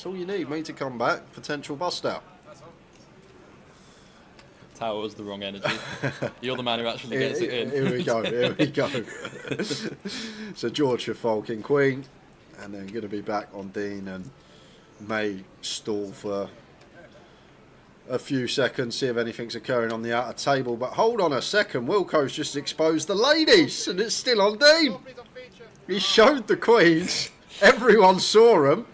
That's all you need. Me to come back. Potential bust out. Tower was the wrong energy. You're the man who actually gets it in. Here we go. Here we go. So George should fold King Queen, and then going to be back on Dean, and may stall for a few seconds, see if anything's occurring on the outer table. But hold on a second, Wilco's just exposed the ladies, and it's still on Dean. He showed the queens. Everyone saw them.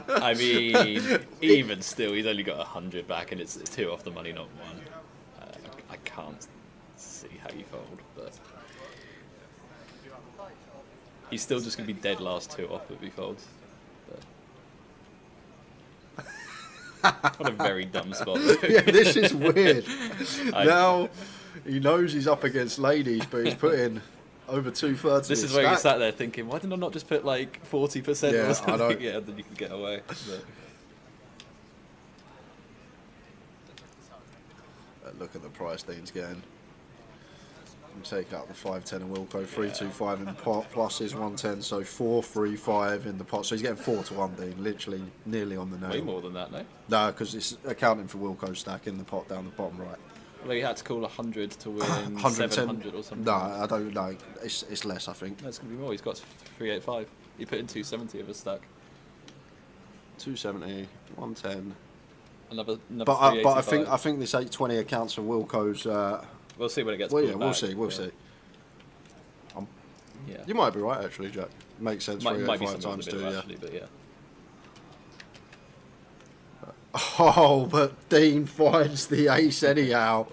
I mean, even still, he's only got 100 back, and it's 2 off the money, not 1. I can't see how you fold, but he's still just going to be dead last 2 off if he folds. But what a very dumb spot. Yeah, this is weird. Now he knows he's up against ladies, but he's put in over 2/3. This is where you sat there thinking, why didn't I not just put like 40% or something? I know. Yeah, then you can get away. But Look at the price Dean's getting. Take out the 5-10 and Wilco 3-2-5 in pot, plus is 110, so 4-3-5 in the pot. So he's getting 4-1, Dean, literally nearly on the nail. Way more than that, no? No, because it's accounting for Wilco's stack in the pot down the bottom right. Well, he had to call 100 to win 700 or something. No, I don't know. It's less, I think. No, it's going to be more. He's got 385. He put in 270 of his stack. 270, 110. Another but I think this 820 accounts for Wilco's. We'll see when it gets. Well, yeah, back. we'll see. Yeah. You might be right, actually, Jack. Makes sense. Might be 5 times 2, yeah. Actually, but yeah. Oh, but Dean finds the ace anyhow.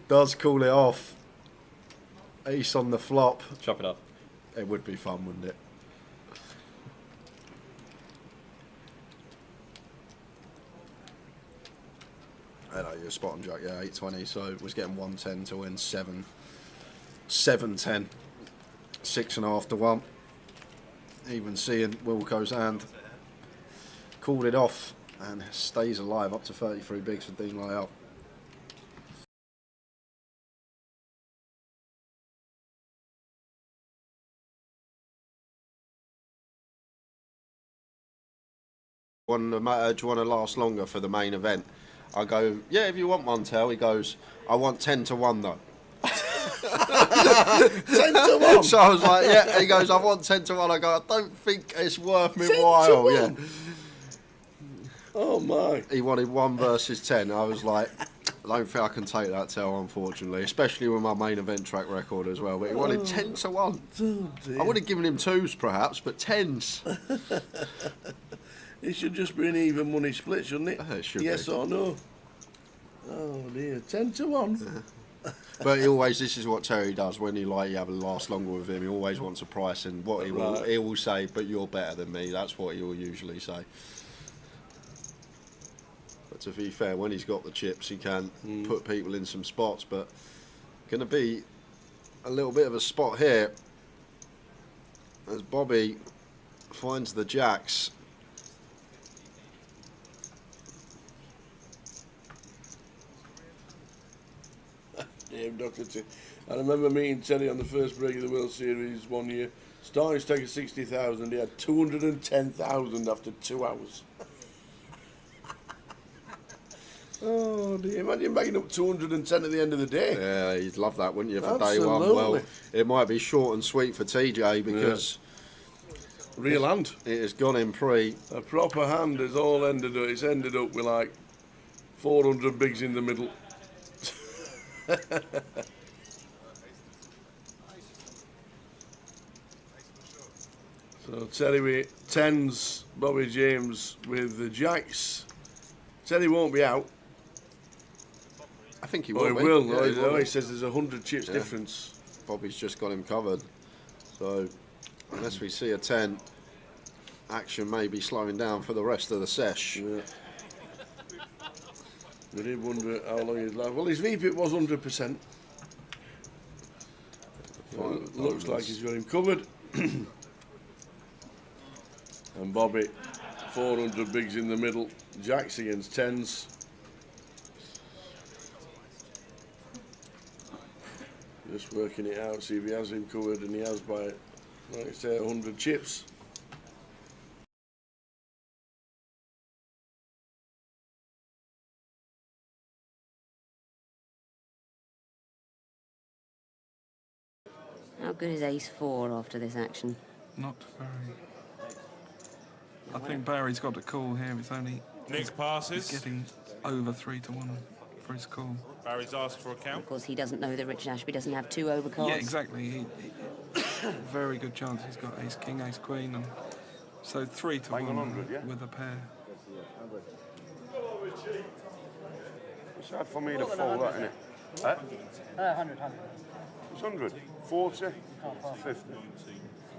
Does call it off. Ace on the flop. Chop it up. It would be fun, wouldn't it? I know, you're spot on, Jack. Yeah, 820. So it was getting 110 to win 7-10. 6.5 to 1. Even seeing Wilco's hand. Called it off and stays alive up to 33 bigs for Dean Lyell. Do you want to last longer for the main event? I go, yeah, if you want one, Tell. He goes, I want 10 to 1 though. 10 to 1. So I was like, yeah. He goes, I want 10 to 1. I go, I don't think it's worth me while. Yeah. Oh my. He wanted 1 versus 10. I was like, I don't think I can take that, Tell, unfortunately. Especially with my main event track record as well. But he wanted 10 to 1. Oh dear. I would have given him 2s perhaps, but 10s. It should just be an even money split, shouldn't it? It should yes be. or no? Oh dear, 10 to 1. But he always, this is what Terry does when you have a last longer with him. He always wants a price, and what he will say, but you're better than me. That's what he will usually say. But to be fair, when he's got the chips, he can put people in some spots. But going to be a little bit of a spot here as Bobby finds the jacks. Damn, Dr. T. I remember meeting Teddy on the first break of the World Series one year. Starting stake of 60,000, he had 210,000 after 2 hours. Oh dear, imagine making up 210 at the end of the day. Yeah, you'd love that, wouldn't you, for Absolutely. day one? Well, it might be short and sweet for TJ because real hand. it has gone in pre. A proper hand has all ended up. It's ended up with like 400 bigs in the middle. So Terry with 10s, Bobby James with the jacks. Terry won't be out. I think he Oh, will. he will. Yeah, Oh, he will. he says there's 100 chips difference. Bobby's just got him covered. So unless we see a 10, action may be slowing down for the rest of the sesh. Yeah. We did wonder how long he'd last. Well, his VP was 100%. Well, looks like he's got him covered. And Bobby, 400 bigs in the middle. Jacks against 10s. Just working it out, see if he has him covered, and he has by, like I say, 100 chips. How good is ace 4 after this action? Not very. I think Barry's got a call here. It's only Nick passes. he's getting over 3-1 for his call. Barry's asked for a count. Of course, he doesn't know that Richard Ashby doesn't have 2 overcards. Yeah, exactly. Very good chance. He's got ace king, ace queen, and so 3-1 with a pair. It's hard for me to fold that, isn't it? 100. It's 100. 40. 50.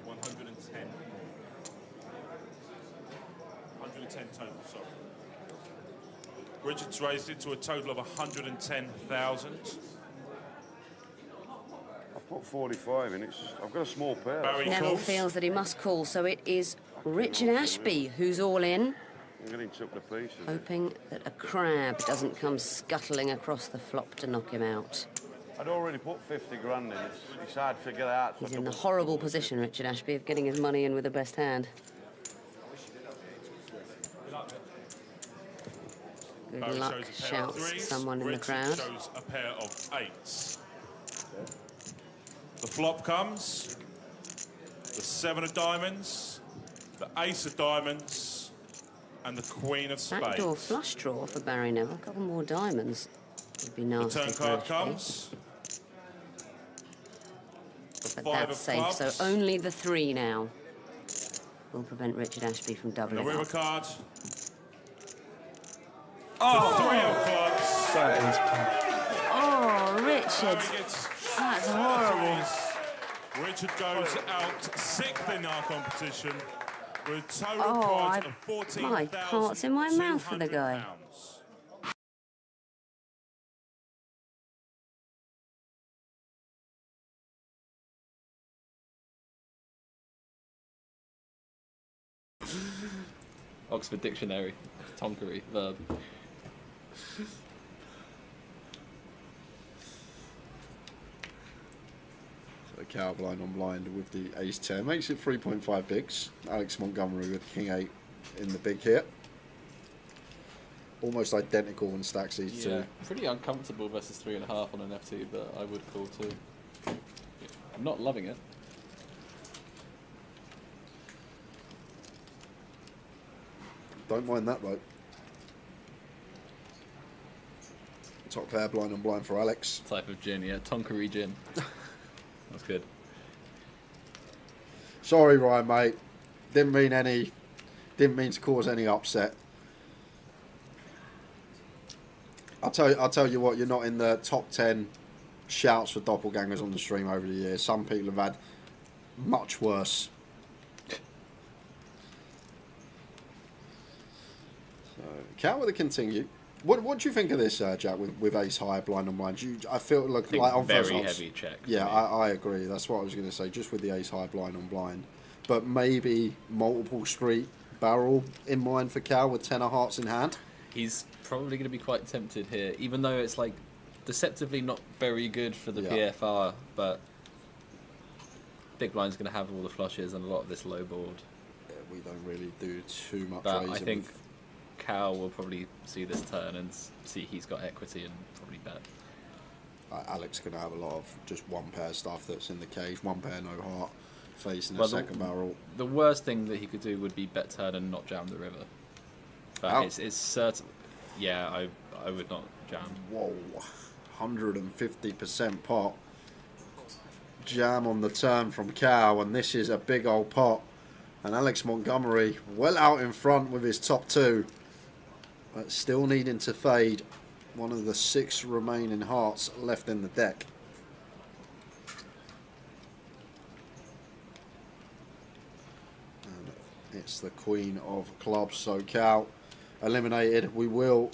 110. 110 total, sorry. Richard's raised it to a total of 110,000. I've put 45 in. I've got a small pair. Barry Neville calls. feels that he must call, so it is Richard Ashby who's all in, I'm getting took to pieces. hoping that a crab doesn't come scuttling across the flop to knock him out. I'd already put 50 grand in. It's hard to get out. He's in the horrible position, Richard Ashby, of getting his money in with the best hand. Good Barry luck, shows a pair of shouts threes. someone in the Richard crowd. shows a pair of eights. The flop comes. The 7 of diamonds. The ace of diamonds. And the queen of spades. Backdoor flush draw for Barry Neville. A couple more diamonds would be The nasty turn for card Ashby. comes. The But 5 that's of safe, clubs. so only the 3 now will prevent Richard Ashby from The doubling river up. card. Oh, The 3 of clubs. that is tough. Oh, Richard, Barry gets that's all horrible. threes. Richard goes out 6th in our competition with a total Oh, prize I- of 14,200 my heart's in my mouth for the guy. pounds. Oxford Dictionary, tonkery, verb. So cow blind on blind with the ace 10 makes it 3.5 bigs. Alex Montgomery with king 8 in the big here. Almost identical in stacks these Yeah, two. pretty uncomfortable versus 3.5 on an F2, but I would call 2. I'm not loving it. Don't mind that though. Top pair blind on blind for Alex. Type of gin, yeah, tonkery gin. That's good. Sorry, Ryan, mate. Didn't mean to cause any upset. I'll tell you what. You're not in the top 10 shouts for doppelgangers on the stream over the years. Some people have had much worse. So, Cat with a continue. What do you think of this, Jack, with ace high, blind on blind? I feel like on first Very odds- heavy check. Yeah, for me. I agree. That's what I was going to say, just with the ace high, blind on blind. But maybe multiple street barrel in mind for Cal with 10 of hearts in hand. He's probably going to be quite tempted here, even though it's like deceptively not very good for the Yeah. PFR, but big blind's going to have all the flushes and a lot of this low board. Yeah, we don't really do too much But raising. I think with- Cal will probably see this turn and see he's got equity and probably bet. Alex going to have a lot of just one pair stuff that's in the cage, one pair no heart, facing Well, a second barrel. The worst thing that he could do would be bet turn and not jam the river. But Ow. it's certain. Yeah, I would not jam. Whoa, 150% pot. Jam on the turn from Cal, and this is a big old pot. And Alex Montgomery well out in front with his top 2, but still needing to fade one of the 6 remaining hearts left in the deck. And it's the queen of clubs, so Cal eliminated. We will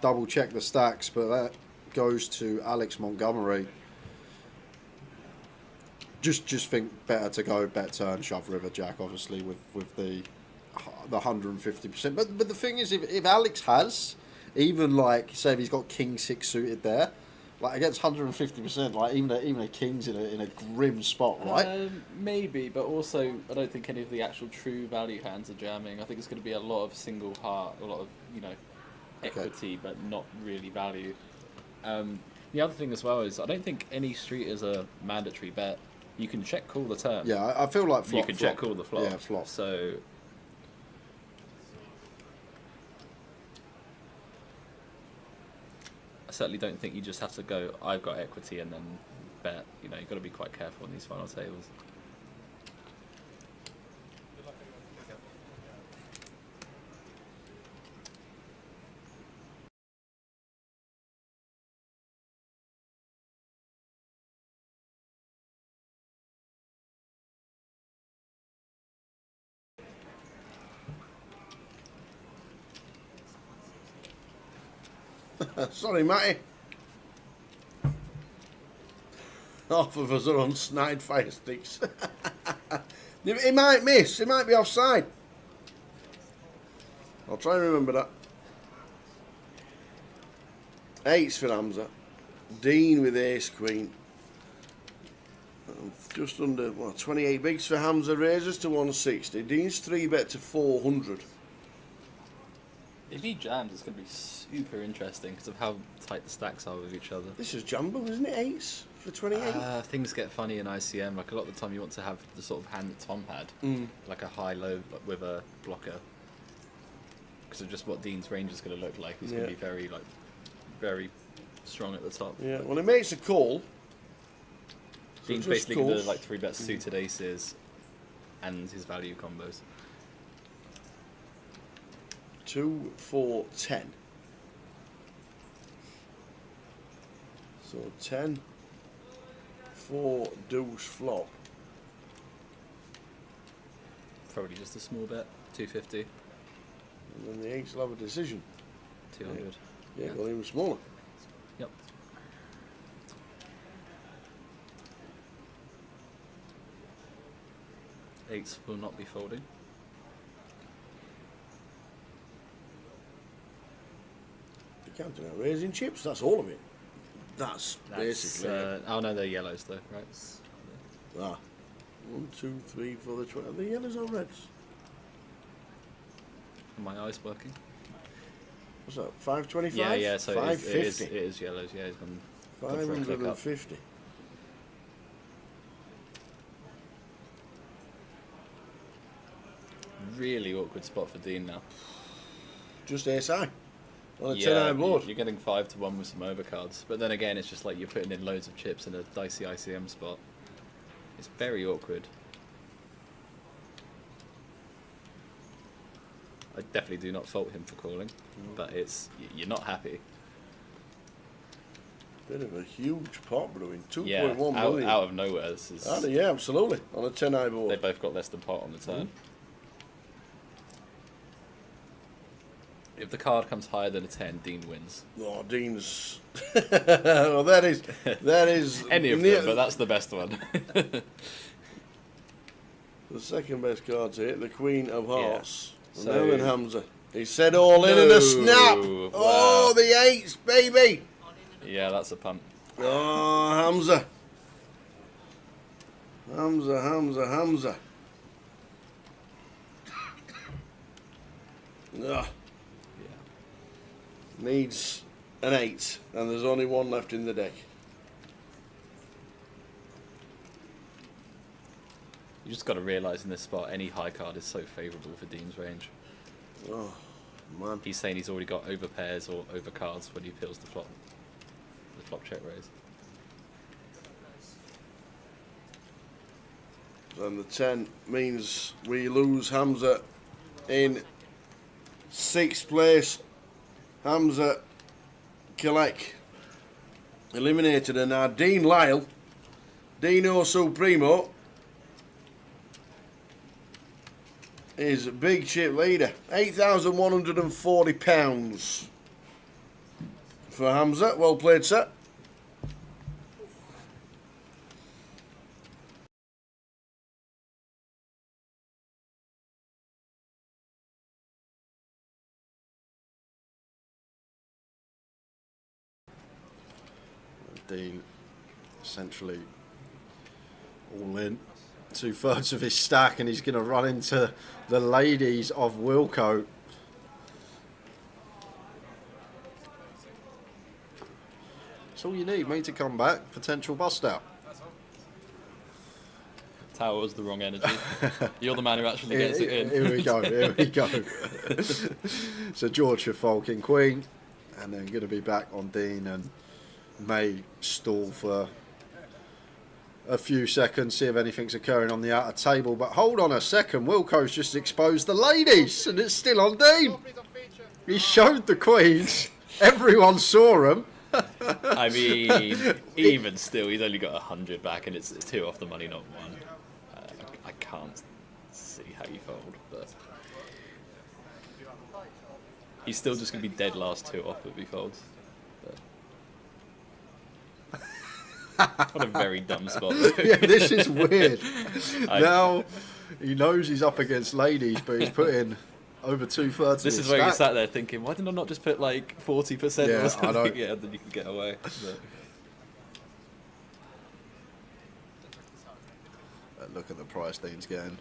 double check the stacks, but that goes to Alex Montgomery. Just think better to go bet turn shove river jack, obviously with the 150%. But the thing is, if Alex has even like say if he's got king 6 suited there, like against 150%, like even a king's in a grim spot, right? Maybe, but also I don't think any of the actual true value hands are jamming. I think it's going to be a lot of single heart, a lot of equity, but not really value. The other thing as well is I don't think any street is a mandatory bet. You can check call the turn. Yeah, I feel like flop. You can check call the flop. Yeah, flop. So I certainly don't think you just have to go, I've got equity and then bet. You know, you've got to be quite careful on these final tables. Sorry, Matty. Half of us are on snide fire sticks. He might miss. He might be offside. I'll try and remember that. 8's for Hamza. Dean with ace queen. Just under 28 bigs for Hamza. Raises to 160. Dean's 3-bet to 400. If he jams, it's going to be super interesting because of how tight the stacks are with each other. This is Jumbo, isn't it? 8's for 28. Things get funny in ICM. Like a lot of the time, you want to have the sort of hand that Tom had, like a high-low with a blocker, because of just what Dean's range is going to look like. He's going to be very strong at the top. Yeah. Well, he makes a call. Dean's basically going to 3-bet suited aces and his value combos. 2, 4, 10. So 10, 4, deuce, flop. Probably just a small bet, 250, And then the 8's will have a decision. 200. Yeah, well, even smaller. Yep. Eights will not be folding. You can't do that. Raising chips, that's all of it. That's basically it. Oh no, they're yellows though, right? Ah. 1, 2, 3 for the 20. Are they yellows or reds? Are my eyes working? What's that? 525? Yeah, yeah. So it 550. is yellows. Yeah, he's gone for a click up. 550. Really awkward spot for Dean now. Just ace high. On a 10 Yeah, high board. you're getting 5-1 with some overcards, but then again, it's just like you're putting in loads of chips in a dicey ICM spot. It's very awkward. I definitely do not fault him for calling, but you're not happy. Bit of a huge pot brewing. 2.1 Yeah, million. out of nowhere. This is. Yeah, absolutely. On a 10 high board. They both got less than pot on the turn. If the card comes higher than a 10, Dean wins. Oh, Dean's. Well, that is. Any of them, but that's the best one. The second best card to hit, the Queen of Hearts. Yeah. And now then Hamza. He said all in a snap. Wow. Oh, the 8s, baby. Yeah, that's a punt. Oh, Hamza. Hamza. Ugh. Needs an 8, and there's only one left in the deck. You just got to realise in this spot, any high card is so favourable for Dean's range. Oh, man. He's saying he's already got over pairs or over cards when he peels the flop check raise. And the 10 means we lose Hamza in 6th place. Hamza Kilek eliminated, and now Dean Lyle, Dino Supremo, is big chip leader. £8,140 for Hamza. Well played, sir. Dean essentially all in, 2/3 of his stack, and he's going to run into the ladies of Wilco. That's all you need, mate, to come back. Potential bust out. Tower was the wrong energy. You're the man who actually gets it in. Here we go, here we go. So George should fold King Queen, and then going to be back on Dean, and may stall for a few seconds, see if anything's occurring on the outer table. But hold on a second, Wilco's just exposed the ladies, and it's still on Dean. He showed the queens. Everyone saw them. I mean, even still, he's only got 100 back, and it's 2 off the money, not 1. I can't see how you fold, but he's still just going to be dead last 2 off if he folds. What a very dumb spot. Yeah, this is weird. Now he knows he's up against ladies, but he's put in over 2/3. This is where you sat there thinking, why didn't I not just put like 40% Yeah, or something? I know. Yeah, then you can get away. But Look at the price Dean's getting.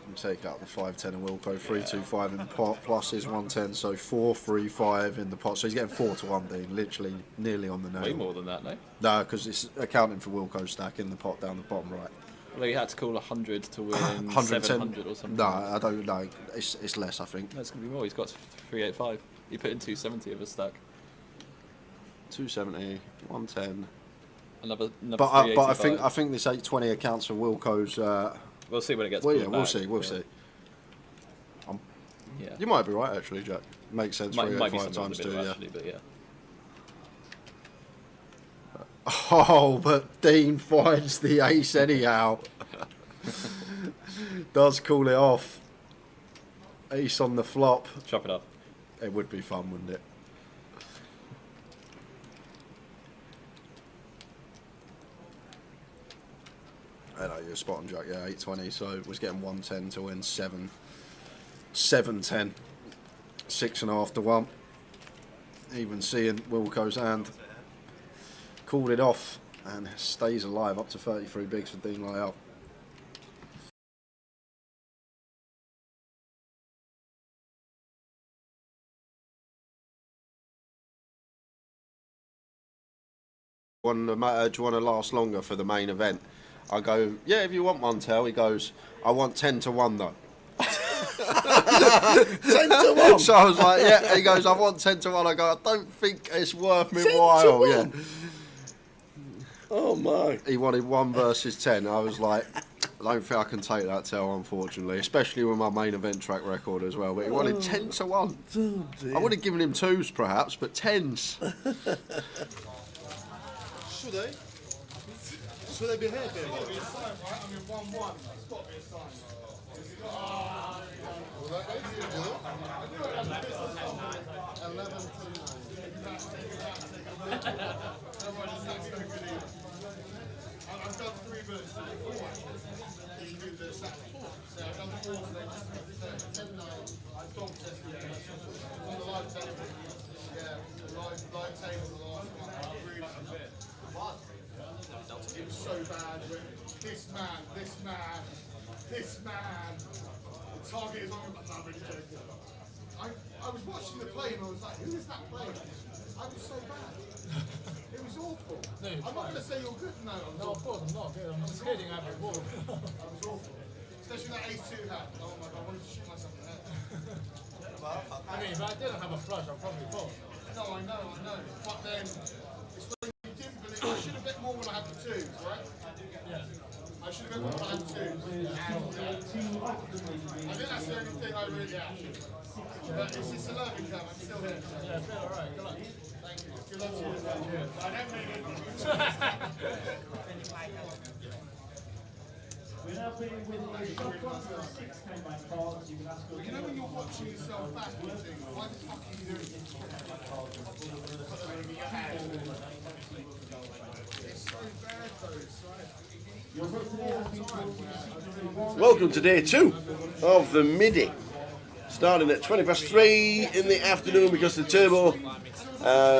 And take out the 5-10 and Wilco, 3-2-5 in pot, plus his 110, so 4-3-5 in the pot. So he's getting 4-1, Dean, literally nearly on the nail. way more than that, no? No, because it's accounting for Wilco's stack in the pot down the bottom right. Well, you had to call 100 to win 110 700 or something. No, I don't know. It's less, I think. No, it's going to be more. He's got 385. He put in 270 of his stack. 270, 110. Another But I 385. think this 820 accounts for Wilco's. We'll see when it gets Well, pulled yeah, we'll back, see. We'll but see. Yeah. You might be right, actually, Jack. Makes sense. Might be 385 something times a bit 2, of yeah. actually, but yeah. Oh, but Dean finds the ace anyhow. Does call it off. Ace on the flop. Chop it up. It would be fun, wouldn't it? I know, you're spot on, Jack. Yeah, 820. So was getting 110 to win 7-10. 6.5 to 1. Even seeing Wilco's hand. Called it off and stays alive up to 33 bigs for Dean Lyell. Do you want to last longer for the main event? I go, yeah, if you want one, Tell. He goes, I want 10 to 1 though. 10 to 1. So I was like, yeah. He goes, I want 10 to 1. I go, I don't think it's worth me 10 to while. 1? Yeah. Oh my. He wanted 1 versus 10. I was like, I don't think I can take that, Tell, unfortunately, especially with my main event track record as well. But he wanted 10 to 1. Oh dear. I would have given him 2s perhaps, but 10s. Should they? Should they be here? It's got to be a sign, right? I mean, 1-1. It's got to be a sign. I've done 3 verses. You do the second 4. So I've done 4 today, just 10-9. I've dog tested it. On the live table. Yeah, live table, the last one. I really it was so bad. This man. The target is on. I'm not really joking. I was watching the play and I was like, who is that playing? I was so bad. It was awful. No, I'm not going to say you're good. No, of course I'm not good. I'm just kidding. I was awful. Especially that ace-2 hand. Oh my god, I wanted to shoot myself in the head. I mean, if I didn't have a flush, I'd probably fall. No, I know. But then, it's when you didn't believe. I should have bet more when I had the 2s, right? Yeah. I should have bet more when I had the 2s. I think that's the only thing I really am. But it's just a learning curve. I'm still here. Yeah, I feel alright. Good luck. Thank you. Good luck to you as well. I don't make it. We're now playing with a shot class of 6 10-man cards. You can ask us. You know when you're watching yourself back and you think, why the fuck are you doing this? It's so bad though, Welcome to day 2 of the Midi. Starting at 3:20 in the afternoon because the turbo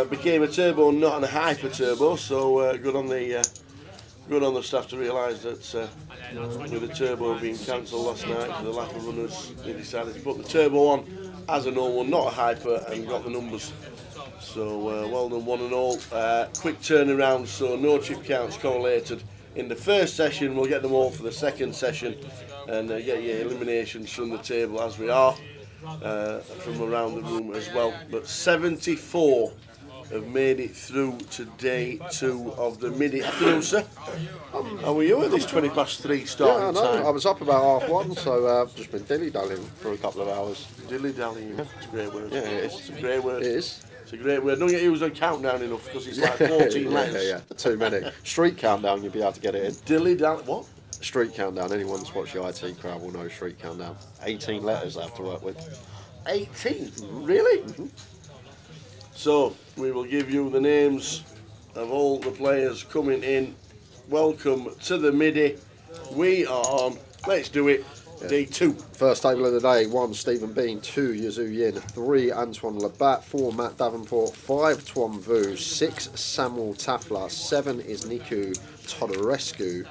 became a turbo, not a hyper turbo. So good on the staff to realise that with the turbo being cancelled last night for the lack of runners, they decided to put the turbo on as a normal, not a hyper, and got the numbers. So well done, one and all. Quick turnaround, so no chip counts correlated in the first session. We'll get them all for the second session and get your eliminations from the table as we are from around the room as well. But 74 have made it through to day 2 of the Midi. Afternoon, sir. How are you at this 20 past 3 starting time? I was up about 1:30, so I've just been dilly-dallying for a couple of hours. Dilly-dallying, it's a great word. Yeah, it is. It's a great word. It is. It's a great word. Don't get used on countdown enough because it's like 14 letters. Yeah, too many. Street countdown, you'll be able to get it in. Dilly-dally, what? Street countdown, anyone that's watched the IT crowd will know street countdown. 18 letters I have to work with. 18? Really? Mm-hmm. So, we will give you the names of all the players coming in. Welcome to the Midi. We are on, let's do it, day 2. First table of the day: 1 Stephen Bean, 2 Yazoo Yin, 3 Antoine Labat, 4 Matt Davenport, 5 Tuan Vu, 6 Samuel Tafla, 7 is Niku Todorescu,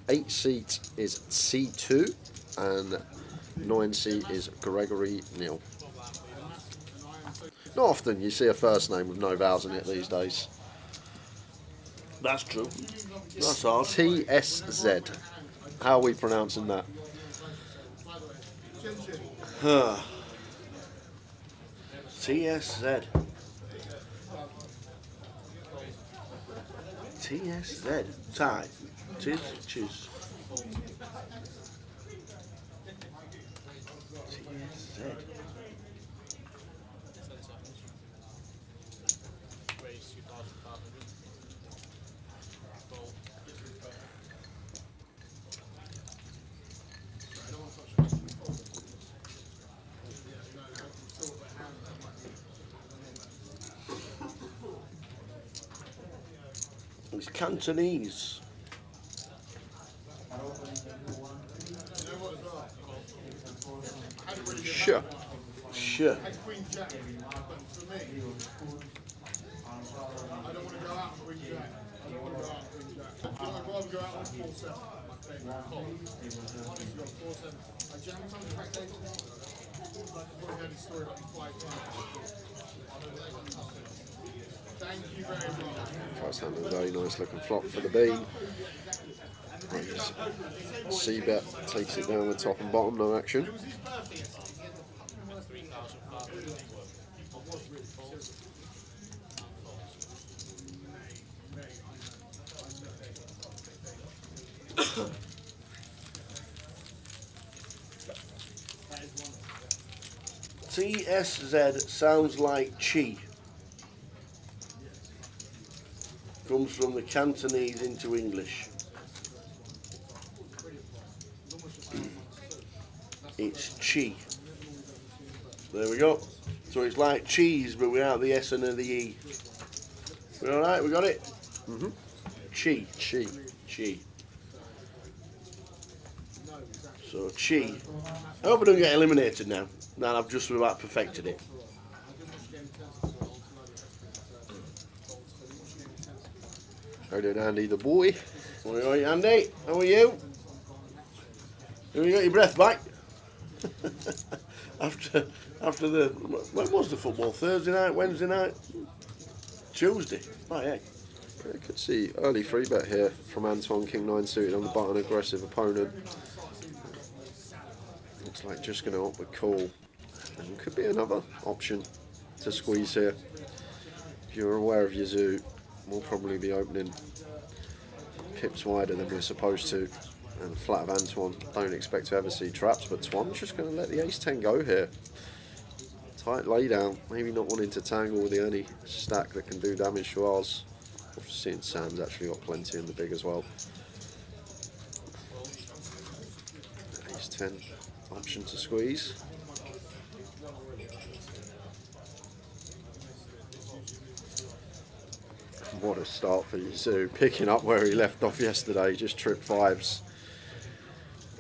8 seat is C2, and 9 seat is Gregory Neal. Not often you see a first name with no vowels in it these days. That's true. That's odd. TSZ. How are we pronouncing that? TSZ. TSZ. Tie. Tis. Chiz. TSZ. It's Cantonese. Sure. Sure. Queen Jack, but for me, I don't want to go out Queen Jack. I don't want to go out Queen Jack. I'd rather go out on 4-7. My favourite call. Honestly, on 4-7. I jammed on the back day. I've already heard a story about 5 times. Thank you very much. First hand, a very nice looking flop for the Bean. C-bet takes it down with top and bottom, no action. TSZ sounds like chi. Comes from the Cantonese into English. It's chi. There we go. So it's like cheese, but without the S and the E. We all right? We got it? Mm-hmm. Chi. Chi. Chi. So chi. I hope I don't get eliminated now. Now I've just about perfected it. How you doing, Andy the boy? All right, Andy. How are you? Have you got your breath back? after the, when was the football? Thursday night, Wednesday night, Tuesday. Right, yeah. I could see early free bet here from Antoine, King 9 suited on the button, aggressive opponent. Looks like just going to opt with call. And could be another option to squeeze here. If you're aware of Yazoo, we'll probably be opening pips wider than we're supposed to. And flat of Antoine, don't expect to ever see traps, but Twan's just going to let the ace-10 go here. Tight laydown, maybe not wanting to tangle with the only stack that can do damage to ours. I've seen Sam's actually got plenty in the big as well. Ace-10 option to squeeze. What a start for Yazoo, picking up where he left off yesterday, just trip 5s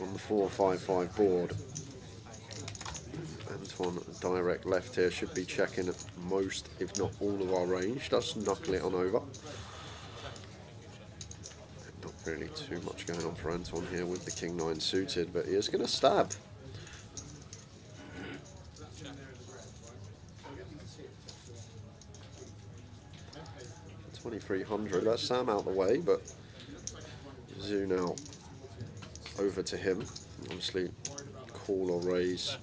on the 4-5-5 board. Antoine direct left here, should be checking at most, if not all of our range, does knuckle it on over. Not really too much going on for Antoine here with the King 9 suited, but he is going to stab. 2,300, that's Sam out the way, but Mizu now over to him. Obviously, call or raise.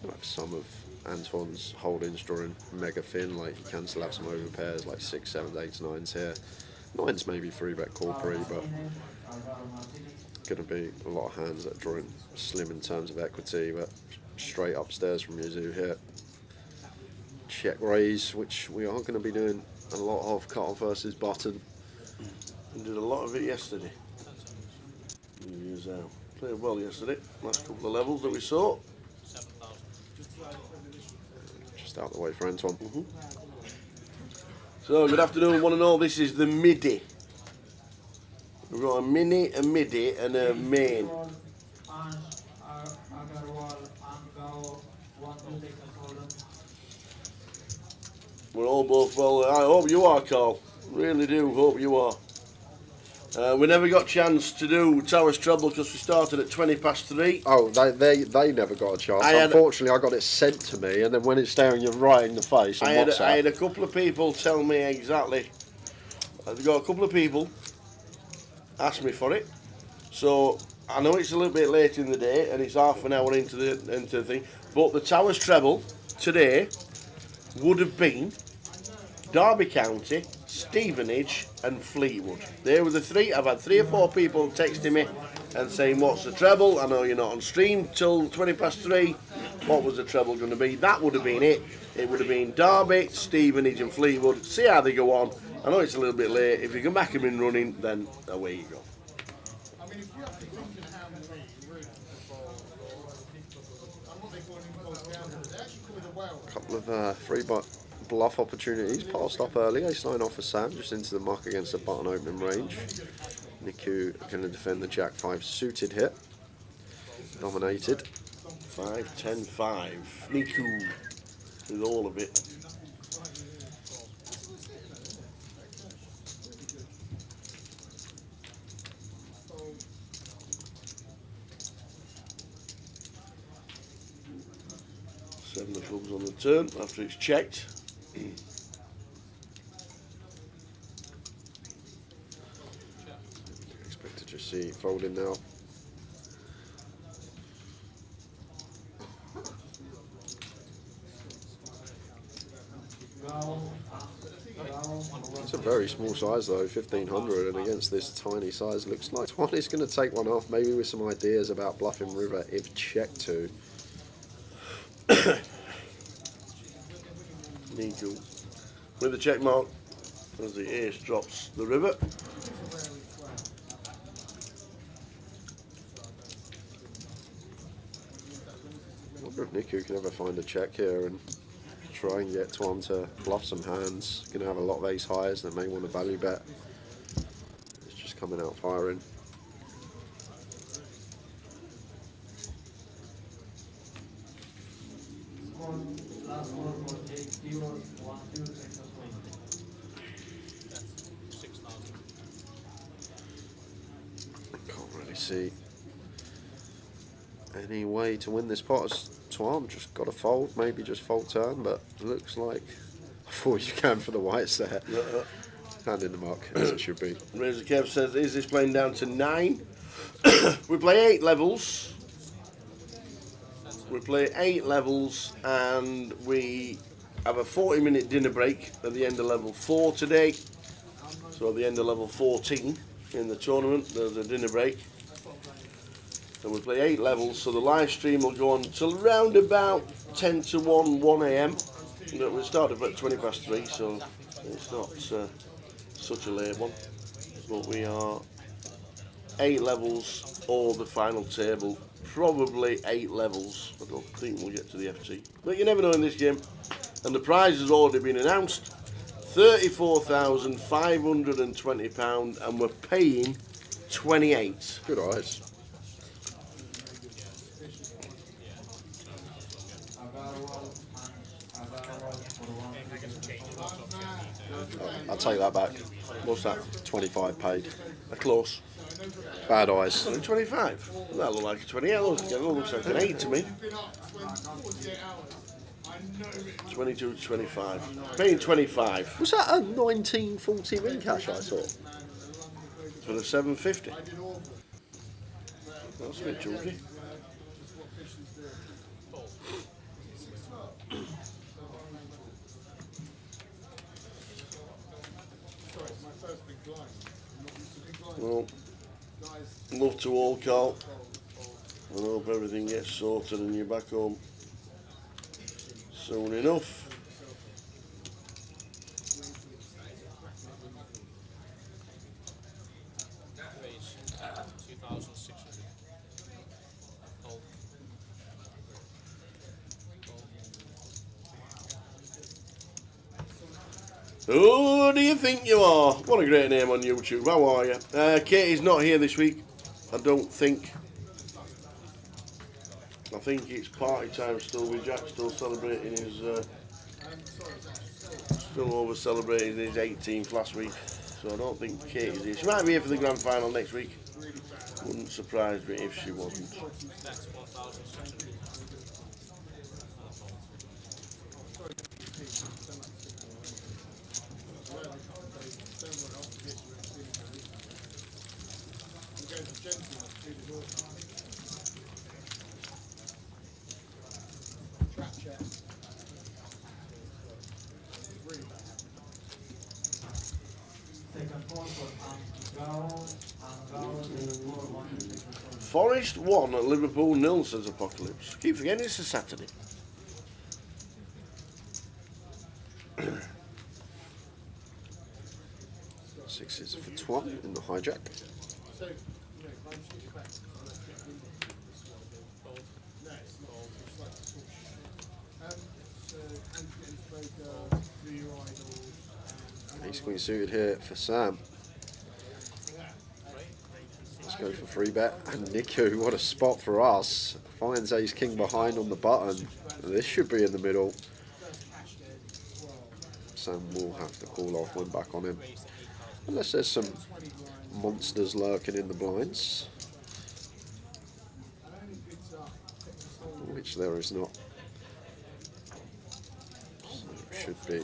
Like some of Antoine's holdings drawing mega thin, like you can still have some over pairs like 6, 7, 8, 9s here. 9s maybe 3-bet call pre, but going to be a lot of hands that are drawing slim in terms of equity, but straight upstairs from Mizu here. Check raise, which we are going to be doing a lot of, cutoff versus button. We did a lot of it yesterday. Played well yesterday, last couple of levels that we saw. Just out the way for Antoine. So, good afternoon, one and all. This is the Midi. We've got a mini, a midi, and a main. We're all both well. I hope you are, Carl. Really do hope you are. We never got a chance to do Towers Treble because we started at 3:20. Oh, they never got a chance. Unfortunately, I got it sent to me, and then when it's staring you right in the face on WhatsApp. I had a couple of people tell me exactly. I've got a couple of people ask me for it. So I know it's a little bit late in the day, and it's half an hour into the thing. But the Towers Treble today would have been Derby County, Stevenage and Fleetwood. They were the three. I've had 3 or 4 people texting me and saying, what's the treble? I know you're not on stream till 3:20. What was the treble going to be? That would have been it. It would have been Derby, Stevenage and Fleetwood. See how they go on. I know it's a little bit late. If you can back them in running, then away you go. A couple of free bluff opportunities passed up early. Ace-9 off for Sam, just into the muck against the button opening range. Niku going to defend the Jack-5 suited hit. Dominated. 5, 10, 5. Niku with all of it. Seven of clubs on the turn after it's checked. Expect to just see folding now. It's a very small size though, 1500, and against this tiny size looks like Antoine is going to take one off, maybe with some ideas about bluffing river if checked to. Niku with the check mark as the ace drops the river. I wonder if Niku can ever find a check here and try and get Antoine to bluff some hands. Going to have a lot of ace highs that may want to value bet. It's just coming out firing. Can't really see any way to win this pot. Antoine just got to fold, maybe just fold turn, but looks like I thought you can for the whites there. Hand in the muck, as it should be. Razor Kev says, is this playing down to 9? We play 8 levels. We play 8 levels and we have a 40-minute dinner break at the end of level 4 today. So at the end of level 14 in the tournament, there's a dinner break. And we play 8 levels, so the live stream will go on till around about 10 to 1 a.m. We started at 3:20, so it's not such a late one. But we are 8 levels or the final table. Probably 8 levels. I don't think we'll get to the FT. But you never know in this game. And the prize has already been announced. £34,520 and we're paying 28. Good eyes. I'll take that back. What's that? 25 paid. A close. Bad eyes. 25. That looks like a 28. That looks like an 8 to me. 22.25. Paying 25 Was that a 1940 win cash I saw? for the 750. That's a bit chunky. Well, love to all, Carl. I hope everything gets sorted and you're back home soon enough. Who do you think you are? What a great name on YouTube. How are you? Katie's not here this week, I don't think. I think it's party time still with Jack, still celebrating his, still over celebrating his 18th last week. So I don't think Katie's here. She might be here for the grand final next week. Wouldn't surprise me if she wasn't. Forest 1 at Liverpool 0, says Apocalypse. Keep forgetting it's a Saturday. Sixes for Antoine in the hijack. Ace Queen suited here for Sam. Let's go for free bet. And Niku, what a spot for us. Finds Ace King behind on the button. This should be in the middle. Sam will have to call off one back on him. Unless there's some monsters lurking in the blinds. Which there is not. So it should be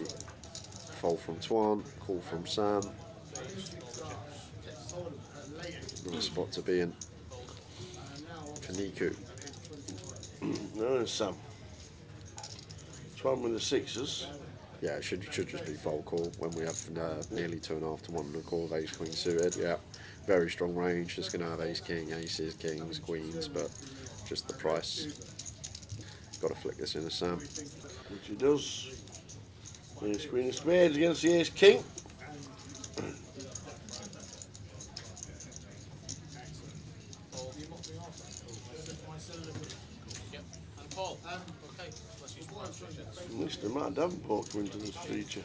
fold from Antoine, call from Sam. Nice spot to be in for Niku. No, it's Sam. Antoine with the sixes. Yeah, it should just be fold call when we have nearly 2.5 to 1 and a call of Ace Queen suited. Yeah, very strong range. Just going to have Ace King, Aces, Kings, Queens, but just the price. Got to flick this in a Sam. Which he does. Ace Queen of Spades against the Ace King. Mr. Matt Davenport coming to this feature.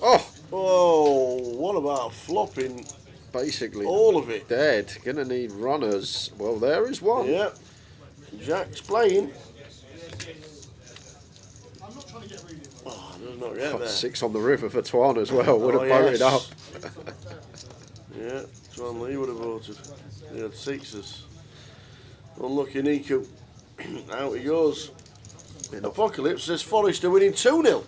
Oh, what about flopping? Basically, all of it. Dead. Gonna need runners. Well, there is one. Yep. Jack's playing. Oh, does not get there. 6 on the river for Antoine as well. Would have voted up. Yeah, Antoine Lee would have voted. He had sixes. Unlucky Niku. Out he goes. Apocalypse says Forest are winning 2-0.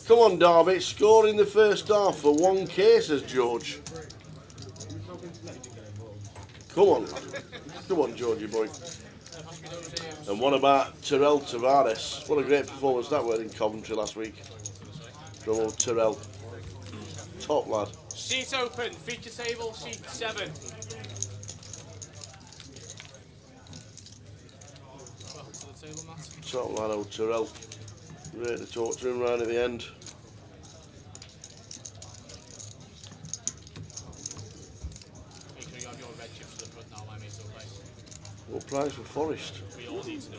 Come on, Derby. Score in the first half for 1K, says George. Come on. Come on, Georgie boy. And what about Terrell Tavares? What a great performance that was in Coventry last week. From old Terrell. Top lad. Seat open. Feature table, seat 7. Top lad, old Terrell. Great to talk to him right at the end. What price for Forest?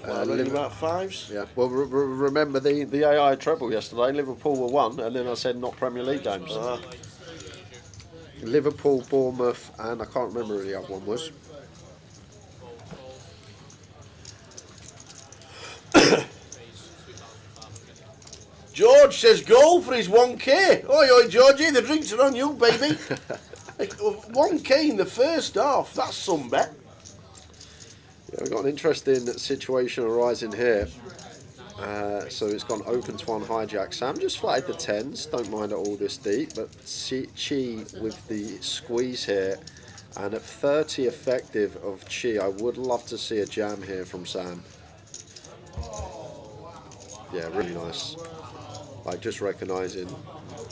About 5s? Yeah. Well, remember the AI treble yesterday. Liverpool were 1, and then I said not Premier League games. Liverpool, Bournemouth, and I can't remember who the other one was. George says goal for his 1K. Oi, oi, Georgie, the drinks are on you, baby. 1K in the first half. That's some bet. Yeah, We've got an interesting situation arising here. So it's gone open to one hijack. Sam just flatted the 10s, don't mind it all this deep, but Chi with the squeeze here. And at 30 effective of Chi, I would love to see a jam here from Sam. Yeah, really nice. Like just recognising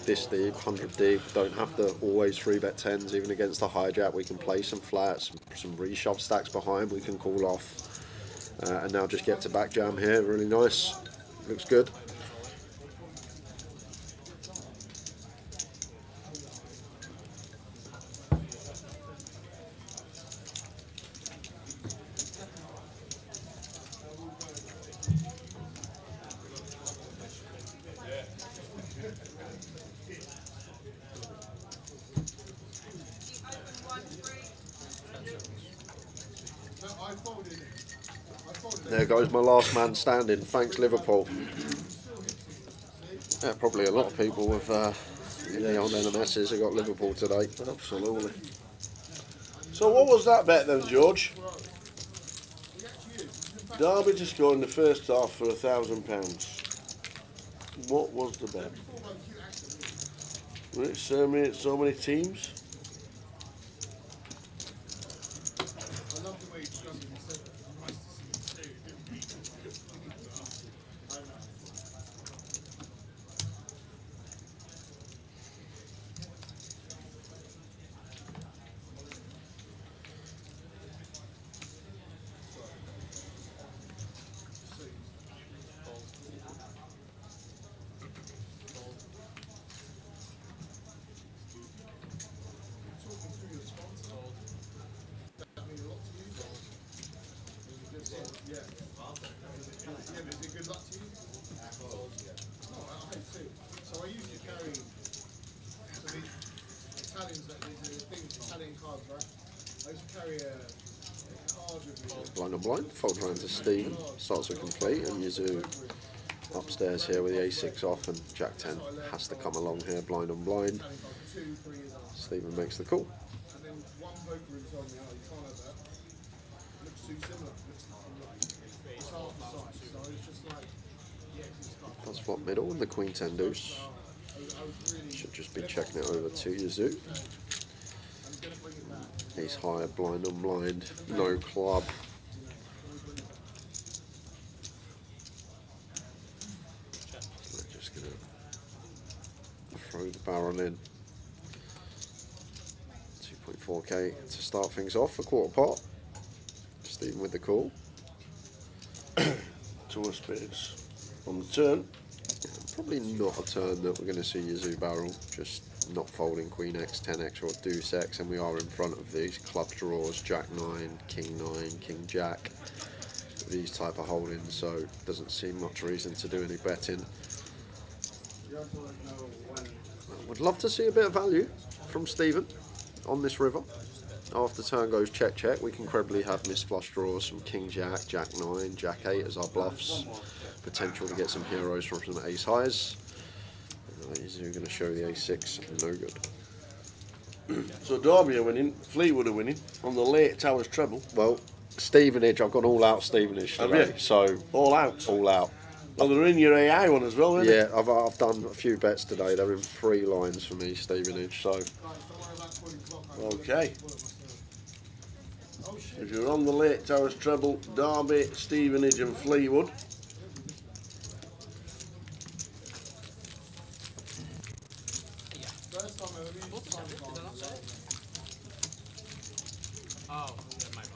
this deep, 100 deep, don't have to always 3-bet 10s even against the hijack. We can play some flats, some reshove stacks behind we can call off. And now just get to back jam here, really nice. Looks good. There goes my last man standing. Thanks, Liverpool. Yeah, probably a lot of people with the old NMSs have got Liverpool today. Absolutely. So what was that bet then, George? Derby to score in the first half for £1,000. What was the bet? Was it so many teams? So I usually carry Italian cards, right? I used to carry a card with me. Blind on blind, fold around to Steve, starts to complete, and Yuzu upstairs here with the A6 off, and Jack 10 has to come along here, blind on blind. Stephen makes the call. And then one poker room told me, oh, you can't have that. It looks too similar. It's half the size. So it's just like, yeah, Does flop middle and the Queen 10 deuce. Should just be checking it over to Yuzu. Ace high, blind on blind, no club. So they're just gonna throw the barrel in. 2.4k to start things off, a quarter pot. Stephen with the call. Two of spades on the turn. Yeah, probably not a turn that we're going to see Yuzu barrel, just not folding Queen X, 10X or Deuce X, and we are in front of these club draws, Jack 9, King 9, King Jack, these type of holdings, so doesn't seem much reason to do any betting. Would love to see a bit of value from Stephen on this river. After turn goes check check, we can credibly have missed flush draws from King Jack, Jack 9, Jack 8 as our bluffs. Potential to get some heroes from some ace highs. He's going to show the A6, no good. So Derby are winning, Fleetwood are winning on the late Towers treble. Well, Stevenage, I've gone all out Stevenage today, so all out. All out. Well, they're in your AI one as well, aren't they? Yeah, I've done a few bets today. They're in 3 lines for me, Stevenage. So okay. If you're on the late Towers treble, Derby, Stevenage, and Fleetwood. Oh, yeah, my bad.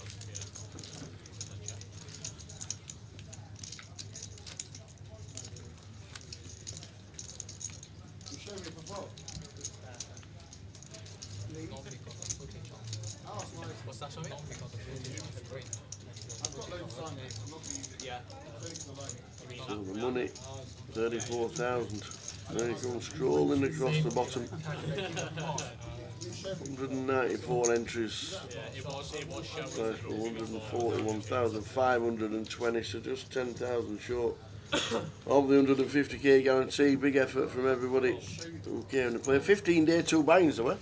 You show me before. What's that, sorry? I've got loads of time. I'm not the Yeah. So the money, 34,000. There you go, scrolling across the bottom. 194 entries. Yeah, it was showing. Price for 141,520, so just 10,000 short of the 150k guarantee. Big effort from everybody who came to play. 15-day 2 buy-ins, though, eh?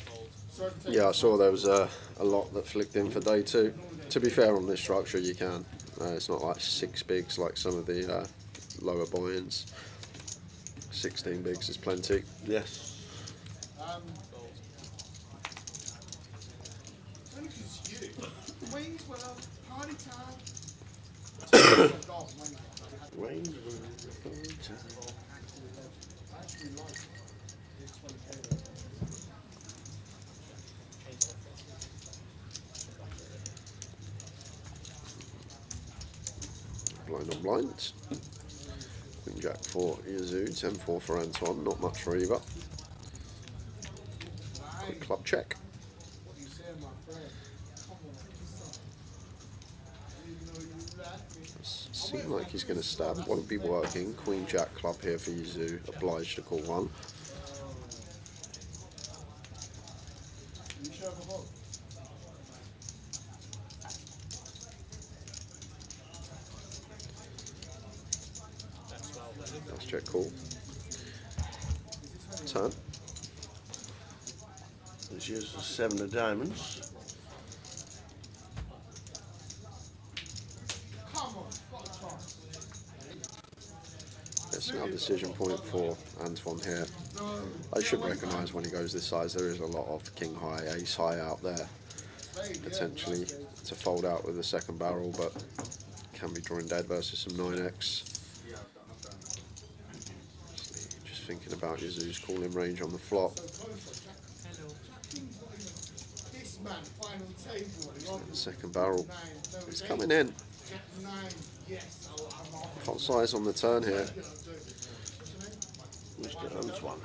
yeah, I saw there was a lot that flicked in for day 2. To be fair on this structure, you can. It's not like 6 bigs like some of the lower buy-ins. 16 bigs is plenty. Yes. Party time. Blind on blind. Queen Jack for Yazoo, 10-4 for Antoine, not much for either. Quick club check. Seems like he's going to stab, won't be working. Queen Jack club here for Yazoo, obliged to call one. That's check call. Turn. Let's use the 7 of diamonds. It's now decision point for Antoine here. I should recognise when he goes this size there is a lot of king high, ace high out there potentially to fold out with the second barrel, but can be drawing dead versus some 9x. Just thinking about Yazoo's calling range on the flop. The second barrel is coming in. Pot size on the turn here. Mr. Antoine.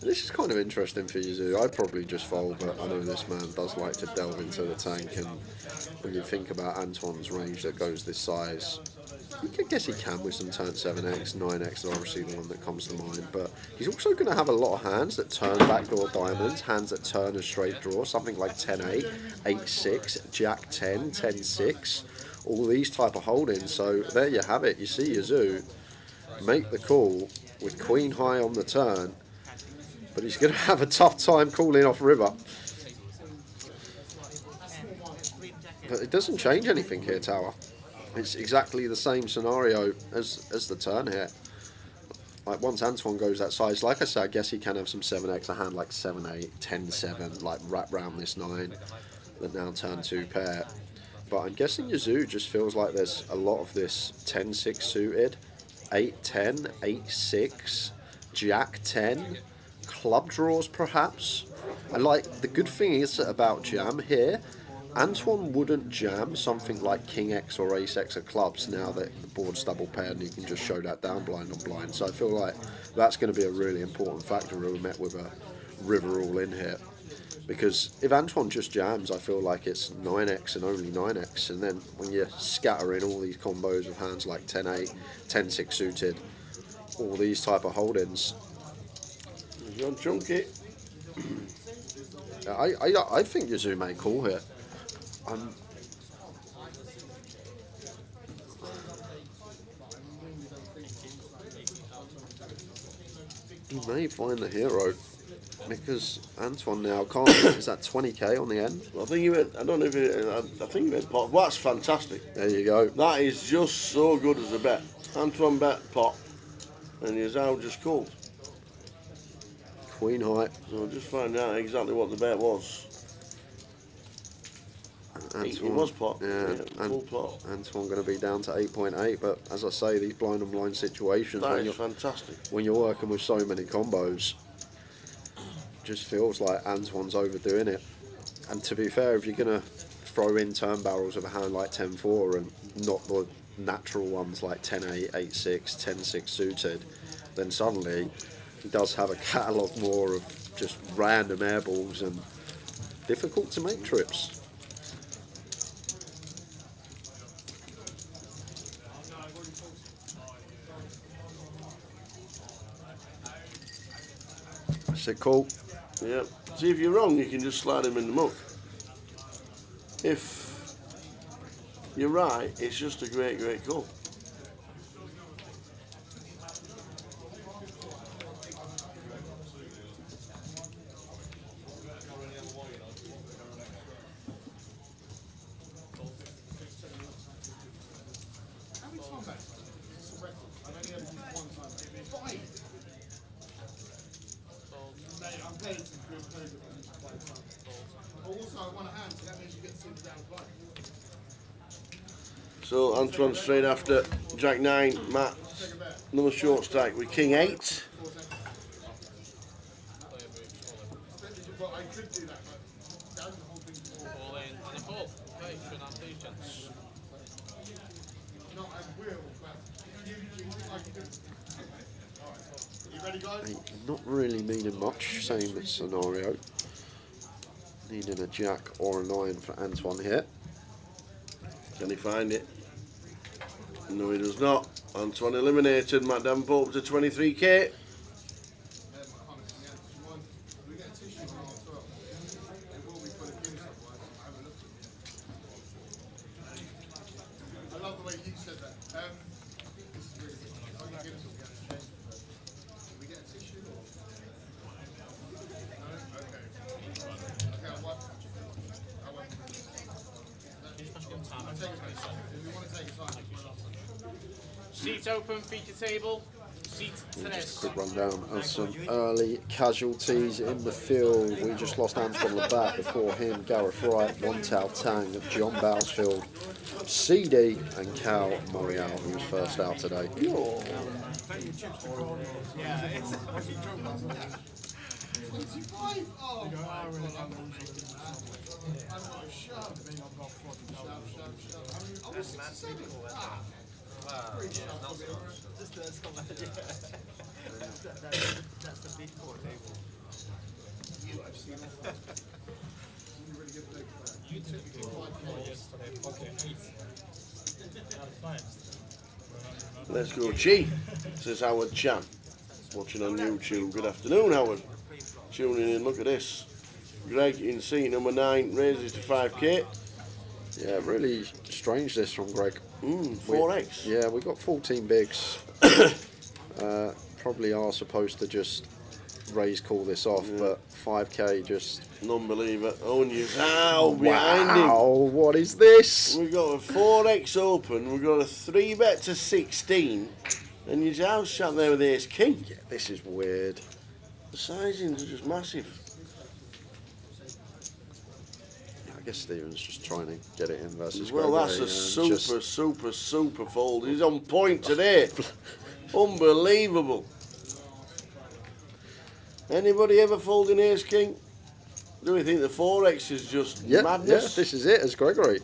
This is kind of interesting for Yazoo. I'd probably just fold, but I know this man does like to delve into the tank, and when you think about Antoine's range that goes this size, I guess he can with some turn 7x, 9x are obviously the one that comes to mind, but he's also going to have a lot of hands that turn backdoor diamonds, hands that turn a straight draw, something like 10-8, 8-6, Jack 10, 10-6, all these type of holdings. So there you have it. You see Yazoo make the call with queen high on the turn, but he's going to have a tough time calling off river. But it doesn't change anything here, Tower. It's exactly the same scenario as the turn here. Like once Antoine goes that size, like I said, I guess he can have some 7x, a hand like 7-8, 10-7, like wrap round this 9, that now turn 2 pair. But I'm guessing Yazoo just feels like there's a lot of this 10-6 suited, 8-10, 8-6, Jack 10, club draws perhaps. And like the good thing is about jam here, Antoine wouldn't jam something like King X or Ace X of clubs now that the board's double paired and you can just show that down blind on blind. So I feel like that's going to be a really important factor when we're met with a river all in here. Because if Antoine just jams, I feel like it's 9x and only 9x. And then when you're scattering all these combos of hands like 10-8, 10-6 suited, all these type of holdings. You're chunky. I think Yazoo may call here. He may find the hero because Antoine now can't. Is that 20k on the end? Well, I think you went. I don't know if it, I think you went pot. Well, that's fantastic. There you go. That is just so good as a bet. Antoine bet pot, and Yazoo just called. Queen high. So we'll just find out exactly what the bet was. It was pot. Yeah, full pot. Antoine going to be down to 8.8, but as I say, these blind on blind situations, That is fantastic. When you're working with so many combos, just feels like Antoine's overdoing it. And to be fair, if you're going to throw in turn barrels of a hand like 10-4 and not the natural ones like 10-8, 8-6, 10-6 suited, then suddenly he does have a catalogue more of just random airballs and difficult to make trips. That's it, cool. Yeah. See, if you're wrong, you can just slide him in the muck. If you're right, it's just a great, great call. I won a hand, so that means you get to see the down play. So Antoine straight after Jack 9, Matt, another short stack with King 8. Well, I could do that, but down the whole thing. All in and a pull. Okay, good on please, gents. No, I will, but you I can do it. Alright. You ready, guys? Not really meaning much, same scenario. Needing a jack or a 9 for Antoine here. Can he find it? No, he does not. Antoine eliminated. Matt Davenport up to 23k. I love the way you said that. This is really good. I'm going to get us all going to change. Do we get a tissue or? No? Okay. Okay, I'll wipe it. I won't. I'll take a space. If you want to take a time, it's my last one. Seat open, feature table. Seat to Just this. a quick rundown of some early casualties in the field. We just lost Antoine Labatt. Before him, Gareth Wright, One Tao Tang, John Bousfield, CD and Cal Morial, who was first out today. Oh, That's the big court table. Let's go, Chi, says Howard Chan. Watching on YouTube. Good afternoon, Howard. Tuning in, look at this. Greg in seat number 9 raises to 5k. Yeah, really strange this from Greg. 4x. Yeah, we got 14 bigs. Probably are supposed to just call this off, but 5k just... Non-believer. Onions out behind him. Wow, what is this? We've got a 4x open, we've got a 3-bet to 16, and your house sat there with ace king. Yeah, this is weird. The sizings are just massive. Yeah, I guess Stephen's just trying to get it in versus Well, Gregory, that's a and super fold. He's on point today. Unbelievable. Anybody ever folding ace king? Do we think the 4x is just madness? Yeah, this is it as Gregory.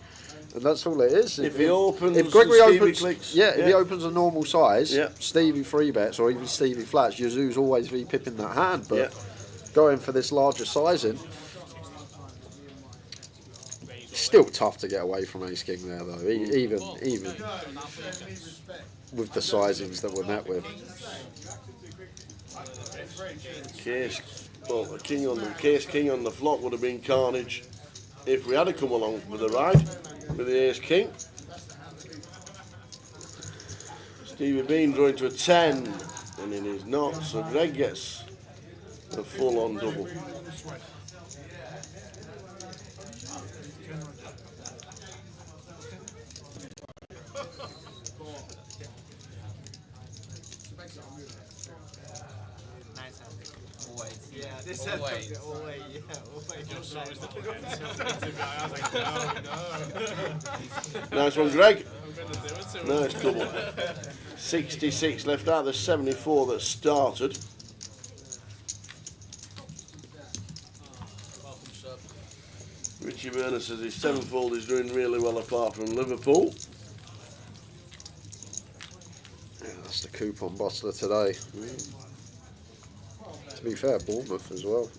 And that's all it is. If he opens, if Gregory Stevie opens, clicks, if he opens a normal size, Yeah. Stevie 3-bets or even Stevie flats, Yazoo's always V-pipping that hand, but Yeah. going for this larger sizing, still tough to get away from ace king there though, even with the sizings that we're met with. Case, well, the king on the case king on the flop would have been carnage if we had to come along for the ride with the ace king. Stevie Bean drawing to a 10, and it is not, so Greg gets a full-on double. Always, yeah. This always, yeah, always. Just always the guy. I was like, no. Nice one, Greg. I'm going to do it to him. Nice double. 66 left out of the 74 that started. Welcome, sir. Richie Burner says his 7-fold is doing really well apart from Liverpool. Yeah, that's the coupon bustler today. To be fair, Bournemouth as well.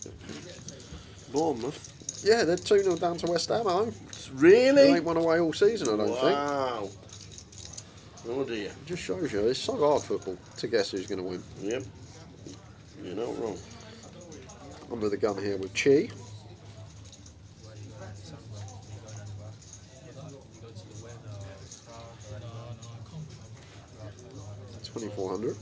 Bournemouth? Yeah, they're 2-0 down to West Ham at home. Really? They ain't won away all season, I don't think. Wow. Oh dear. Just shows you, it's so hard football to guess who's going to win. Yep. You're not wrong. Under the gun here with Chi. $2,400.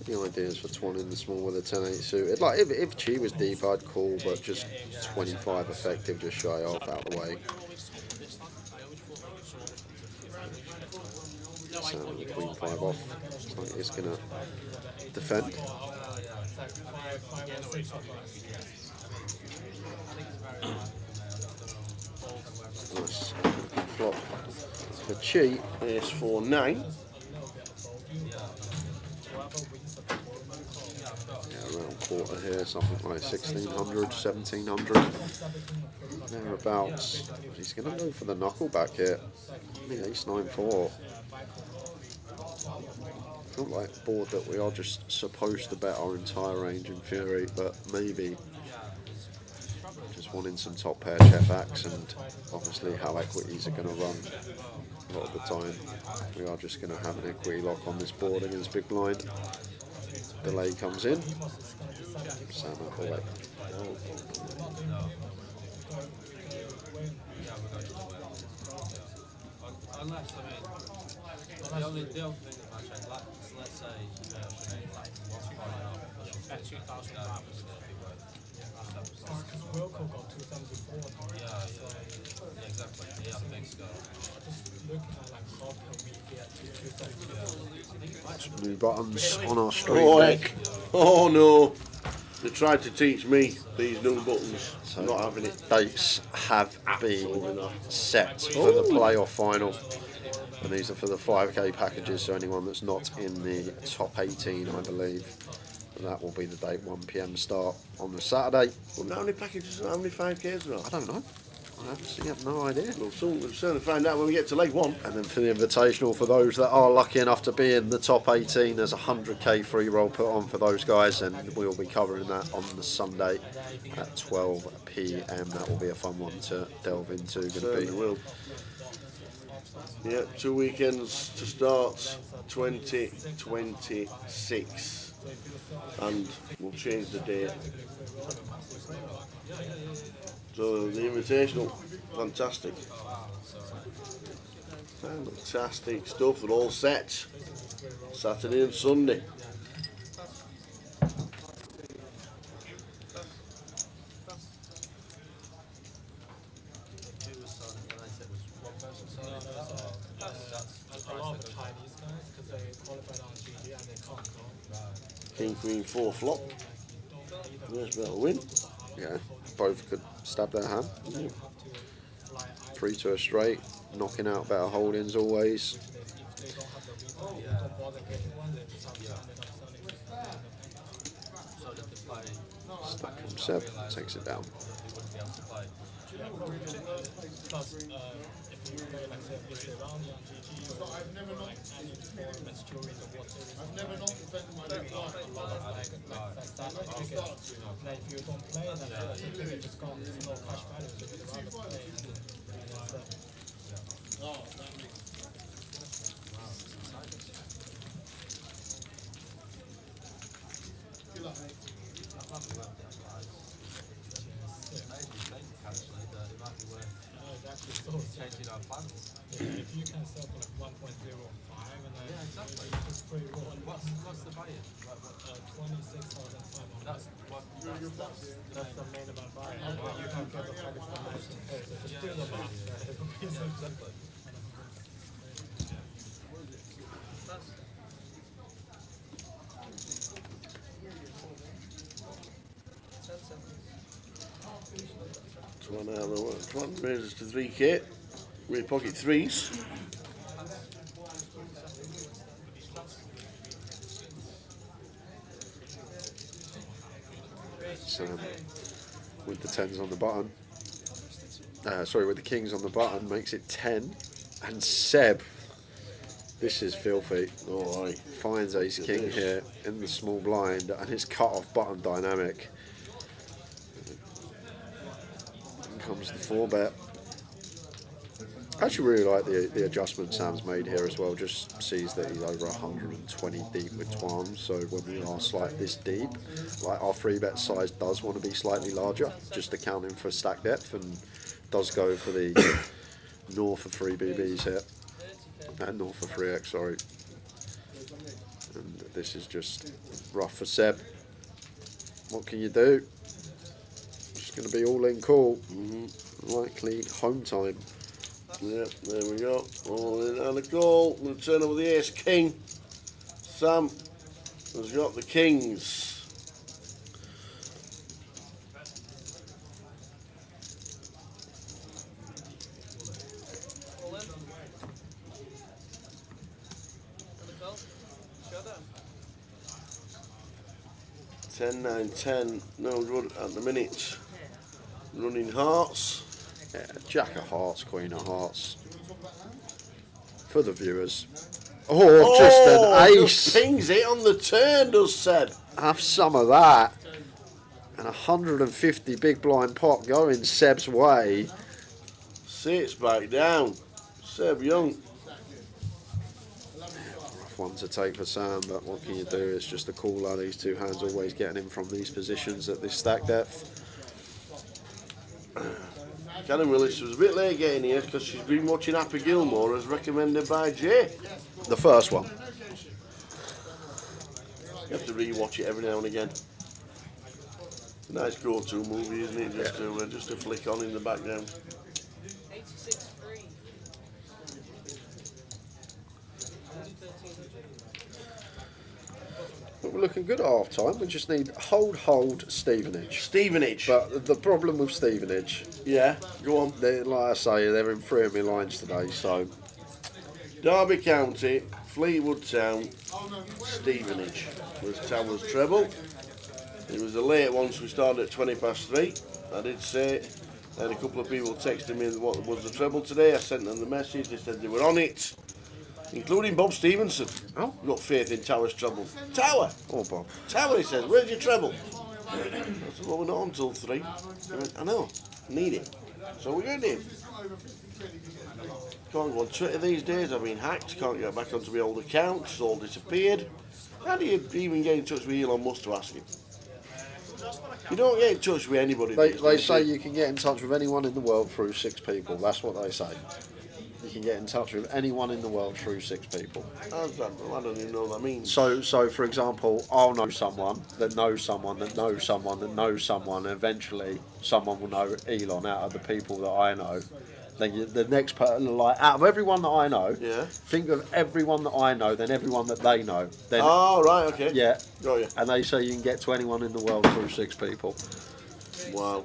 Any ideas for Twan in the small with a 10-8 suited? Like, if Chi was deep, I'd call, but just 25 effective, just shy off out the way. So, Queen 5 off. It's like it's going to defend. Nice flop for Chi. Ace 4 9. Yeah, around quarter here, something like 1600, 1700. Thereabouts. He's going to go for the knuckle back here. The ace 9-4. Not like board that we are just supposed to bet our entire range in Fury, but maybe just wanting some top pair check backs, and obviously how equities are going to run a lot of the time. We are just going to have an equity lock on this board against big blind. Delay comes in. Salmon correct. The only thing that might change, like, let's say, yeah, exactly. Yeah, I think so. New buttons on our stream. Oh heck! Oh no! They tried to teach me these new buttons. So not having it. Dates have been set for the playoff final. And these are for the 5k packages, so anyone that's not in the top 18, I believe. And that will be the date, 1 PM start on the Saturday. Well, how many packages, how many 5Ks are there? I don't know. I actually have no idea. We'll certainly find out when we get to leg 1. And then for the invitational, for those that are lucky enough to be in the top 18, there's a 100k free roll put on for those guys, and we'll be covering that on the Sunday at 12 PM. That will be a fun one to delve into. Certainly will. Yeah, 2 weekends to start 2026, and we'll change the date. So the invitational, fantastic. Fantastic stuff, they're all set. Saturday and Sunday. King, Queen, 4 flop. There's better win. Yeah, both could stab their hand. 3 to a straight, knocking out better holdings always. Stack from Seb, takes it down. I've never not defended my big line. Good luck, mate. Changing our plans. If you can sell for like 1.05 and then exactly. Just free roll. What's the buy-in? 26,500. That's the main amount buy. You can't get the package for less than pay. So just do the math. exactly. One raises to 3k. We pocket 3s. Sam with the 10s on the button. Sorry, with the kings on the button makes it 10. And Seb, this is filthy. Oh, aye. Finds ace king here in the small blind, and his cut off button dynamic. Comes the 4-bet. I actually really like the adjustment Sam's made here as well. Just sees that he's over 120 deep with Twan, so when we are this deep, like our 3-bet size does want to be slightly larger, just accounting for stack depth, and does go for the north of 3 BBs here, and north of 3x, sorry. And this is just Rough for Seb. What can you do? Just going to be all in call. Likely home time. Yep, there we go. All in and a call. Going to turn over the ace king. Sam has got the kings. Ten, 9, 10, no good at the minute. Running hearts. Yeah, Jack of Hearts, Queen of Hearts. For the viewers. Oh, just an ace. Just pings it on the turn, does Seb. Have some of that. And 150 big blind pot going Seb's way. Sits back down. Seb Young. Rough one to take for Sam, but what can you do? It's just a cooler. These two hands always getting him from these positions at this stack depth. Karen Willis was a bit late getting here because she's been watching Happy Gilmore as recommended by Jay. The first one. You have to re-watch it every now and again. It's a nice go-to movie, isn't it? Just to flick on in the background. 86-3. But we're looking good at half time. We just need hold Stevenage. Stevenage. But the problem with Stevenage, yeah, go on. Like I say, they're in 3 of my lines today. So Derby County, Fleetwood Town, Stevenage was Tower's treble. It was a late one, so we started at 3:20. I did say, I had a couple of people texting me what was the treble today. I sent them the message. They said they were on it, including Bob Stevenson. Oh, got faith in Tower's treble. Tower. Oh, Bob. Tower, he says. Where's your treble? I said, well, we're not until 3. I went, I know. Need it. So we're going to do. Can't go on Twitter these days. I've been hacked. Can't get back onto my old accounts. All disappeared. How do you even get in touch with Elon Musk to ask him? You don't get in touch with anybody. They say you can get in touch with anyone in the world through 6 people. That's what they say. You can get in touch with anyone in the world through 6 people. I don't even know what that means. So for example, I'll know someone that knows someone that knows someone that knows someone, and eventually someone will know Elon out of the people that I know. Then the next person, like out of everyone that I know, think of everyone that I know, then everyone that they know. Then, oh, right, okay. Yeah. Got you. And they say you can get to anyone in the world through 6 people. Wow.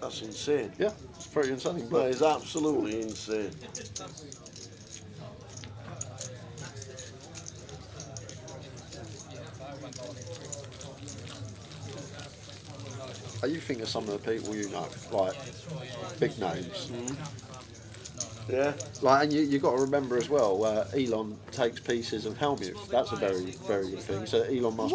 That's insane. Yeah, it's pretty insane. That is absolutely insane. You think of some of the people you know, like big names. Yeah. Like, and you got to remember as well, Elon takes pieces of Helmuth. That's a very, very good thing. So Elon Musk,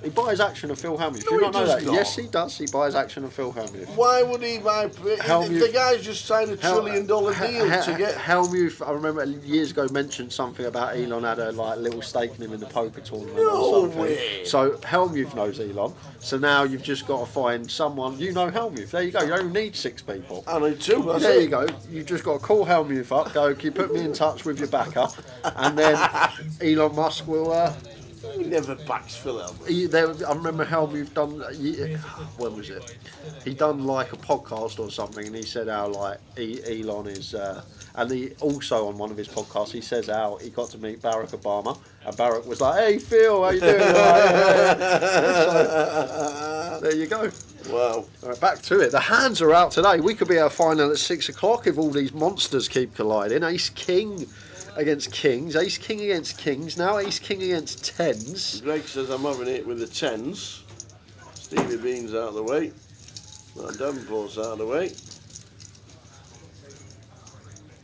he buys action of Phil Helmuth. No, Do you not he know does that? not. Yes, he does. He buys action of Phil Helmuth. Why would he buy? The guy's just signed a $1 trillion deal to get. Helmuth, I remember years ago mentioned something about Elon had a little stake in him in the poker tournament No or something. way. So Helmuth knows Elon. So now you've just got to find someone you know Helmuth. There you go. You don't need 6 people. I need 2. That's There it. you go. You've just got to call Helmuth up. Go. Can you put me in touch with your backer? And then Elon Musk will. He never backs Phil Helmuth. I remember Helmuth done. When was it? He done like a podcast or something, and he said how like Elon is. And he also on one of his podcasts he says how he got to meet Barack Obama, and Barack was like, "Hey Phil, how you doing?" So, there you go. Wow. All right, back to it. The hands are out today. We could be our final at 6 o'clock if all these monsters keep colliding. Ace King against Kings. Ace King against Kings. Now Ace King against 10s. Greg says I'm having it with the 10s. Stevie Bean's out of the way. Davenport's out of the way.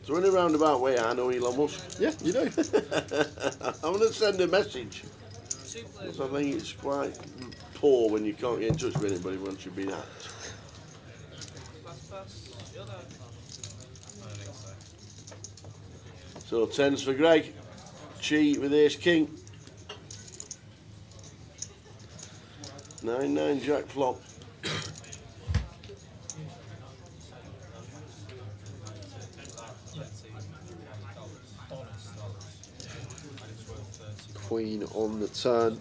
So in a roundabout way, I know Elon Musk. Yeah, you do. I'm going to send a message. Because I think it's quite poor when you can't get in touch with anybody once you've been hacked. So 10s for Greg. Chi with Ace King. 9-9 Jack flop. queen on the turn.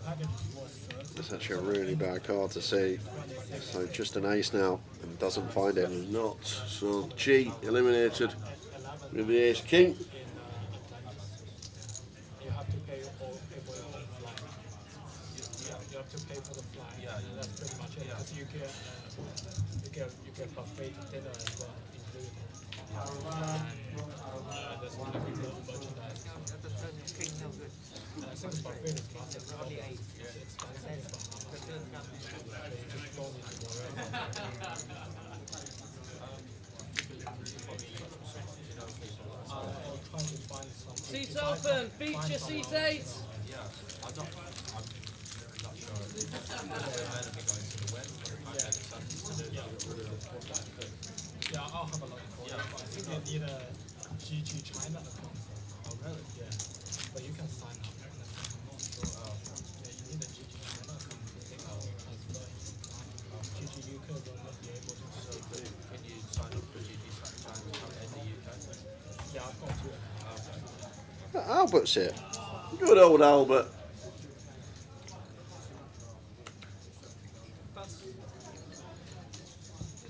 That's actually a really bad card to see. So just an ace now and doesn't find it. Not. So G eliminated with the ace king. You have to pay all people on the fly. You have to pay for the fly. Yeah, that's pretty much it. Because you get buffet dinner as well included. And there's going to be more merchandise. I think buffet is massive. Probably 8. It's expensive, but they just don't need to worry about it. I'll try to find something. Seats open. Feature seat 8. Yeah, I'm not sure. Yeah, I'll have a look for it. I think you need a GG China account. Oh, really? Yeah. But you can sign up. Yeah, you need a GG China account to take out transfer. GG UK will not be able to. So can you sign up for GG China in the UK? Yeah, I've got to. Albert's here. Good old Albert.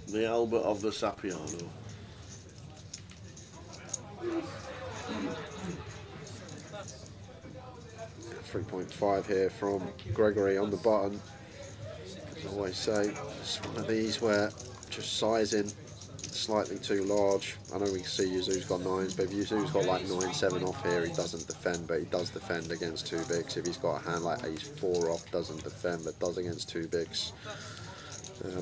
The Albert of the Sapiano. .5 here from Gregory on the button. As I always say, it's one of these where just sizing slightly too large. I know we can see Yuzu's got 9s, but if Yuzu's got like 9-7 off here, he doesn't defend, but he does defend against 2 bigs. If he's got a hand like ace 4 off, doesn't defend, but does against 2 bigs.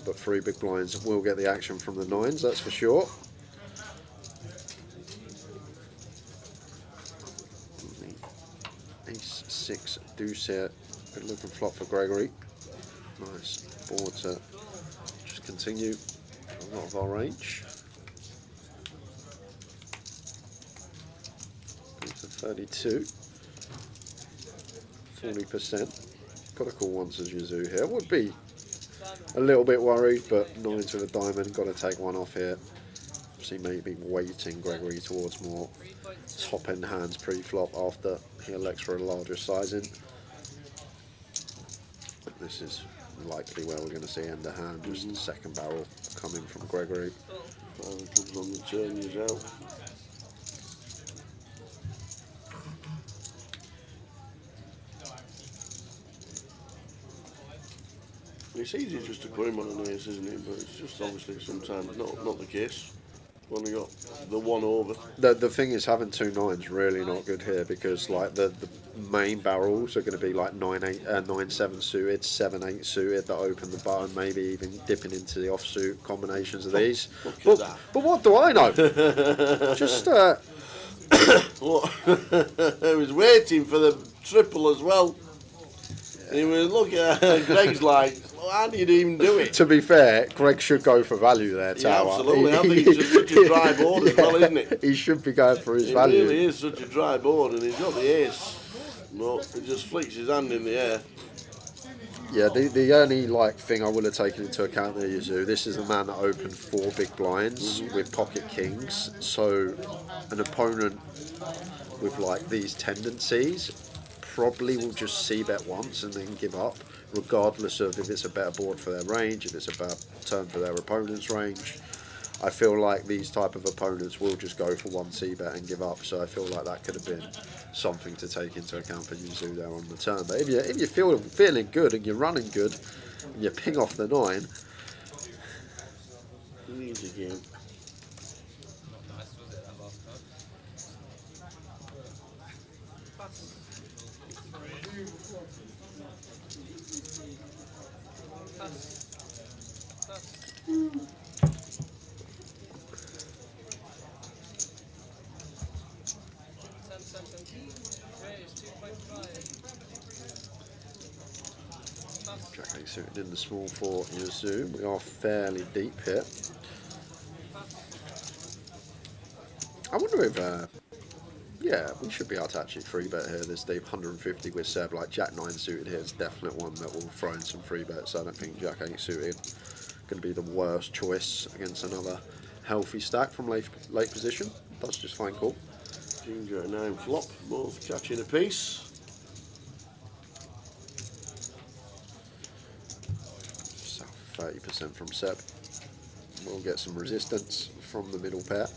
But 3 big blinds will get the action from the 9s, that's for sure. Ace 6 deuce here. Good looking flop for Gregory. Nice board to just continue a lot of our range. To 32. 40%. Got to call once as Yuzu here. Would be a little bit worried, but 9 to the diamond. Got to take one off here. See, maybe weighting Gregory towards more top end hands pre-flop after he elects for a larger sizing. This is likely where we're going to see end of hand, just the second barrel coming from Gregory. Clubs on the turn as well. It's easy just to put him on an ace, isn't it? But it's just obviously sometimes not the case. Only got the one over. The thing is, having 2 9s really not good here, because like the main barrels are going to be like 9-7 suited, 7-8 suited that open the button, maybe even dipping into the offsuit combinations of these. But what do I know? Just What? I was waiting for the triple as well. He was looking at Greg's like, well, how did you even do it? To be fair, Greg should go for value there, Tower. Yeah, absolutely. I think it's just such a dry board as well, isn't it? He should be going for his value. It really is such a dry board, and he's got the ace. No, he just flicks his hand in the air. Yeah, the only like thing I would have taken into account there, Yuzu, this is a man that opened 4 big blinds with pocket kings, so an opponent with like these tendencies probably will just c-bet once and then give up, regardless of if it's a better board for their range, if it's a better turn for their opponent's range. I feel like these type of opponents will just go for one c-bet and give up, so I feel like that could have been something to take into account for Yuzu there on the turn. But if you're feeling good and you're running good and you ping off the 9, easy game. Jack 8 suited in the small for Yuzu. We are fairly deep here. I wonder if yeah, we should be able to actually 3-bet here this deep. 150 with Seb. Like Jack 9 suited here is definitely one that will throw in some 3-bets. I don't think Jack 8 suited going to be the worst choice against another healthy stack from late position. That's just fine call. Ginger 9 flop, both catching a piece. 30% from Seb. We'll get some resistance from the middle pair.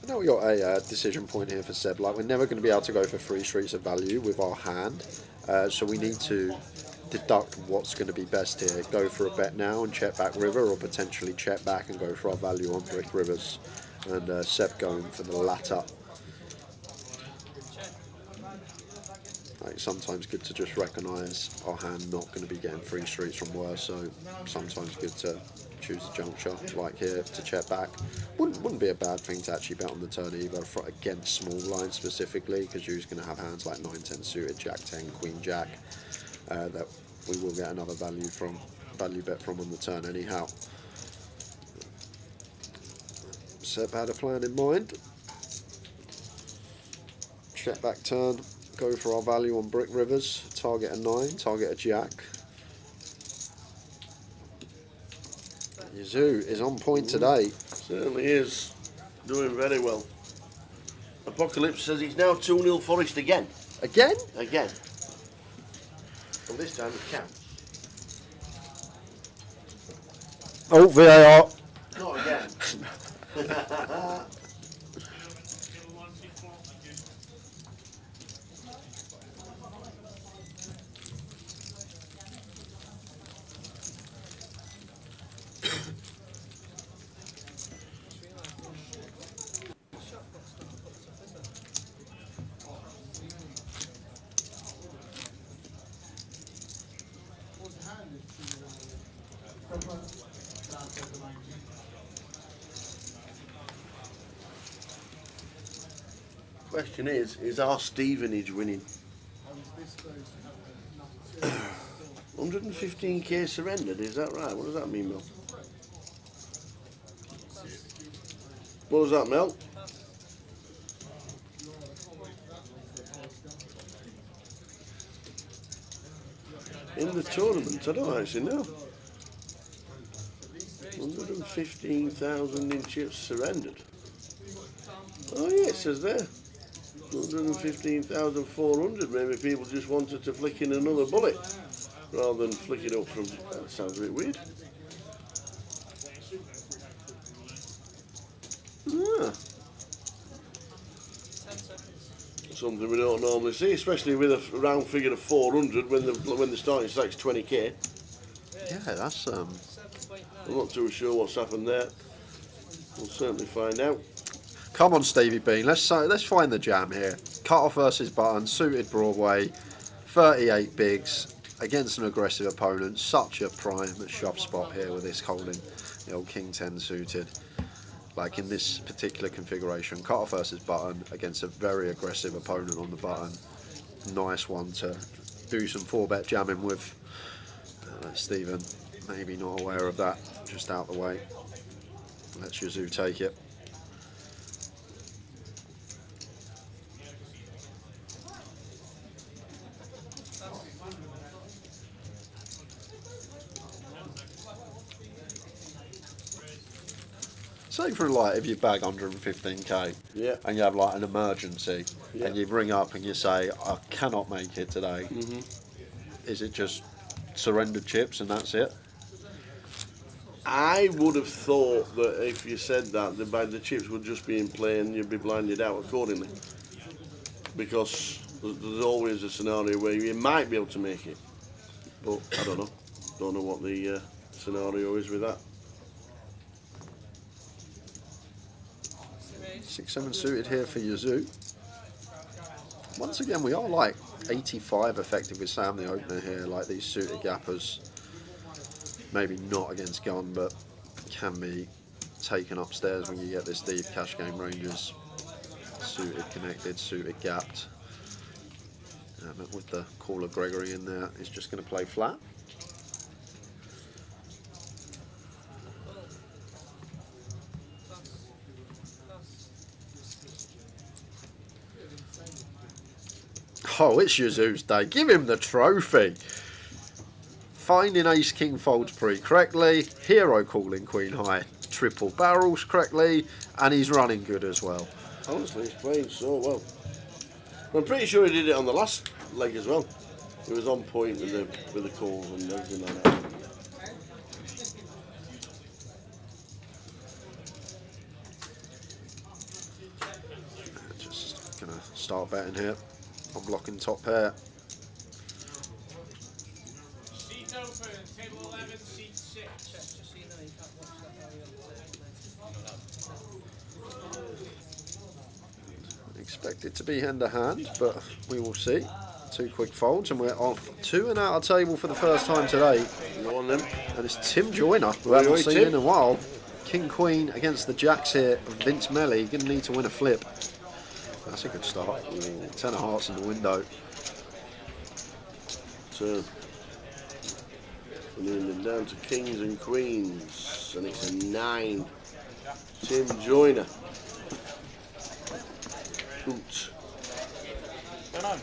Now we got a decision point here for Seb. Like, we're never going to be able to go for 3 streets of value with our hand, so we need to deduct what's going to be best here. Go for a bet now and check back river, or potentially check back and go for our value on brick rivers. And Seb going for the latter. Like, sometimes good to just recognise our hand not going to be getting 3 streets from worse, so sometimes good to choose a juncture like here to check back. Wouldn't be a bad thing to actually bet on the turn either against small lines specifically, because you're just going to have hands like 9-10 suited, Jack 10, Queen Jack, that we will get another value bet from on the turn anyhow. Seb had a plan in mind. Check back turn, go for our value on brick rivers, target a 9, target a Jack. Yazoo is on point today. Certainly is. Doing very well. Apocalypse says he's now 2-0 Forest again. Again? Again. Well, this time it counts. Oh, VAR. Not again. Question is our Stevenage winning? 115k surrendered, is that right? What does that mean, Mel? What does that, Mel? In the tournament, I don't actually know. 115,000 in chips surrendered. Oh yeah, it says there. 115,400. Maybe people just wanted to flick in another bullet rather than flick it up from. That sounds a bit weird. Ah. Something we don't normally see, especially with a round figure of 400 when the starting stack's 20k. Yeah, that's I'm not too sure what's happened there. We'll certainly find out. Come on, Stevie Bean. Let's find the jam here. Cut off versus button, suited Broadway, 38 bigs against an aggressive opponent. Such a prime shove spot here with this holding the old King 10 suited. Like in this particular configuration, cut off versus button against a very aggressive opponent on the button. Nice one to do some 4-bet jamming with. Stephen, maybe not aware of that. Just out the way. Let's Yazoo take it. Say for like if you bag 115k, yeah, and you have like an emergency, yeah, and you ring up and you say, I cannot make it today. Is it just surrendered chips and that's it? I would have thought that if you said that, the chips would just be in play and you'd be blinded out accordingly. Because there's always a scenario where you might be able to make it. But I don't know. Don't know what the scenario is with that. 6-7 suited here for Yazoo. Once again, we are like 85 effective with Sam the opener here. Like these suited gappers, maybe not against gun, but can be taken upstairs when you get this deep cash game ranges. Suited connected, suited gapped. But with the caller Gregory in there, he's just going to play flat. Oh, it's Yazoo's day. Give him the trophy. finding ace king folds pretty correctly, hero calling queen high, triple barrels correctly, and he's running good as well. Honestly, he's playing so well. I'm pretty sure he did it on the last leg as well. He was on point with the calls and everything like that. Just gonna start betting here. I'm blocking top pair. Seat open, table 11, seat 6. Just so you know, you can't watch that very on Expect it to be hand to hand, but we will see. 2 quick folds, and we're off 2 and out of table for the first time today. Go on then. And it's Tim Joyner, who I haven't seen in a while. King Queen against the jacks here. Vince Melly going to need to win a flip. That's a good start. 10 of hearts in the window. So, and then down to kings and queens, and it's a 9. Tim Joyner. Oot.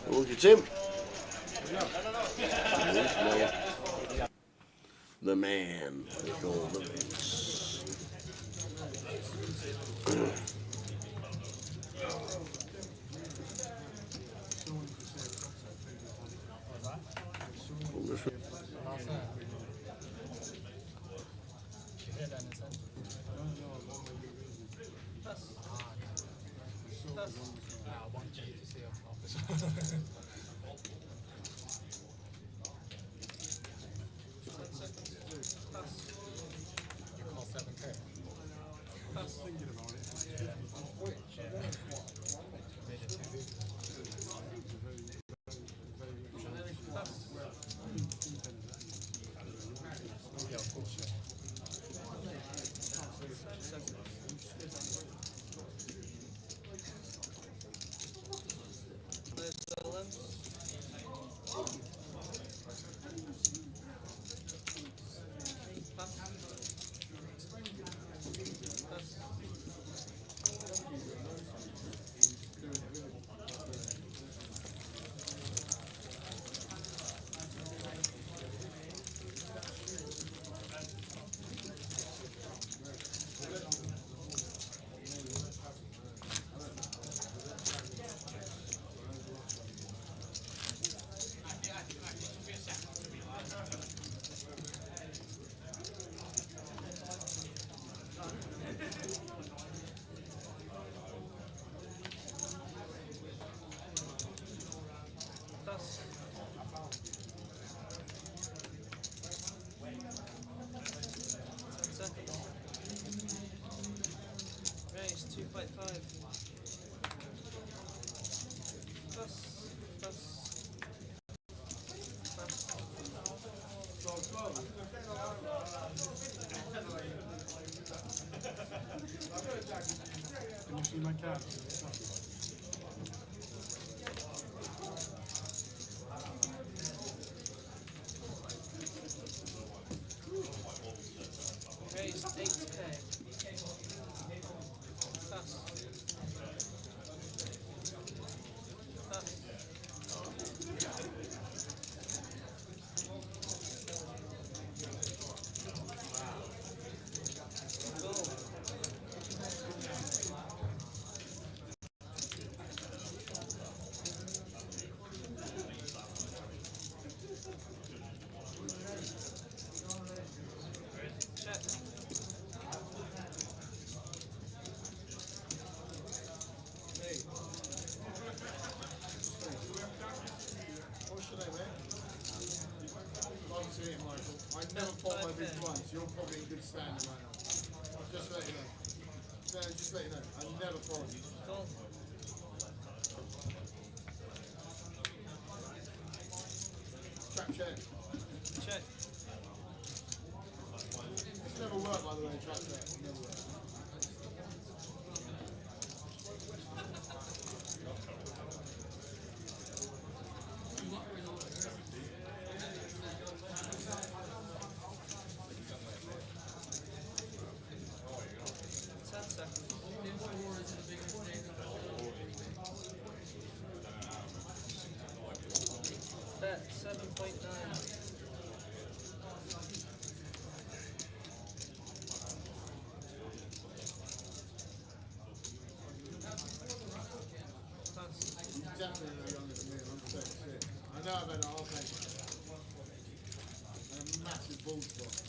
Look at him. The man, they call the Vince. Can you see my cat? Raise 8k. Pass. Pass. I never fought my big once. You're probably in good standing right now. Just to let you know. No, just let you know. I never fought you. Cool. Trap check. Check. It's never worked, by the way, trap check. It never worked. Bet 7.9. massive ball spot.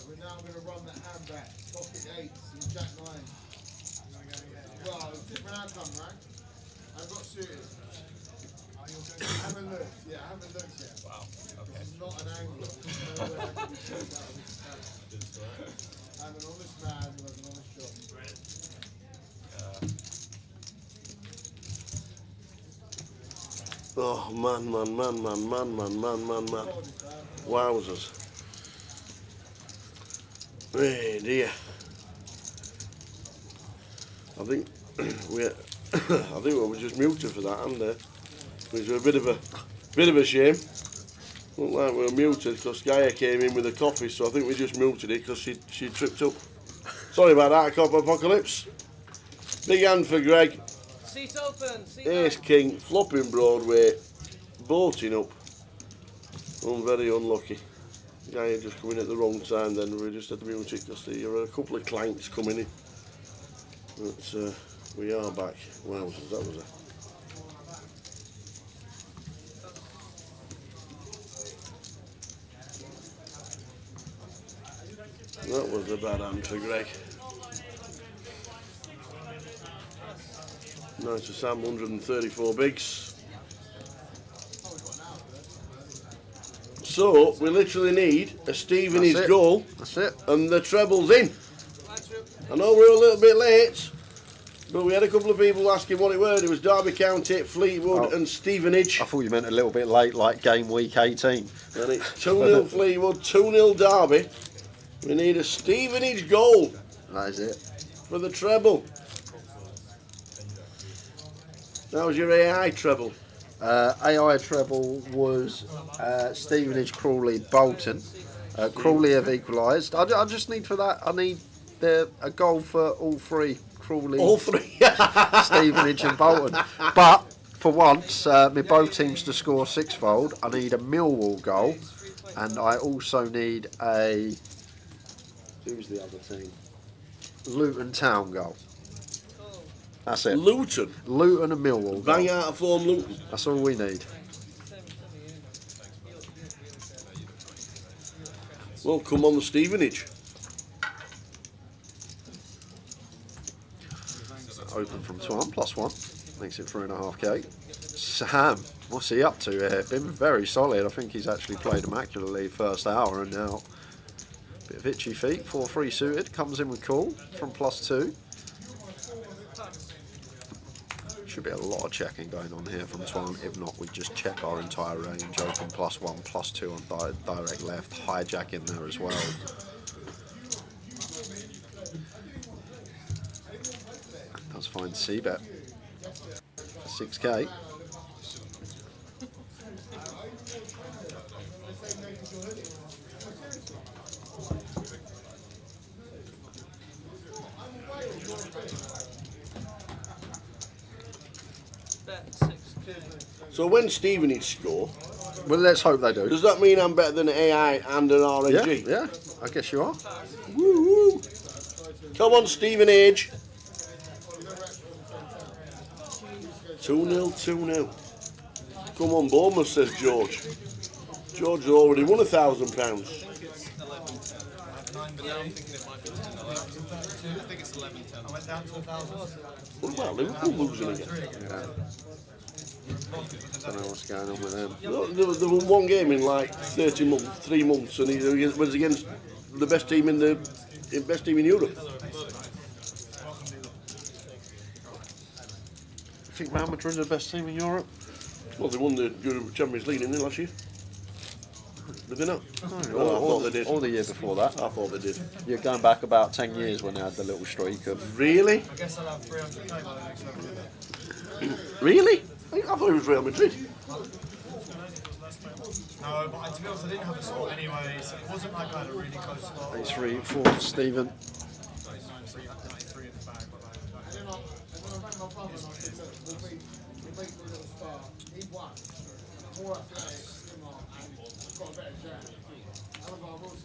We're now going to run the hand back, pocket 8s and jack 9. Well, it's different outcome, right? I've got suited. I haven't looked, yeah, I haven't looked yet. Wow, okay. This is not an angle. There's no way I can be checked out of this stand. I'm an honest man with an honest job. Oh, man. Wowzers. Hey dear. I think we were just muted for that, and which was a bit of a shame. Looked like we were muted because Gaia came in with a coffee, so I think we just muted it because she tripped up. Sorry about that, Cop Apocalypse. Big hand for Greg. Seat open. Seat Ace King, flopping Broadway, boating up. Very unlucky. Gaia just coming at the wrong time. Then we just had to mute it because there were a couple of clanks coming in. But we are back. Wow, that was a. That was a bad hand for Greg. Nice to Sam, 134 bigs. So we literally need a Steve in his goal. That's it. And the treble's in. I know we're a little bit late, But we had a couple of people asking what it were. It was Derby County, Fleetwood and Stevenage. I thought you meant a little bit late, like game week 18. And it's 2-0 Fleetwood, 2-0 Derby. We need a Stevenage goal. That is it. For the treble. That was your AI treble. AI treble was Stevenage, Crawley, Bolton. Crawley have equalised. I just need for that, I need a goal for all three. Crawley, all three. Stevenage and Bolton. But for once, my both teams to score sixfold. I need a Millwall goal, and I also need a who's the other team? Luton Town goal. That's it. Luton and Millwall. Bang out of form, Luton. That's all we need. Well, come on the Stevenage. Open from Twan, +1. Makes it 3.5k. Sam, what's he up to here? Been very solid. I think he's actually played immaculately first hour, and now bit of itchy feet. 4-3 suited. Comes in with cool from +2. Should be a lot of checking going on here from Twan. If not, we just check our entire range. Open +1, +2 on direct left. Hijack in there as well. Let's find C-bet. 6k. So when Stevenage score, well, let's hope they do. Does that mean I'm better than AI and an RNG? Yeah, I guess you are. Woo-hoo. Come on, Stevenage. 2-0, 2-0. Come on, Bournemouth, says George. George has already won £1,000. What about Liverpool losing again? Yeah. Don't know what's going on with them. They won one game in like 3 months, and he was against the best team in Europe. I think Real Madrid are the best team in Europe. Well, they won the Champions League, didn't they, last year? Did they not? No, I thought they did. Or the year before that. I thought they did. You're going back about 10 years when they had the little streak of... Really? I guess I'll have 300k by the next level. Really? I thought it was Real Madrid. No, but to be honest, I didn't have a spot anyway, so it wasn't like I had a really close spot. 8-3 for Stephen.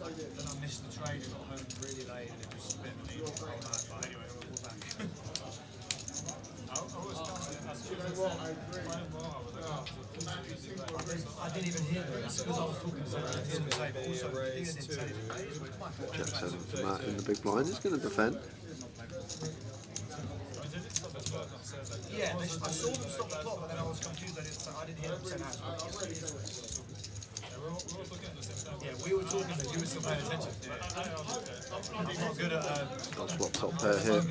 Then I missed the train and got home really late, and it was a bit of an evening. But anyway, we're back. I didn't even hear that. As soon as I was talking to someone, I didn't say, but also I didn't say it. Jack 7 for Matt in the big blind. He's going to defend. Yeah, I saw them stop the clock, but then I was confused. I didn't hear them say that. Yeah, we were talking, but you were still paying attention. I'm not good at... I'll swap top pair here.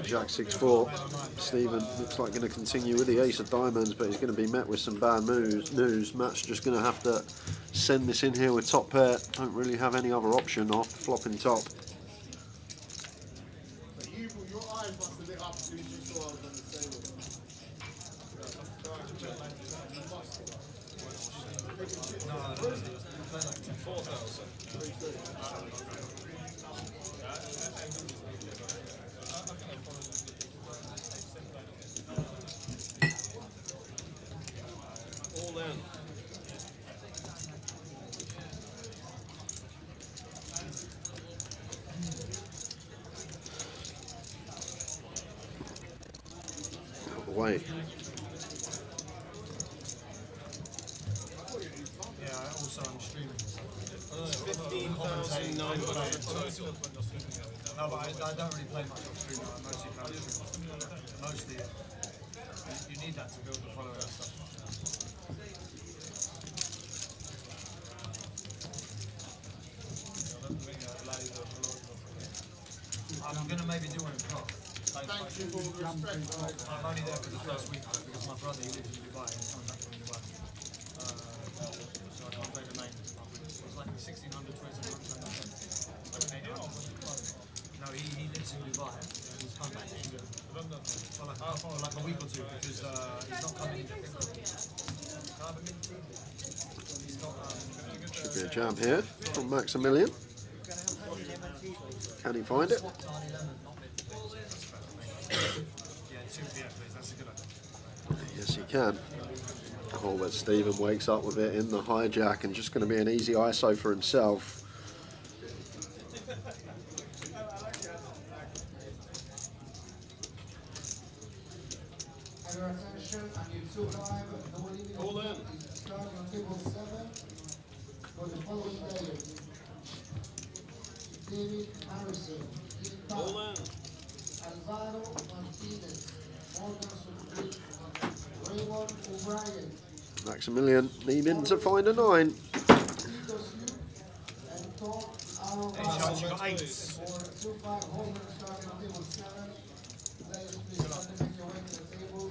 Jack 6-4. Stephen looks like going to continue with the ace of diamonds, but he's going to be met with some bad news. Matt's just going to have to send this in here with top pair. Don't really have any other option off flopping top. Your eyes must have lit up as soon as you saw I was on the table. All in. Away. Yeah, also I'm streaming. 15,900 total. No, but I don't really play much on stream. I mostly play on stream. Mostly, you need that to build the following and stuff. I'm going to maybe do one in prop. Thank you for the respect. I'm only there for the first week because my brother he lives in Dubai and he's coming back from Dubai. So I can't play the main. It was like 1600, 2700. No, he lives in Dubai and he's come back to England for like a week or two because he's not coming. Should be a jam here from Maximilian. Can he find it? Yes, he can. Oh, but Stephen wakes up with it in the hijack and just going to be an easy ISO for himself. Your attention, and you two live, no elimination is starting on table 7 for the following players. David Harrison, Alvaro Martinez, Morgan Sucre, Raymond O'Brien, Maximilian needing to find a 9. and Tom Aaron You got 8. for 2-5 holders starting on table 7. Players, please come to make your way to the table.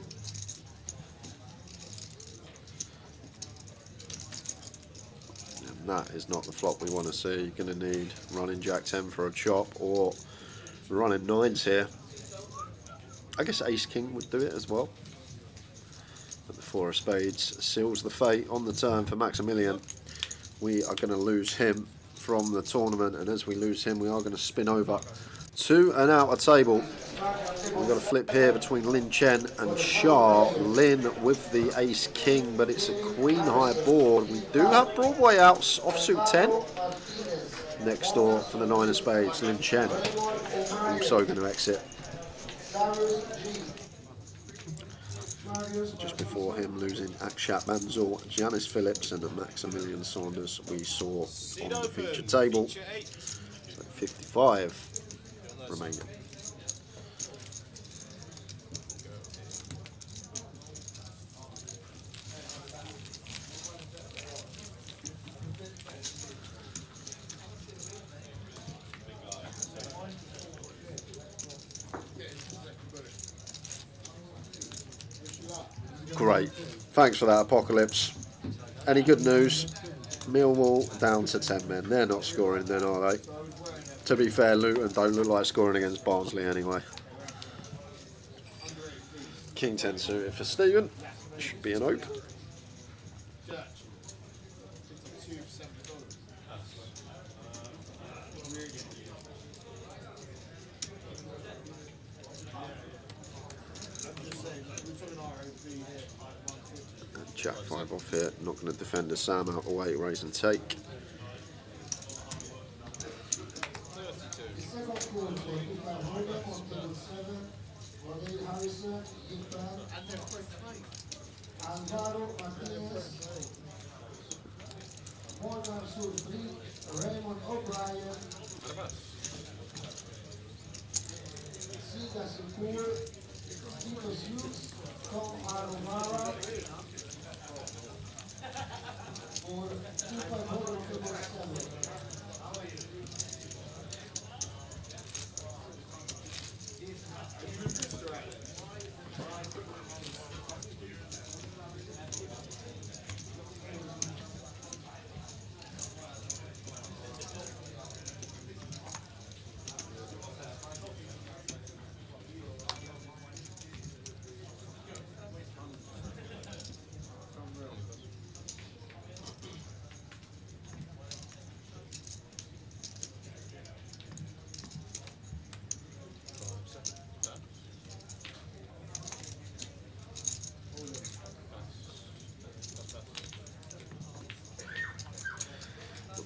And that is not the flop we want to see. You're going to need running Jack 10 for a chop or running 9s here. I guess Ace King would do it as well. But the 4 of spades seals the fate on the turn for Maximilian. We are going to lose him from the tournament, and as we lose him, we are going to spin over to an outer table. We've got a flip here between Lin Chen and Shah. Lin with the Ace King, but it's a Queen High board. We do have Broadway outs, offsuit 10. Next door for the 9 of spades, Lin Chen. Also going to exit. Just before him losing Akshat Manzul, Janice Phillips and Maximilian Saunders we saw on the feature table. So 55 remaining. Great. Thanks for that, Apocalypse. Any good news? Millwall down to 10 men. They're not scoring then, are they? To be fair, Luton don't look like scoring against Barnsley anyway. King 10 suited for Stephen. Should be an open. Jack 5 off here, not going to defend a Sam out the way, raise and take. Alvaro Martinez, Morgan Sucre, Raymond O'Brien, Sika Secure, Tito Hughes, Tom Aromara, for 2-5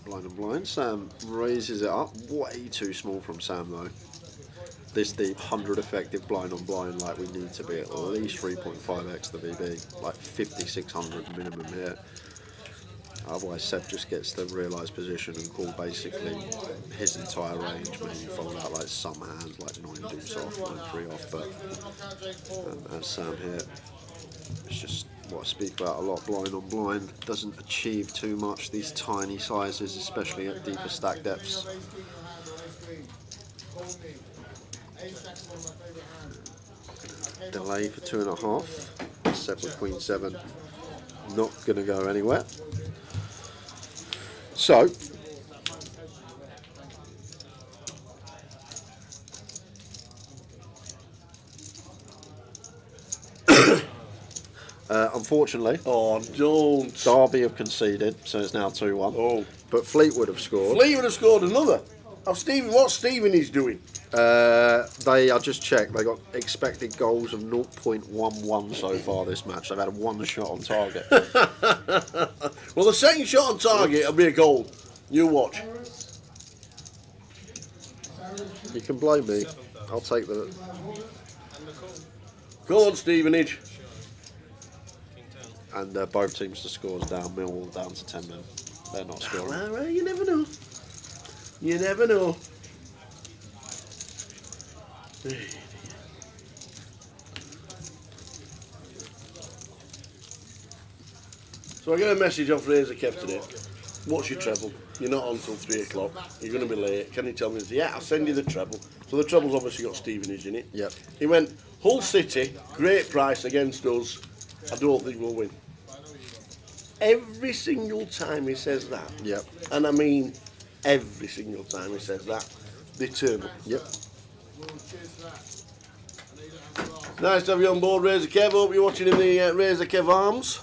Blind and blind. Sam raises it up. Way too small from Sam though. This deep, 100 effective blind on blind, like we need to be at least 3.5x the VB, like 5600 minimum here. Otherwise Seb just gets the realised position and call basically his entire range, maybe fold out like some hands like 9 deuce off, 9-3 off, but as Sam here, it's just what I speak about a lot, blind on blind, doesn't achieve too much, these tiny sizes, especially at deeper stack depths. Delay for 2.5. Set with Queen 7. Not going to go anywhere. So, unfortunately, don't. Derby have conceded, so it's now 2-1. Oh, but Fleetwood have scored. Fleetwood have scored another. What's Stevenage doing? I just checked. They got expected goals of 0.11 so far this match. They've had one shot on target. Well, the second shot on target will be a goal. You watch. You can blame me. I'll take the. Go on, Stevenage. And both teams to scores down. Millwall down to 10 men. They're not scoring. Well, you never know. You never know. So I get a message off Razor Kev today. What's your treble? You're not on till 3 o'clock. You're going to be late. Can you tell me? Yeah, I'll send you the treble. So the treble's obviously got Stevenage in it. Yep. He went, Hull City, great price against us. I don't think we'll win. Every single time he says that, yep. And I mean every single time he says that, they turn up. Yep. Nice to have you on board, Razor Kev. Hope you're watching in the Razor Kev arms.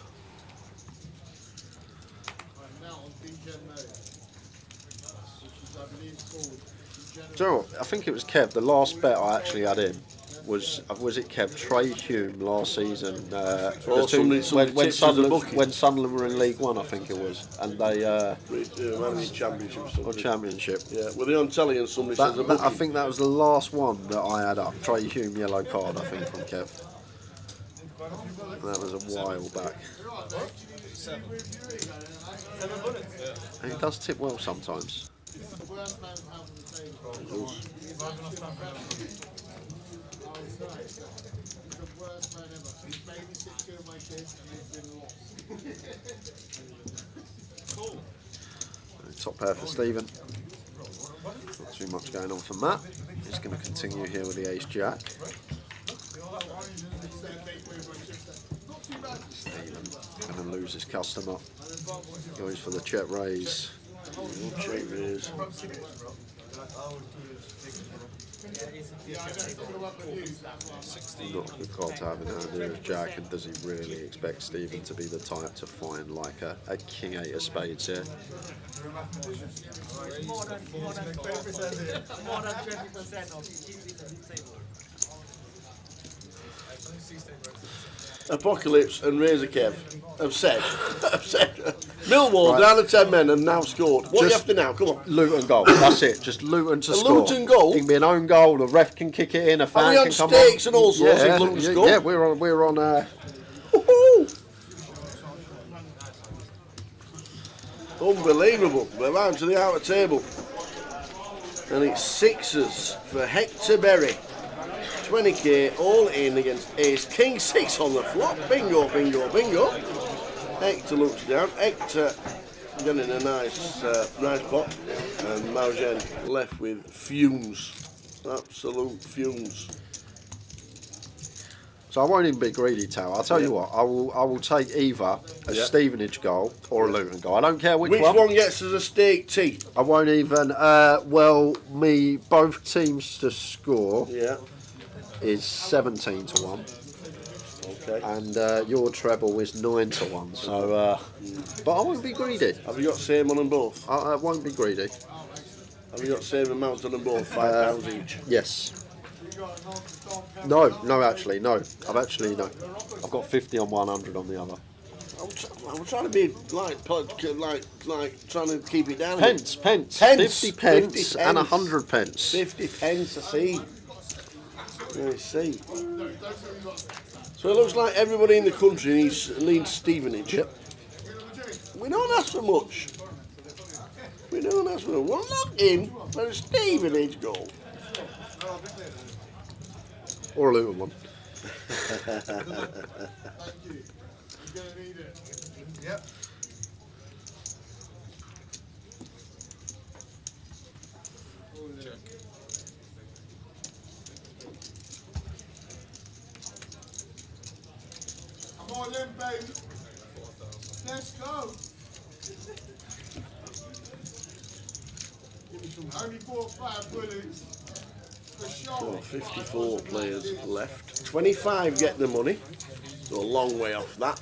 So I think it was Kev. The last bet I actually had in was it Kev Trey Hume last season? When Sunderland were in League One, I think it was, and they Championship. Yeah, were they on telly and somebody says a bookie? I think that was the last one that I had up. Trey Hume yellow card, I think, from Kev. That was a while back. And he does tip well sometimes. Top pair for Stephen. Not too much going on from that. He's going to continue here with the Ace Jack. Stephen going to lose his customer. Goes for the check raise. Check raise. Not a good card to have in hand here as Jack, and does he really expect Stephen to be the type to find like a king 8 of spades here? More than 20% of Apocalypse and Razor Kev have said Millwall right. Down to 10 men and now scored. What are you after now? Come on. Luton goal. That's it. Just Luton to score. Luton goal? It can be an own goal. The ref can kick it in. A fan can come on. Are we on stakes and all sorts of Luton score? Yeah, we're on. Unbelievable. We're round to the outer table. And it's sixes for Hector Berry. 20k all in against Ace King 6 on the flop. Bingo, bingo, bingo. Hector looks down. Hector getting a nice pot. And Maugen left with fumes. Absolute fumes. So I won't even be greedy, Tao. I'll tell you what. I will take either a Stevenage goal or a Luton goal. I don't care which one. Which one gets us a stake tea? I won't even. Both teams to score. Yeah. Is 17 to 1. Okay. And your treble is 9 to 1. So, but I won't be greedy. Have you got same on them both? I won't be greedy. Have you got same amount on them both? £5 each. Yes. No, actually, no. I've got 50 on 100 on the other. I'm trying to be like trying to keep it down. Pence. 50 pence and 100 pence. 50 pence, I see. I see. So it looks like everybody in the country needs Stevenage. Yep. We don't ask for much. We're looking for a Stevenage goal. Or a Luton one. Thank you. You're going to need it. Yep. All in, baby. Let's go. Only bought 5 bullets. For sure. So 54 players left. 25 get the money. So a long way off that.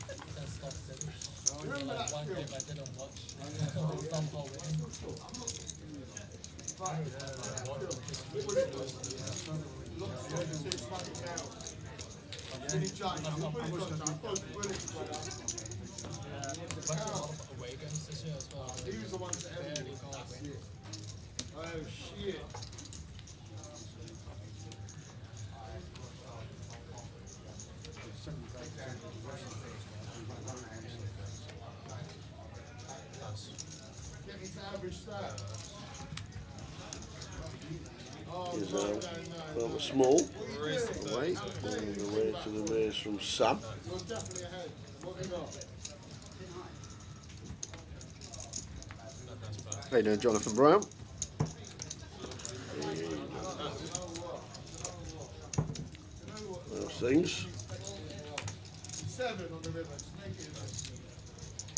Remember that film? He was the one that ever oh shit. Get me to average stat. Is rather small. Away. All the way to the race from Sam. You're definitely ahead. What you got? How you doing, Jonathan Brown? Those things. 7 on the river. Just make it nice.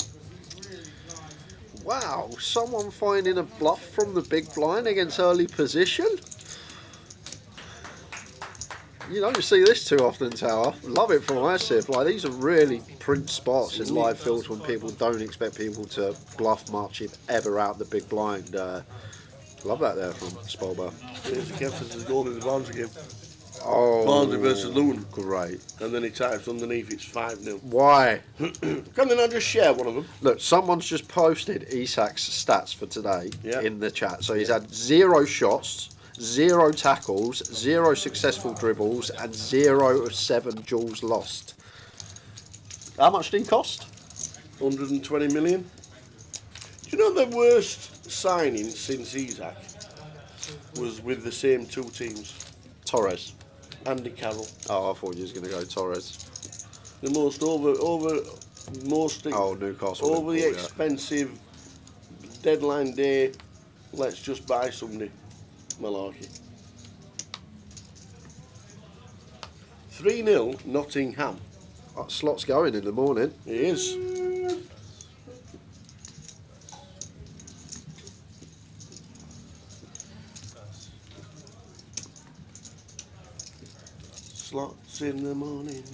Because he's really nice. Wow, someone finding a bluff from the big blind against early position. You don't see this too often, Tower. Love it from ISIF. Like, these are really print spots in live fields when people don't expect people to bluff much, if ever, out the big blind. Love that there from Spolber. Here's the captain to go in the Barnsley game. Oh, Barnsley versus Luton. Great. And then he types underneath it's 5-0. Why? Can they not just share one of them? Look, someone's just posted Isak's stats for today in the chat. So he's had 0 shots, 0 tackles, 0 successful dribbles, and 0 of 7 duels lost. How much did he cost? 120 million. Do you know the worst signing since Isak was with the same 2 teams? Torres. Andy Carroll. Oh, I thought you was going to go Torres. The most Newcastle. over the expensive deadline day. Let's just buy somebody. Malarkey. 3-0 Nottingham. That slot's going in the morning. It is. Slots in the morning,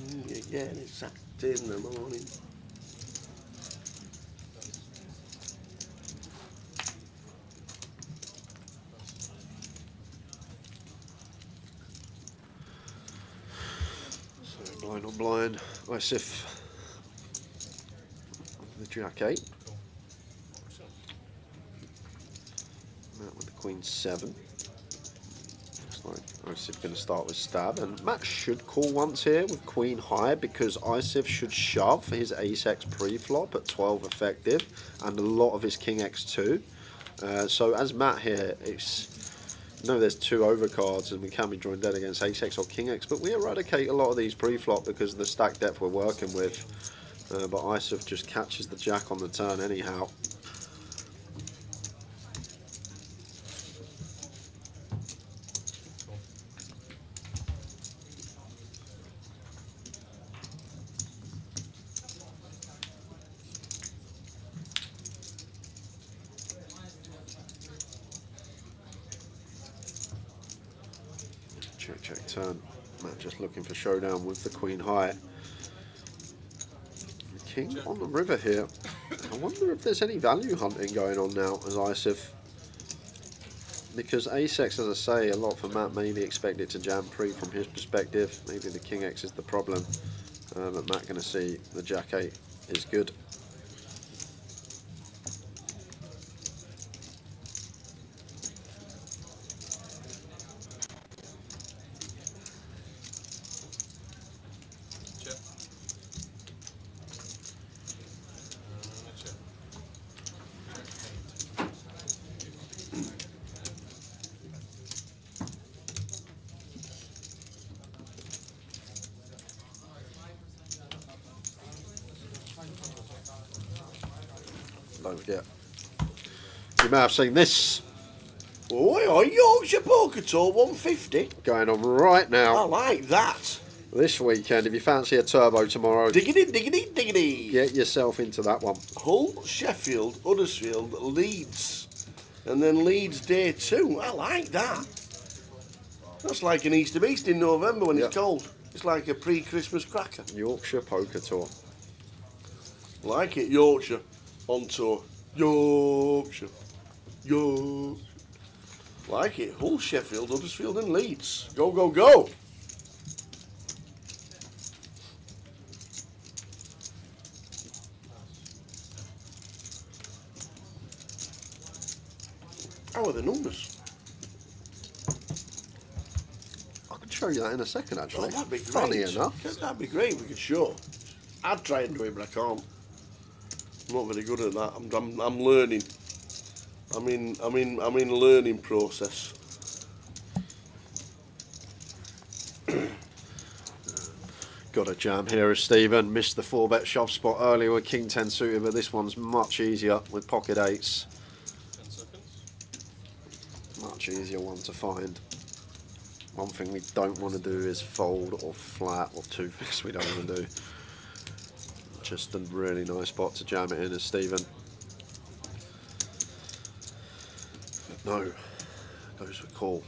yeah, it's at in the morning. So blind on blind. ISIF. The Jack 8. Matt with the Queen 7. Like ISIF going to start with stab, and Matt should call once here with Queen high because ISIF should shove his Ace X pre-flop at 12 effective and a lot of his King X2. So as Matt here, there's 2 overcards and we can be drawing dead against Ace X or King X, but we eradicate a lot of these pre-flop because of the stack depth we're working with. But ISIF just catches the Jack on the turn anyhow. Check turn. Matt just looking for showdown with the Queen high. The King on the river here. I wonder if there's any value hunting going on now as ISIF. Because Ace X, as I say, a lot for Matt maybe expected to jam pre from his perspective. Maybe the King X is the problem. But Matt going to see the Jack 8 is good. Don't forget. You may have seen this. Oh, Yorkshire Poker Tour 150. Going on right now. I like that. This weekend, if you fancy a turbo tomorrow, Diggity, diggity, diggity. get yourself into that one. Hull, Sheffield, Huddersfield, Leeds, and then Leeds day 2. I like that. That's like an Easter beast in November when it's cold. It's like a pre-Christmas cracker. Yorkshire Poker Tour. Like it, Yorkshire on tour. Yorkshire. Like it, Hull, Sheffield, Huddersfield, and Leeds. Go, go, go. How are the numbers? I can show you that in a second, actually. Oh, that'd be great. Funny enough. That'd be great if we could show. I'd try and do it, but I can't. I'm not very good at that. I'm learning. I'm in learning process. Got a jam here as Stephen. Missed the 4-bet shove spot earlier with King 10 suited, but this one's much easier with pocket 8s. 10 seconds. Much easier one to find. One thing we don't want to do is fold or flat, or two things we don't want to do. Just a really nice spot to jam it in as Stephen. No, goes for call.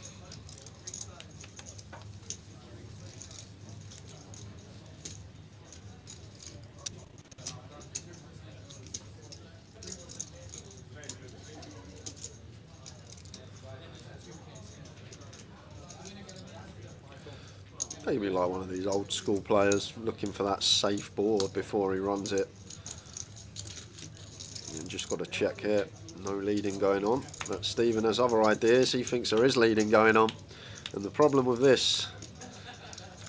Maybe like one of these old school players looking for that safe board before he runs it. And just got to check here, no leading going on. But Stephen has other ideas, he thinks there is leading going on. And the problem with this,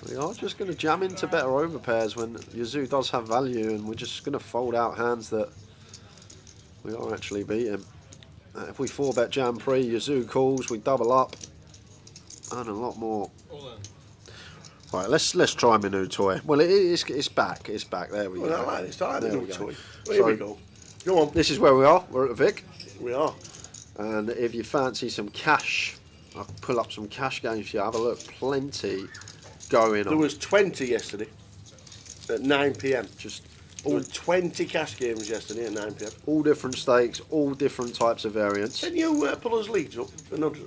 we are just going to jam into better overpairs when Yazoo does have value, and we're just going to fold out hands that we are actually beating. If we 4-bet jam pre, Yazoo calls, we double up, and a lot more. Right, let's try my new toy. Well, it's back. It's back. There we go. I like this. I like the new toy. So, Here we go. Go on. This is where we are. We're at the Vic. We are. And if you fancy some cash, I'll pull up some cash games for you. Have a look. Plenty going on. There was 20 yesterday at 9 p.m. There were 20 cash games yesterday at 9 p.m. All different stakes, all different types of variants. Can you pull us leads up?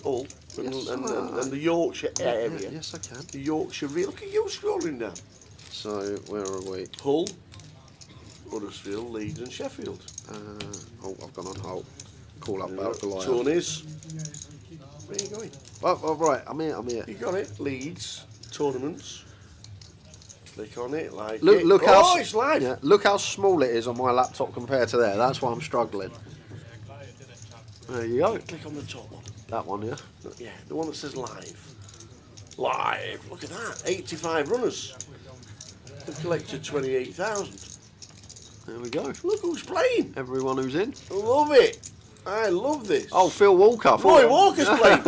All. Yes, and the Yorkshire area. Yes, I can. The Yorkshire real. Look at you scrolling down. So, where are we? Hull, Huddersfield, Leeds, and Sheffield. Oh, I've gone on hold. Call up about Goliath. Tony's. Where are you going? Oh, right. I'm here. You got it. Leeds, tournaments. Click on it. Like Look it. how it's live. Yeah, look how small it is on my laptop compared to there. That's why I'm struggling. There you go. Click on the top one. That one, yeah. Yeah, the one that says live. Live. Look at that. 85 runners. They've collected 28,000. There we go. Look who's playing. Everyone who's in. I love it. I love this. Oh, Phil Walker. Roy Walker's playing.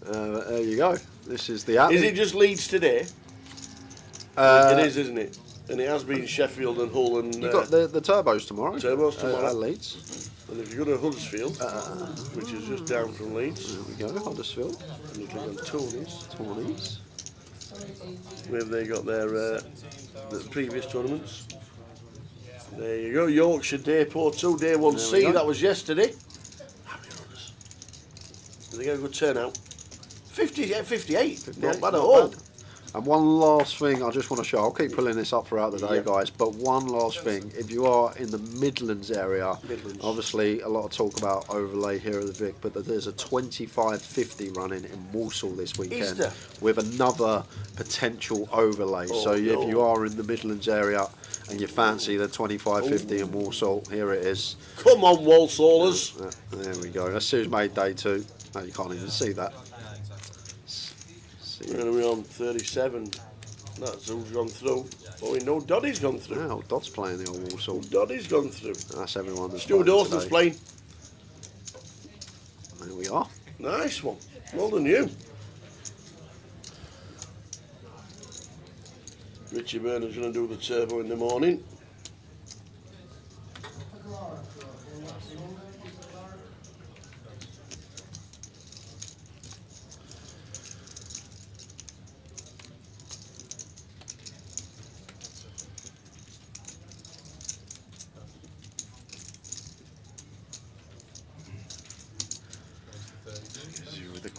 There you go. This is the app. Is it just Leeds today? It is, isn't it? And it has been Sheffield and Hull and... You've got the turbos tomorrow. Turbos tomorrow. At Leeds. And if you go to Huddersfield, which is just down from Leeds. There we go, Huddersfield. And you click on Tony's. Tony's. Where have they got their the previous tournaments? There you go, Yorkshire Day 4-2, Day 1C, that was yesterday. How many runners? Did they get a good turnout? 58, not bad at all. And one last thing I just want to show, I'll keep pulling this up throughout the day, guys, but one last thing, if you are in the Midlands area, obviously a lot of talk about overlay here at the Vic, but there's a 25.50 running in Walsall this weekend with another potential overlay. So if you are in the Midlands area and you fancy the 25.50 in Walsall, here it is. Come on, Walsallers. There we go. That's who's made day 2. No, you can't even see that. We're going to be on 37. That's who's gone through. Oh, we know Doddy's gone through. Yeah, Dodd's playing the old Walsall. Doddy's gone through. That's everyone that's Stu Dawson's playing. There we are. Nice one. Well done, you. Richie Bernard's going to do the turbo in the morning.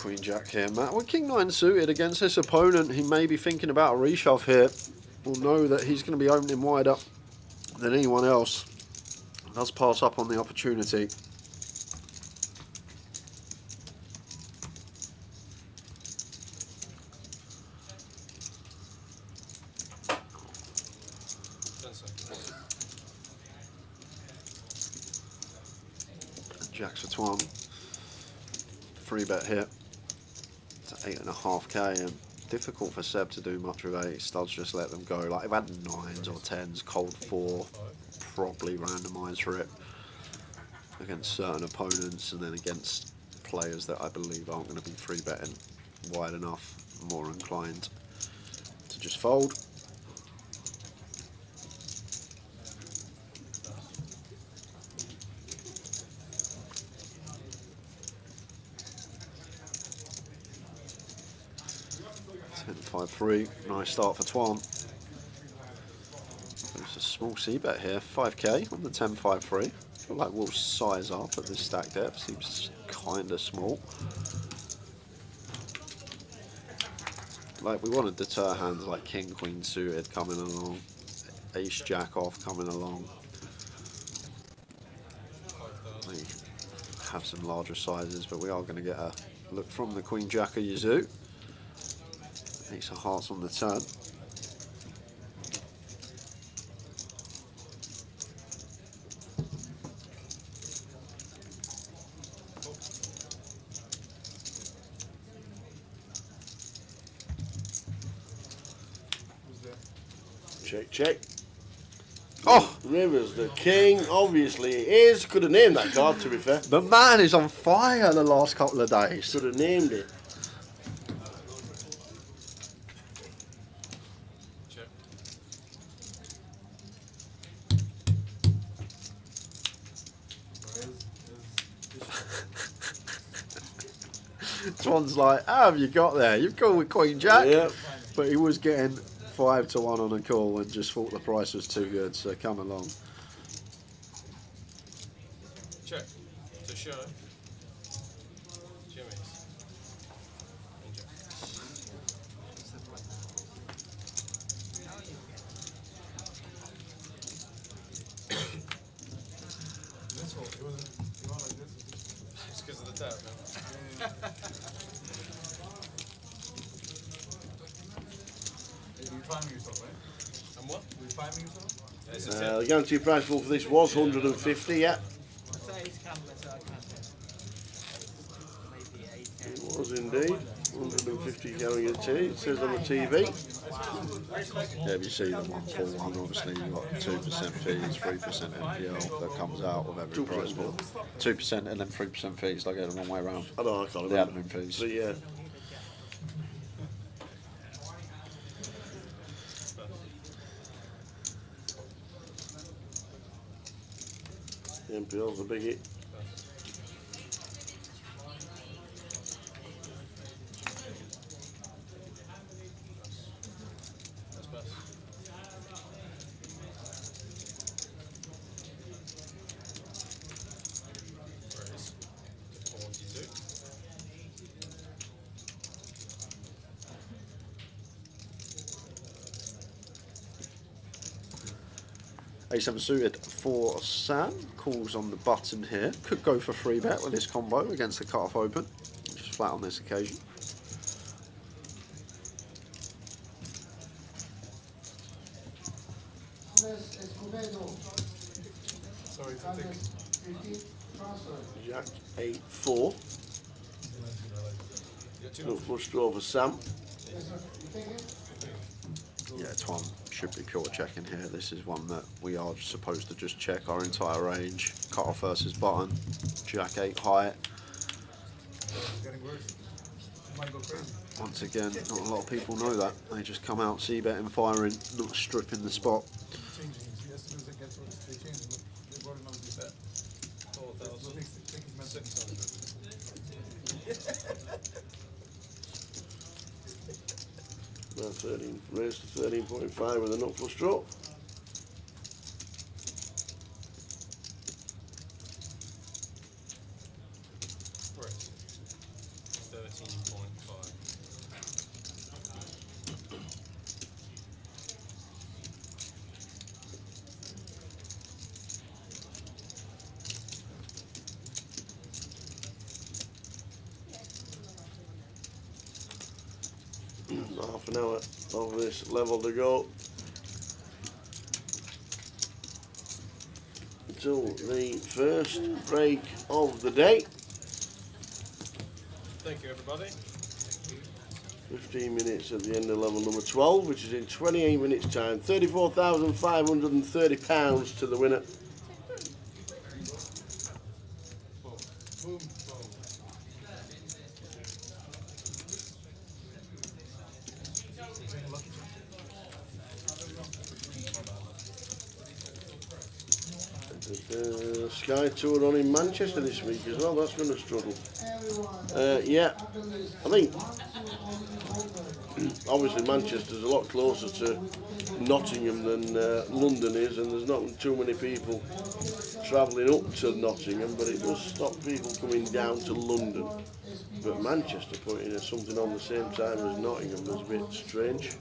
Queen Jack here, Matt. With King 9 suited against this opponent, he may be thinking about a reshove here. We'll know that he's going to be opening wider than anyone else. Does pass up on the opportunity. Jacks for Twan. Free bet here. It's 8.5k and difficult for Seb to do much with 8. Studs just let them go. Like, they've had 9s or 10s, cold 4, probably randomised for it against certain opponents and then against players that I believe aren't going to be free betting wide enough, more inclined to just fold. Five three, nice start for Twan. It's a small C bet here, 5k on the 10-5-3. I feel like we'll size up at this stack depth, seems kind of small. Like, we want to deter hands like King Queen suited coming along, Ace Jack off coming along. We have some larger sizes, but we are going to get a look from the Queen Jack of Yazoo. Ace of Hearts on the turn. Check, check. Oh! Rivers, the king, obviously is. Could have named that card, to be fair. The man is on fire the last couple of days. Could have named it. Twan's like, how have you got there? You've gone with Queen Jack. Yep. But he was getting 5 to 1 on a call and just thought the price was too good, so come along. Check. To show. Jimmy's. It's because of the tap, man. You're timing yourself, right? And what? You're timing yourself? The guarantee price for this was 150, yeah. It was indeed. 150 guarantee, it says on the TV. Yeah, if you see the 141, obviously you've got 2% fees, 3% NPL that comes out of every 2% price pool. 2% and then 3% fees, like go the wrong way around. I know, I can't The remember. admin fees. But yeah. The NPL's a biggie. That's best. Raise to 42. A7 suited for Sam, calls on the button here. Could go for free bet with this combo against the cut-off open, which is flat on this occasion. Sorry, Jack 8-4. No flush draw for Sam. Yeah, Tom should be pure checking here. This is one that we are supposed to just check our entire range. Cut off versus button. Jack 8 high. It's getting worse. It might go crazy. Once again, not a lot of people know that. They just come out c-betting, firing, not stripping the spot. Changing. See, as soon as it gets worse, they change. They brought another set. 13, raised to 13.5 with a nut flush draw. Right. 13. half an hour of this level to go. Until the first break of the day. Thank you, everybody. 15 minutes at the end of level number 12, which is in 28 minutes time. £34,530 to the winner. Sky Tour on in Manchester this week as well. That's going to struggle. Yeah, I think obviously Manchester's a lot closer to Nottingham than London is, and there's not too many people travelling up to Nottingham, but it does stop people coming down to London. But Manchester putting something on the same time as Nottingham is a bit strange.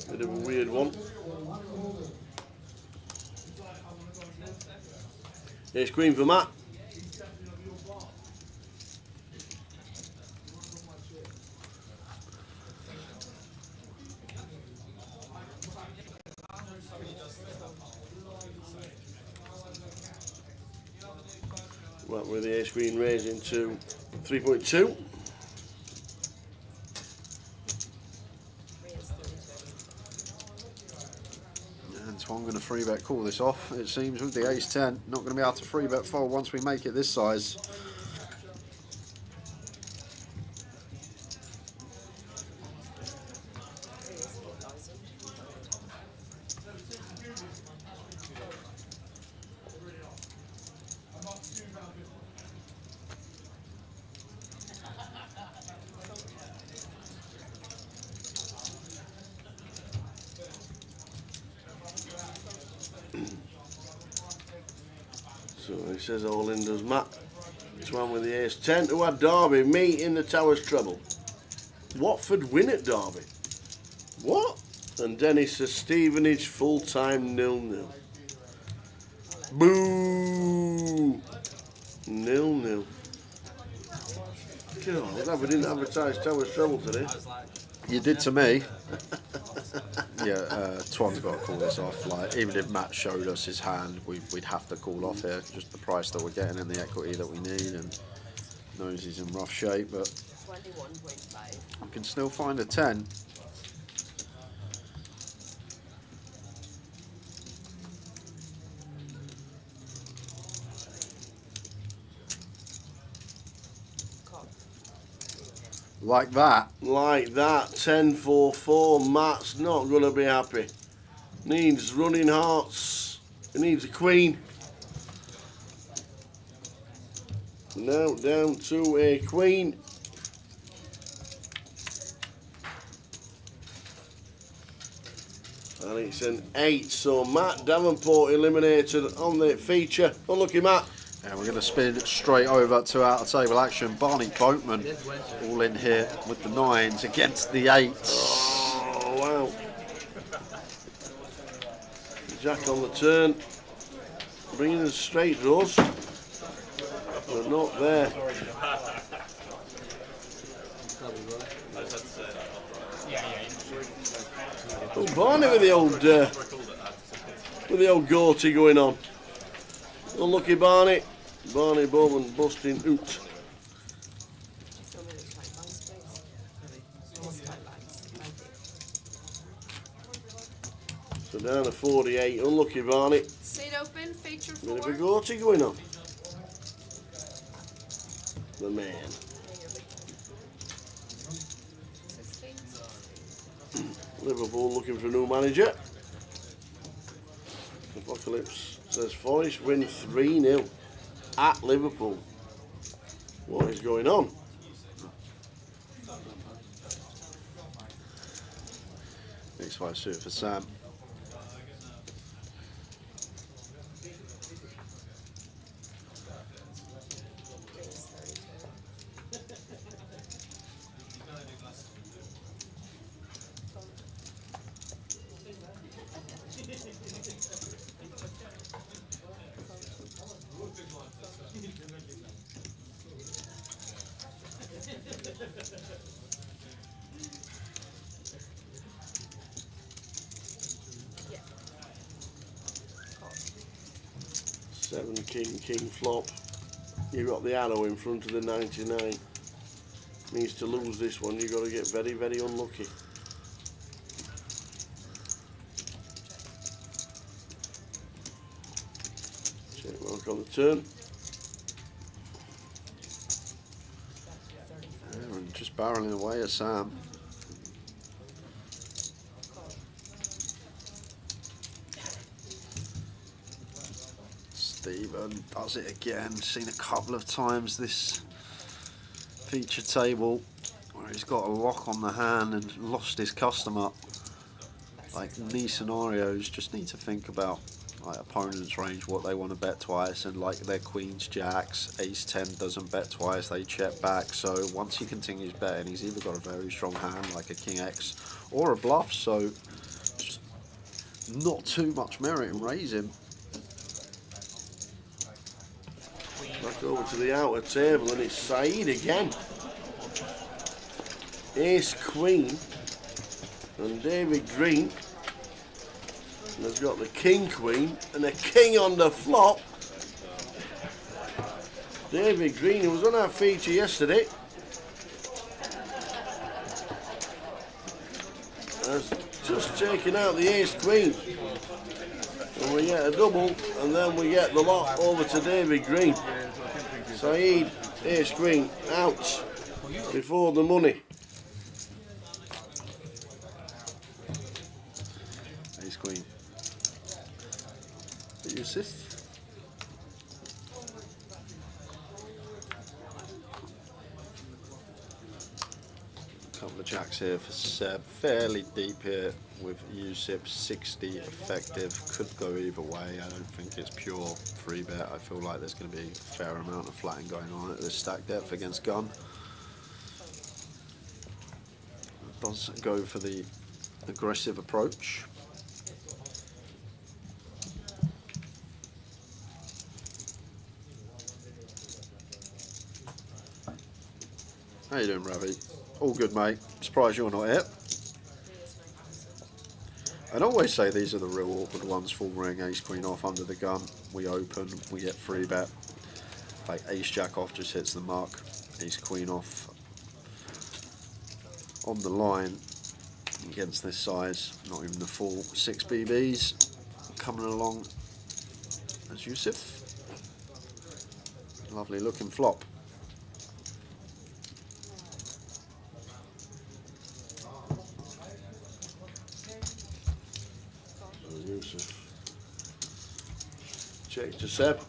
Bit of a weird one. Here's Queen for Matt. Well, with the ace queen raising to 3.2. Antoine going to 3-bet call this off, it seems, with the ace-10. Not going to be able to 3-bet fold once we make it this size. So he says all in does Matt. This one with the ace-10 to add Derby. Me in the Towers treble. Watford win at Derby. What? And Dennis says Stevenage full-time 0-0. Boo! 0-0. God, glad we didn't advertise Towers treble today. You did to me. Yeah, Twan's got to call this off. Like, even if Matt showed us his hand, we'd have to call off here. Just the price that we're getting and the equity that we need, and knows he's in rough shape, but 21.5. we can still find a 10. Like that. Like that. 10-4-4. Matt's not going to be happy. Needs running hearts. He needs a queen. Now down to a queen. And it's an 8. So Matt Davenport eliminated on the feature. Unlucky Matt. And we're going to spin straight over to out of table action. Barney Boatman all in here with the 9s against the 8s. Oh, wow. Jack on the turn. Bringing in straight draws. But not there. Oh, Barney with the old Gorty going on. Unlucky Barney. Barney Bowman busting out. So down to 48. Unlucky Barney. Seat open, feature Bit of 4. a Gorty going on. The man. Liverpool looking for a new manager. Apocalypse says Forest win 3-0 at Liverpool. What is going on? X5 suit for Sam. 7 king, king flop. You've got the arrow in front of the 99. Means to lose this one, you've got to get very, very unlucky. Check mark on the turn. And just barreling away at Sam. Stephen does it again. Seen a couple of times this feature table where he's got a lock on the hand and lost his customer. Like these scenarios, just need to think about like opponent's range, what they want to bet twice, and like their queens, jacks, ace 10 doesn't bet twice, they check back. So once he continues betting, he's either got a very strong hand like a king X or a bluff. So just not too much merit in raising. Back over to the outer table, and it's Saeed again. Ace queen, and David Green. And has got the king queen and a king on the flop. David Green, who was on our feature yesterday, has just taken out the ace queen. And we get a double, and then we get the lot over to David Green. Saeed, ace queen, out before the money. Ace queen. Yusuf. Couple of jacks here for Seb. Fairly deep here with Yusuf. 60 effective. Could go either way. I don't think it's pure free bet. I feel like there's going to be a fair amount of flatting going on at this stack depth against gun. Does go for the aggressive approach. How you doing, Ravi? All good, mate. Surprised you're not here. I'd always say these are the real awkward ones. Full ring, ace queen off under the gun. We open, we get free bet. Like ace jack off just hits the mark. Ace queen off on the line against this size. Not even the full 6 BBs. Coming along as Yusuf. Lovely looking flop. Check to Seb.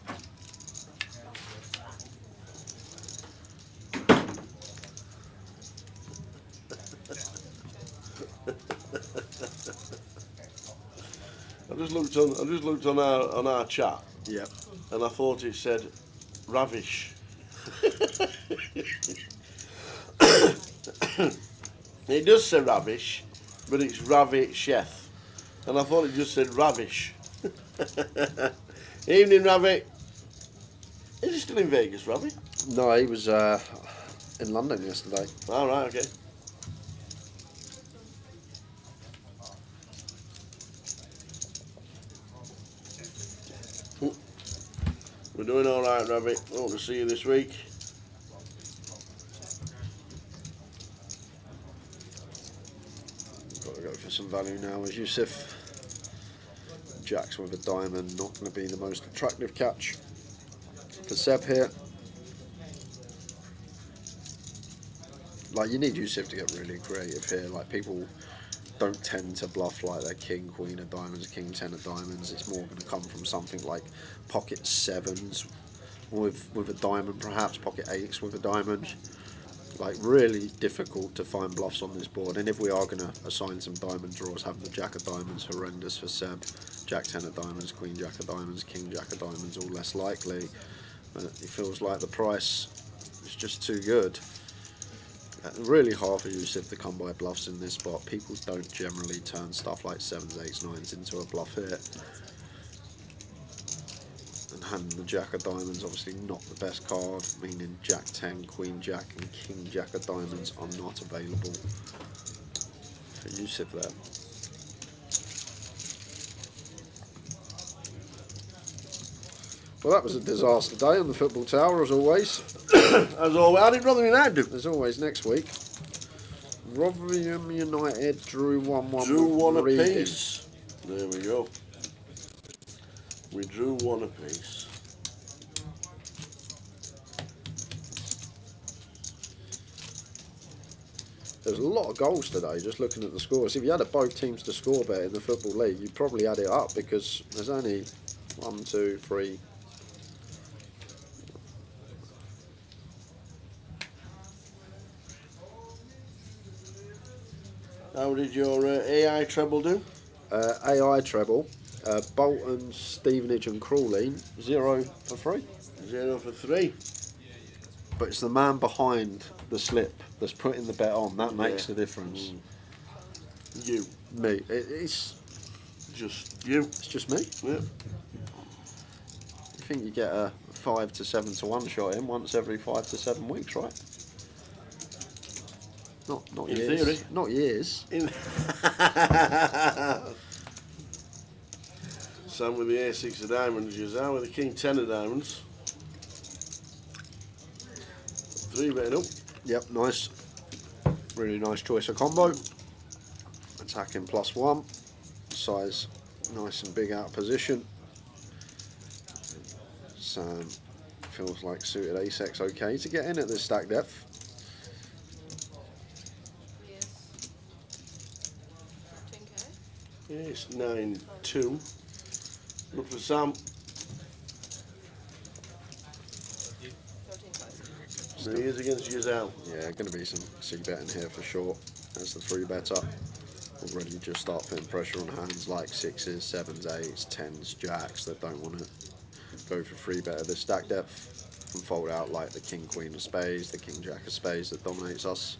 I just looked on our chat. Yep. And I thought it said ravish. It does say ravish, but it's Ravi Chef. And I thought it just said ravish. Evening, Ravi. Is he still in Vegas, Ravi? No, he was in London yesterday. All right, okay. We're doing all right, Ravi. Hope to see you this week. Got to go for some value now as Yusuf. Jacks with a diamond, not going to be the most attractive catch for Seb here. Like, you need Yusuf to get really creative here. Like, people don't tend to bluff like their king, queen of diamonds, king, 10 of diamonds. It's more going to come from something like pocket 7s with a diamond, perhaps pocket 8s with a diamond. Like, really difficult to find bluffs on this board. And if we are going to assign some diamond draws, having the jack of diamonds horrendous for Seb. Jack 10 of diamonds, queen jack of diamonds, king jack of diamonds, all less likely. But it feels like the price is just too good. Really hard for Yusuf to come by bluffs in this spot. People don't generally turn stuff like 7s, 8s, 9s into a bluff here. And handing the jack of diamonds, obviously not the best card, meaning jack 10, queen jack and king jack of diamonds are not available for Yusuf there. Well, that was a disaster day on the football tower, as always. As always, how did Rotherham United do? As always, next week. Rotherham United drew 1-1. Drew with one Reading. apiece. There we go. We drew one apiece. There's a lot of goals today, just looking at the scores. If you had both teams to score bet in the Football League, you'd probably add it up because there's only 1, 2, 3. How did your AI treble do? AI treble, Bolton, Stevenage and Crawley, 0 for 3. 0 for 3. But it's the man behind the slip that's putting the bet on. That makes the difference. You. Me. It's just you. It's just me. Yeah. You think you get a 5 to 7 to 1 shot in once every 5 to 7 weeks, right? Not in years. theory. Not years. Sam with the A6 of diamonds, Jazar with the King 10 of diamonds. 3 betting up. Yep, nice. Really nice choice of combo. Attacking +1. Size nice and big out of position. Sam feels like suited A6 okay to get in at this stack depth. Yeah, it's 9-2. Look for Sam. So he is against Giselle. Yeah, going to be some C-betting here for sure. As the 3-better. Already just start putting pressure on hands like 6s, 7s, 8s, 10s, jacks that don't want to go for 3-bet at this stack depth and fold out like the King Queen of Spades, the King Jack of Spades that dominates us.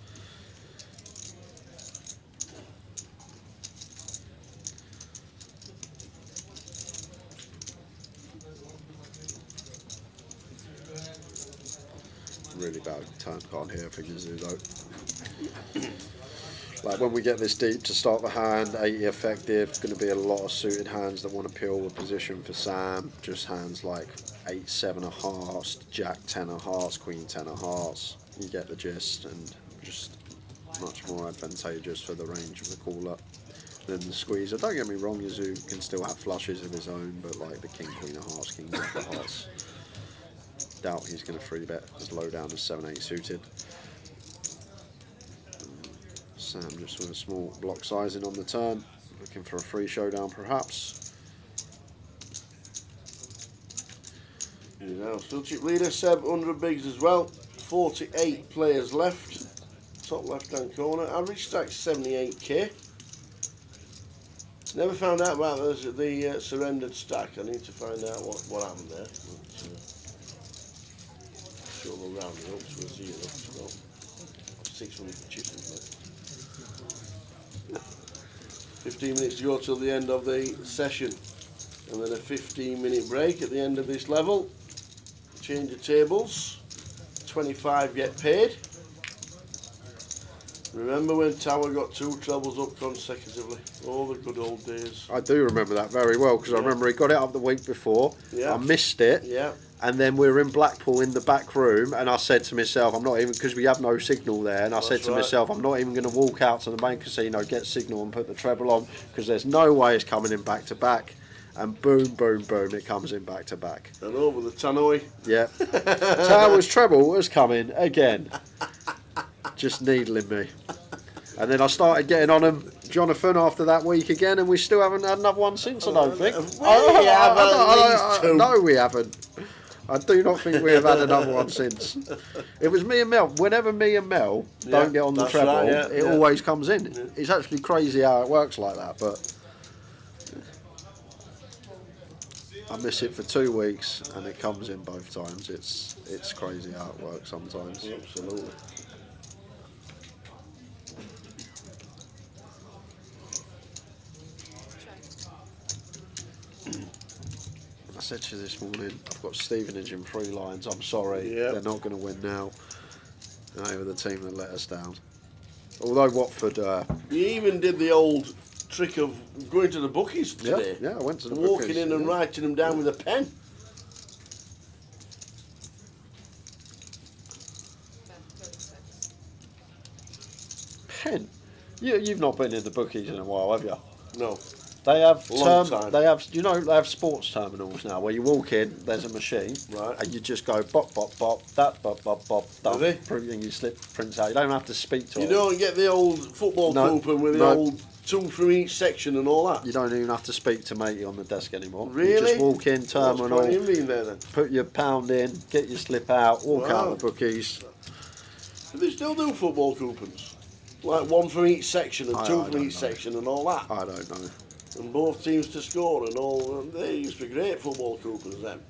Really bad turn card here for Gizu though. Like when we get this deep to start the hand, 80 effective, going to be a lot of suited hands that want to peel the position for Sam. Just hands like 8, 7 of hearts, Jack 10 of hearts, Queen 10 of hearts. You get the gist, and just much more advantageous for the range of the caller than the squeezer. Don't get me wrong, Gizu can still have flushes of his own, but like the King Queen of hearts, King Jack of hearts. Doubt he's going to 3-bet as low down as 7-8 suited. Sam just with a small block sizing on the turn, looking for a free showdown perhaps. You know, still chip leader, Seb 100 bigs as well. 48 players left. Top left hand corner. Average stack 78k. Never found out about the surrendered stack. I need to find out what happened there. Sure we'll round it up to a 0. So 600 chips in there. 15 minutes to go till the end of the session, and then a 15-minute break at the end of this level. Change of tables. 25 get paid. Remember when Tower got 2 trebles up consecutively? All the good old days. I do remember that very well because I remember he got it up the week before. Yeah. I missed it. Yeah. And then we were in Blackpool in the back room, and I said to myself, I'm not even, because we have no signal there, and I said to myself, I'm not even going to walk out to the main casino, get signal and put the treble on, because there's no way it's coming in back to back. And boom, boom, boom, it comes in back to back. And over the tannoy. Yeah. Tower's treble was coming again. Just needling me. And then I started getting on him, Jonathan, after that week again, and we still haven't had another one since, I don't think. No, we haven't. I do not think we have had another one since. It was me and Mel. Whenever me and Mel don't get on the treble, right, it always comes in. Yeah. It's actually crazy how it works like that, but I miss it for 2 weeks and it comes in both times. It's crazy how it works sometimes. Absolutely. I said to you this morning, I've got Stevenage in 3 lines. I'm sorry, they're not going to win now. They were the team that let us down. Although Watford... You even did the old trick of going to the bookies today. Yeah, I went to the walking bookies, in and writing them down with a pen. You've not been in the bookies in a while, have you? No. They have Long time. They have, you know, they have sports terminals now where you walk in, there's a machine, right, and you just go bop bop bop, that bop bop bop, done. Really? Printing your slip prints out. You don't have to speak to You them. don't get the old football coupon with the old 2 from each section and all that. You don't even have to speak to matey on the desk anymore. Really? You just walk in, terminal, What's the point in being there then? put your pound in, get your slip out, walk out Wow. the bookies. Do they still do football coupons? Like 1 from each section and 2 from each section and all that? I don't know. And both teams to score and all. They used to be great football coupons then.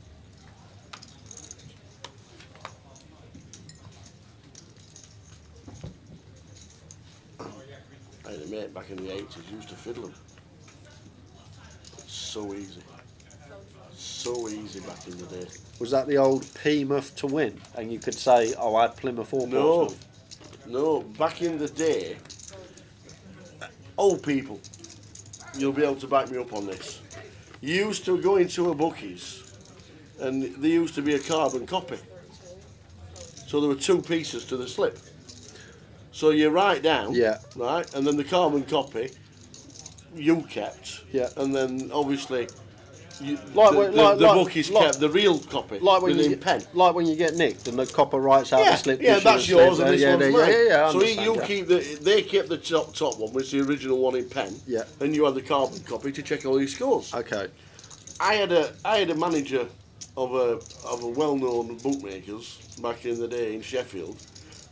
I had a mate back in the 80s used to fiddle them. It's so easy. So easy back in the day. Was that the old Plymouth to win? And you could say, oh, I had Plymouth or Portsmouth? No, back in the day, old people, you'll be able to back me up on this. You used to go into a bookies and there used to be a carbon copy. So there were 2 pieces to the slip. So you write down, right, and then the carbon copy you kept, and then obviously the bookies kept the real copy, like when in pen. Like when you get nicked and the copper writes out the slip. Yeah, that's yours and this one's mine. Yeah, so you keep they kept the top one, which is the original one in pen. Yeah. And you had the carbon copy to check all your scores. Okay. I had a manager of a well-known bookmakers back in the day in Sheffield,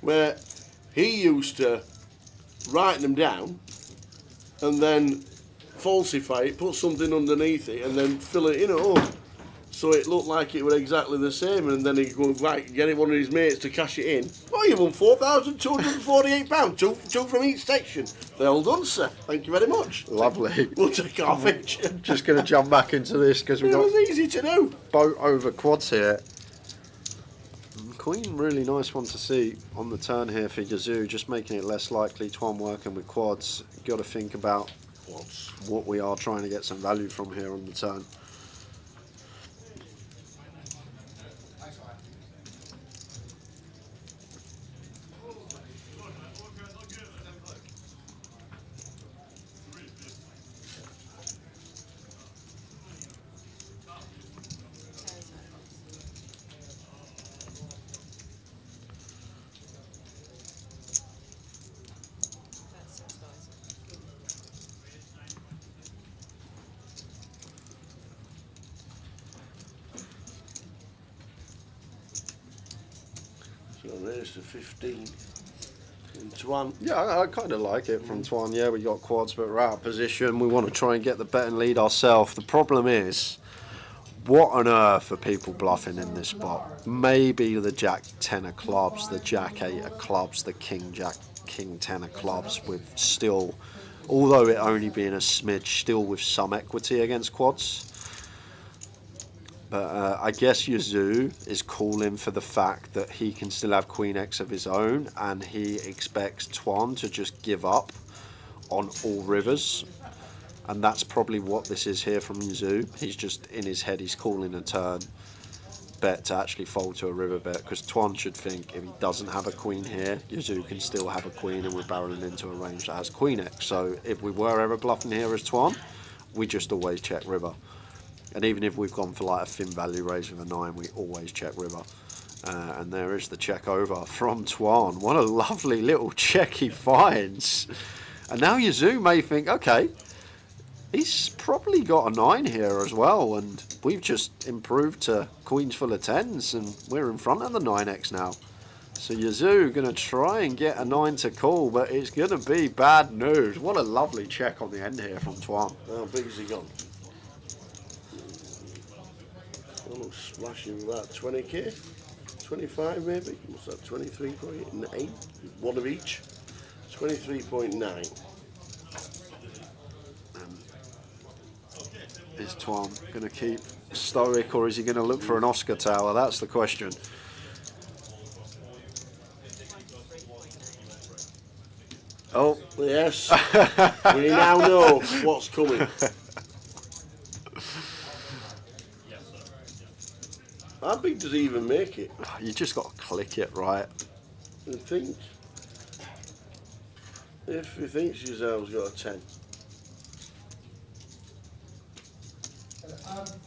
where he used to write them down and then falsify it, put something underneath it, and then fill it in at home. So it looked like it was exactly the same, and then he'd go right, get one of his mates to cash it in. Oh, you won £4,248, two from each section. Well done, sir. Thank you very much. Lovely. We'll take off each. Just going to jump back into this because we've got was easy to do. Boat over quads here. Queen, really nice one to see on the turn here for Yazoo, just making it less likely. Twan working with quads. Got to think about what we are trying to get some value from here on the turn. So there's the 15. And Twan. Yeah, I kind of like it from Twan. Yeah, we got quads, but we're out of position. We want to try and get the bet and lead ourselves. The problem is, what on earth are people bluffing in this spot? Maybe the Jack 10 of clubs, the Jack 8 of clubs, the King 10 of clubs, with still, although it only being a smidge, still with some equity against quads. But I guess Yazoo is calling for the fact that he can still have Queen X of his own, and he expects Twan to just give up on all rivers. And that's probably what this is here from Yazoo. He's just, in his head, he's calling a turn bet to actually fold to a river bet, because Twan should think if he doesn't have a queen here, Yazoo can still have a queen, and we're barreling into a range that has Queen X. So if we were ever bluffing here as Twan, we just always check river. And even if we've gone for like a thin value raise with a 9, we always check river. And there is the check over from Twan. What a lovely little check he finds. And now Yazoo may think, okay, he's probably got a 9 here as well, and we've just improved to queens full of 10s, and we're in front of the 9x now. So Yazoo going to try and get a 9 to call, but it's going to be bad news. What a lovely check on the end here from Twan. How big has he gone? Oh, splashing about 20k, 25 maybe. What's that? 23.8, one of each. 23.9. Is Twan going to keep stoic, or is he going to look for an Oscar tower? That's the question. Oh, yes. We now know what's coming. How big does he even make it? You just got to click it right. I think. If he thinks Giselle's got a 10.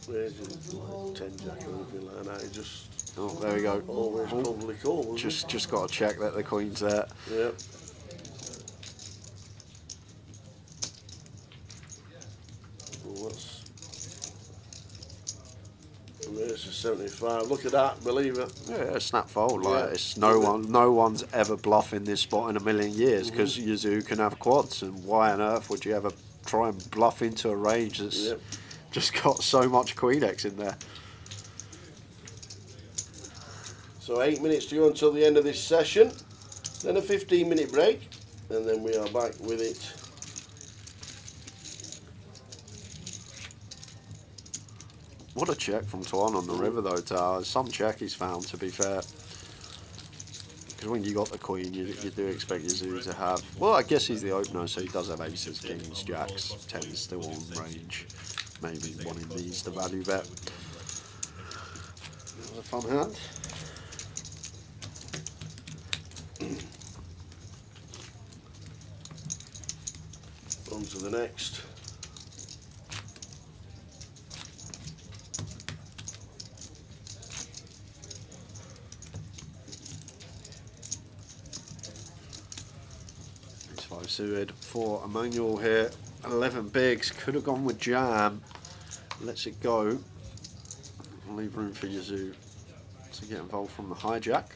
Where's his like 10 jack or anything like that? He just Oh, there we go. always probably call. Just got to check that the queen's there. Yep. Well, that's there's a 75. Look at that, believe it. Yeah, snap fold. Like Yeah. it's no one's ever bluffing this spot in a million years because Yazoo can have quads, and why on earth would you ever try and bluff into a range that's just got so much queen X in there? So 8 minutes to go until the end of this session, then a 15-minute break, and then we are back with it. What a check from Antoine on the river though, Towers. Some check he's found, to be fair. Because when you got the queen, you do expect Yazoo to have... Well, I guess he's the opener, so he does have aces, kings, jacks, tens still on range. Maybe wanting these to value bet. Another fun hand. On to the next. It's 5 suited for Emmanuel here. 11 bigs, could have gone with jam. Lets it go. Leave room for Yazoo to get involved from the hijack.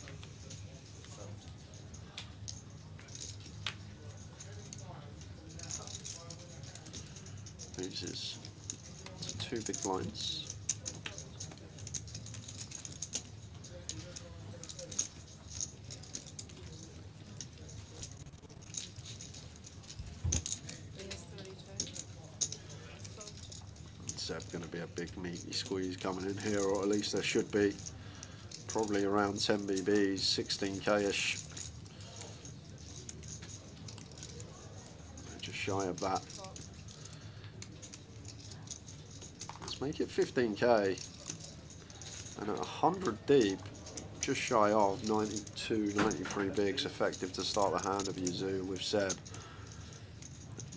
Loses to 2 big blinds. Seb going to be a big meaty squeeze coming in here, or at least there should be. Probably around 10 BBs, 16k-ish. Just shy of that. Let's make it 15k. And at 100 deep, just shy of 92, 93 bigs, effective to start the hand of Yazoo with Seb.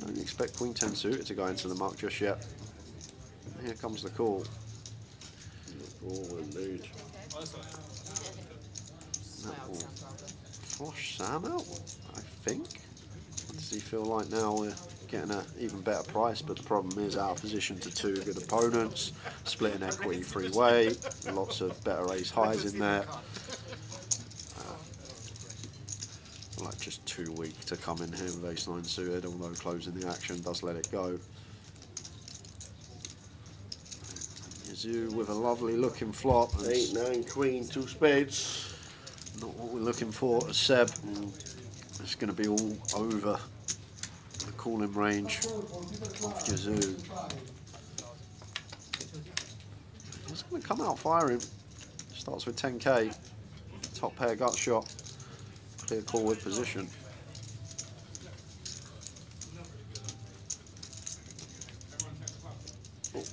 Don't expect Queen 10 suited to go into the muck just yet. Here comes the call. Oh, indeed. That will flush Sam out, I think. What does he feel like now? We're getting an even better price, but the problem is out of position to 2 good opponents, splitting equity 3-way, lots of better ace highs in there. Like just too weak to come in here with ace 9 suited, although closing the action does let it go. Yazoo with a lovely looking flop. 8, 9, queen, 2 spades. Not what we're looking for. Seb, it's going to be all over the calling range of Yazoo. He's going to come out firing. Starts with 10k. Top pair gut shot. Clear call with position. Oh.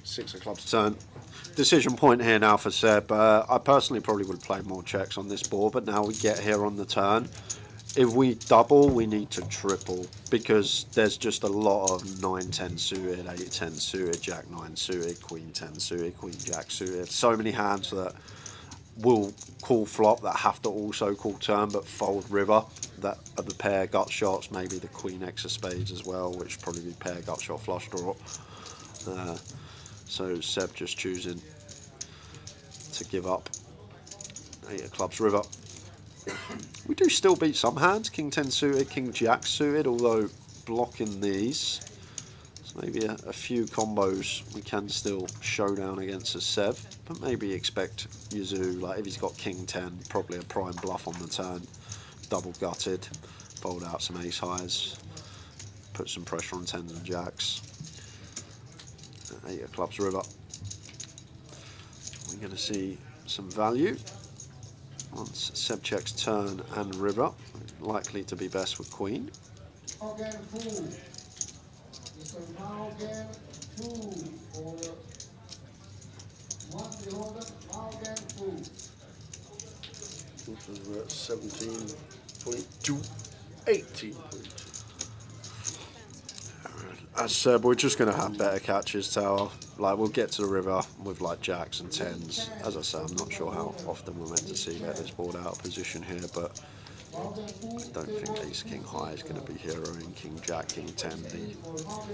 6 of clubs turn. Decision point here now for Seb. I personally probably would play more checks on this board, but now we get here on the turn. If we double, we need to triple, because there's just a lot of 9-10 suited, 8-10 suited, Jack-9 suited, Queen-10 suited, Queen-Jack suited. So many hands that will call flop that have to also call turn but fold river. That are the pair gut shots, maybe the Queen X of spades as well, which would probably be pair gut shot flush draw. So Seb just choosing to give up 8 of clubs river. We do still beat some hands, King 10 suited, King Jack suited, although blocking these. So maybe a few combos we can still show down against a Seb, but maybe expect Yazoo, like if he's got King 10, probably a prime bluff on the turn, double gutted, fold out some ace highs, put some pressure on 10s and jacks. 8 of clubs river. We're going to see some value once Seb checks turn and river, likely to be best with queen. Again, 2. So now again, 2 for We're at 17.2, 18.2. As said, we're just going to have better catches, Tower. Like, we'll get to the river with like jacks and tens. As I say, I'm not sure how often we're meant to see get this board out of position here, but I don't think Ace King High is going to be heroing King Jack, King 10, the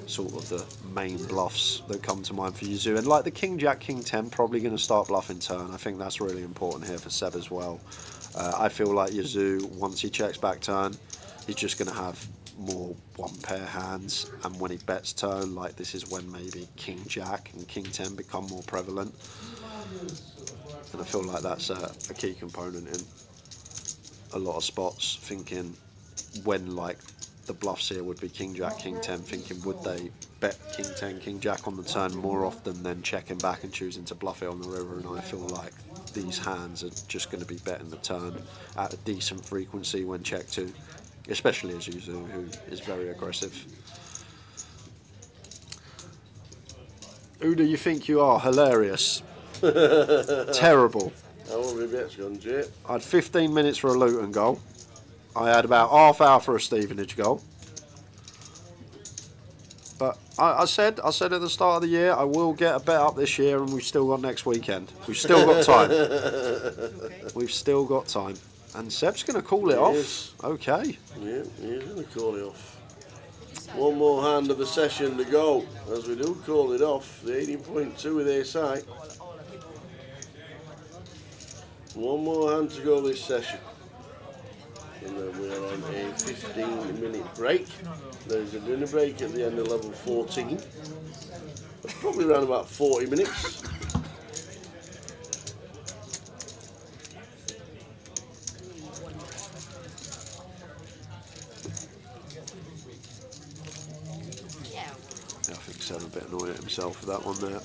sort of the main bluffs that come to mind for Yazoo. And like the King Jack, King 10 probably going to start bluffing turn. I think that's really important here for Seb as well. I feel like Yazoo, once he checks back turn, he's just going to have more one pair hands, and when he bets turn, like this is when maybe King Jack and King 10 become more prevalent. And I feel like that's a key component in a lot of spots, thinking when like the bluffs here would be King Jack, King 10, thinking would they bet King 10, King Jack on the turn more often than checking back and choosing to bluff it on the river. And I feel like these hands are just going to be betting the turn at a decent frequency when checked to, especially as Yuzu, who is very aggressive. Who do you think you are? Hilarious. Terrible. How long have your bets gone, Jay? I had 15 minutes for a Luton goal. I had about half hour for a Stevenage goal. But I said at the start of the year, I will get a bet up this year, and we've still got next weekend. We've still got time. We've still got time. And Seb's going to call it off. Okay. Yeah, he's going to call it off. One more hand of the session to go, as we do call it off. The 18.2 with ace high. One more hand to go this session. And then we're on a 15-minute break. There's a dinner break at the end of level 14. Probably around about 40 minutes. Yeah, I think Seb a bit annoyed at himself for that one there.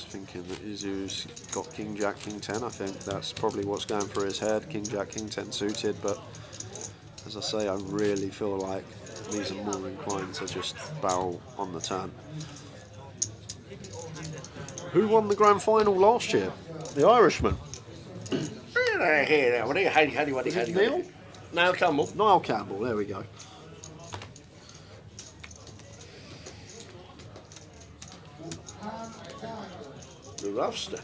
Thinking that Izu's got King Jack, King 10. I think that's probably what's going through his head. King Jack, King 10 suited, but as I say, I really feel like these are more inclined to just barrel on the turn. Who won the grand final last year? The Irishman. Neil? Niall Campbell. Niall Campbell, there we go. The Ravster.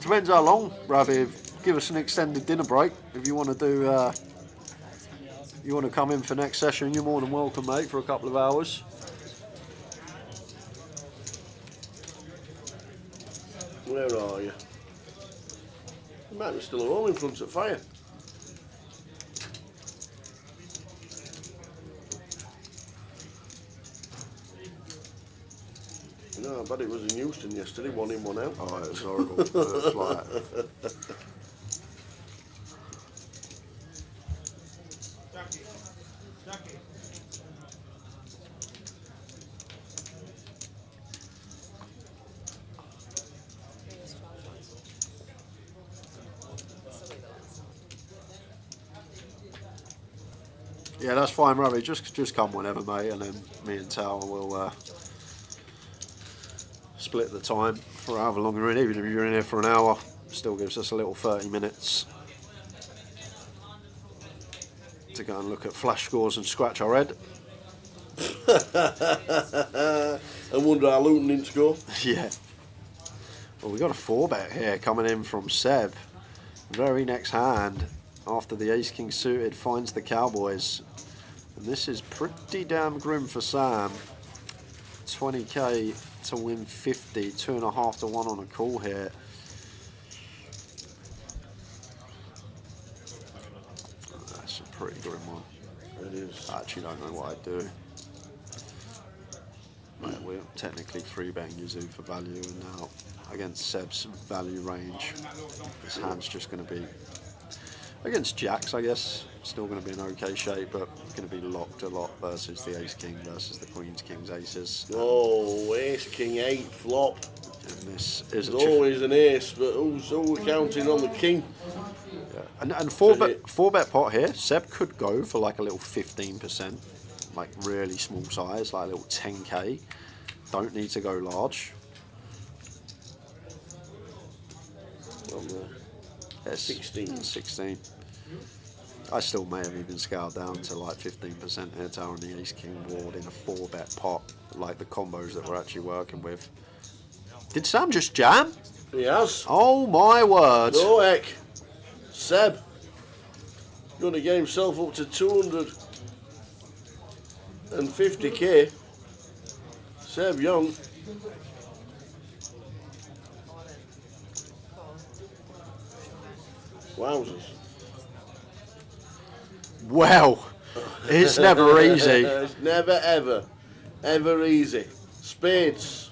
Depends how long, Ravi. Give us an extended dinner break if you want to do. You want to come in for next session? You're more than welcome, mate, for a couple of hours. Where are you? You might be still at home in front of fire. No, I bet it was in Houston yesterday, 1 in, 1 out. Oh, it was horrible. It was like... Yeah, that's fine, Ravi. Just come whenever, mate, and then me and Tal will split the time for however long you're in. Even if you're in here for an hour, still gives us a little 30 minutes to go and look at flash scores and scratch our head. And wonder how Luton didn't score. Yeah. Well, we got a 4-bet here coming in from Seb. Very next hand, after the Ace King suited, finds the Cowboys. And this is pretty damn grim for Sam. 20k to win 50, 2.5 to 1 on a call here. That's a pretty grim one. It is. I actually don't know what I'd do. Mate, we're technically free betting Yuzu for value, and now against Seb's value range, this hand's just going to be against jacks, I guess. Still going to be in okay shape, but going to be locked a lot versus the Ace King versus the Queens, Kings, Aces. Oh, Ace King 8 flop. And this is always an ace, but who's counting on the king? Yeah. And 4-bet pot here. Seb could go for like a little 15%. like really small size, like a little 10k. Don't need to go large. Yes. 16. I still may have even scaled down to like 15% heads on the ace king board in a 4-bet pot, like the combos that we're actually working with. Did Sam just jam? He has. Oh my word. No heck. Seb going to get himself up to 250k. Seb Young. Wowzers. Well, it's never easy. It's never, ever easy. Spades.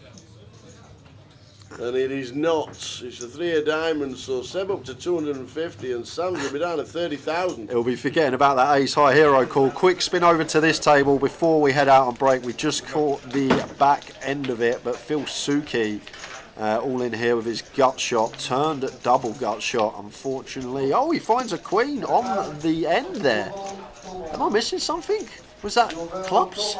And it is not. It's the 3 of diamonds, so Seb up to 250 and Sam's will be down at 30,000. He'll be forgetting about that ace high hero call. Quick spin over to this table before we head out on break. We just caught the back end of it, but Phil Suki all in here with his gut shot, turned double gut shot, unfortunately. Oh, he finds a queen on the end there. Am I missing something? Was that clubs?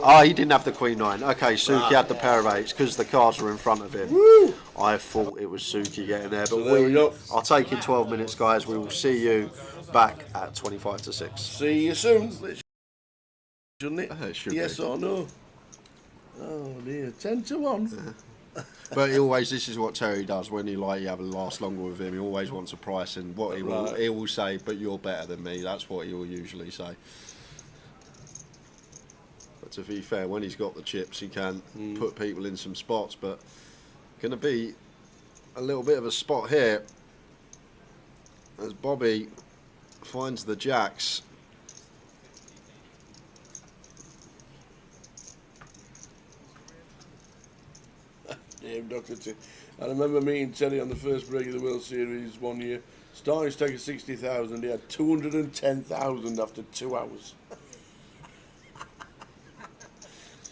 Oh, he didn't have the queen 9. Okay, Suki had the pair of 8s because the cards were in front of him. Woo! I thought it was Suki getting there, but So there we go. I'll take in 12 minutes, guys. We will see you back at 25 to 6. See you soon. Shouldn't it? It should yes be. or no? Oh dear, 10 to 1. But he always, this is what Terry does when you have a last longer with him. He always wants a price, and what he will say, but you're better than me. That's what he will usually say. But to be fair, when he's got the chips, he can put people in some spots. But going to be a little bit of a spot here as Bobby finds the jacks. Damn, Dr. T. I remember meeting Terry on the first break of the World Series one year. Starting to take a 60,000, he had 210,000 after 2 hours.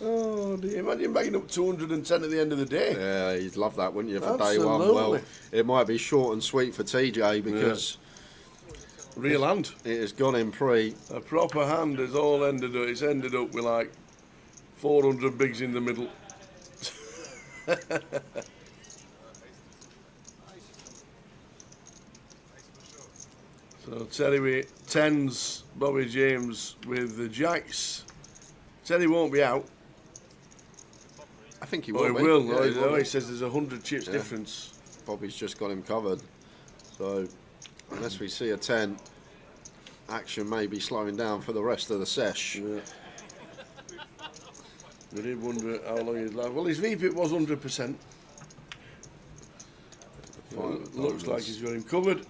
Oh dear, imagine bagging up 210 at the end of the day. Yeah, you'd love that, wouldn't you, for Absolutely. day one? Well, it might be short and sweet for TJ because real hand. It has gone in pre. A proper hand has all ended up. It's ended up with like 400 bigs in the middle. So Terry with 10s, Bobby James with the jacks. Terry won't be out. I think he Oh, will. he will. Yeah, Oh, he will he be. says there's 100 chips difference. Bobby's just got him covered. So unless we see a 10, action may be slowing down for the rest of the sesh. Yeah. We did wonder how long he'd last. Well, his VPIP was 100%. Looks like he's got him covered.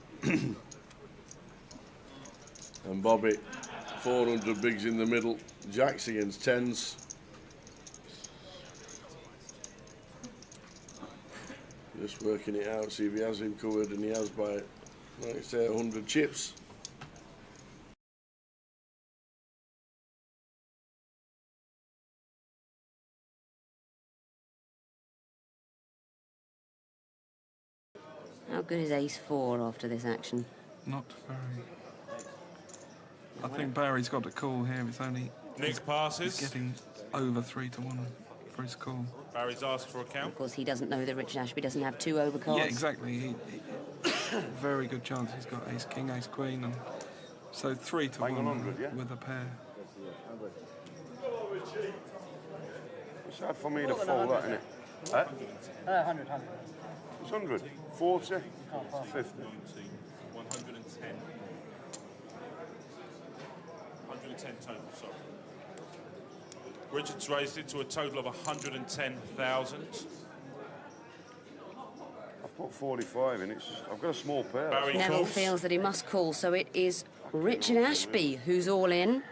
And Bobby, 400 bigs in the middle. Jacks against 10s. Just working it out, see if he has him covered, and he has by, like I say, 100 chips. How good is ace 4 after this action? Not very. I think Barry's got a call here. It's only Nick passes. He's getting over 3 to 1 for his call. Barry's asked for a count. Of course, he doesn't know that Richard Ashby doesn't have 2 overcards. Yeah, exactly. He very good chance. He's got ace king, ace queen, and so 3 to 1 with a pair. It's hard for me to fold that, isn't it? 100. It's 100. 40. 50. 110. 110 total, sorry. Richard's raised it to a total of 110,000. I've put 45 in. I've got a small pair. Neville feels that he must call, so it is Richard Ashby who's all in,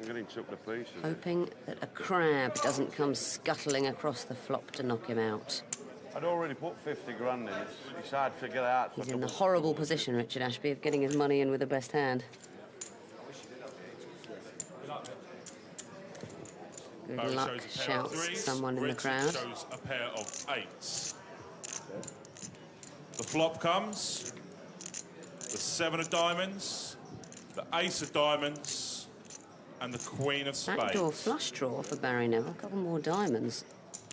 I'm getting took to pieces. hoping that a crab doesn't come scuttling across the flop to knock him out. I'd already put 50 grand in. It's hard to get out. He's in the horrible position, Richard Ashby, of getting his money in with the best hand. Good Barry luck, shows a pair of shouts threes. someone in the Richard crowd. shows a pair of 8s. The flop comes. The 7 of diamonds. The ace of diamonds. and the Queen of Backdoor Spades. flush draw for Barry Neville. A couple more diamonds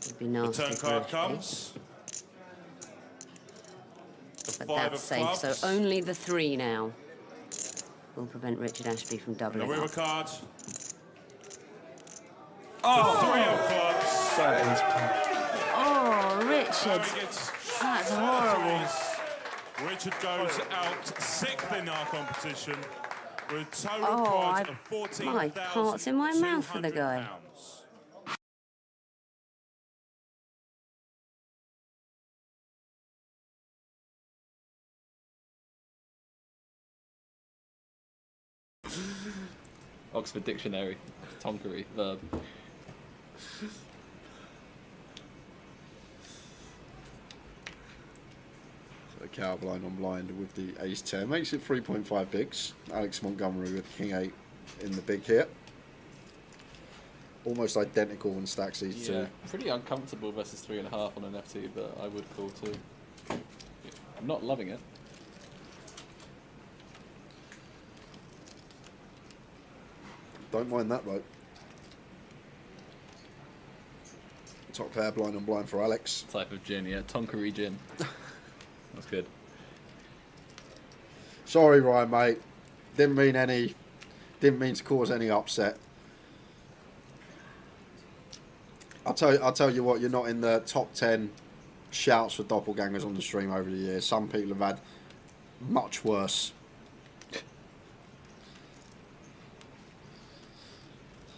would be The nasty turn for card Ashby. comes. The But Five that's of safe, so Clubs. only the 3 now will prevent Richard Ashby from The doubling river up. card. The Three of Clubs. That is Oh, Richard. Barry gets That's horrible. threes. Richard goes out 6th in our competition with a total Oh, prize of £14,200. my heart's in my mouth for the guy. Oxford Dictionary, tonkery, verb. So cow blind on blind with the ace 10 makes it 3.5 bigs. Alex Montgomery with king 8 in the big here. Almost identical in stacks these two. Pretty uncomfortable versus 3.5 on an FT, but I would call 2. I'm not loving it. Don't mind that though. Top pair blind on blind for Alex. Type of gin, yeah. Tonkery gin. That's good. Sorry, Ryan, mate. Didn't mean to cause any upset. I'll tell you what. You're not in the top 10 shouts for doppelgangers on the stream over the years. Some people have had much worse.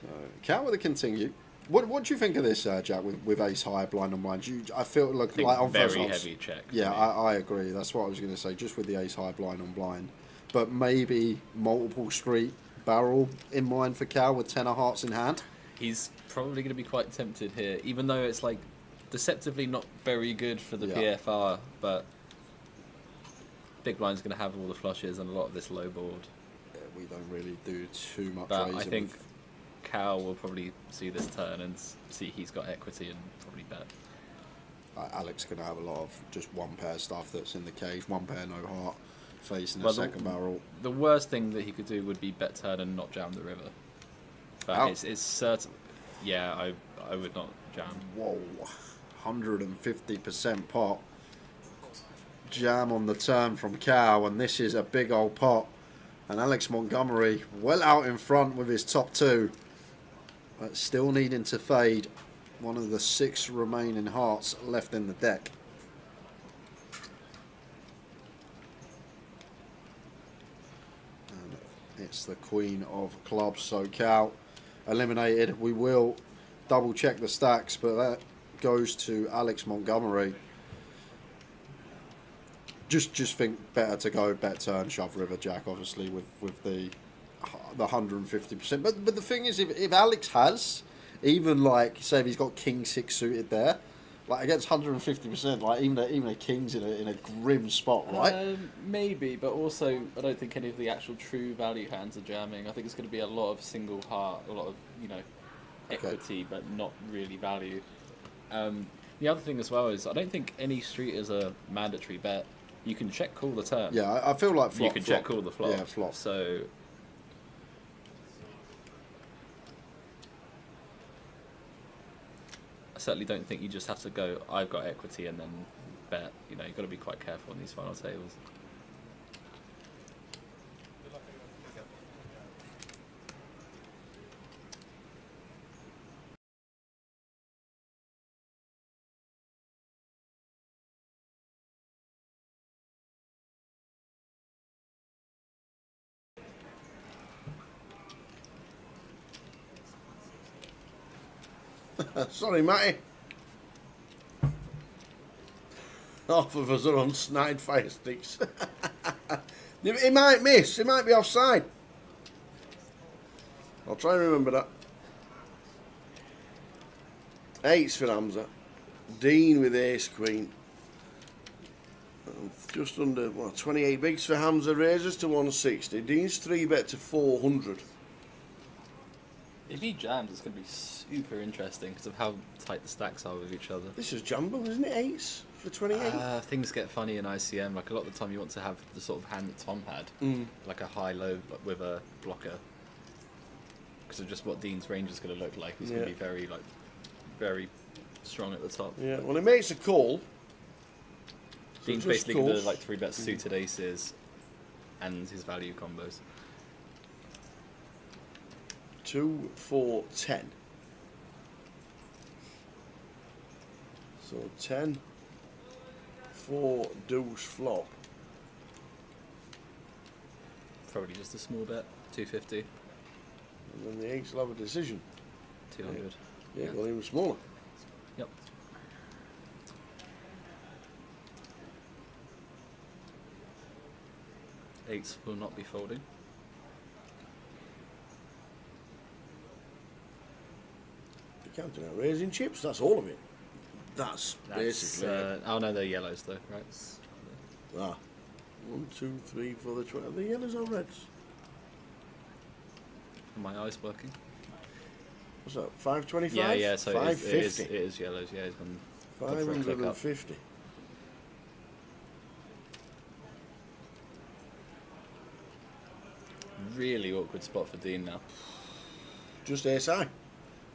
So, count with a continue. What do you think of this, Jack, with ace high, blind on blind? I feel like on very first odds, heavy check. Yeah, I agree. That's what I was going to say. Just with the ace high, blind on blind, but maybe multiple street barrel in mind for Cal with 10 of hearts in hand. He's probably going to be quite tempted here, even though it's like deceptively not very good for the PFR. But big blind's going to have all the flushes and a lot of this low board. Yeah, we don't really do too much. But I think Cal will probably see this turn and see he's got equity and probably bet. Alex going to have a lot of just one pair stuff that's in the cage, one pair no heart, facing the second barrel. The worst thing that he could do would be bet turn and not jam the river. But it's certain. Yeah, I would not jam. Whoa, 150% pot. Jam on the turn from Cal, and this is a big old pot. And Alex Montgomery well out in front with his top 2. But still needing to fade one of the 6 remaining hearts left in the deck. And it's the Queen of Clubs, so Cal eliminated. We will double check the stacks, but that goes to Alex Montgomery. Just think better to go bet turn shove river jack, obviously with the 150%. But the thing is, if Alex has even like say if he's got king 6 suited there, like against 150%, like even a king's in a grim spot, right? Maybe, but also I don't think any of the actual true value hands are jamming. I think it's going to be a lot of single heart, a lot of equity, but not really value. The other thing as well is I don't think any street is a mandatory bet. You can check call the turn. Yeah, I feel like flop. You can check call the flop. Yeah, flop. So I certainly don't think you just have to go, I've got equity and then bet. You've got to be quite careful on these final tables. Sorry, Matty. Half of us are on snide fire sticks. He might miss. He might be offside. I'll try and remember that. 8's for Hamza. Dean with ace queen. Just under 28 bigs for Hamza. Raises to 160. Dean's 3 bet to 400. If he jams, it's going to be super interesting because of how tight the stacks are with each other. This is jumble, isn't it? 8's for 28. Things get funny in ICM. Like a lot of the time, you want to have the sort of hand that Tom had, like a high-low with a blocker. because of just what Dean's range is going to look like. He's going to be very strong at the top. Yeah, well, he makes a call. Dean's basically going to like 3-bet suited aces and his value combos. 2, 4, 10. So 10, 4, deuce, flop. Probably just a small bet, 250. And then the eights will have a decision. 200. Yeah, well, even smaller. Yep. Eights will not be folding. You can't do that. Raising chips, that's all of it. That's basically it. Oh no, they're yellows though, right? Ah. 1, 2, 3 for the 12. The yellows or reds? Are my eyes working? What's that? 525? Yeah, yeah. So 550. it is yellows. Yeah, he's gone 550. Really awkward spot for Dean now. Just ace high.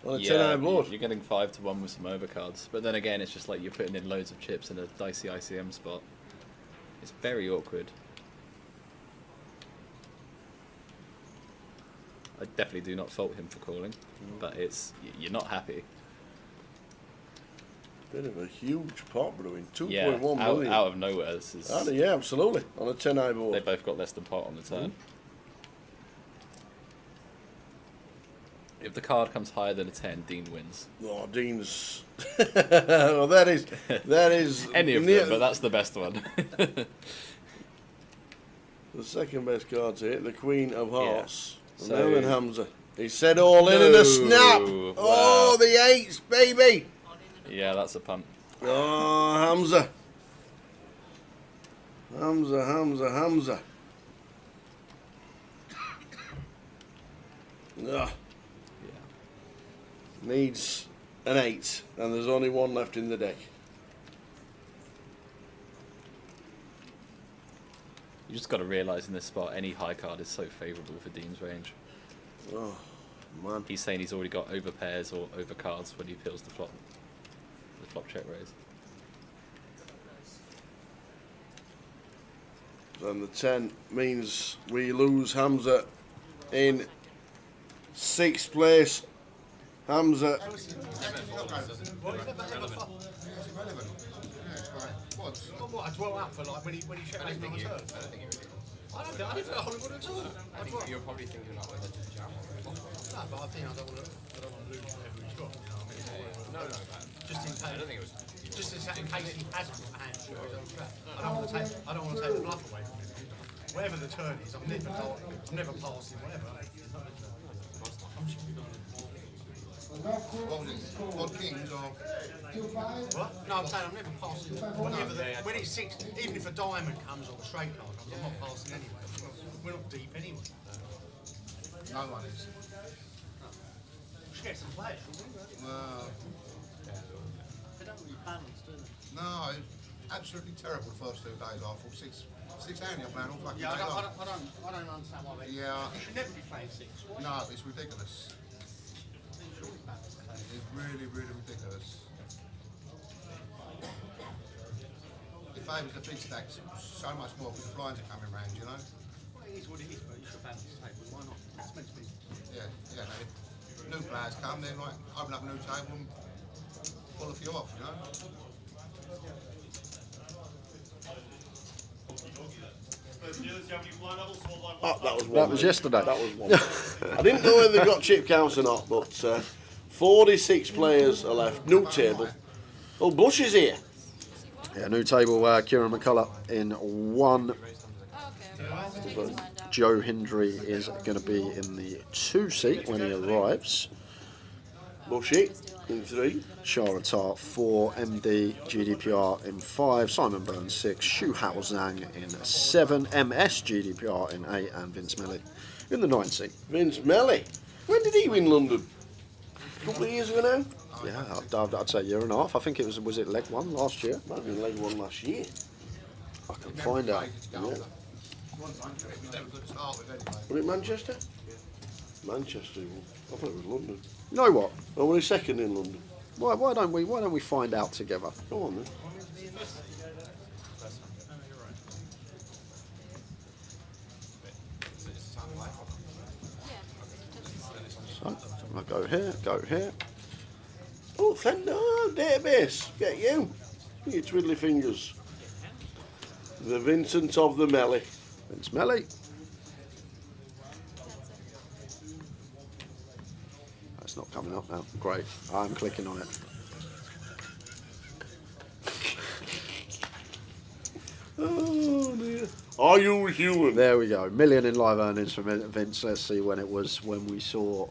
On a 10 Yeah, high board. you're getting 5-1 with some overcards, but then again, it's just like you're putting in loads of chips in a dicey ICM spot. It's very awkward. I definitely do not fault him for calling, but you're not happy. Bit of a huge pot brewing. 2.1 Yeah, million. out of nowhere. This is. Yeah, absolutely. On a 10 high board. They both got less than pot on the turn. If the card comes higher than a 10, Dean wins. Oh, Dean's. Well, that is. Any of them, but that's the best one. The second best card to hit, the Queen of Hearts. Yeah. And now then Hamza. He said all in a snap. Wow. Oh, the eights, baby. Yeah, that's a punt. Oh, Hamza. Hamza. Ugh. Needs an 8, and there's only one left in the deck. You just got to realise in this spot, any high card is so favourable for Dean's range. Oh, man. He's saying he's already got over pairs or over cards when he peels the flop check raise. And the 10 means we lose Hamza in 6th place. Hamza. What, I dwell out for like when he checked his number 2? I didn't feel Hollywood at all. I think you're probably thinking about whether to jam or no, but I think I don't want to lose whatever he's got. No, just in case. I don't think it was. Just in case he hasn't got a hand shot. I don't want to take the bluff away from him. Whatever the turn is, I'm never passing whatever. What was it? Odd kings or? What? No, I'm saying I'm never passing. When it's 6, even if a diamond comes or a straight card comes, I'm not passing anyway. We're not deep anyway. No one is. We should get some players, shouldn't we? They don't really balance, do they? No, it was absolutely terrible the first 2 days. I thought 6 handy I'm playing all fucking Yeah, day long. I don't understand why they. Yeah. You should never be playing 6. No, it's ridiculous. It's really, really ridiculous. It favours the big stacks so much more because the blinds are coming round, you know? Well, it is what it is, but you should balance the table. Why not? It's meant to be. Yeah. No, if new players come, then like open up a new table and pull a few off, you know? Oh, that was one. That was yesterday. That was one. I didn't know whether they got chip counts or not, but 46 players are left. New table. Oh, Bush is here. Yeah, new table. Kieran McCullough in 1. Joe Hindley is going to be in the 2 seat when he arrives. Bushy in 3. Sharatar 4, MD GDPR in 5, Simon Burns 6, Shu Hao Zhang in 7, MS GDPR in 8, and Vince Melly in the 9 seat. Vince Melly. When did he win London? A couple of years ago now? Yeah, I'd say a year and a half. I think it was it leg 1 last year? Might have been leg 1 last year. I can find out. Yeah. Was it Manchester? Manchester he won. I thought it was London. You know what? Oh, well, he's second in London. Why don't we find out together? Go on then. So I go here. Oh, Fender, database. Get you. Your twiddly fingers. The Vincent of the Melly. Vince Melly. That's not coming up now. Great. I'm clicking on it. Oh dear. Are you human? There we go. $1 million in live earnings from Vince. Let's see when it was when we saw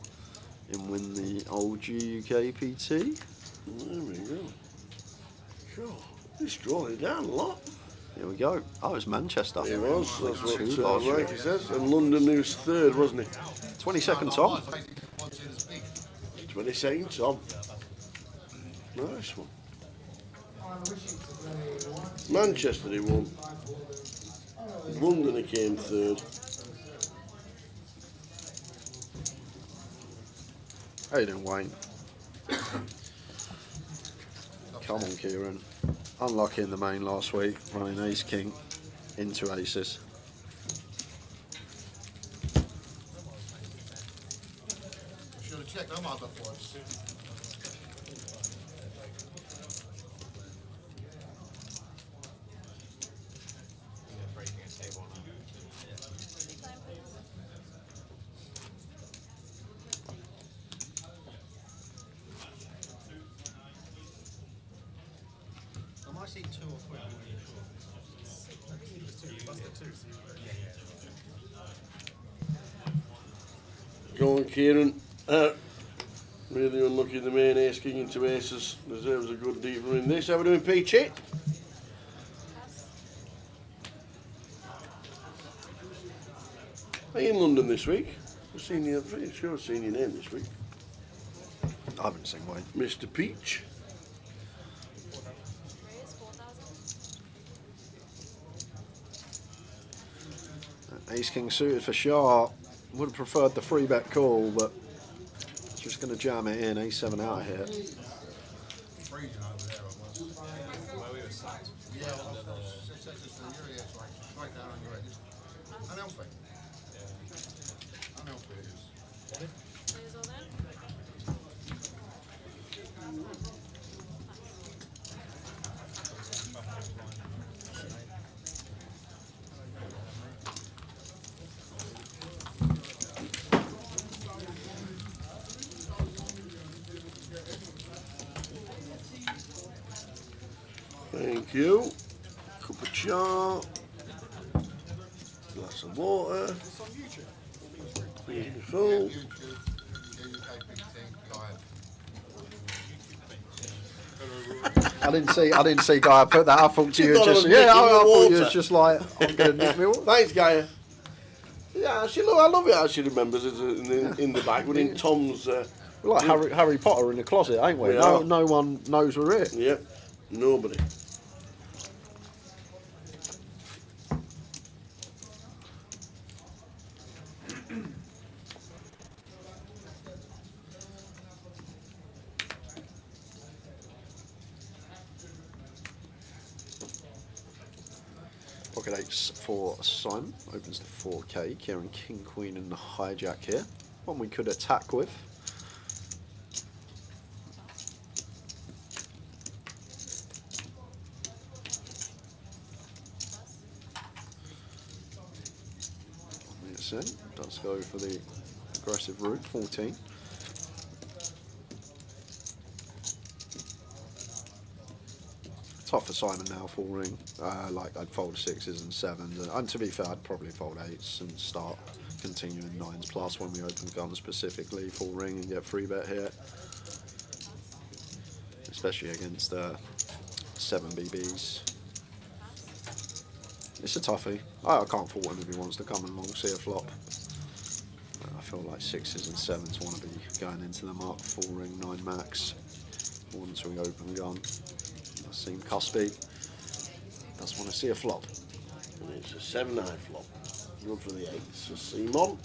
him win the old GUKPT. There we go. Sure. He's drawing it down a lot. Here we go. Oh, it's Manchester. It was. That's what last year. Mikey says. And London, who's third, wasn't he? 22nd Tom. 22nd Tom. Nice one. Manchester he won. London he came third. How you doing, Wayne? Come on, Kieran. Unlucky in the main last week, running ace king into aces. Should have checked them out before. I might see 2 or 3, I'm not really sure. I think it was 2, that's the 2. Go on, Kieran. Really unlucky in the main, ace king into aces. Deserves a good deep run in this. How are we doing, Peachy? Are you in London this week? I've seen you, I'm pretty sure I've seen your name this week. I haven't seen Wayne. Mr. Peach. Ace king suited for Sharp. Would have preferred the 3-bet call, but just going to jam it in. A7 out of here. Freezing over there, it was. Where we were sat. Yeah, right down on your head. Unhealthy. Unhealthy it is. Thank you. Cup of char. Glass of water. Beautiful. I didn't see Guy put that. I thought you were just I thought you was just like I'm going to nick me water. Thanks, Gaia. Yeah, I love it how she remembers it in the back. We're in Tom's. We're like Harry Potter in the closet, ain't we? We No, are. no one knows we're here. Yep, nobody. Pocket eights for Simon. Opens to 4K. Kieran King Queen in the hijack here. One we could attack with. It's in. Does go for the aggressive route. 14. Tough for Simon now, full ring. Like I'd fold 6s and 7s, and to be fair, I'd probably fold 8s and start continuing 9s plus when we open guns specifically, full ring and get 3-bet here, especially against 7 BBs. It's a toughie. I can't fault him if he wants to come along, see a flop. I feel like 6s and 7s want to be going into the mark, full ring 9 max once we open gun. Seem cuspy. Does want to see a flop. And it's a 7-9 flop. Good for the 8s for Simon.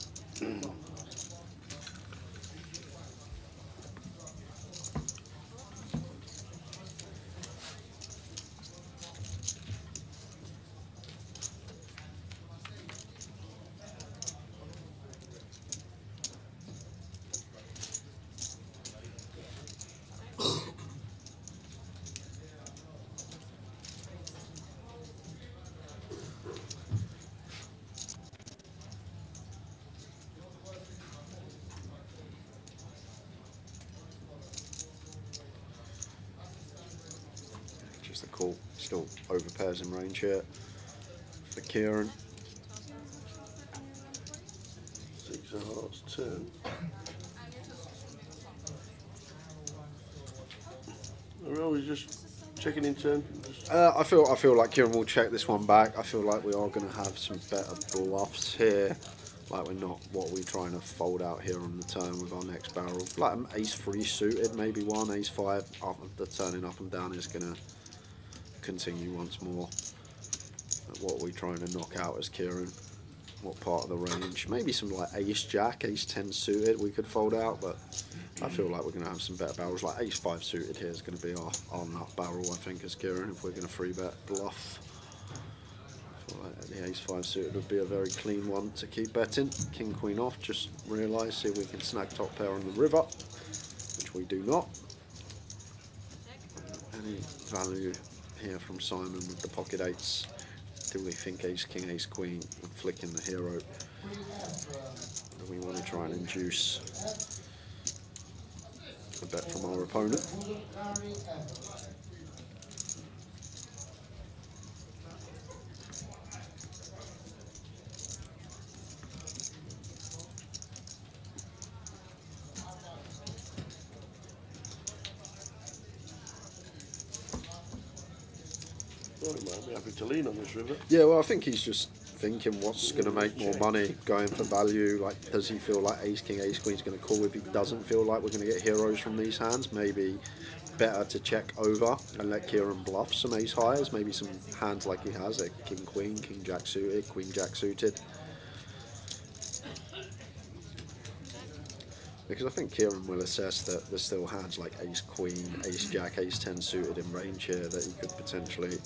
makes the call. Still over pairs in range here for Kieran. 6 of hearts turn. We're always just checking in turn. I feel like Kieran will check this one back. I feel like we are going to have some better bluffs here. Like we're not what we're trying to fold out here on the turn with our next barrel. Like an ace-3 suited, maybe one, ace-5. The turning up and down is going to continue once more. What are we trying to knock out as Kieran? What part of the range? Maybe some like ace-jack, ace-10 suited we could fold out, but I feel like we're going to have some better barrels. Like ace-5 suited here is going to be our nut barrel, I think, as Kieran, if we're going to 3-bet bluff. I feel like the ace-5 suited would be a very clean one to keep betting. King-queen off, just realise, see if we can snag top pair on the river, which we do not. Any value here from Simon with the pocket eights? Do we think ace-king, ace-queen and flicking the hero? Do we want to try and induce a bet from our opponent? Oh, he might be happy to lean on this river. Yeah, well, I think he's just thinking what's going to make more money, going for value. Like, does he feel like ace-king, ace-queen is going to call? If he doesn't feel like we're going to get heroes from these hands, maybe better to check over and let Kieran bluff some ace-highs. Maybe some hands like he has, like king-queen, king-jack suited, queen-jack suited. Because I think Kieran will assess that there's still hands like ace-queen, ace-jack, ace-10 suited in range here that he could potentially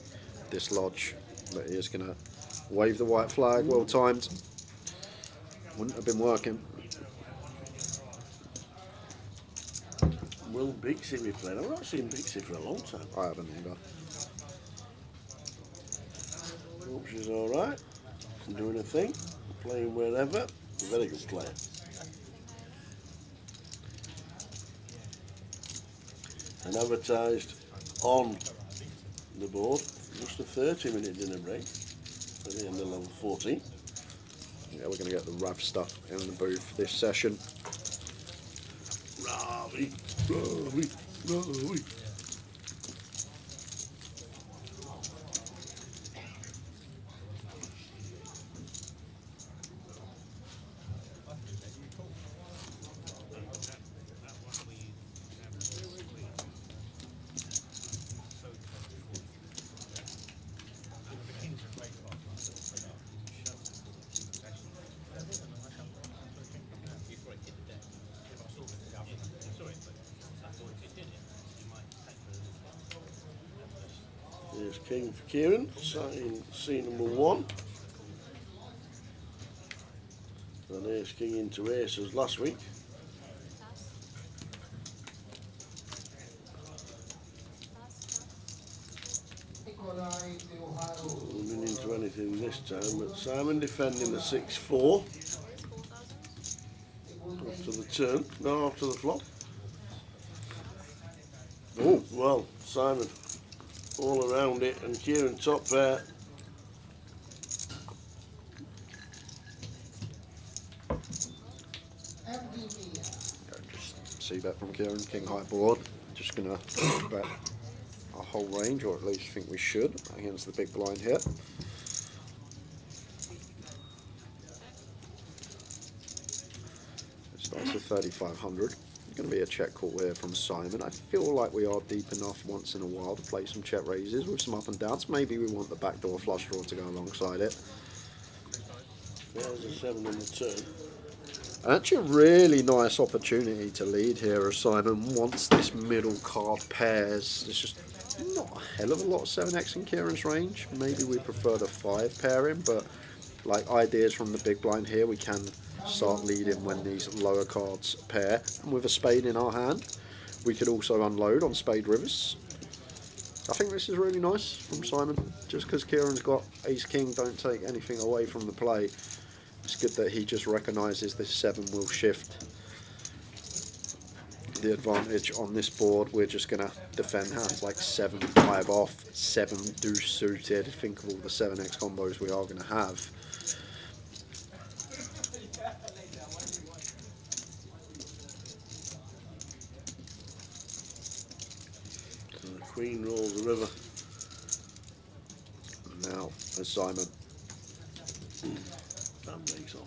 dislodge. But he is going to wave the white flag, well timed. Wouldn't have been working. Will Bixie be playing? I've not seen Bixie for a long time. I haven't either. Hope she's alright. Doing a thing. Playing wherever. A very good player. And advertised on the board just a 30-minute dinner break at the end of level 14. Yeah, we're going to get the Rav stuff in the booth this session. Ravi, Ravi, Ravi. Here's king for Kieran, scene number 1. And here's king into ace as last week. Moving into anything this time, but Simon defending the 6-4. Off to the turn, no, off to the flop. Oh, well, Simon all around it, and Kieran top pair. Just see bet from Kieran, king high board. Just going to bet our whole range, or at least think we should, against the big blind here. It starts with 3,500. Going to be a check call here from Simon. I feel like we are deep enough once in a while to play some check raises with some up and downs. Maybe we want the backdoor flush draw to go alongside it. There's a 7 on the turn. Actually, a really nice opportunity to lead here as Simon once this middle card pairs. There's just not a hell of a lot of 7x in Kieran's range. Maybe we prefer the 5 pairing, but like ideas from the big blind here, we can start leading when these lower cards pair. And with a spade in our hand, we could also unload on spade rivers. I think this is really nice from Simon. Just because Kieran's got ace-king, don't take anything away from the play. It's good that he just recognises this 7 will shift. the advantage on this board. We're just going to defend hands like 7-5 off, 7 deuce suited. Think of all the 7x combos we are going to have. And the queen rolls the river. Now, as Simon. And makes on.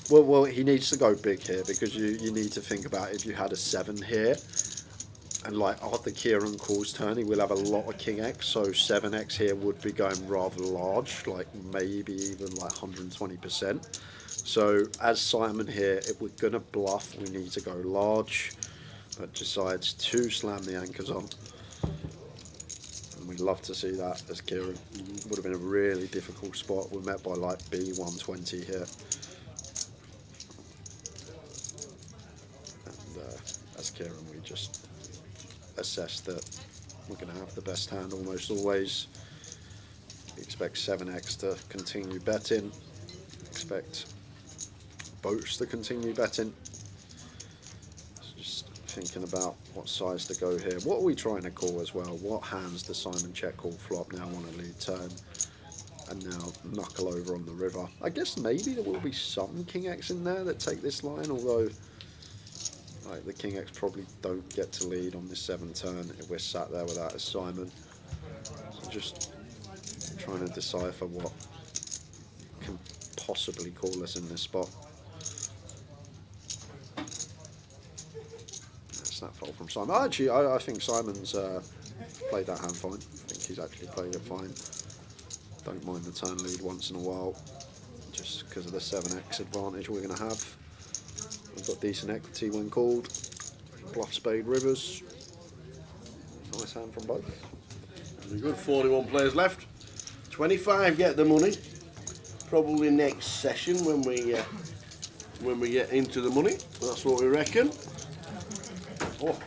Well, he needs to go big here because you need to think about if you had a 7 here and like after Kieran calls turn he will have a lot of king x, so 7x here would be going rather large, like maybe even like 120%. So as Simon here, if we're going to bluff we need to go large, but decides to slam the anchors on. And we'd love to see that as Kieran. Would have been a really difficult spot. We're met by like B120 here. As Kieran, we just assess that we're going to have the best hand almost always. Expect 7x to continue betting. Expect boats to continue betting. So just thinking about what size to go here. What are we trying to call as well? What hands does Simon check call flop now on a lead turn? And now knuckle over on the river. I guess maybe there will be some king x in there that take this line, although like the king x probably don't get to lead on this 7 turn if we're sat there with that as Simon. So just trying to decipher what can possibly call us in this spot. That's that fold from Simon. Actually, I think Simon's played that hand fine. I think he's actually played it fine. Don't mind the turn lead once in a while, just because of the 7x advantage we're going to have. We've got decent equity when called. Bluff, spade, rivers. Nice hand from both. Very good. 41 players left. 25 get the money. Probably next session when we get into the money. That's what we reckon. Oh.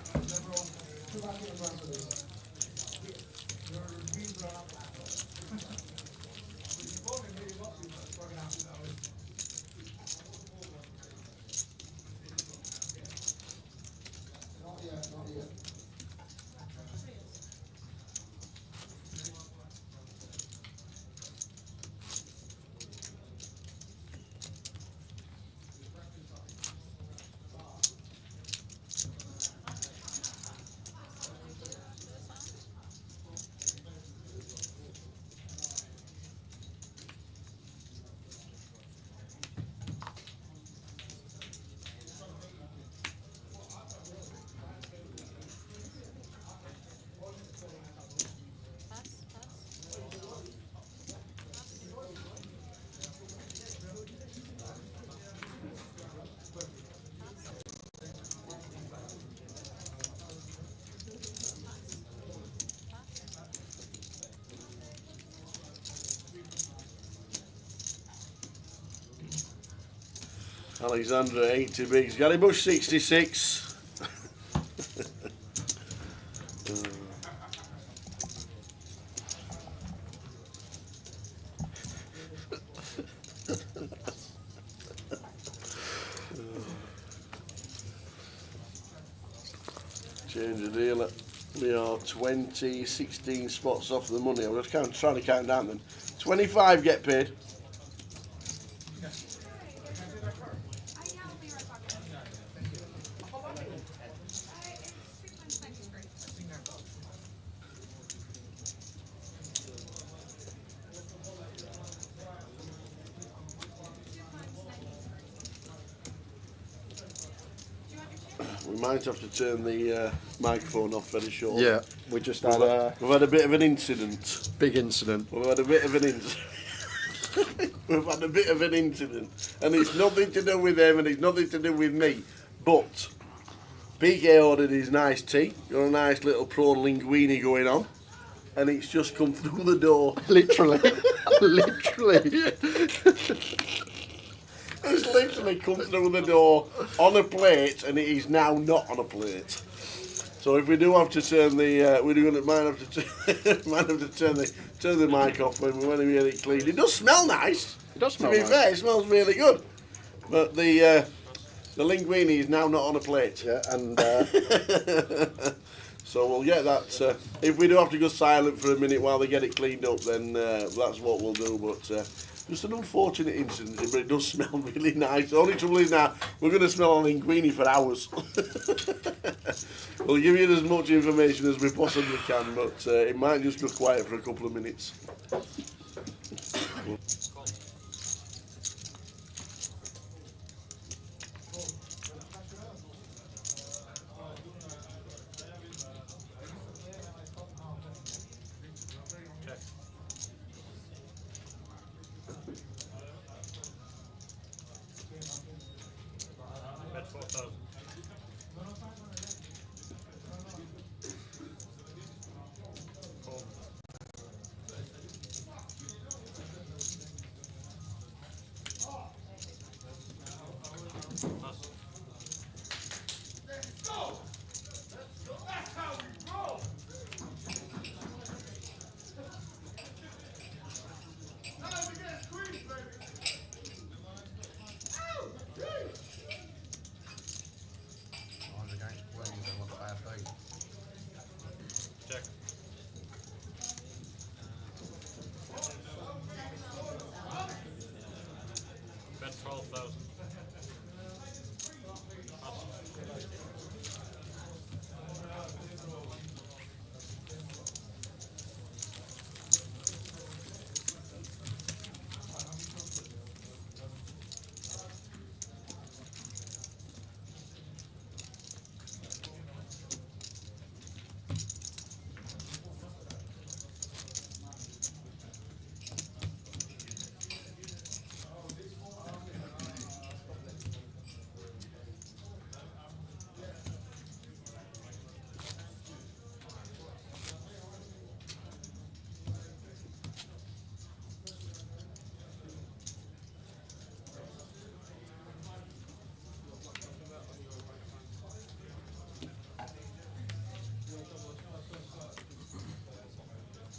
Alexandra 80 bigs, Gary Bush 66. Change the dealer. We are 20, 16 spots off the money. I'm just trying to count down then. 25 get paid. We might have to turn the microphone off very shortly. Yeah, we just had we've had a bit of an incident. Big incident. We've had a bit of an incident. We've had a bit of an incident, and it's nothing to do with them, and it's nothing to do with me. But PK ordered his nice tea. Got a nice little prawn linguine going on, and it's just come through the door. Literally, literally. It's literally come through the door on a plate, and it is now not on a plate. So if we do have to turn the, might have to turn the mic off when we get it cleaned. It does smell nice. It does smell nice. To be fair, it smells really good. But the The linguine is now not on a plate. Yeah, and so we'll get that. If we do have to go silent for a minute while they get it cleaned up, then that's what we'll do. But just an unfortunate incident, but it does smell really nice. The only trouble is now we're going to smell on linguine for hours. We'll give you as much information as we possibly can, but it might just go quiet for a couple of minutes. Bet 4,000. Call. Pass. Odds against Queens, they want 5 days. Check. Bet 12,000.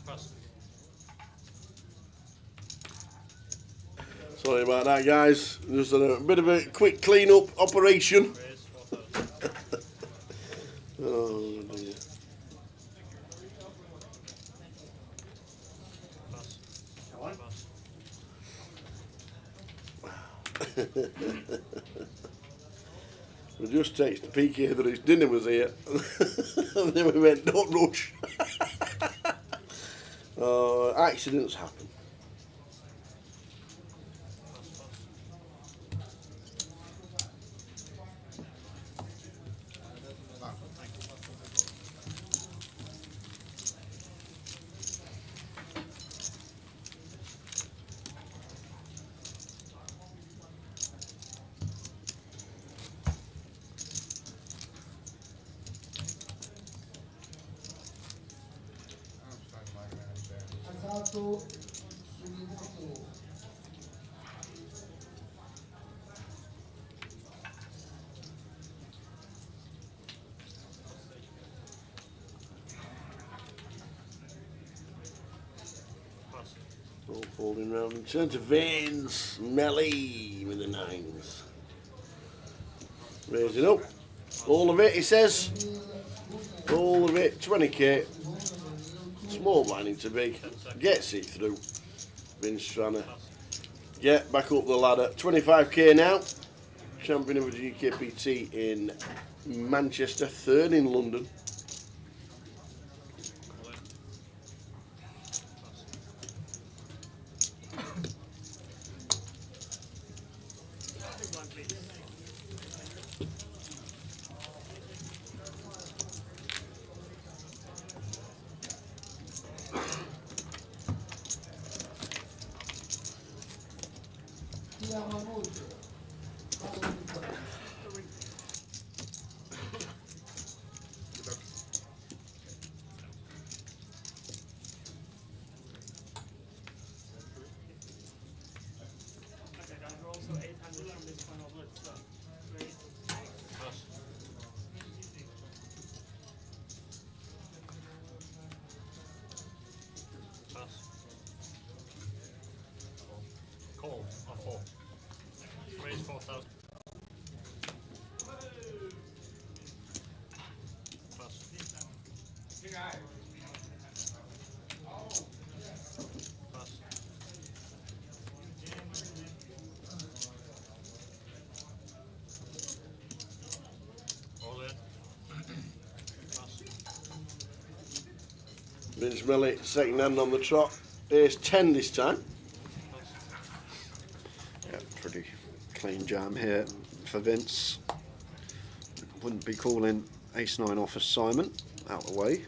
Pass. Sorry about that, guys. Just a bit of a quick clean-up operation. Oh dear. We just texted PK that his dinner was here, and then we went, don't rush. Accidents happen. All folding round in turn to Veins, Melly with the 9s. Raising up. All of it, he says. All of it, 20k. Small blind into big. Gets it through. Vince trying to get back up the ladder. 25k now. Champion of the GUKPT in Manchester, 3rd in London. Call. Or 4. Vince Melly, second hand on the trot. Ace 10 this time. Yeah, pretty clean jam here for Vince. Wouldn't be calling ace 9 off as Simon. Out the way.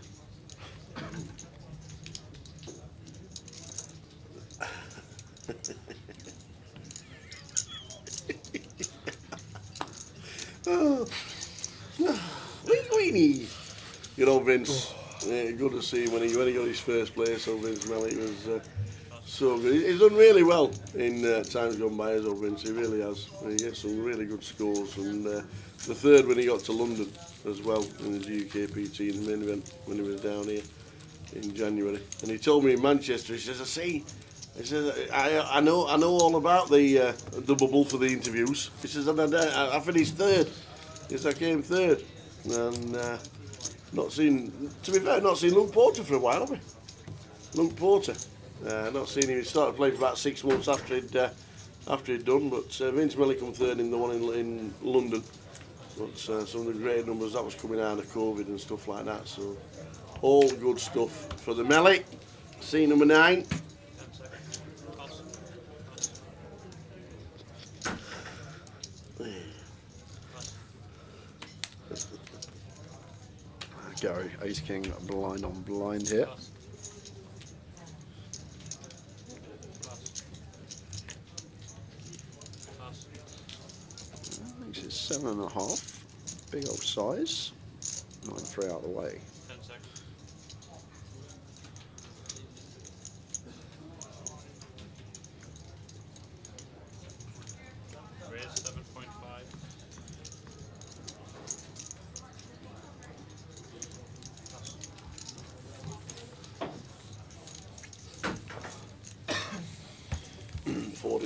Oh. Weenie. You know, Vince, yeah, good to see him when he got his first place. So Vince Melly was so good. He's done really well in times gone by, as old Vince. He really has. He gets some really good scores, and the third when he got to London as well in the GUKPT in the main event when he was down here in January. And he told me in Manchester, he says, I know all about the bubble for the interviews. He says, and I finished third. Yes, I came third. And not seen Luke Porter for a while, have we? Luke Porter. Not seen him. He started playing for about 6 months after he'd done. But Vince Melly come third in the one in London. But some of the great numbers that was coming out of COVID and stuff like that. So all good stuff for the Melly. C number 9. Go ace king blind on blind here. I think it's 7.5. Big old size. 9-3 out of the way. 10 seconds. Raise 7.5.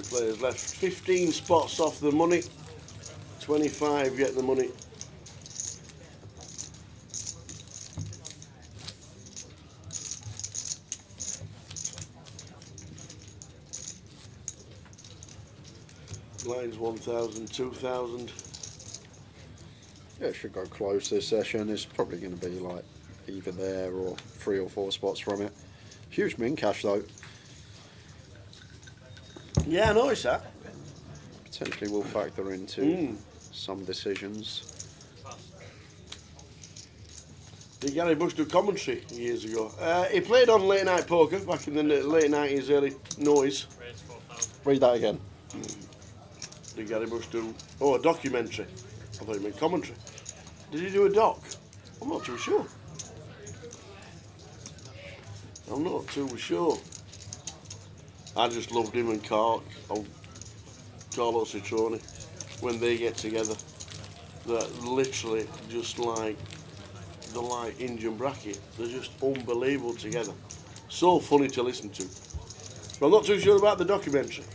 Players left. 15 spots off the money. 25 get the money. Lines 1,000, 2,000. Yeah, it should go close this session. It's probably going to be like either there or 3 or 4 spots from it. Huge min cash though. Yeah, I noticed that. Potentially will factor into some decisions. Did Gary Bush do commentary years ago? He played on Late Night Poker back in the late 90s, early noise. Read that again. Did Gary Bush do... Oh, a documentary. I thought you meant commentary. Did he do a doc? I'm not too sure. I'm not too sure. I just loved him and Carlo Citrone when they get together. They're literally just like the light Indian bracket. They're just unbelievable together. So funny to listen to. But I'm not too sure about the documentary.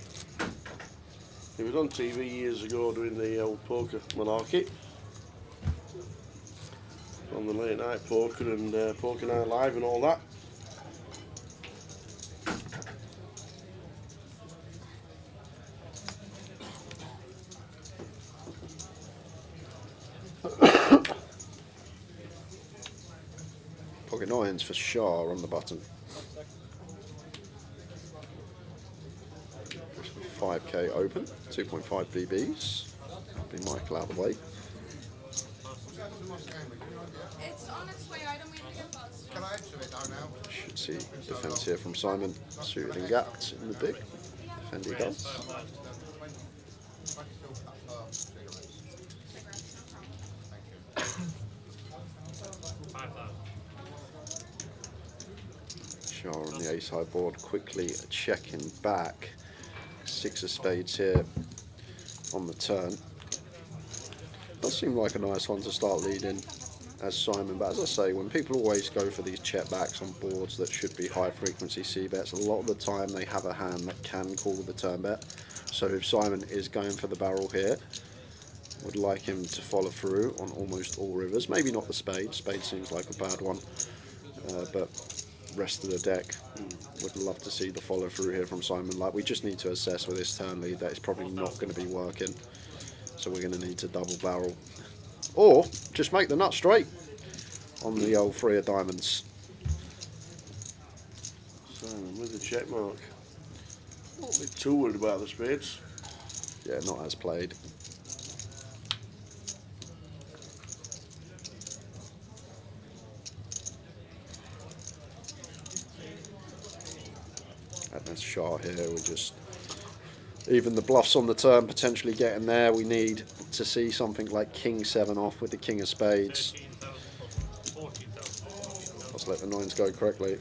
He was on TV years ago doing the old poker malarkey. On the Late Night Poker and Poker Night Live and all that. Pocket 9s for Shah on the button. 5k open, 2.5 BBs. Be Michael out of the way. It's on its way. I don't mean to get buzzed. Can I enter it now? Should see defence here from Simon, suited and gapped in the big. Defend he does. Shah on the ace high board, quickly checking back. 6 of spades here on the turn. Does seem like a nice one to start leading as Simon, but as I say, when people always go for these check backs on boards that should be high frequency C bets, a lot of the time they have a hand that can call the turn bet. So if Simon is going for the barrel here, would like him to follow through on almost all rivers. Maybe not the spade. Spade seems like a bad one. but rest of the deck, would love to see the follow through here from Simon. Like, we just need to assess with this turn lead that it's probably not going to be working, so we're going to need to double barrel, or just make the nut straight on the old 3 of diamonds. Simon with the check mark. Not be too worried about the spades. Yeah, not as played. And this shot here, we just, even the bluffs on the turn potentially getting there. We need to see something like King 7 off with the King of Spades. Let's let the 9s go correctly.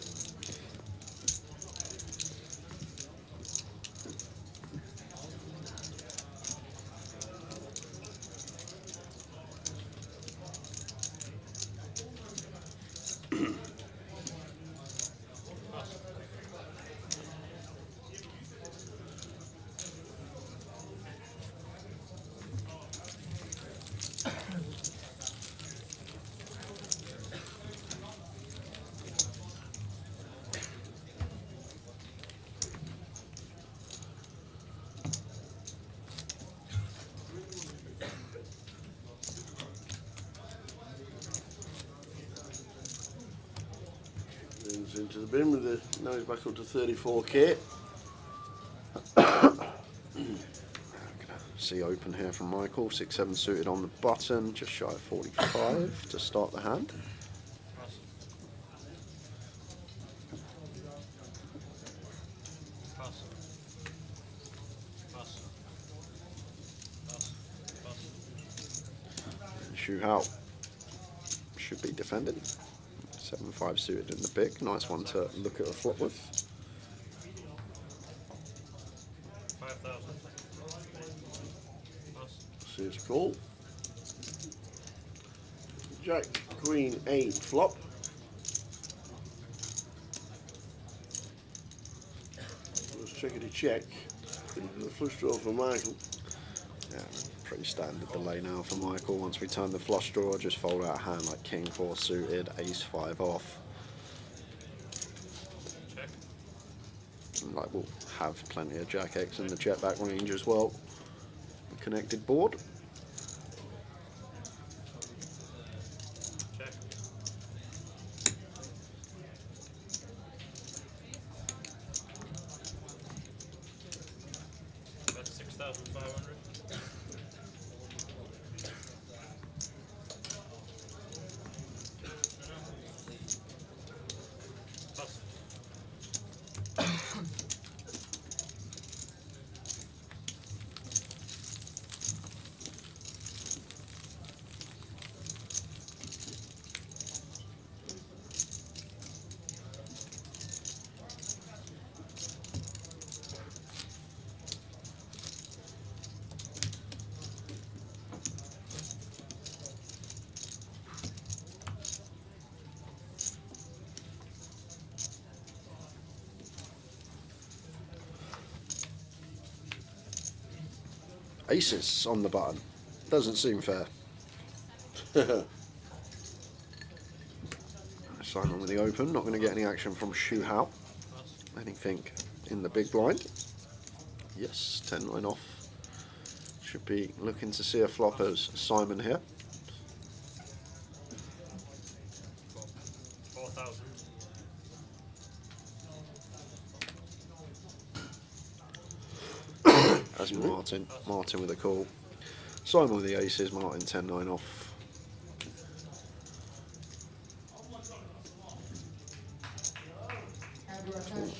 Into the bin with the, now he's back up to 34k. See open here from Michael, 6-7 suited on the button, just shy of 45 to start the hand. Shoe out should be defending. 7-5 suited in the big, nice one to look at a flop with. 5,000. See it's call. Jack, Queen, 8 flop. Let's checkity check. The flush draw for Michael. Yeah, pretty standard delay now for Michael. Once we turn the flush draw, just fold out a hand like King 4 suited, Ace 5 off. Check. And like, we'll have plenty of Jack X in the check back range as well. A connected board. Check. That's 6,500. Aces on the button. Doesn't seem fair. Simon with the open, not going to get any action from Shu Hao. Anything in the big blind? Yes, 10-9 off. Should be looking to see a flop as Simon here. 4,000. As Martin with a call. Simon with the aces, Martin 10-9 off.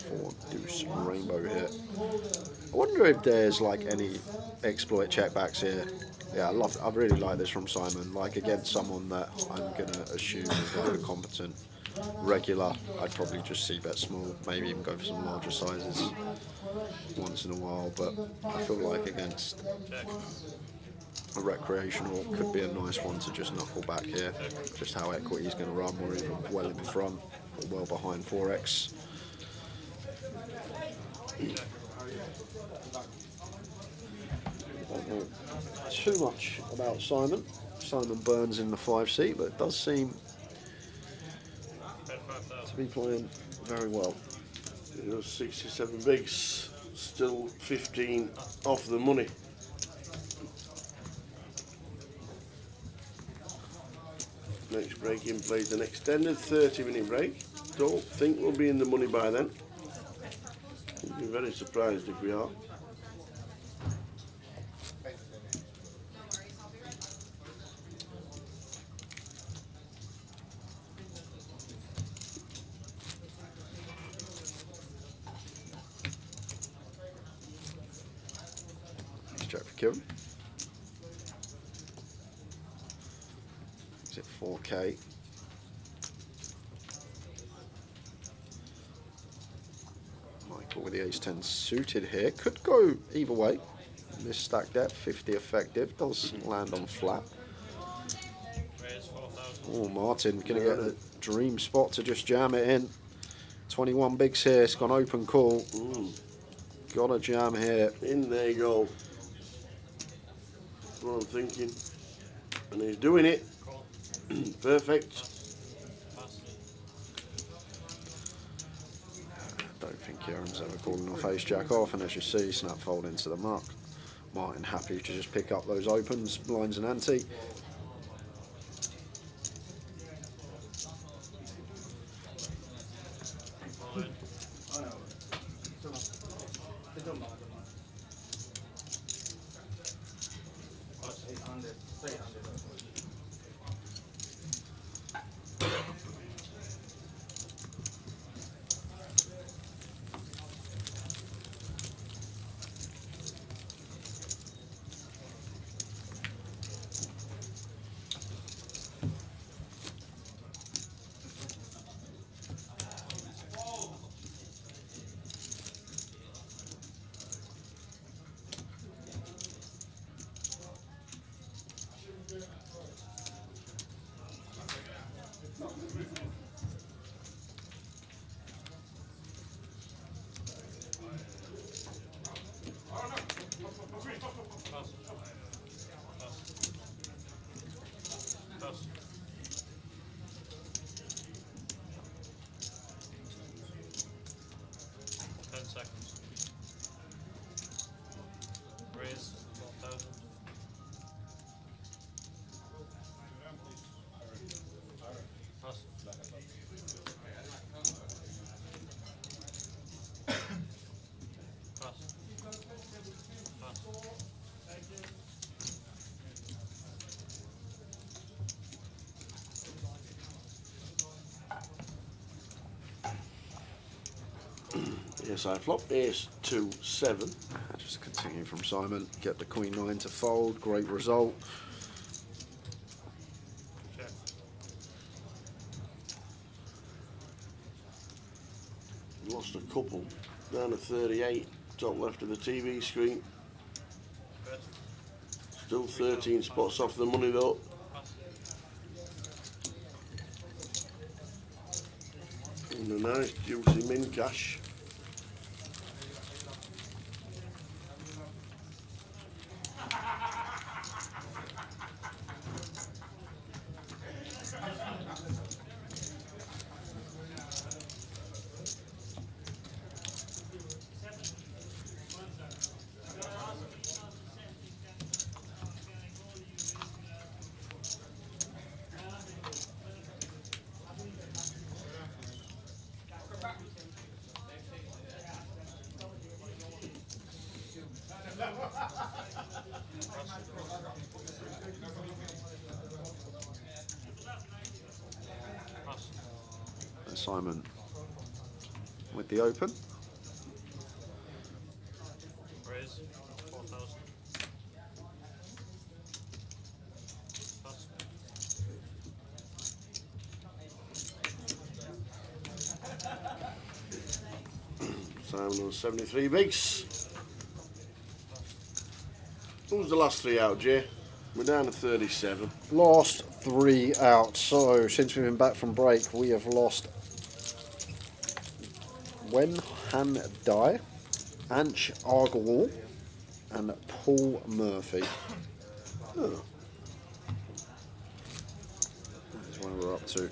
Four deuce rainbow here. I wonder if there's like any exploit checkbacks here. Yeah, I really like this from Simon. Like against someone that I'm gonna assume is like a competent regular, I'd probably just see bet small, maybe even go for some larger sizes once in a while, but I feel like against a recreational could be a nice one to just knuckle back here. Just how equity's going to run, or even well in front or well behind 4x. Don't know too much about Simon. Simon Burns in the 5 seat, but it does seem to be playing very well. Those 67 bigs, still 15 off the money. Next break in plays an extended 30-minute break. Don't think we'll be in the money by then. I'd be very surprised if we are. Let's check for Kieran. Is it 4K? Michael with the ace-10 suited here. Could go either way. This stack depth, 50 effective, does land on flat. Oh, Martin going to get the dream spot to just jam it in. 21 bigs here, it's gone open call. Got a jam here. In there you go. That's what I'm thinking. And he's doing it. Perfect. Don't think Kieran's ever calling off ace jack off, and as you see, snap fold into the muck. Martin happy to just pick up those opens, blinds and ante. Yes, I flop ace 2 7. Just continue from Simon. Get the queen 9 to fold. Great result. Lost a couple. Down to 38. Top left of the TV screen. Still 13 spots off the money though. And a nice juicy min cash. Simon with the open. Raise 4,000. Simon on 73 bigs. Who's the last three out, Jay? We're down to 37. Lost 3 out. So since we've been back from break, we have lost Wen Han Dai, Anch Argawal, and Paul Murphy. Oh. That's where we're up to.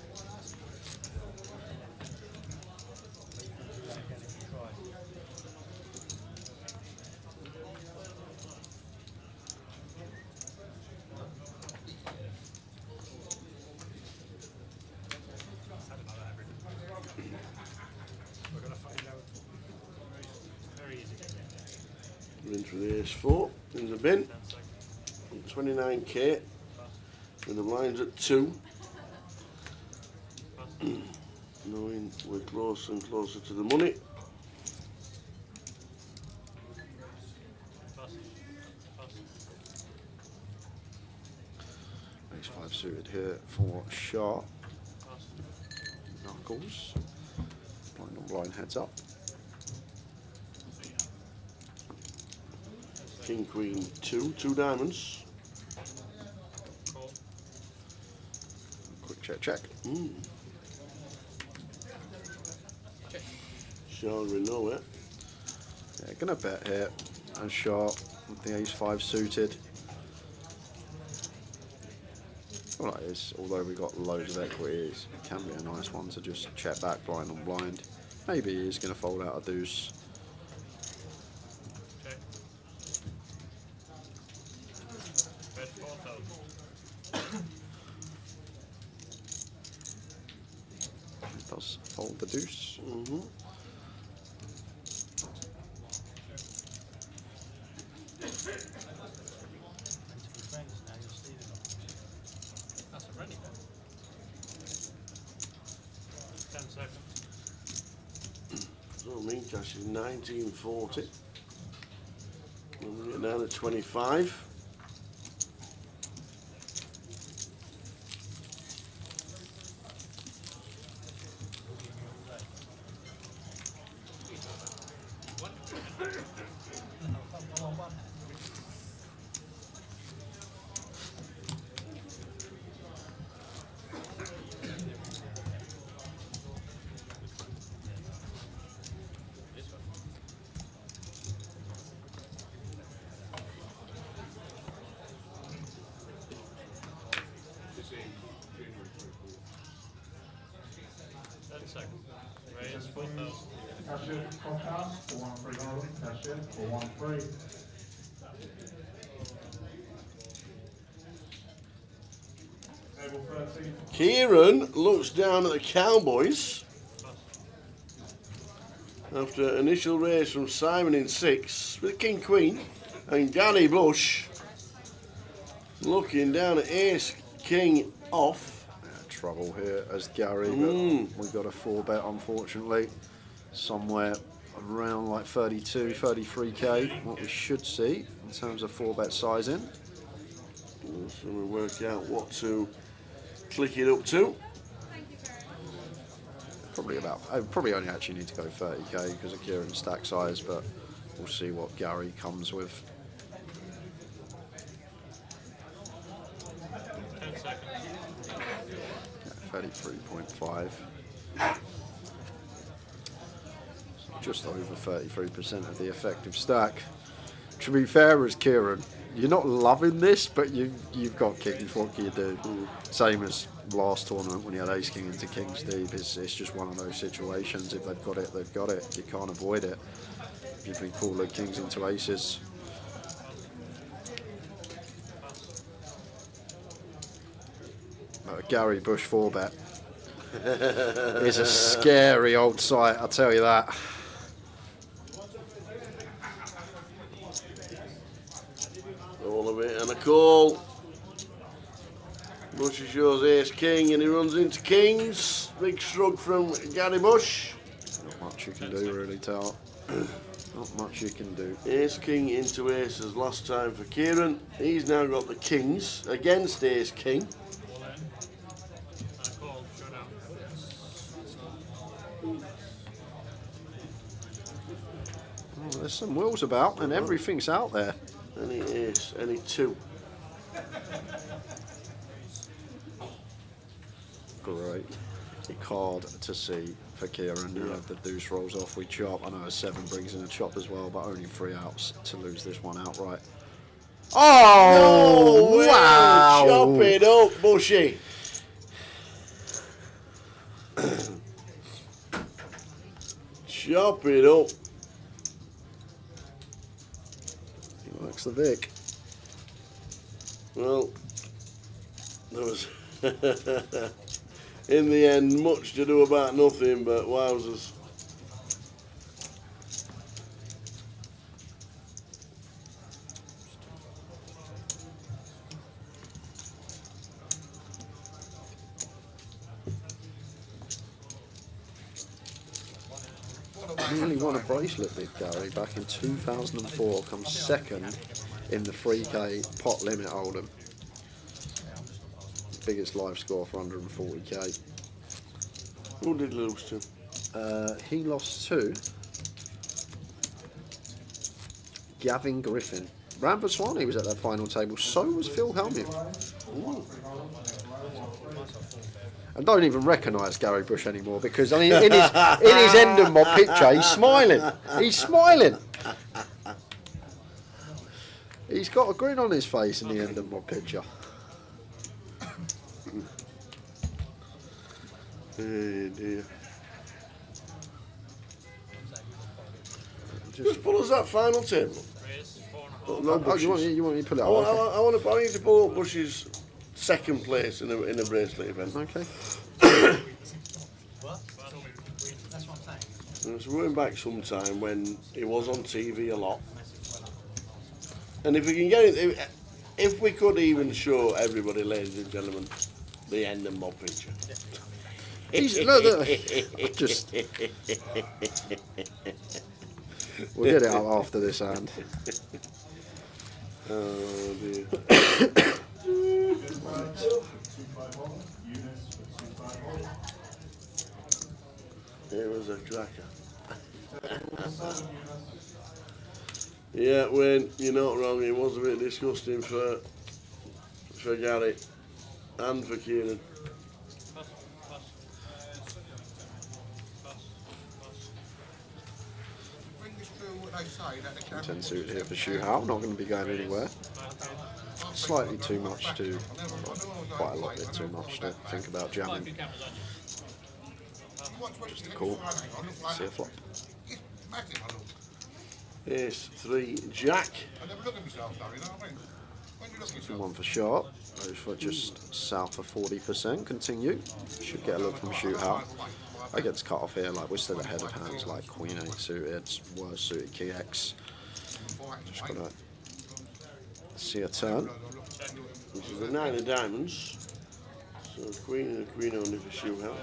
In for the ace 4 in the bin. 29k. And the blinds at 2. Knowing we're closer and closer to the money. Ace 5 suited here for sharp. Knuckles. Blind on blind, heads up. King, Queen, 2 diamonds. Quick check, check. Sure, we know it. Yeah, gonna bet here. And sharp with the ace 5 suited. All right, is although we got loads of equities, it can be a nice one to just check back blind on blind. Maybe he's gonna fold out a deuce. Check. Bet 4,000. He does fold the deuce. That's a ready bet. 10 seconds. So mean cash is 1940. And we get down to 25. Raise 4,000. Cash in, podcast for 130. Cash in for 13. Table 13. Kieran looks down at the Cowboys after initial raise from Simon in 6 with King Queen and Gary Bush looking down at Ace King off. Trouble here as Gary, but we got a 4 bet unfortunately. Somewhere around like 32, 33k, what we should see in terms of 4 bet sizing. So we work out what to click it up to. Probably about, I probably only actually need to go 30k because of Kieran's stack size, but we'll see what Gary comes with. 10 seconds. 33.5. Just over 33% of the effective stack. To be fair as Kieran, you're not loving this, but you've got kings. What can you do? Same as last tournament when you had ace king into kings deep. It's just one of those situations. If they've got it, they've got it. You can't avoid it. You've been cooler kings into aces. Gary Bush 4 bet is a scary old sight, I'll tell you that. All of it and a call. Bush shows Ace King and he runs into kings. Big shrug from Gary Bush. Not much you can do really, Tal. Not much you can do. Ace King into aces last time for Kieran. He's now got the kings against Ace King. There's some wheels about and everything's out there. Any ace, any 2. Great. A card to see for Kieran. Now if the deuce rolls off, we chop. I know a 7 brings in a chop as well, but only 3 outs to lose this one outright. Oh, no, wow! Chop it up, Bushy. Chop it up. He likes the Vic. Well, there was in the end much to do about nothing, but wowzers. Nearly won a bracelet, did Gary, back in 2004. Comes second in the 3K pot limit hold'em. Biggest live score for 140k. Who did lose to? He lost to Gavin Griffin. Ramverswani was at that final table. So was Phil Hellmuth. And don't even recognise Gary Bush anymore because I mean, in his end of my picture, he's smiling. He's smiling. He's got a grin on his face in the end of my picture. Oh dear. Just pull us that final table. No, you want me to pull it I out? want you to pull up Bush's second place in a bracelet event. Okay. So we're going back sometime when he was on TV a lot. And if we can get it, if we could even show everybody, ladies and gentlemen, the end and mob picture. Look, just we'll get it out after this hand. Oh dear. It was a cracker. Yeah, Wayne, you're not wrong. It was a bit disgusting for Gary and for Kieran. 10 suit here for Shuhao, not going to be going anywhere. Slightly too much to, quite a lot bit too much to think about jamming. Just a call, see a flop. Ace 3 Jack. One for sharp, goes for just south of 40%. Continue, should get a look from Shuhao. I gets cut off here, like we're still ahead of hands like Queen 8 suited, worse suited Key X. Just gonna see a turn. This is the 9 of diamonds. So Queen and a Queen only for Shuhao.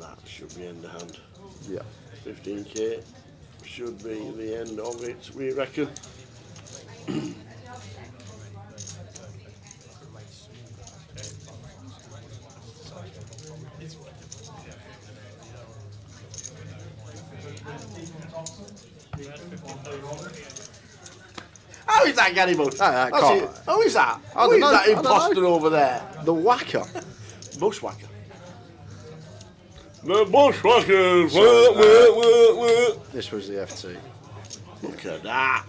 That should be end of hand. Yeah. 15k should be the end of it, we reckon. How is that Gary Bush? How is that? Who is that imposter over there? The whacker. Bushwhacker. The Bushwhackers. This was the FT. Look at that.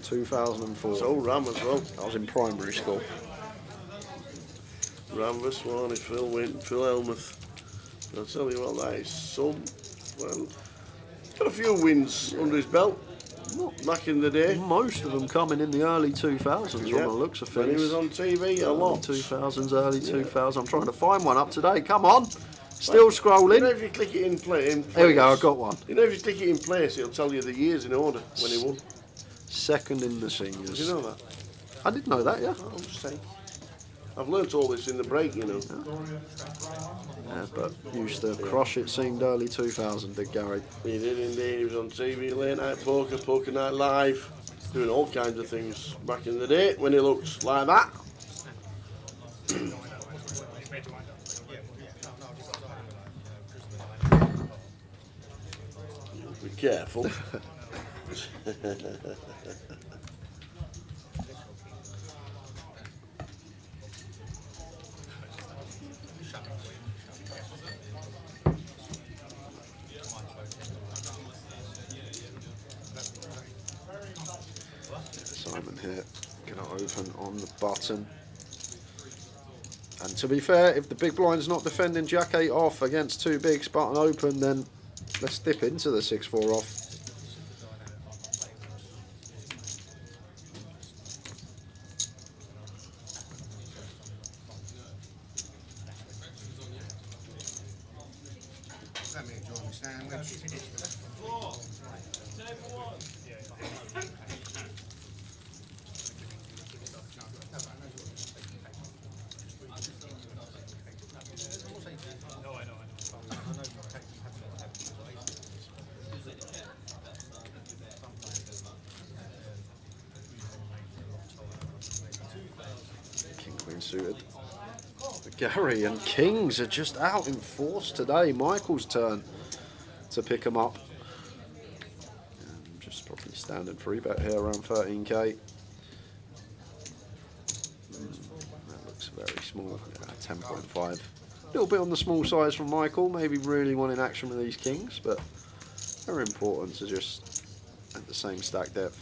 2004. So Ram as well. I was in primary school. Ramverswani, Phil Hellmuth. I'll tell you what, that is some. Well, got a few wins under his belt. Back in the day. Most of them coming in the early 2000s from the looks of things. When he was on TV, a lot. 2000s, early 2000s. I'm trying to find one up today. Come on. Still scrolling. You know, if you click it in place. Here we go, I've got one. You know, if you click it in place, it'll tell you the years in order when he won. Second in the seniors. Did you know that? I didn't know that, yeah. Oh, I'm just saying. I've learnt all this in the break, you know. Yeah, but used to crush it, seemed early 2000, did Gary. He did indeed. He was on TV, late night poker, poker night live, doing all kinds of things back in the day when he looked like that. Be careful. Simon here, gonna open on the button. And to be fair, if the big blind's not defending Jack 8 off against two bigs button open, then let's dip into the 6-4 off. Queen suited. Gary and Kings are just out in force today. Michael's turn to pick them up. Just probably standard free bet here around 13k. That looks very small. 10.5. A little bit on the small size from Michael. Maybe really wanting action with these Kings, but they're important to just at the same stack depth.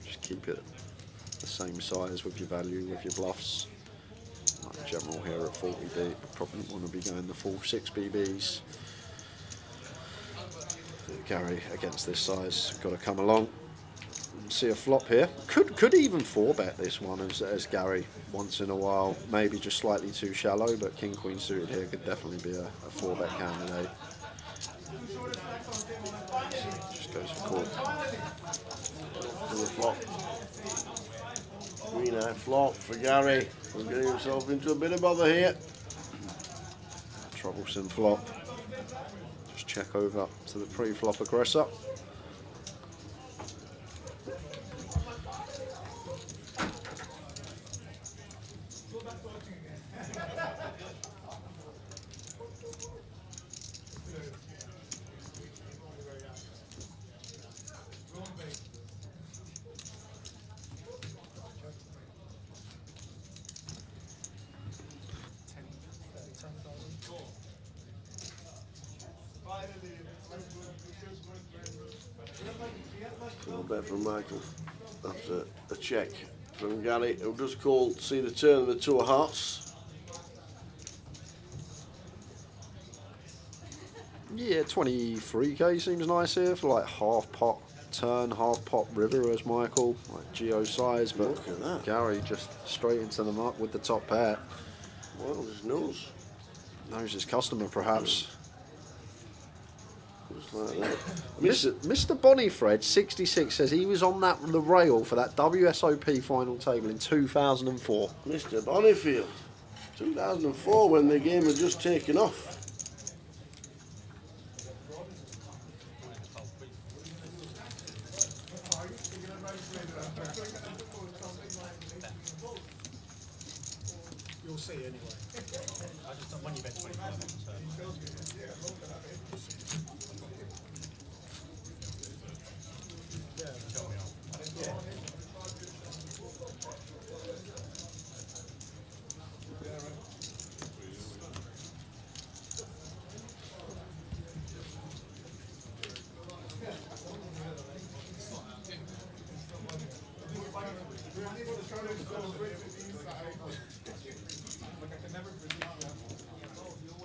Just keep it the same size with your value, with your bluffs. Like general here at 40B, probably want to be going the full 6 BBs. Gary against this size, got to come along and see a flop here. Could even 4-bet this one as Gary once in a while. Maybe just slightly too shallow, but King Queen suited here could definitely be a 4-bet candidate. Just goes for call. Flop. Green eye flop for Gary. He's getting himself into a bit of bother here. Troublesome flop. Just check over to the pre-flop aggressor. Full bet from Michael after a check from Gary, who does call to see the turn of the 2 of hearts. Yeah, 23k seems nice here for like half pot turn, half pot river as Michael, like geo size, but look at that. Gary just straight into the muck with the top pair. Well, just knows his customer perhaps. Just like that. Mr. Bonifred 66 says he was on the rail for that WSOP final table in 2004. Mr. Bonifield, 2004 when the game had just taken off. You'll see anyway. I just don't want you bet 25 on the turn.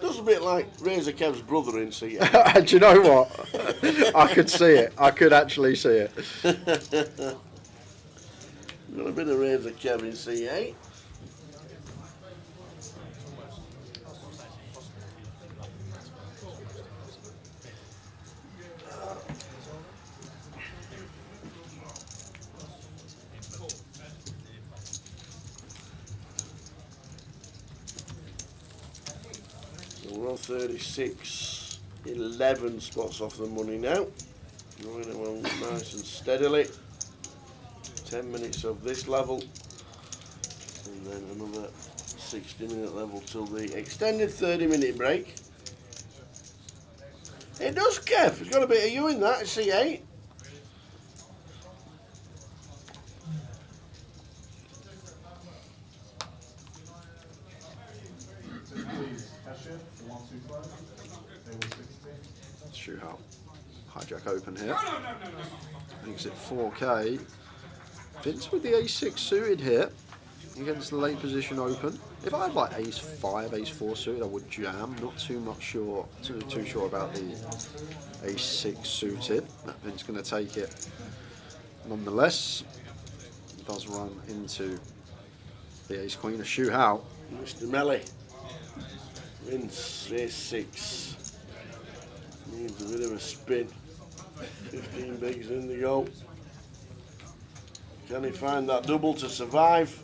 Does a bit like Razor Kev's brother in C. Do you know what? I could see it. I could actually see it. Got a bit of Razor Kev in C8. We're on 36, 11 spots off the money now. Going along nice and steadily. 10 minutes of this level, and then another 60-minute level till the extended 30-minute break. It does, Kev. It's got a bit of you in that, C8. Shootout. Hijack open here. I think it's at 4k. Vince with the ace-6 suited here against the late position open. If I had like ace-5, ace-4 suited, I would jam. Not too sure about the ace-6 suited. That Vince going to take it. Nonetheless, does run into the ace-queen, a shootout. Mr. Melly. Vince, ace-6. Needs a bit of a spin. 15 bigs in the go. Can he find that double to survive?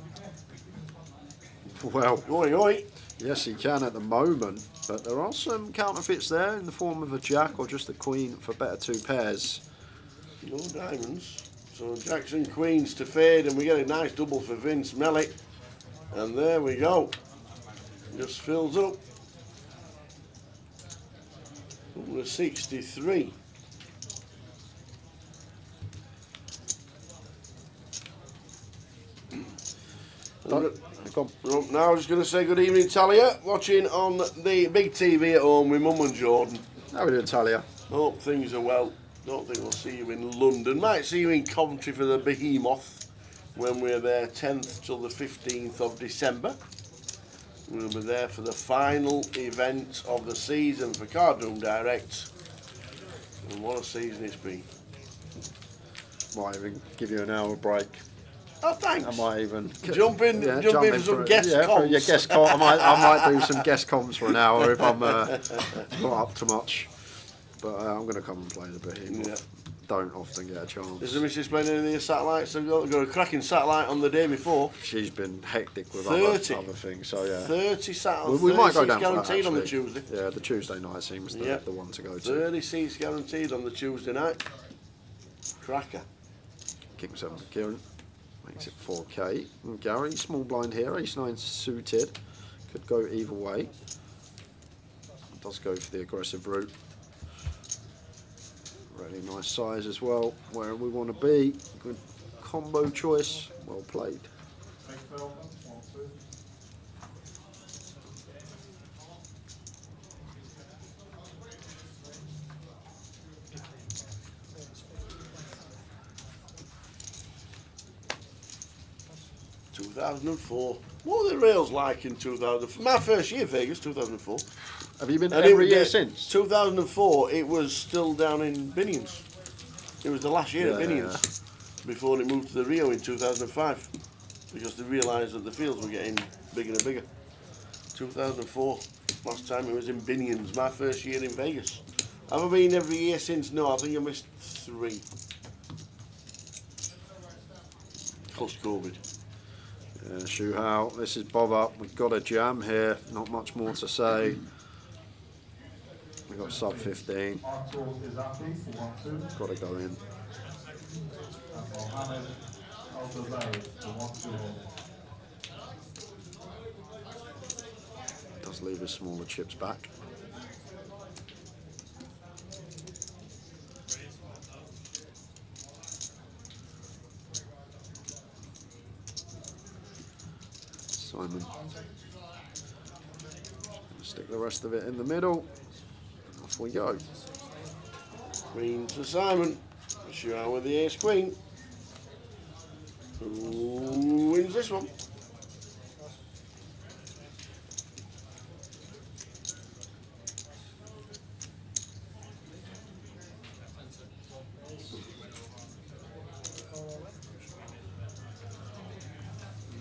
Well, oi, oi. Yes, he can at the moment, but there are some counterfeits there in the form of a jack or just a queen for better 2 pairs. No diamonds. So jacks and queens to fade, and we get a nice double for Vince Melly. And there we go. Just fills up. Number 63. Now I'm just going to say good evening, Talia. Watching on the big TV at home with Mum and Jordan. How are we doing, Talia? Hope things are well. Don't think we'll see you in London. Might see you in Coventry for the Behemoth when we're there 10th till the 15th of December. We'll be there for the final event of the season for Card Room Direct. And what a season it's been. Might even give you an hour break. Oh, thanks. I might even jump in for some guest comps. For your guest comp. I might do some guest comps for an hour if I'm not up to much. But I'm going to come and play the Behemoth. Yeah. Don't often get a chance. Is the missus playing any of the satellites? I've got a cracking satellite on the day before. She's been hectic with 30. other things, so yeah. 30 satellites. We might go down guaranteed for that, on the Tuesday. Yeah, the Tuesday night seems the one to go to. 30 seats guaranteed on the Tuesday night. Cracker. King 7 for Kieran. Makes it 4K. And Gary, small blind here, ace-9 suited. Could go either way. Does go for the aggressive route. Really nice size as well, where we want to be. Good combo choice, well played. ...2004. What were the rails like in 2004? My first year, Vegas, 2004. Have you been every year since? 2004, it was still down in Binions. It was the last year at Binions before it moved to the Rio in 2005 because they realised that the fields were getting bigger and bigger. 2004, last time it was in Binions, my first year in Vegas. Have I been every year since? No, I think I missed 3. Post COVID. Shoe how, this is Bob up. We've got a jam here, not much more to say. We've got sub 15. Got to go in. Does leave his smaller chips back. Simon. Stick the rest of it in the middle. Off we go. Queen to Simon. Shoot out with the ace queen. Who wins this one?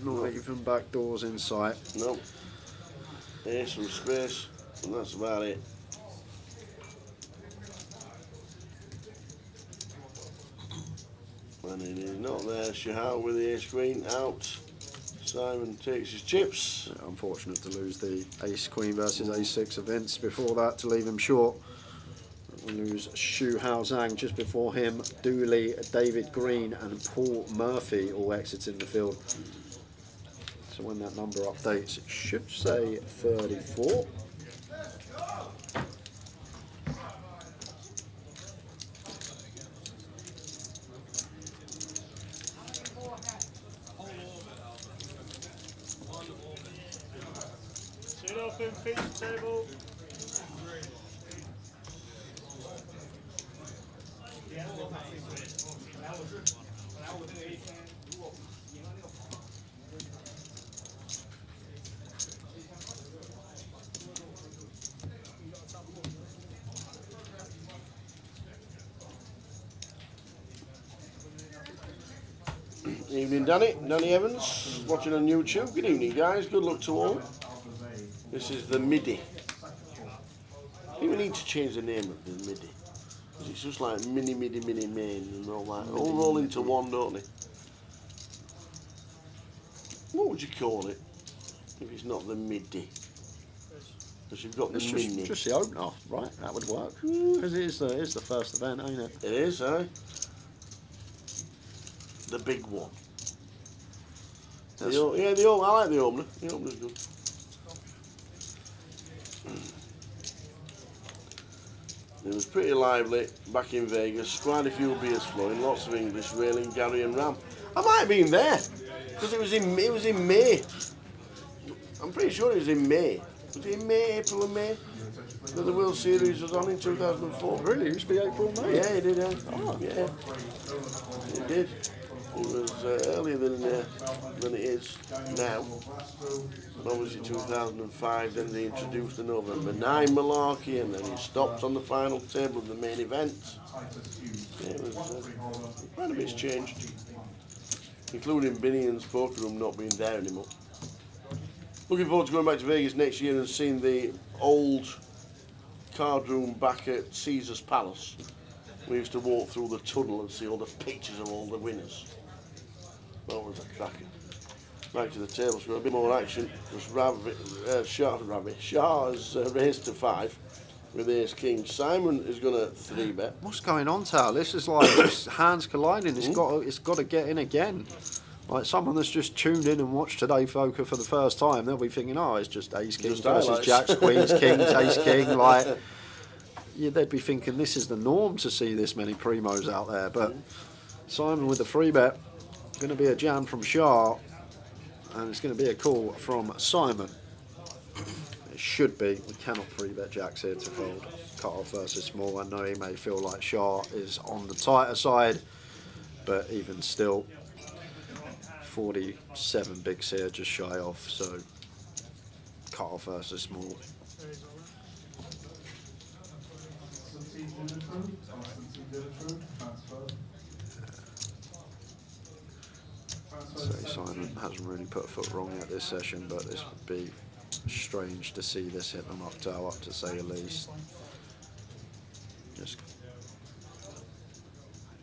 Not even back doors in sight. Nope. Ace from space, and that's about it. And it is not there. Shahal with the ace queen out. Simon takes his chips. Yeah, unfortunate to lose the ace queen versus ace 6 events before that to leave him short. We lose Shu Hao Zhang just before him. Dooley, David Green, and Paul Murphy all exiting the field. So when that number updates, it should say 34. Sit up and feet table. Evening, Danny. Danny Evans, watching on YouTube. Good evening, guys. Good luck to all. This is the Midi. I think we need to change the name of the Midi. Because it's just like mini, main and all that. All roll into one, don't they? What would you call it if it's not the Midi? Because you've got the mini. Just the opener, right? That would work. Because it is the first event, ain't it? It is, eh? The big one. Yeah, the opener. I like the opener. The opener's good. It was pretty lively back in Vegas. Quite a few beers flowing. Lots of English railing Gary and Ram. I might have been there because it was in May. I'm pretty sure it was in May. Was it in May, April and May? That the World Series was on in 2004. Really? It used to be April, May? Yeah, it did. Yeah. Oh. Yeah. It did. It was earlier than it is now. And obviously 2005, then they introduced the November 9 malarkey, and then it stopped on the final table of the main event. Yeah, it was quite a bit's changed, including Binian's poker room not being there anymore. Looking forward to going back to Vegas next year and seeing the old card room back at Caesar's Palace. We used to walk through the tunnel and see all the pictures of all the winners. That was a cracker. Back to the tables for a bit more action. Because Shah has raised to 5 with Ace King. Simon is going to 3-bet. What's going on, Tal? This is like just hands colliding. It's got to get in again. Like someone that's just tuned in and watched Today Poker for the first time, they'll be thinking, oh, it's just Ace King versus Jacks, Queens, Kings, Ace King. Like, yeah, they'd be thinking this is the norm to see this many primos out there. But Simon with the 3-bet, going to be a jam from Shah, and it's going to be a call from Simon. It should be. We cannot 3-bet Jacks here to fold. Cut off versus small. I know he may feel like Shah is on the tighter side, but even still, 47 bigs here, just shy off, so cut off versus small. So Simon hasn't really put a foot wrong yet this session, but this would be strange to see this hit the mocktail up, to say the least. Just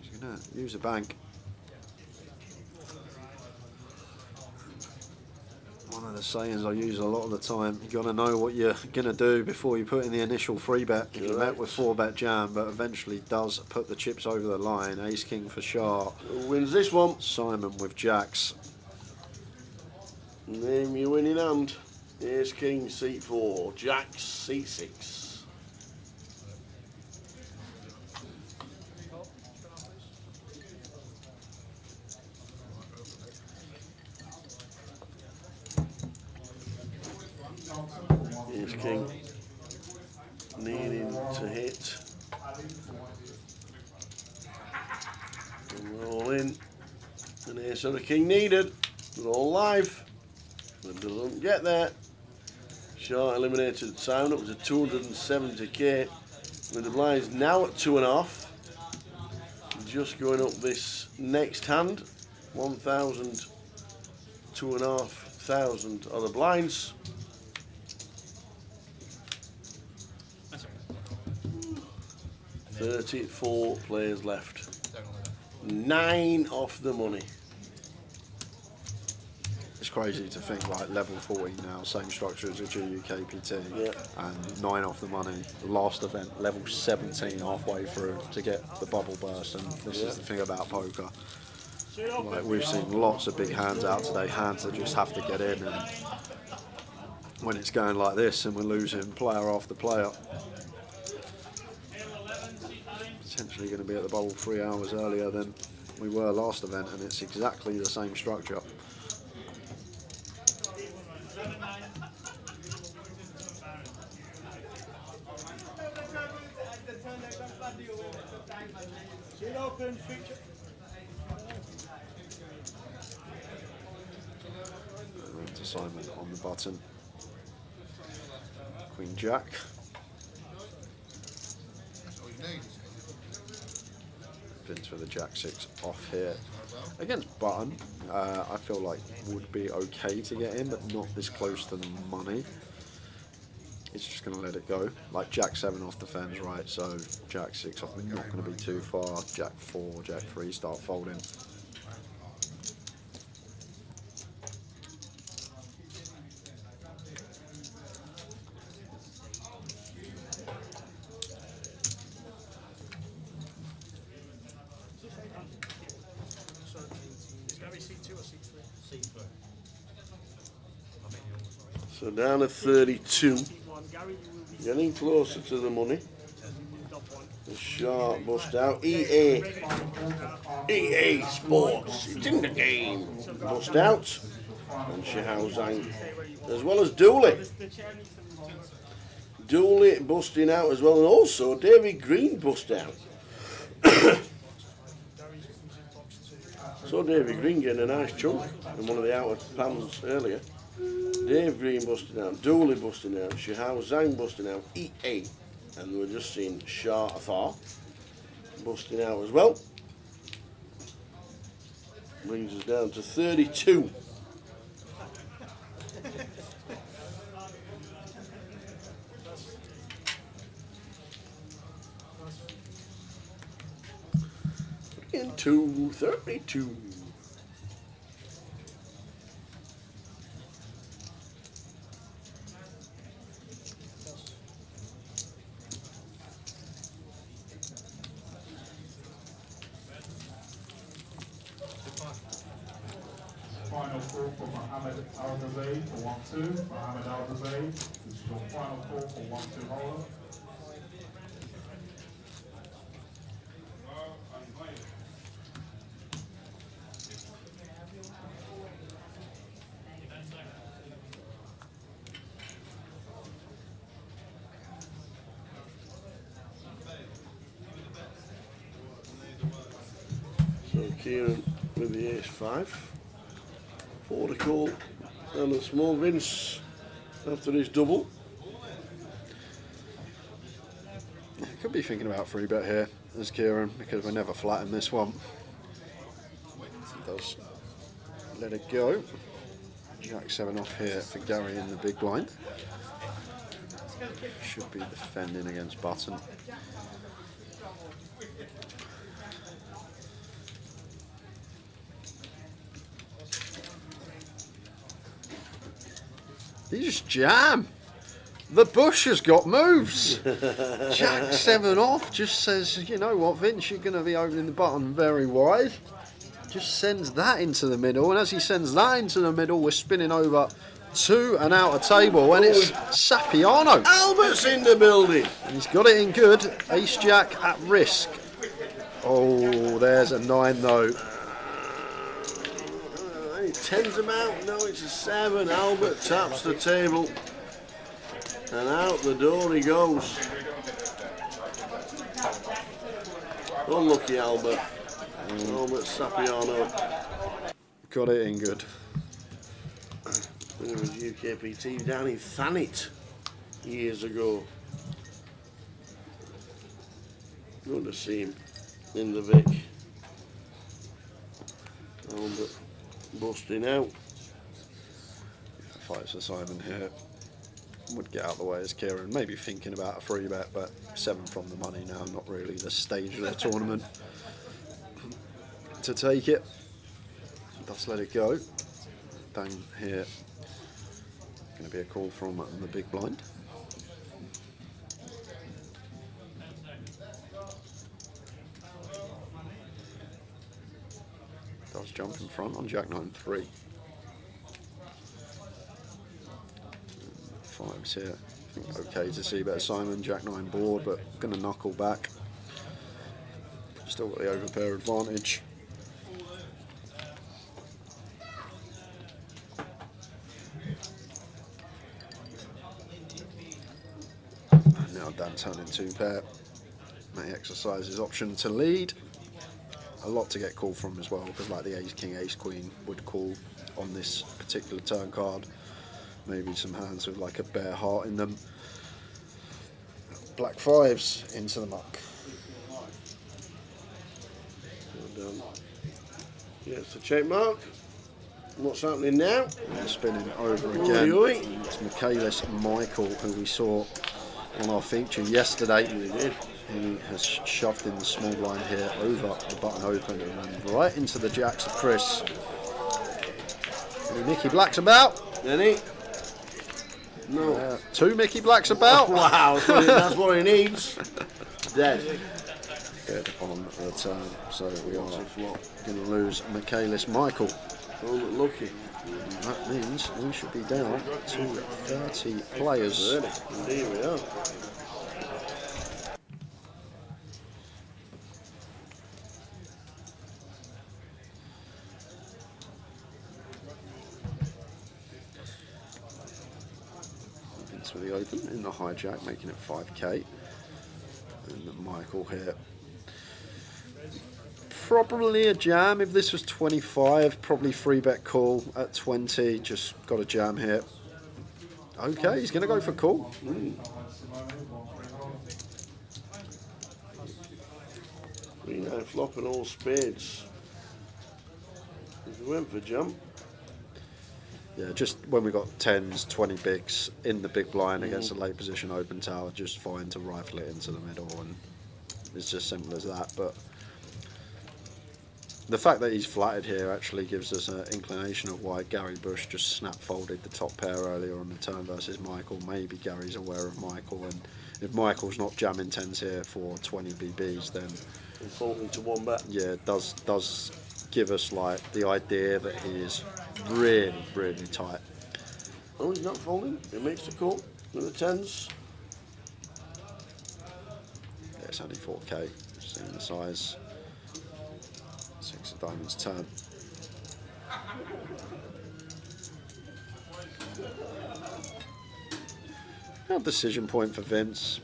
he's gonna use a bank. One of the sayings I use a lot of the time, you got to know what you're going to do before you put in the initial 3-bet. If you bet with 4-bet jam, but eventually does put the chips over the line. Ace King for Shah. Who wins this one? Simon with Jacks. Name your winning hand. Ace King, seat 4. Jacks, seat 6. Ace King needing to hit. And roll in. And Ace of the King needed. We're all live. But doesn't get there. Shah eliminated Simon up to 270k. With the blinds now at 2.5. Just going up this next hand. 1,000, 2,500 are the blinds. 34 players left. 9 off the money. It's crazy to think like level 14 now, same structure as a GUKPT, and 9 off the money. The last event, level 17 halfway through to get the bubble burst, and this is the thing about poker. Like we've seen lots of big hands out today, hands that just have to get in, and when it's going like this and we're losing player after player, potentially going to be at the bubble 3 hours earlier than we were last event, and it's exactly the same structure. To Simon on the button. Queen Jack. Vince with the Jack 6 off here. Against button, I feel like would be okay to get in, but not this close to the money. It's just going to let it go. Like Jack 7 off the fence, right? So Jack 6 off, not going to be too far. Jack 4, Jack 3 start folding. It's going to be C2 or C3? C3. So down to 32. Getting closer to the money. The sharp bust out. EA Sports. It's in the game. Bust out. And Xiao Zhang. As well as Dooley. Dooley busting out as well. And also David Green bust out. So David Green getting a nice chunk in one of the outer pans earlier. Dave Green busting out, Dooley busting out, Xiao Zhang busting out, EA. And we're just seeing Shah Afar busting out as well. Brings us down to 32. Into 32. Final call for Mohammed Al-Zaid for 1-2. Mohammed Al-Zaid, this is your final call for 1-2 holder. So Kieran with the ace-5. 4 to call. And a small Vince after his double. Could be thinking about 3-bet here as Kieran, because we're never flat in this one. He does let it go. Jack 7 off here for Gary in the big blind. Should be defending against Button. He just jam. The bush has got moves. Jack 7 off just says, you know what, Vince, you're going to be opening the button very wide. Just sends that into the middle, and as he sends that into the middle, we're spinning over to an outer table, and it's Sapiano. Albert's in the building. And he's got it in good. Ace Jack at risk. Oh, there's a 9 though. He tens him out. No, it's a 7. Albert taps the table. And out the door he goes. Unlucky Albert. Albert Sapiano. Got it in good. Winner of GUKPT down in Thanet years ago. Good to see him in the Vic. Albert busting out. Fights for Simon here. Would get out of the way as Kieran, maybe thinking about a 3-bet, but 7 from the money now, not really the stage of the tournament to take it. Does let it go. Down here, going to be a call from the big blind. Does jump in front on Jack 9-3. 5s here. I think okay to see better Simon. Jack 9 board, but going to knuckle back. Still got the overpair advantage. And now Dan turning 2-pair. May exercise his option to lead. A lot to get called from as well, because like the Ace King, Ace Queen would call on this particular turn card. Maybe some hands with like a bare heart in them. Black 5s into the muck. Well done. Yes, the check mark. What's happening now? They're spinning over again. Oi, oi. It's Michaelis Michael, who we saw on our feature yesterday. We did. He has shoved in the small blind here over the button open and then right into the jacks of Chris. Any Mickey Blacks about? Any? No. 2 Mickey Blacks about. Wow, that's what he needs. Dead. Dead on the turn. So we are going to lose Michaelis Michael. Unlucky. That means we should be down to 30 players. 30. Indeed we are. Into the open in the hijack, making it 5k. And Michael here. Probably a jam. If this was 25, probably 3-bet call at 20. Just got a jam here. Okay, he's going to go for call. Three nine flop and all spades. He went for jump. Yeah, just when we got 10s, 20 bigs in the big blind against a late position open tower, just fine to rifle it into the middle, and it's just simple as that. But the fact that he's flatted here actually gives us an inclination of why Gary Bush just snap folded the top pair earlier on the turn versus Michael. Maybe Gary's aware of Michael, and if Michael's not jamming 10s here for 20 BBs, then and folding to 1-bet. Yeah, it does give us like the idea that he is really, really tight. Oh, he's not folding. He makes the call with the 10s. Yeah, it's only 4k. Seeing the size. 6 of diamonds turn. Now decision point for Vince.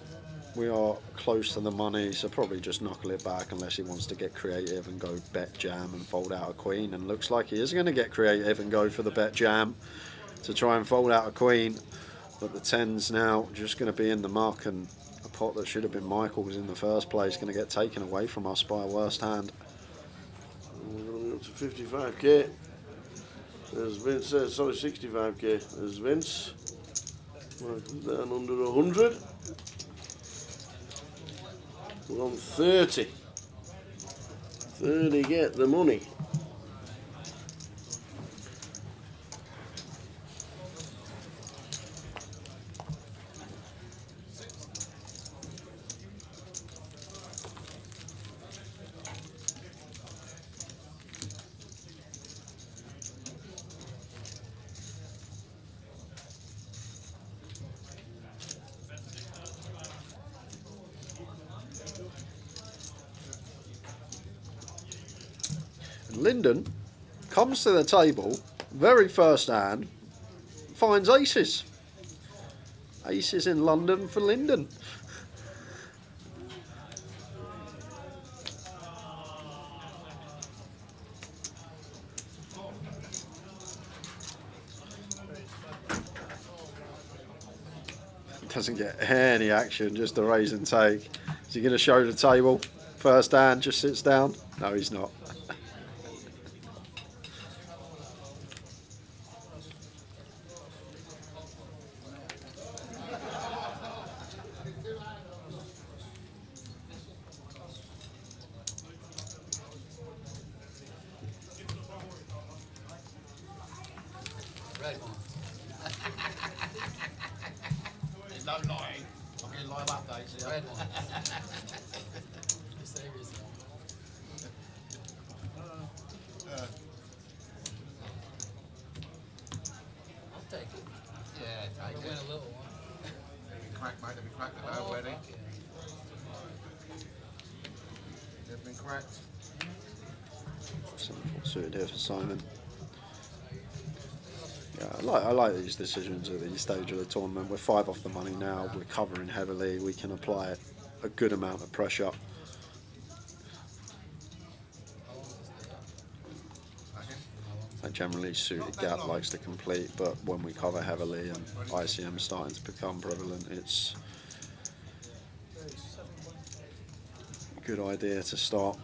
We are close to the money, so probably just knuckle it back unless he wants to get creative and go bet jam and fold out a queen. And looks like he is going to get creative and go for the bet jam to try and fold out a queen. But the 10's now just going to be in the muck, and a pot that should have been Michael's in the first place going to get taken away from us by a worst hand. We're going to go up to 55k. There's Vince, sorry, 65k. There's Vince. Down under 100. We're on 30. 30 get the money. Lyndon comes to the table, very first hand, finds aces. Aces in London for Lyndon. Doesn't get any action, just a raise and take. Is he going to show the table? First hand, just sits down? No, he's not. Red one. There's no lying. I'm going to lie up updates. Red one. You're serious. I'll take it. Yeah, take it. Win a little one. They've been cracked, mate. They've been cracked already. They've been cracked. 7-4 suited here for Simon. Yeah, I like these decisions at this stage of the tournament. We're 5 off the money now. We're covering heavily. We can apply a good amount of pressure. I generally suited gap likes to complete, but when we cover heavily and ICM starting to become prevalent, it's a good idea to start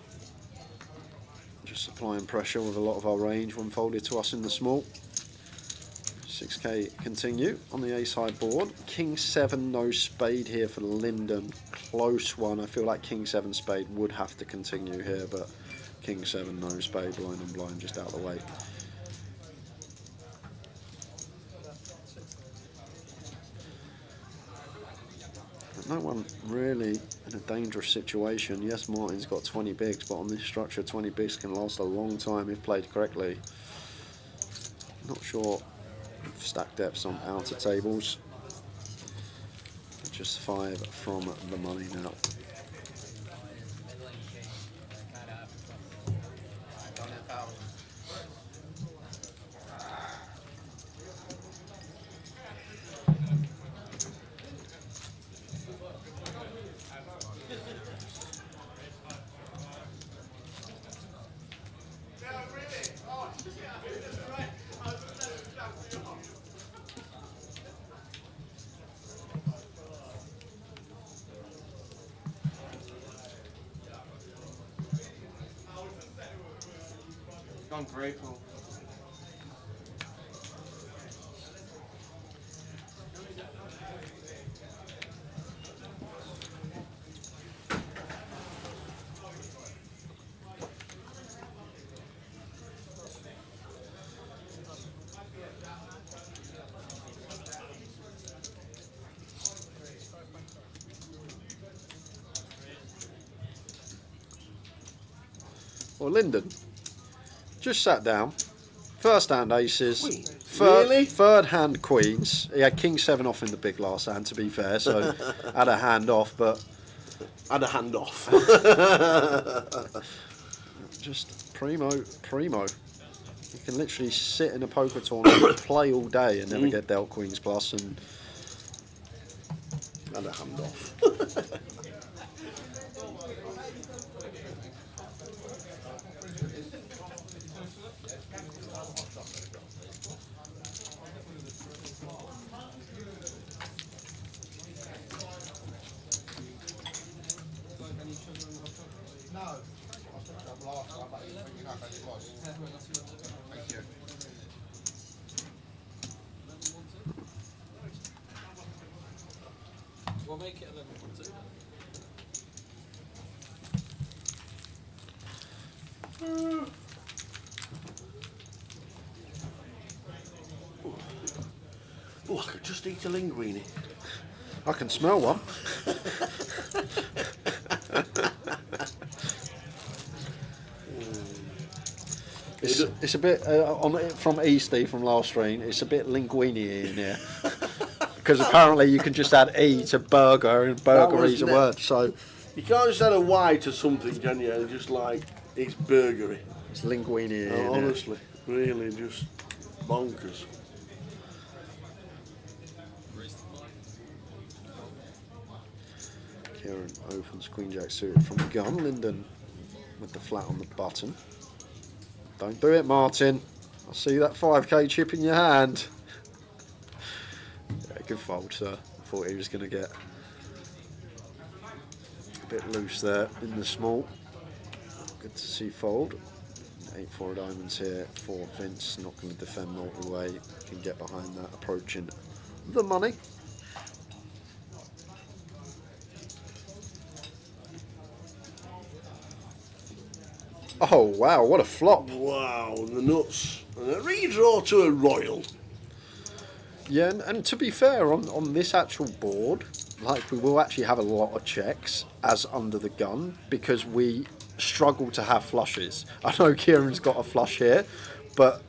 just applying pressure with a lot of our range when folded to us in the small. 6k continue on the ace high board. King 7 no spade here for Lyndon. Close one. I feel like King 7 spade would have to continue here, but King 7 no spade, blind and blind just out of the way. No one really in a dangerous situation. Yes, Martin's got 20 bigs, but on this structure 20 bigs can last a long time if played correctly. Not sure if stack depths on outer tables. Just 5 from the money now. Gone for April. Well, Lyndon just sat down. First hand aces. Really? Third hand queens. He had king 7 off in the big last hand, to be fair, so had a hand off, but had a hand off. Just primo. You can literally sit in a poker tournament, play all day, and never get dealt queens plus, and had a hand off. We'll make it 11.2. Oh, I could just eat a linguine. I can smell one. It's a bit from Easty from last stream. It's a bit linguine in here because apparently you can just add E to burger and burger is a word. So you can't just add a Y to something, can you? And just like it's burgery. It's linguine in here. Honestly, really just bonkers. Kieran opens Queen Jack suited from the gun. Lyndon with the flat on the button. Don't do it, Martin. I see that 5k chip in your hand. Yeah, good fold, sir. I thought he was going to get a bit loose there in the small. Good to see fold. 8-4 diamonds here for Vince. Not going to defend multi-way. Can get behind that, approaching the money. Oh wow, what a flop. Wow, the nuts. And a redraw to a royal. Yeah, and to be fair, on this actual board, like we will actually have a lot of checks as under the gun because we struggle to have flushes. I know Kieran's got a flush here, but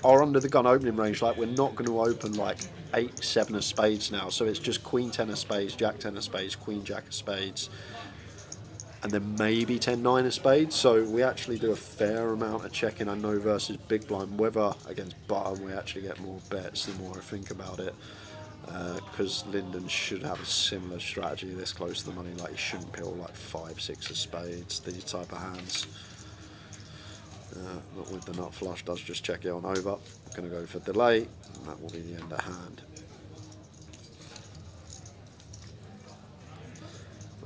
our under the gun opening range, like we're not going to open like 8-7 of spades now, so it's just queen 10 of spades, jack 10 of spades, queen jack of spades, and then maybe 10-9 of spades. So we actually do a fair amount of checking. I know versus big blind, whether against button we actually get more bets the more I think about it, because Lyndon should have a similar strategy this close to the money. Like he shouldn't pill like 5-6 of spades, these type of hands. But with the nut flush does just check it on over. I'm going to go for delay, and that will be the end of hand.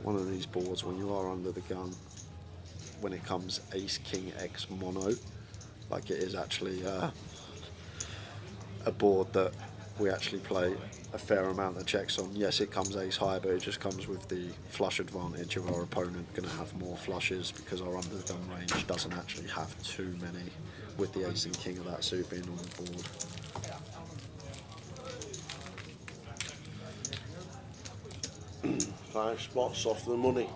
One of these boards, when you are under the gun, when it comes ace king x mono, like it is actually a board that we actually play a fair amount of checks on. Yes, it comes ace high, but it just comes with the flush advantage of our opponent going to have more flushes because our under the gun range doesn't actually have too many, with the ace and king of that suit being on the board. Five spots off the money.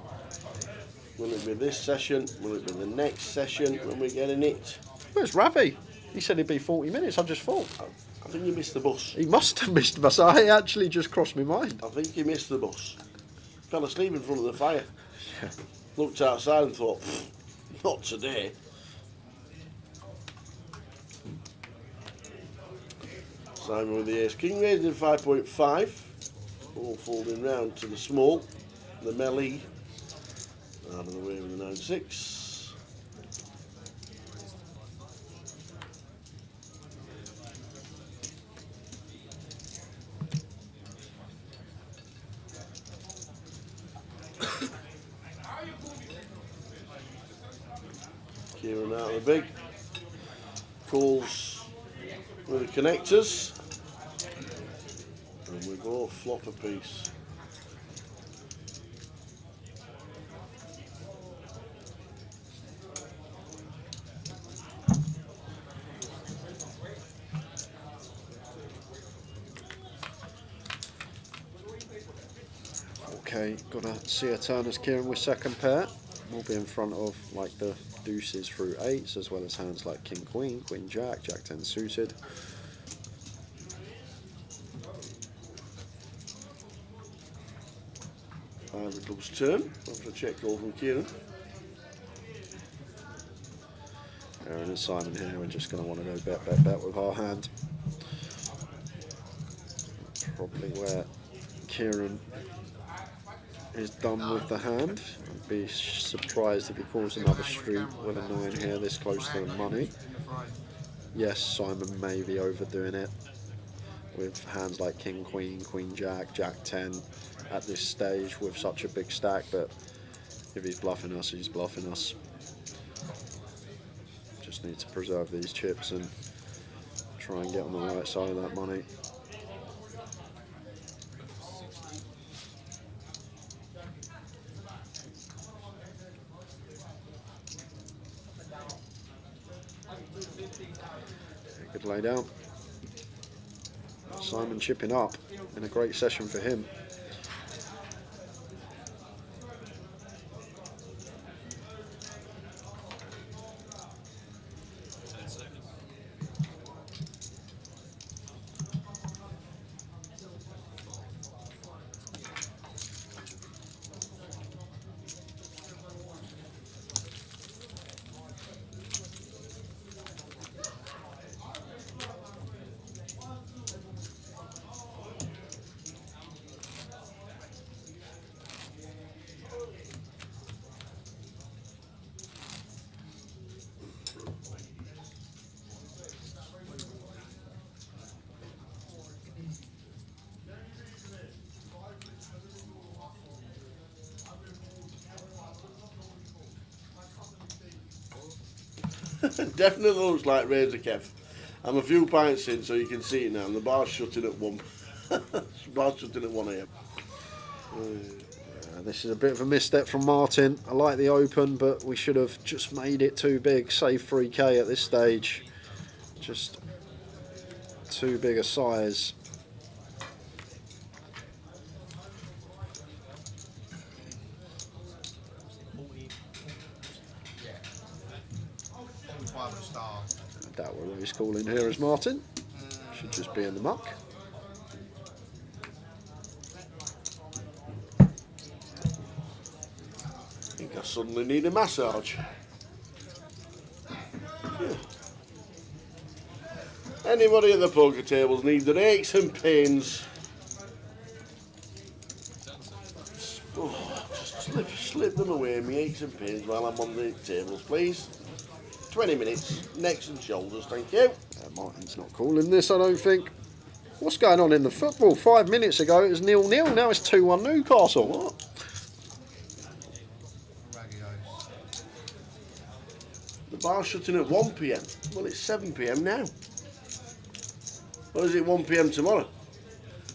Will it be this session? Will it be the next session when we're getting it? Where's Ravi? He said it'd be 40 minutes. I just thought. I think you missed the bus. He must have missed the bus. I actually just crossed my mind. I think he missed the bus. Fell asleep in front of the fire. Yeah. Looked outside and thought, not today. Simon with the ace king, raising 5.5. All folding round to the small. The melee. Out of the way with the 9-6. Kieran out of the big. Calls with the connectors. And we both flop a piece. Okay, got to see a turn as Kieran with second pair. We'll be in front of like the deuces through eights, as well as hands like king queen, queen jack, jack 10 suited. The club's turn. After a check call from Kieran. Aaron and Simon here, we're just going to want to go bet, bet, bet with our hand. Probably where Kieran is done with the hand. I'd be surprised if he calls another street with a 9 here this close to the money. Yes, Simon may be overdoing it with hands like king, queen, queen, jack, jack 10 at this stage with such a big stack, but if he's bluffing us, he's bluffing us. Just need to preserve these chips and try and get on the right side of that money. Good lay down. Simon chipping up in a great session for him. Definitely looks like Razor Kev. I'm a few pints in, so you can see it now. And the bar's shutting at 1. Bar's shutting at 1 a.m. This is a bit of a misstep from Martin. I like the open, but we should have just made it too big. Save 3k at this stage. Just too big a size. I doubt what he's calling here as Martin. Should just be in the muck. I think I suddenly need a massage. Anybody at the poker tables need their aches and pains? Oh, just slip them away, me aches and pains, while I'm on the tables, please. 20 minutes, necks and shoulders, thank you. Martin's not calling this, I don't think. What's going on in the football? 5 minutes ago it was 0-0, now it's 2-1 Newcastle. What? The bar's shutting at 1 p.m. Well, it's 7 p.m. now. Or is it 1 p.m. tomorrow?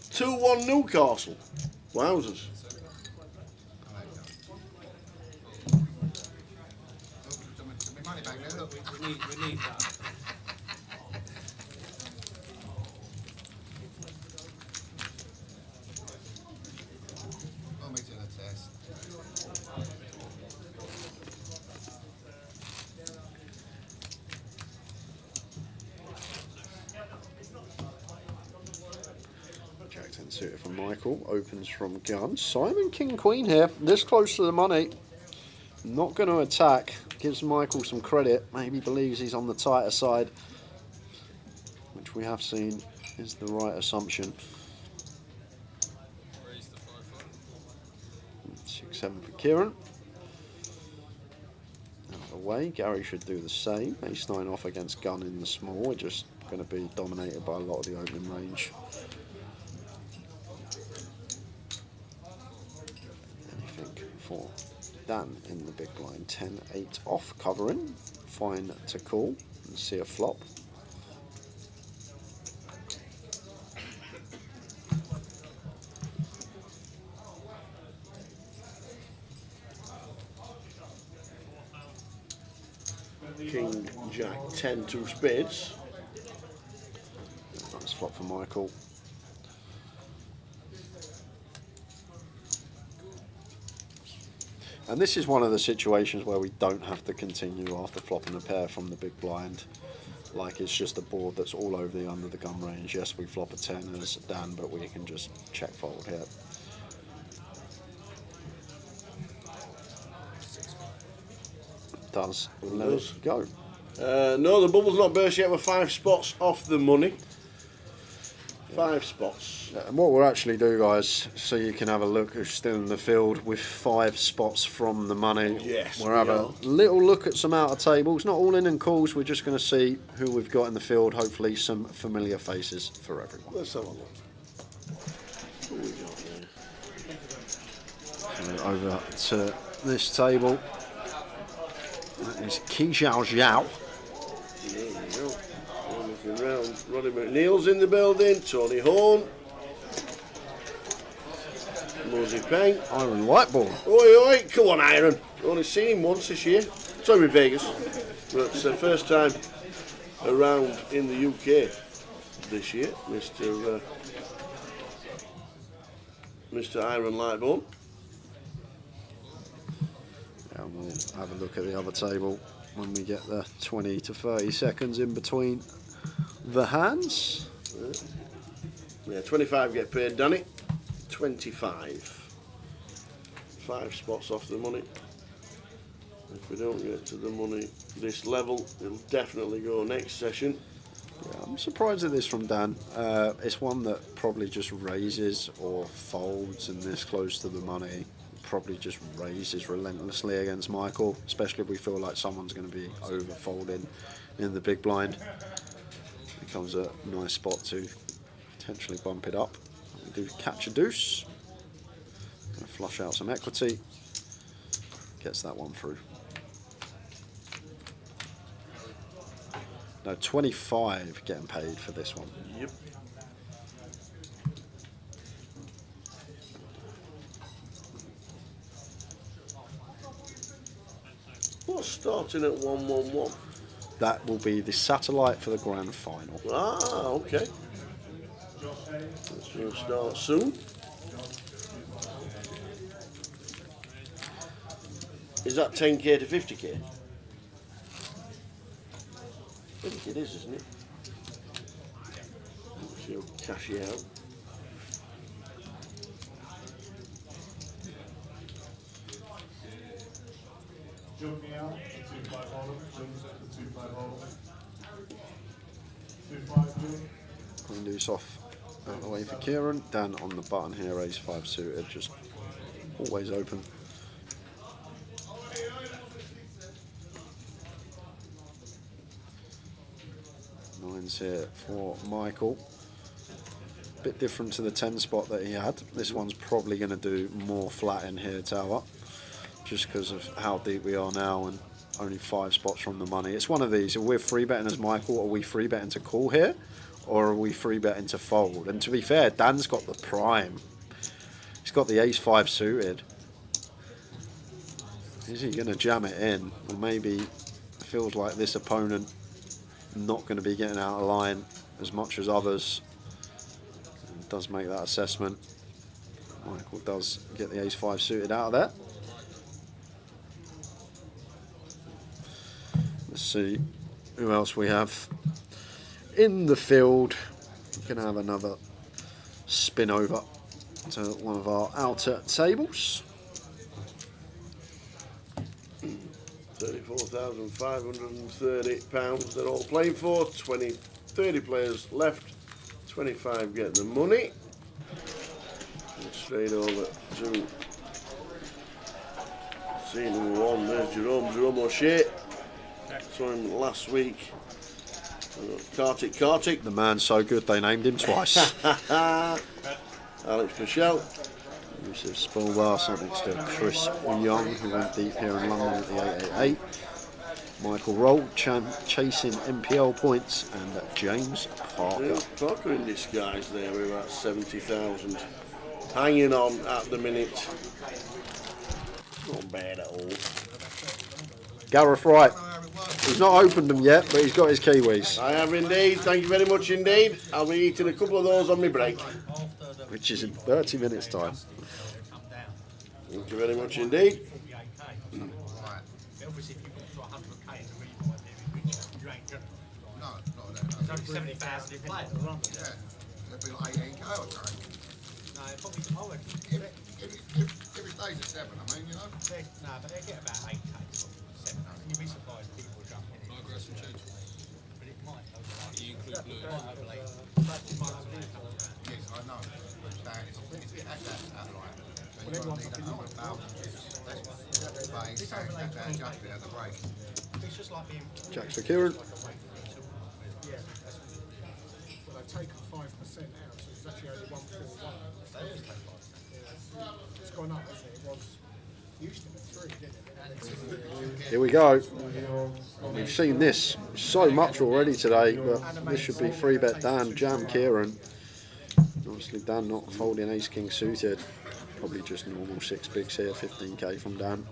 2-1 Newcastle. Wowzers. We need that. I'll make it a test. 10 suited from Michael, opens from gun. Simon King Queen here, this close to the money. Not going to attack, gives Michael some credit, maybe believes he's on the tighter side, which we have seen is the right assumption. 6-7 for Kieran. Out of the way, Gary should do the same. Ace-9 off against gun in the small. We're just going to be dominated by a lot of the opening range. Anything for Dan in the big blind. 10-8 off covering. Fine to call and see a flop. King, Jack, 10, 2 spades. Nice flop for Michael. And this is one of the situations where we don't have to continue after flopping a pair from the big blind. Like it's just a board that's all over the under the gun range. Yes, we flop a 10 as Dan, but we can just check fold here. Does let us go. No, the bubble's not burst yet. We're 5 spots off the money. 5 spots. And what we'll actually do, guys, so you can have a look who's still in the field with 5 spots from the money. Yes, we'll have a little look at some outer tables. Not all in and calls. We're just going to see who we've got in the field. Hopefully, some familiar faces for everyone. Let's have a look. Who we got there? So over to this table. That is Ki Xiao Xiao. There you go. Looking round. Roddy McNeil's in the building. Tony Horn. Mosey Peng. Iron Whiteball. Oi, oi. Come on, Iron. Only seen him once this year. Saw him in Vegas. But it's the first time around in the UK this year. Mr. Iron Lightbone. And we'll have a look at the other table when we get the 20 to 30 seconds in between the hands. Yeah, 25 get paid, Danny. 25. 5 spots off the money. If we don't get to the money this level, it'll definitely go next session. Yeah, I'm surprised at this from Dan. It's one that probably just raises or folds and this close to the money. Probably just raises relentlessly against Michael, especially if we feel like someone's going to be over folding in the big blind. Becomes a nice spot to potentially bump it up. We do catch a deuce, gonna flush out some equity, gets that one through. No, 25 getting paid for this one. Yep. What's starting at 111? That will be the satellite for the grand final. Ah, okay. This will start soon. Is that 10k to 50k? I think it is, isn't it? She'll cash it out. Jumping out, the 2-5 holder, jumps at the 2-5 holder. 2-5 blue. Queen deuce off out of the way for Kieran. Dan on the button here, ace-5 suited, just always open. Nines here for Michael. Bit different to the 10 spot that he had. This one's probably going to do more flat in here tower, just because of how deep we are now and only 5 spots from the money. It's one of these. If we're free betting as Michael, are we free betting to call here, or are we free betting to fold? And to be fair, Dan's got the prime. He's got the ace-5 suited. Is he going to jam it in? Or maybe it feels like this opponent not going to be getting out of line as much as others. And does make that assessment. Michael does get the ace-5 suited out of there. Let's see who else we have in the field. We're going to have another spin over to one of our outer tables. £34,530 they're all playing for. 30 players left. 25 get the money. And straight over to scene number 1. There's Jerome O'Shea. Saw him last week. Kartik. The man's so good they named him twice. Alex Michelle. Yusuf Spolbar, sat next to Chris Young, who went deep here in London at the 888. Michael Roll, chasing MPL points, and James Parker. James Parker in disguise there with about 70,000. Hanging on at the minute. Not bad at all. Gareth Wright. He's not opened them yet, but he's got his Kiwis. I have indeed. Thank you very much indeed. I'll be eating a couple of those on my break. Which is in 30 minutes time. Thank you very much indeed. It's only 70,000 in play. Yeah, it'd be like 18k or something. No, probably more. If it stays at 7, I mean, you know. No, but they get about 8k. 7. You'd be surprised people will jump in. Progress and change. But it might overlay. You include blue. Yes, I know. But it's at that line. So you've got to need that 1,000. But it's saying that just at the break. It's just like being. Jack's for Kieran. Well, they've taken 5% out, so it's actually only 141. It's gone up, hasn't it? It was used to be 3, didn't it? Here we go. We've seen this so much already today, but this should be 3-bet Dan, Jam Kieran. Obviously Dan not folding ace king suited. Probably just normal 6 bigs here, 15k from Dan.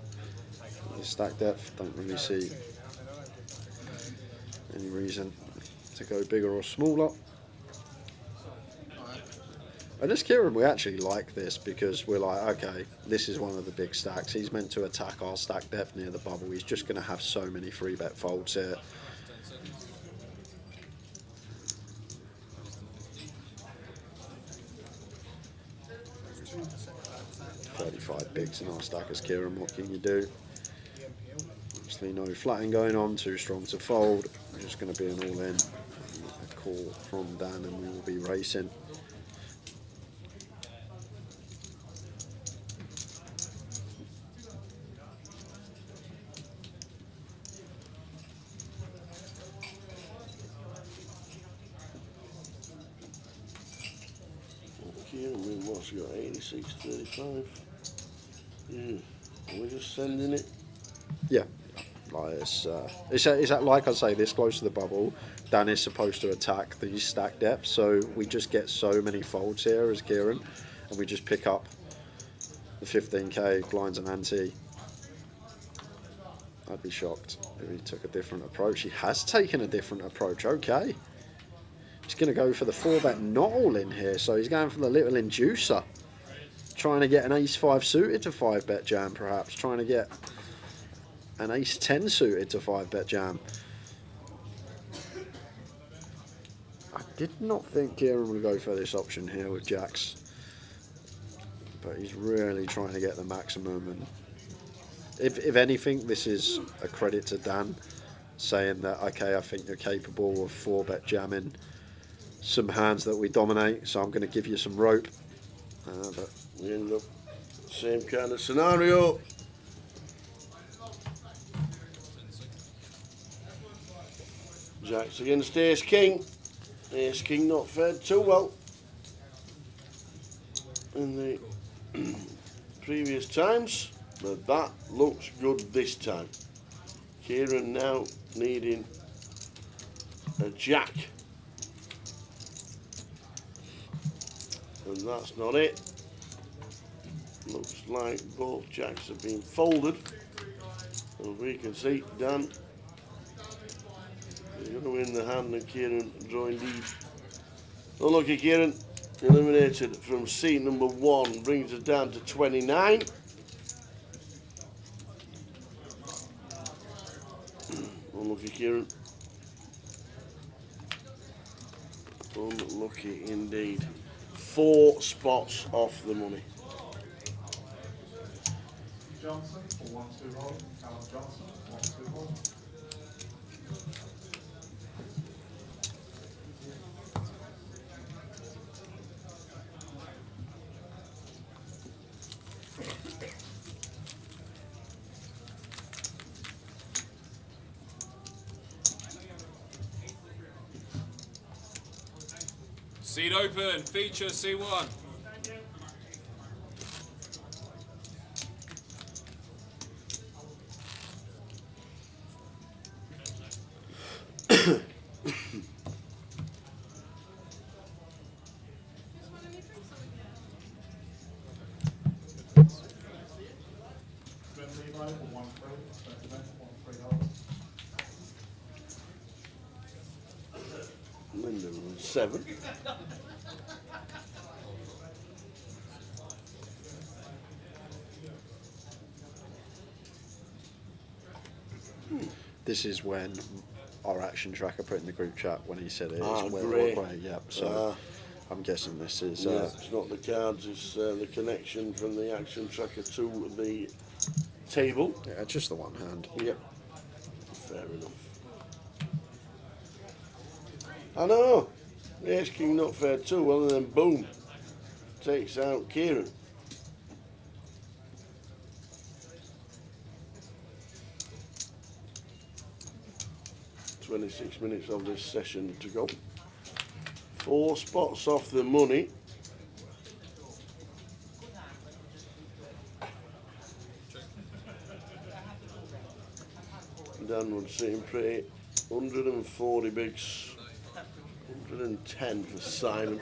The stack depth, don't really see any reason to go bigger or smaller. And as Kieran, we actually like this because we're like, okay, this is one of the big stacks. He's meant to attack our stack depth near the bubble. He's just going to have so many 3-bet folds here. $35 bigs in our stack as Kieran. What can you do? Obviously no flatting going on, too strong to fold. We're just going to be an all-in. A call from Dan and we will be racing. What's got 86.35? Yeah, are we just sending it? Yeah, like it's at, like I say, this close to the bubble. Dan is supposed to attack these stack depths, so we just get so many folds here as Kieran, and we just pick up the 15k blinds and ante. I'd be shocked if he took a different approach. He has taken a different approach. Okay. He's going to go for the 4-bet not all in here, so he's going for the little inducer. Trying to get an ace-5 suited to 5-bet jam, perhaps. Trying to get an ace-10 suited to 5-bet jam. I did not think Kieran would go for this option here with jacks. But he's really trying to get the maximum. And if anything, this is a credit to Dan, saying that, okay, I think you're capable of 4-bet jamming some hands that we dominate, so I'm going to give you some rope. But we end up same kind of scenario. Jacks against ace king. Ace king not fared too well in the previous times, but that looks good this time. Kieran now needing a jack. And that's not it. Looks like both jacks have been folded. As we can see, Dan is going to win the hand and Kieran drawing lead. Unlucky Kieran, eliminated from seat number 1, brings us down to 29. Unlucky Kieran. Unlucky indeed. 4 spots off the money. Johnson for 1-2 hole. Callum Johnson, 1-2 hole. Seat open, feature C1. Levi for 1-3. Benjamin, 1-3 hole. Lyndon 7. This is when our action tracker put in the group chat when he said it. Great. Yep. So I'm guessing this is. Yeah, it's not the cards, it's the connection from the action tracker to the table. Yeah, just the one hand. Yep. Fair enough. I know. The Ace King not fair too well, and then boom, takes out Kieran. "26 minutes of this session to go. 4 spots off the money. Danwood sitting pretty. 140 bigs. 110 for Simon.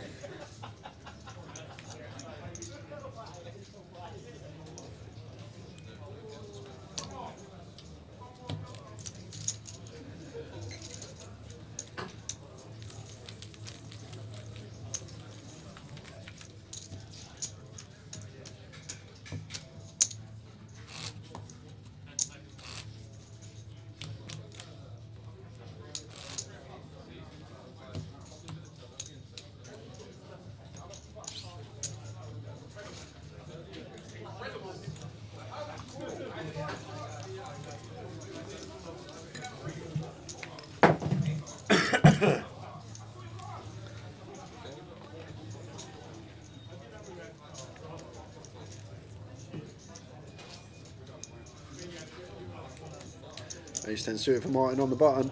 Ace 10 suited for Martin on the button.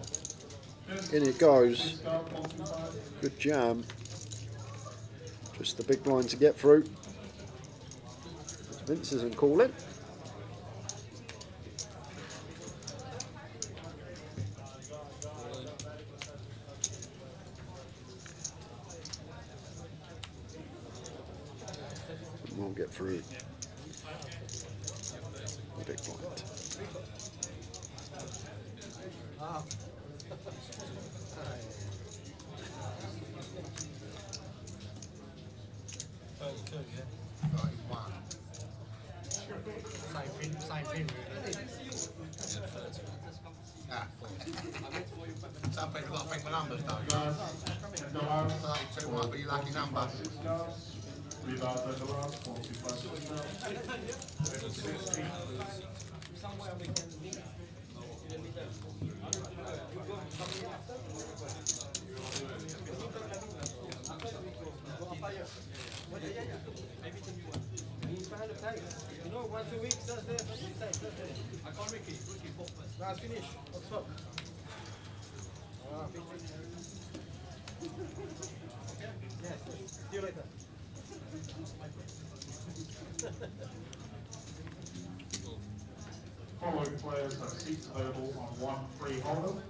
In it goes. Good jam. Just the big blind to get through. Vince isn't calling. We'll get through. The big blind. Same thing, really. Some people got to think the numbers, don't you? 32 might be your lucky number. You know, once a week, Thursday, I call Ricky pop. Last finish. What's up? Yes, see you later. Following players have seats available on 1 free holder.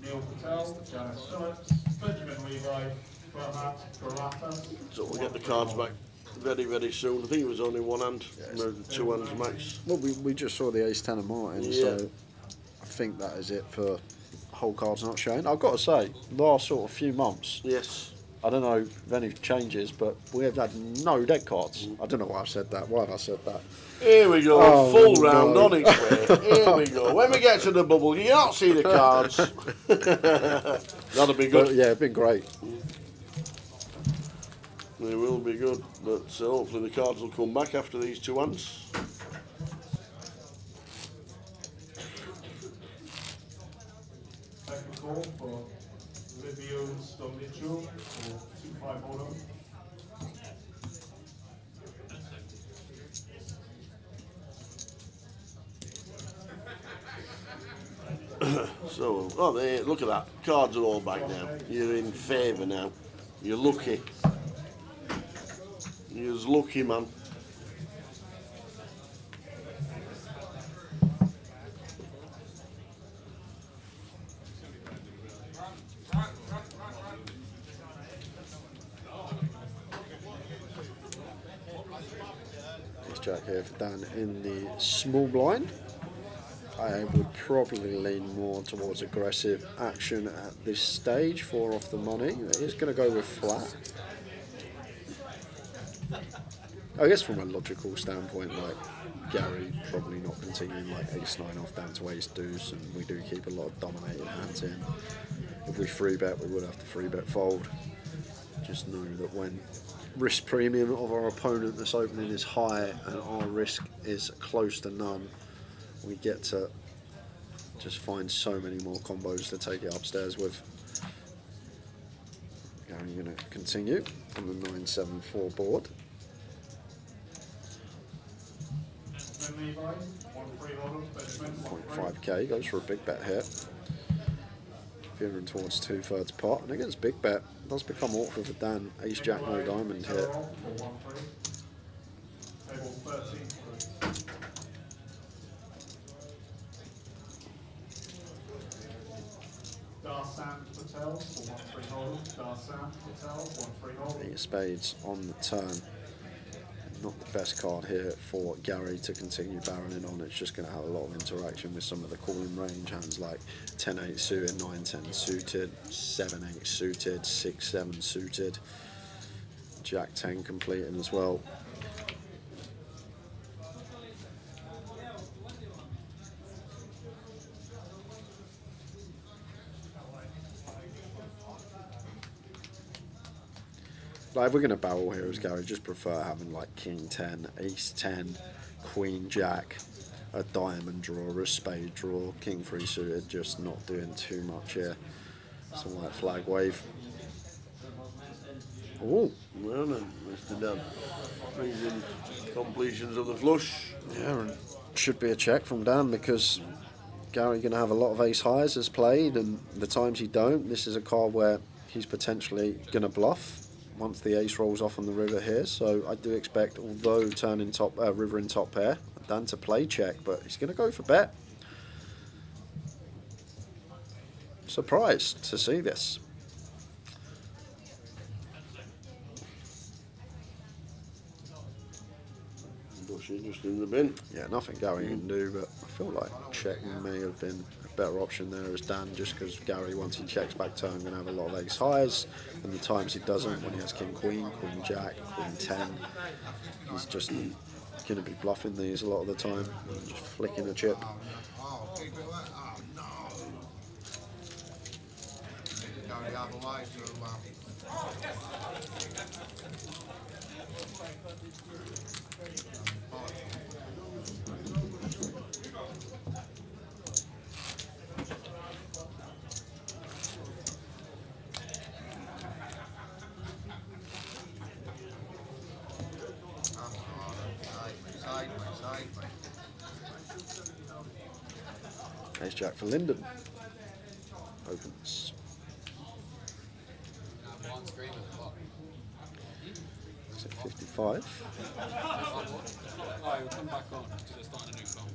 Neil Patel, Janice Phillips, Benjamin Levi, Ferhat Karata. So we'll get the cards back very, very soon. I think it was only one hand, maybe 2 hands max. Well, we just saw the Ace 10 of Martin, so I think that is it for whole cards not showing. I've got to say, last sort of few months, yes, I don't know if any changes, but we have had no deck cards. I don't know why I've said that. Why have I said that? Here we go, Oh, full round no. on its way. Here we go. When we get to the bubble, you can't see the cards. That'll be good. But, yeah, it's been great. They will be good, but hopefully the cards will come back after these 2 hands. Second call for Livio Stovnicio for 2-5 order. So, oh, there, look at that. Cards are all back now. You're in favour now. You're lucky. You're lucky, man. Ace Jack here for Dan in the small blind. I would probably lean more towards aggressive action at this stage. 4 off the money. It is going to go with flat. I guess from a logical standpoint, like Gary probably not continuing like ace-9 off down to ace-deuce, and we do keep a lot of dominated hands in. If we free bet, we would have to free bet fold. Just know that when risk premium of our opponent this opening is high and our risk is close to none, we get to just find so many more combos to take it upstairs with. Gary going to continue on the 9-7-4 board. 0.5k, goes for a big bet here. Veering towards 2/3 pot, and against big bet, it does become awkward for Dan. Ace Jack, no diamond here. Eight of spades on the turn. Not the best card here for Gary to continue barreling on. It's just going to have a lot of interaction with some of the calling range hands like 10-8 suited, 9-10 suited, 7-8 suited, 6-7 suited, Jack-10 completing as well. Like if we're going to barrel here as Gary, just prefer having like King 10, Ace 10, Queen Jack, a diamond draw, a spade draw, King 3 suited, just not doing too much here. Some like flag wave. Oh, well then, Mr. Dan. Brings in completions of the flush. Yeah, and should be a check from Dan because Gary going to have a lot of ace highs as played, and the times he don't, this is a card where he's potentially going to bluff once the ace rolls off on the river here. So I do expect, although turning top river in top pair, Dan to play check, but he's going to go for bet. Surprised to see this. Bushy just in the bin. Yeah, nothing Gary can do, but I feel like check may have been a better option there as Dan, just because Gary, once he checks back turn, going to have a lot of ace highs, and the times he doesn't, when he has King Queen, Queen Jack, Queen 10, he's just going to be bluffing these a lot of the time, and just flicking a chip. Oh, keep it like, oh no. Gary have a life to him, Ace Jack for Lyndon. Opens. Is it 55? Oh, you'll come back on because they're starting a new phone.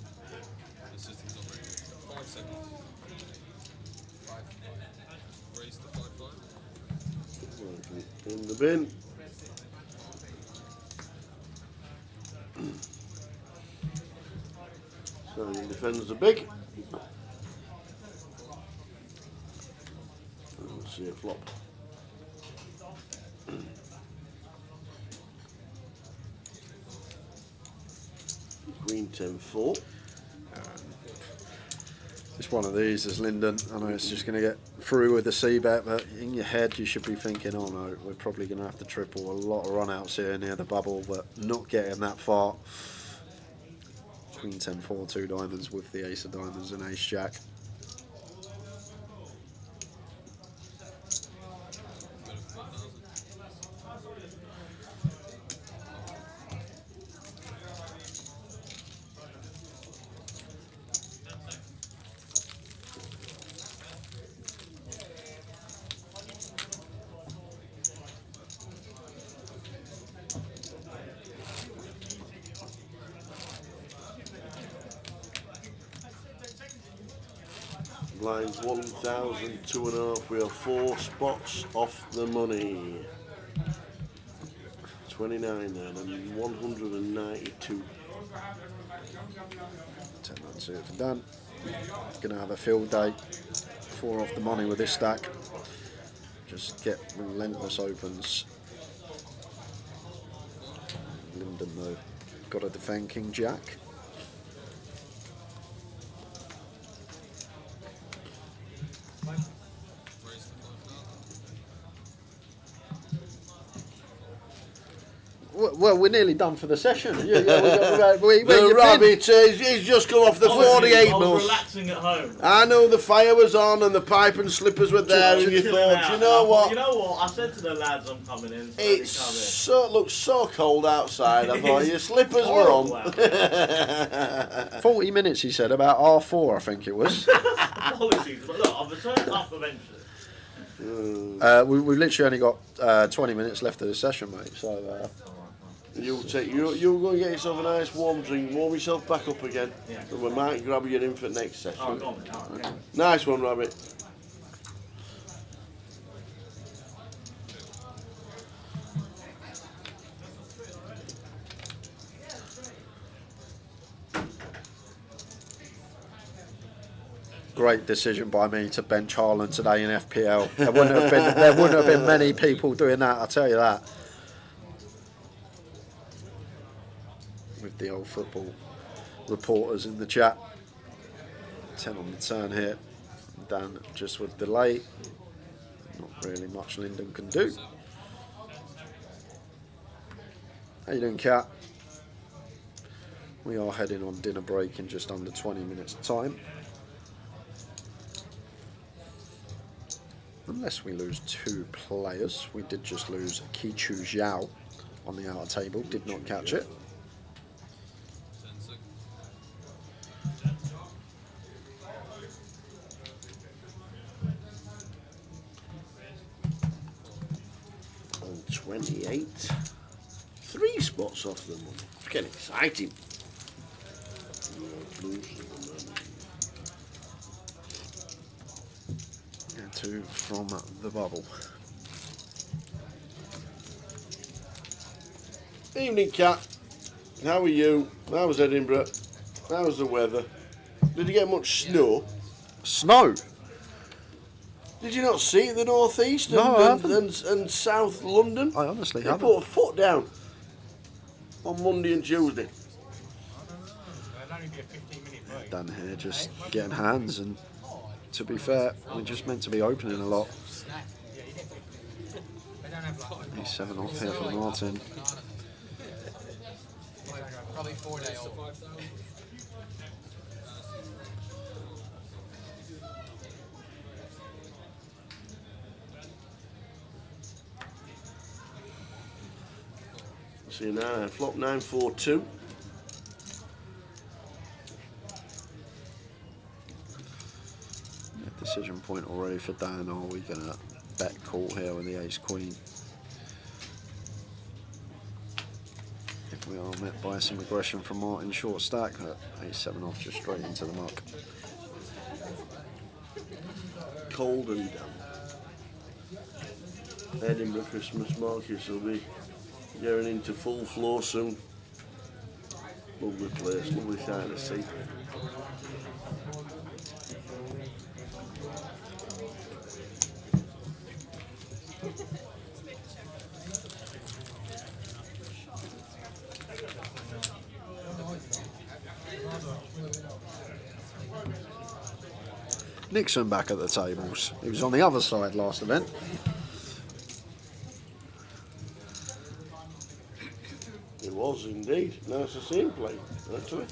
The system's operating. 5 seconds. 5. Raise the 5-5. In the bin. So he defends the big. Let's see a flop. Queen 10-4. It's one of these as Lyndon. I know it's just going to get through with the C-bet, but in your head you should be thinking, oh no, we're probably going to have to triple a lot of run-outs here near the bubble, but not getting that far. Queen 10-4, 2 diamonds with the ace of diamonds and ace-jack. Lines 1,000, 2.5. We are 4 spots off the money. 29 then, and 192. That's it for Dan. Gonna have a field day. 4 off the money with this stack. Just get relentless opens. Lyndon though, got to defend King Jack. Well, we're nearly done for the session. The rabbit he's just come off the 48 I was mils. relaxing at home. I know the fire was on and the pipe and slippers were there, and you thought, you know what? You know what? I said to the lads, I'm coming in. So it looks so cold outside. I thought your slippers were on. 40 minutes, he said, about R4, I think it was. Apologies, but look, I've returned up eventually. We've literally only got 20 minutes left of the session, mate. So you'll go and get yourself a nice warm drink, warm yourself back up again, and we might grab you in for next session. Oh, go on, then. Okay. Nice one, Rabbit. great decision by me to bench Haaland today in FPL. There wouldn't have been many people doing that, I'll tell you that. With the old football reporters in the chat. 10 on the turn here. Dan just with delay. Not really much Lyndon can do. How you doing, Kat? We are heading on dinner break in just under 20 minutes time. Unless we lose 2 players. We did just lose Qichu Zhao on the outer table. Did not catch it. On 28. 3 spots off the money. It's getting exciting. And 2 from the bubble. Evening, Cat. How are you? How was Edinburgh? How was the weather? Did you get much snow? Snow? Did you not see it in the northeast and south London? I honestly haven't. They put a foot down on Monday and Tuesday. Dan here just getting hands, and to be fair, we're just meant to be opening a lot. He's 7 off here for Martin. Probably 4 day old. See now, flop 9-4-2. Decision point already for Dan. Are we going to bet call here with the ace queen? If we are met by some aggression from Martin, short stack, ace 7 off just straight into the muck. Cold and damp. Edinburgh Christmas markets will be getting into full floor soon. Lovely place, lovely sight to see. Nixon back at the tables. He was on the other side last event. It was indeed. Nice to see him play, actually.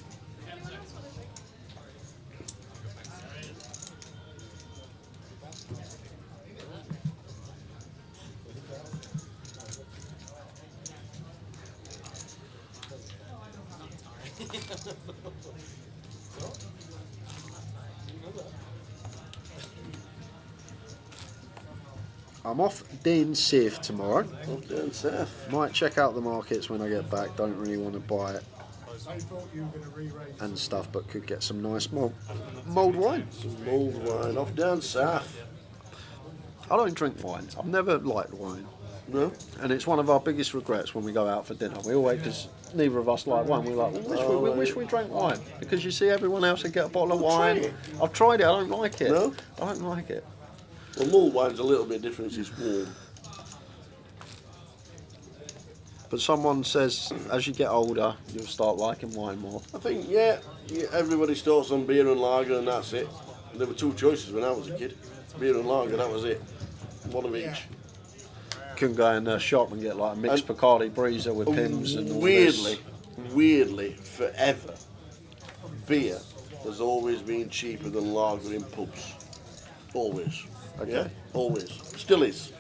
I'm off Dean Safe tomorrow. Off Dean Safe. Might check out the markets when I get back. Don't really want to buy it I thought you were going to re-raise. and stuff, but could get some nice mulled wine. Some mulled wine off down south. I don't drink wine. I've never liked wine. No. And it's one of our biggest regrets when we go out for dinner. We always, because neither of us like wine, we're like, we wish we drank wine. Because you see everyone else would get a bottle of wine. I've tried it, I don't like it. No? I don't like it. Well, mulled wine's a little bit different, it's warm. But someone says as you get older, you'll start liking wine more. I think, yeah, everybody starts on beer and lager and that's it. There were two choices when I was a kid. Beer and lager, that was it. One of each. Couldn't go in the shop and get like a mixed Bacardi Breezer with Pims and all weirdly, forever, beer has always been cheaper than lager in pubs. Always. Okay. Yeah? Always. Still is.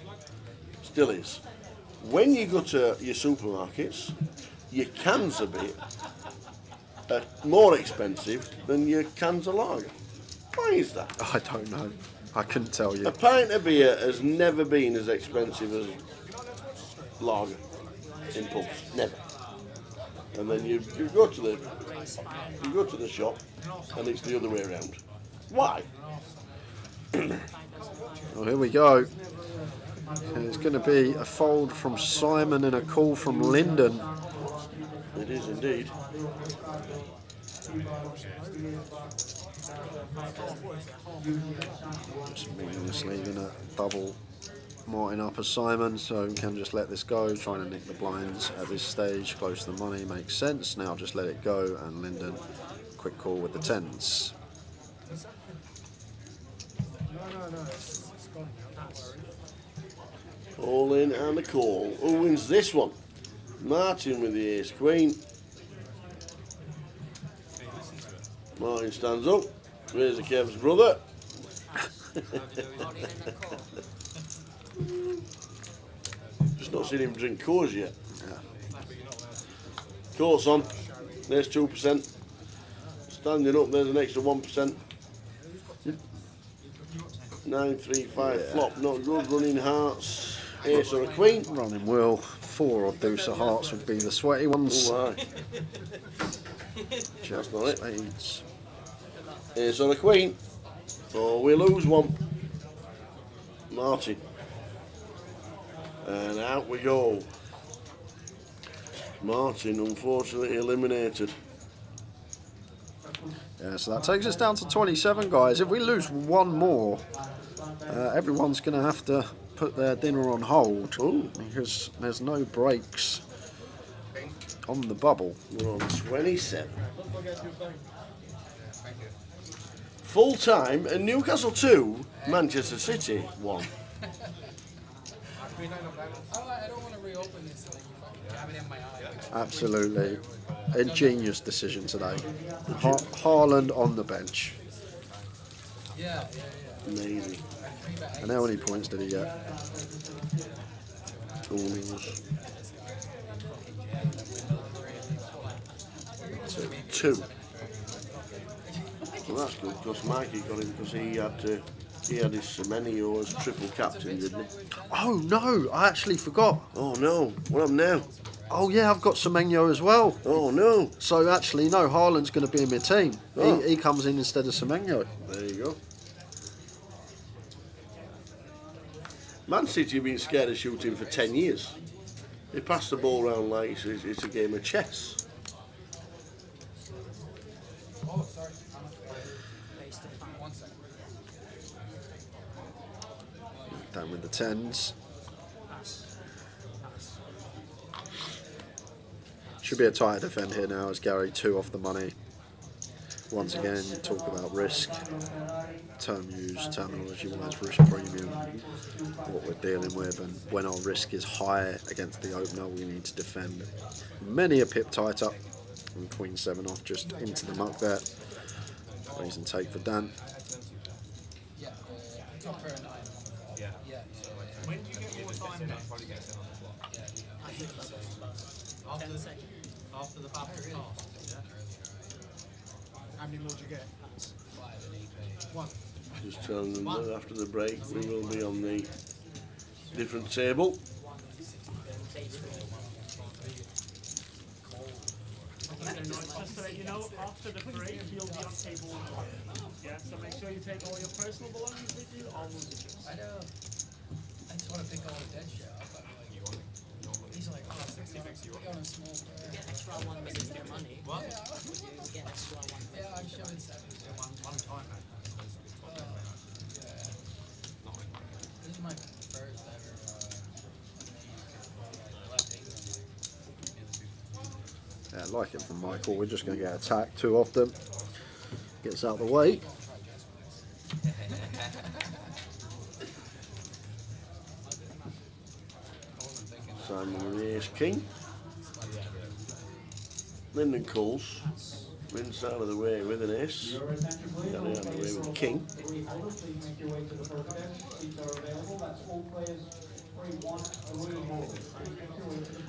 Still is. When you go to your supermarkets, your cans of beer are more expensive than your cans of lager. Why is that? I don't know. I couldn't tell you. A pint of beer has never been as expensive as lager in pubs. Never. And then you go to the shop and it's the other way around. Why? Well, here we go. It's going to be a fold from Simon and a call from Lyndon. It is indeed. Just meaninglessly going to double Martin up as Simon, so we can just let this go. Trying to nick the blinds at this stage, close to the money, makes sense. Now just let it go, and Lyndon, quick call with the tens. No, it's gone now, don't worry. All in and a call. Who wins this one? Martin with the ace queen. Martin stands up. There's Kev's brother. Just not seen him drink Coors yet. Course on. There's 2%. Standing up, there's an extra 1%. 9-3-5 flop, not good. Running hearts. Ace or a queen. Running will. 4 or deuce of hearts would be the sweaty ones. Oh, aye. Just not it. Spades. Ace or a queen. Oh, we lose one. Martin. And out we go. Martin, unfortunately, eliminated. Yeah, so that takes us down to 27, guys. If we lose one more, everyone's going to have to put their dinner on hold. Ooh. Because there's no breaks on the bubble. We're on 27. Full time, and Newcastle 2, Manchester City 1. I don't want to reopen this so that you have it in my eye. Absolutely. Ingenious decision today. Haaland on the bench. Yeah. Amazing. And how many points did he get? Two. Well, that's good because Mikey got him because he had his Semenyo as triple captain, didn't he? Oh no, I actually forgot. Oh no, what happened now? Oh yeah, I've got Semenyo as well. Oh no. So actually, no, Haaland's going to be in my team. Oh. He comes in instead of Semenyo. There you go. Man City have been scared of shooting for 10 years. They pass the ball around like it's a game of chess. Oh, sorry. 1 second. Down with the tens. Should be a tighter defend here now as Gary 2 off the money. once again, you talk about risk, term used, terminology-wise, risk premium, what we're dealing with, and when our risk is high against the opener, we need to defend many a pip tighter. And Queen 7 off just into the muck there. Raise and take for Dan. Yeah, top pair of 9. Yeah. Yeah. So when do you get more time then? Probably gets in on the flop. Yeah. I think so. After the battle pass. Yeah. How many more do you get? 5 and 8. 1. Just telling them that after the break we will be on the different table. Just so that you know, after the break, you'll be on table 1. Yeah, so make sure you take all your personal belongings with you, all losers. I know. I just want to pick all the dead shit up. But like, you want it? He's like, oh, 60 makes you on a small player. Get extra 1 was in your money. What? You get extra 1. Yeah, I'm sure it's one time. This is my first ever. Yeah, like it from Michael. We're just going to get attacked too often. Gets out of the way. Simon with the ace king. Lyndon calls. Wins out of the way with an ace. Got out of the way with the king.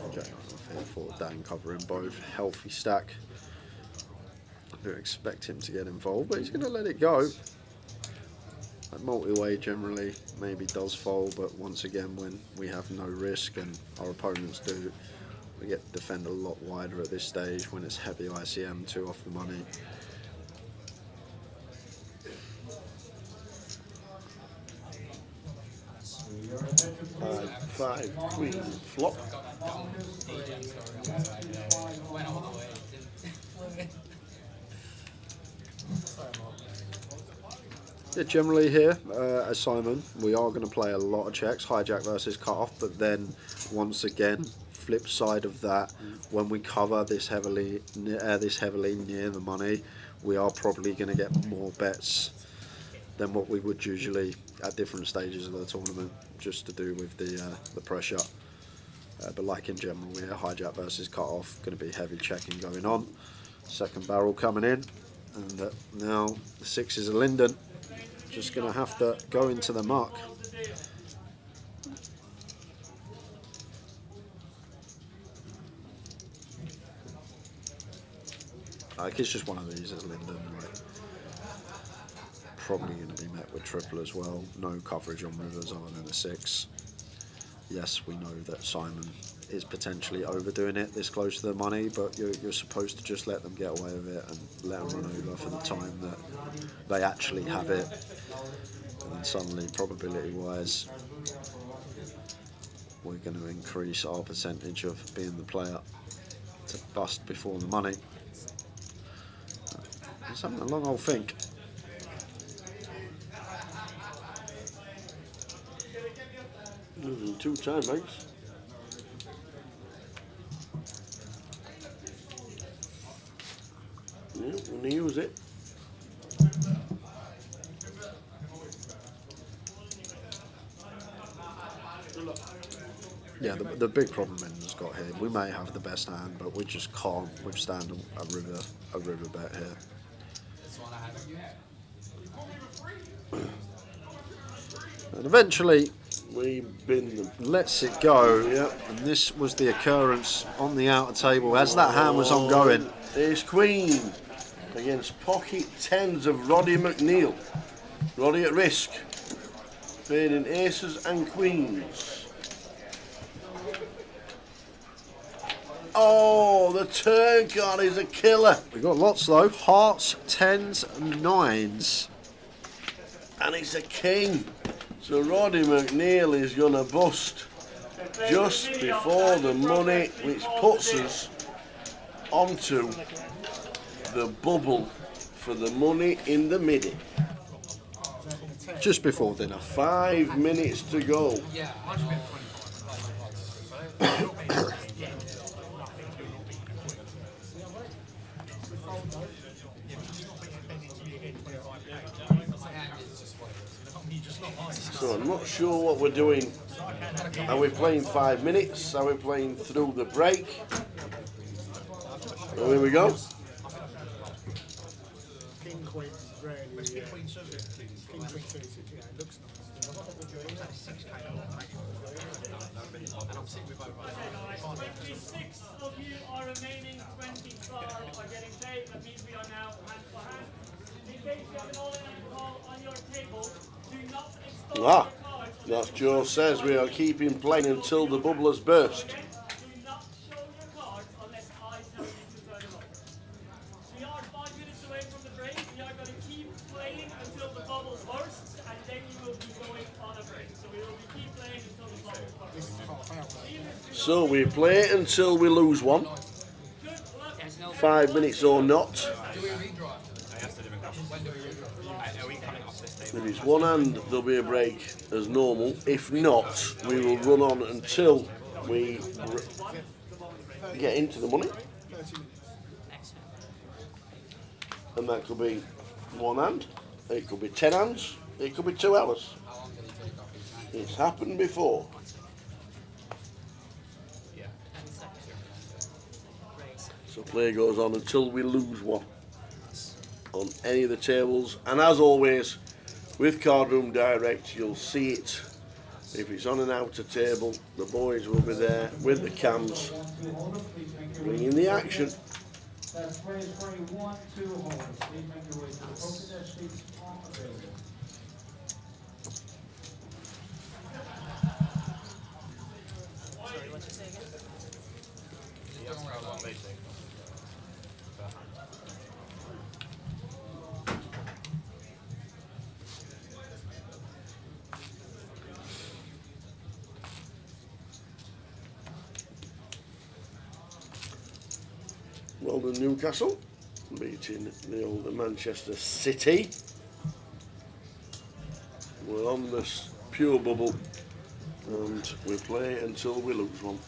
Okay, here for Dan covering both. Healthy stack. I do expect him to get involved, but he's going to let it go. That multi-way generally maybe does fold, but once again, when we have no risk and our opponents do, we get to defend a lot wider at this stage when it's heavy ICM, 2 off the money. Five, queen, flop. Yeah, generally here, as Simon, we are going to play a lot of checks, hijack versus cut-off, but then once again, flip side of that, when we cover this heavily near the money, we are probably going to get more bets than what we would usually at different stages of the tournament, just to do with the pressure. But like in general, here, hijack versus cut-off, going to be heavy checking going on. Second barrel coming in, and now the 6 is a Linden. Just going to have to go into the muck. Like, it's just one of these as Linden. Like, probably going to be met with triple as well. No coverage on rivers other than the 6. Yes, we know that Simon is potentially overdoing it this close to the money, but you're supposed to just let them get away with it and let them run over for the time that they actually have it. And then suddenly, probability-wise, we're going to increase our percentage of being the player to bust before the money. It's having a long old think. Losing 2 time mates. Yeah, we're going to use it. Yeah, the big problem Men's got here, we may have the best hand, but we just can't withstand a river bet here. And eventually, we bin them. Lets it go. Yep. And this was the occurrence on the outer table as that hand was ongoing. Ace Queen against pocket 10s of Roddy McNeil. Roddy at risk. Fading aces and queens. Oh, the turn card is a killer. We got lots though. Hearts, 10s, and 9s. And it's a king. So Roddy McNeil is going to bust just before the money, which puts us onto the bubble for the money in the Midi. Just before dinner. 5 minutes to go. not sure what we're doing. Are we playing 5 minutes? Are we playing through the break? Well, here we go. King Queen really. King Queen suited. King Queen suited. Yeah, it looks nice. And I'm sitting with both. 26 of you are remaining, 24 are getting paid. That means we are now hand for hand. In case you have an all-in alcohol on your table, do not expose your cards. That's Joe says we are keeping playing until the bubblers burst. Do not show your cards unless I tell you to turn them over. We are 5 minutes away from the break. We are going to keep playing until the bubble bursts, and then we will be going on a break. So we will keep playing until the bubble bursts. So we play until we lose one. 5 minutes or not. If it's one hand, there'll be a break as normal. If not, we will run on until we get into the money. And that could be one hand, it could be 10 hands, it could be 2 hours. It's happened before. So play goes on until we lose one on any of the tables. And as always, with Card Room Direct, you'll see it. If it's on an outer table, the boys will be there with the cams, bringing the action. That's players for a 1-2 holders. Please make your way to the poker desk seats on the building. Sorry, what'd you say again? Well done, Newcastle, beating the older Manchester City. We're on this pure bubble, and we play until we lose one.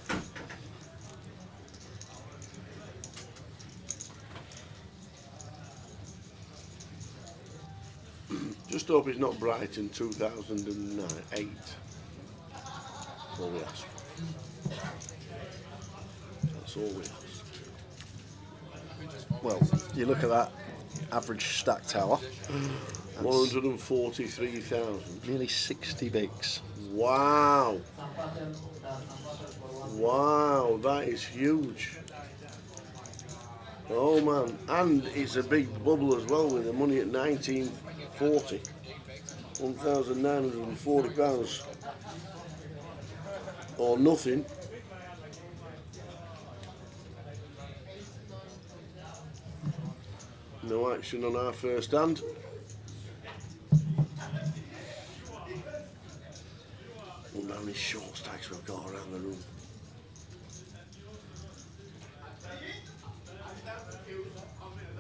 Just hope it's not Brighton 2008. That's all we ask. That's all we ask. Well, you look at that average stack tower. 143,000. Nearly 60 bigs. Wow. Wow, that is huge. Oh man, and it's a big bubble as well with the money at 1940. £1,940. Or nothing. No action on our first hand. Wonder how many short stacks we've got around the room.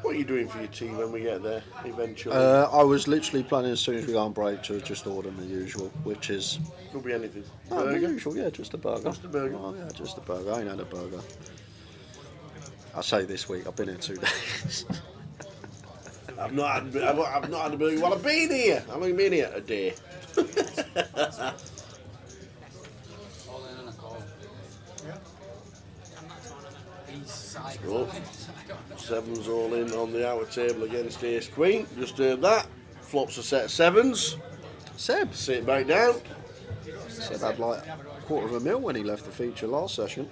What are you doing for your tea when we get there eventually? I was literally planning as soon as we go on break to just order the usual, which is... Could be anything. No, the Burger? usual, yeah, just a burger. Just a burger? Oh yeah, just a burger. I ain't had a burger. I say this week, I've been here 2 days. I've not had a burger while I've been here. I've only been here a day. Oh, sevens all in on the outer table against Ace Queen. Just heard that. Flops a set of sevens. Seb. Sit back down. Seb had like $250,000 when he left the feature last session.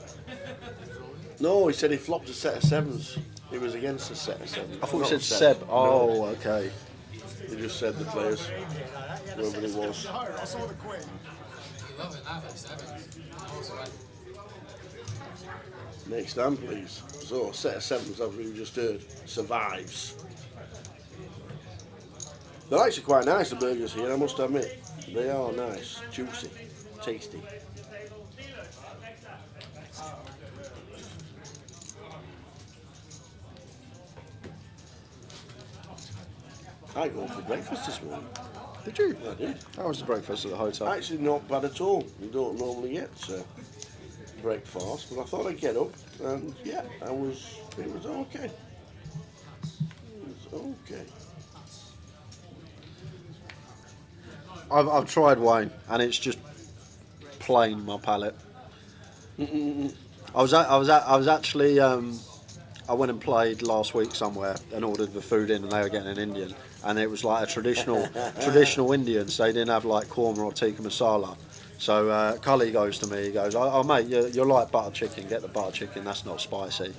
No, he said he flopped a set of sevens. He was against a set of sevens. I thought Not he a said set. Seb. Oh, okay. He just said the players, whoever he was. I saw the Queen. Next hand, please. So, set of sevens, as we've just heard, survives. They're actually quite nice, the burgers here, I must admit. They are nice, juicy, tasty. I go for breakfast this morning. Did you? I did. How was the breakfast at the hotel? Actually, not bad at all. You don't normally get breakfast, but I thought I'd get up, and yeah, it was okay. It was okay. I've tried Wayne, and it's just plain my palate. I was actually I went and played last week somewhere and ordered the food in, and they were getting an Indian, and it was like a traditional Indian, so they didn't have like korma or tikka masala. So Cully goes to me, he goes, "Oh mate, you're like butter chicken. Get the butter chicken. That's not spicy."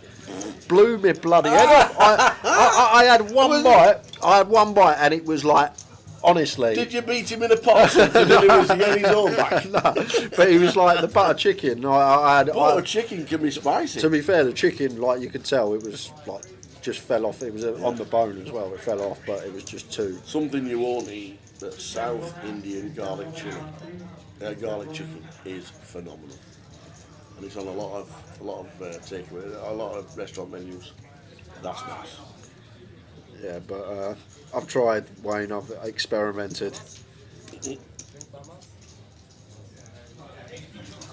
Blew me bloody head off. I had one bite. I had one bite, and it was like, honestly. Did you beat him in a pot or something? And he was getting his own back. No, but he was like the butter chicken. Butter chicken can be spicy. To be fair, the chicken, like you could tell, it was like just fell off. It was on the bone as well. It fell off, but it was just too. Something you won't eat. That South Indian garlic chicken. Garlic chicken is phenomenal, and it's on a lot of takeaway, a lot of restaurant menus. That's nice. Yeah, but I've tried Wayne. I've experimented.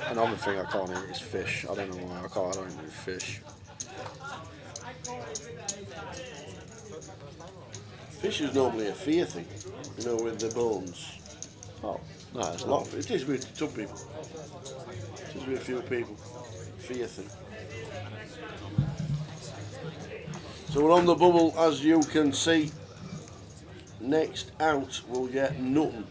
Another thing I can't eat is fish. I don't know why I don't eat fish. Fish is normally a fear thing, you know, with the bones. Oh, no, it's a not. lot. It is with some people. It is with a few people. Fear thing. So we're on the bubble, as you can see. Next out, we'll get nothing.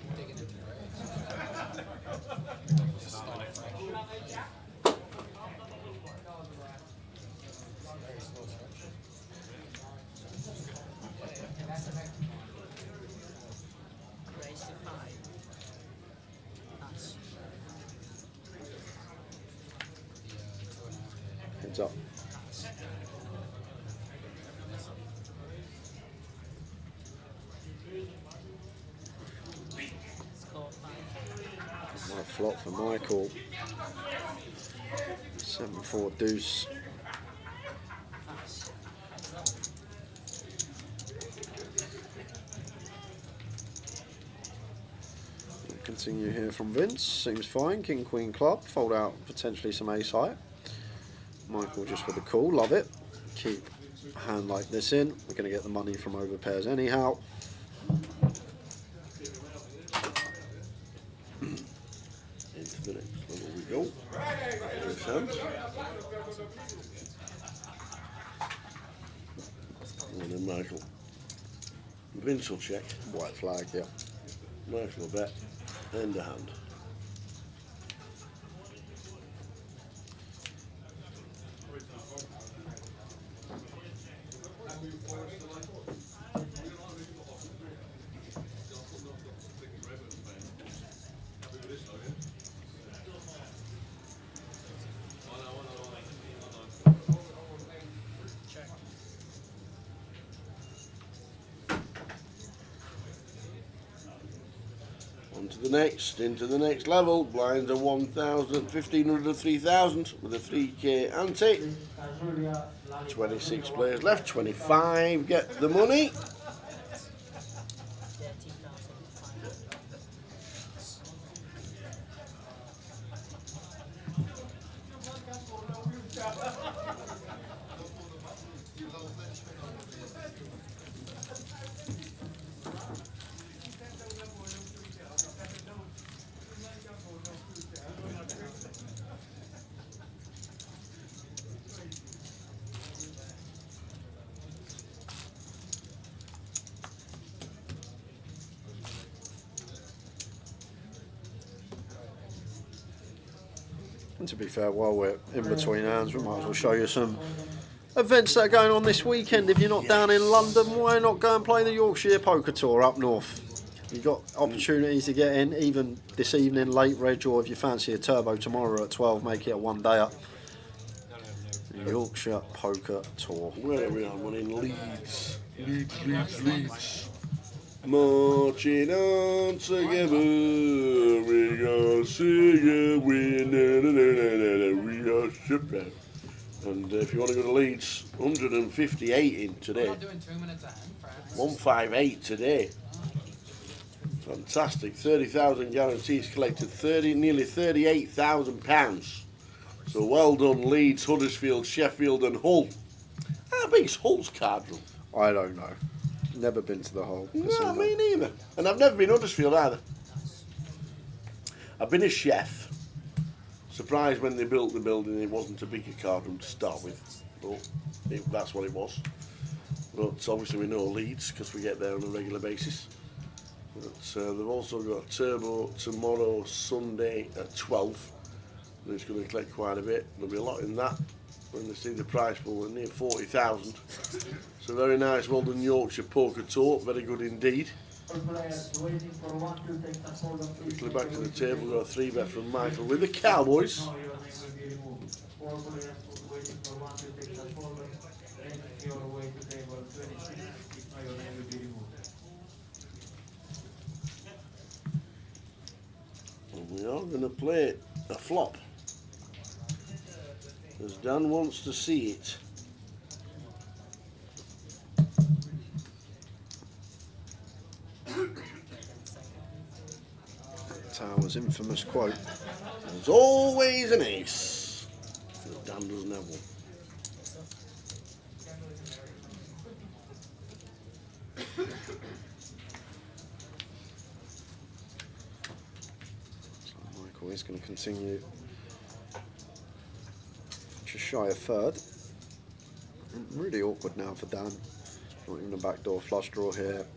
Heads up. My flop for Michael. 7-4 deuce. Continue here from Vince. Seems fine. King Queen club. Fold out potentially some ace high. Michael just for the call. Love it. Keep a hand like this in. We're going to get the money from over pairs anyhow. Into the next level we go. First hand. And then Michael. Vince will check. White flag, yeah. Michael will bet. End a hand. Into the next level. Blinds are 1,000, 1,500 and 3,000 with a 3k ante. 26 players left, 25 get the money. And to be fair, while we're in between hands, we might as well show you some events that are going on this weekend. If you're not down in London, why not go and play the Yorkshire Poker Tour up north? You've got opportunities to get in, even this evening, late reg, or if you fancy a turbo tomorrow at 12, make it a one-day up. Yorkshire Poker Tour. Where are we on? One in Leeds. Leeds. Marching on together, we gonna sing a win, we are shipwrecked. And if you want to go to Leeds, 158 in today. 158 today. Fantastic. 30,000 guarantees collected. Nearly £38,000. So well done, Leeds, Huddersfield, Sheffield, and Hull. How big's Hull's card room? I don't know. Never been to the Hull. No, me neither. And I've never been Huddersfield either. I've been a chef. Surprised when they built the building it wasn't a bigger card room to start with, but that's what it was. But obviously we know Leeds because we get there on a regular basis. But they've also got a turbo tomorrow, Sunday at 12. And it's going to collect quite a bit. There'll be a lot in that. When they see the price pool, they're near 40,000. So very nice, well done Yorkshire poker tour, very good indeed. Quickly back to the table, we've got a 3-bet from Michael with the Cowboys. And we are going to play a flop, as Dan wants to see it. Tower's infamous quote. There's always an ace. Dan doesn't have one. So Michael is going to continue just shy of third. Really awkward now for Dan. Not even a backdoor flush draw here.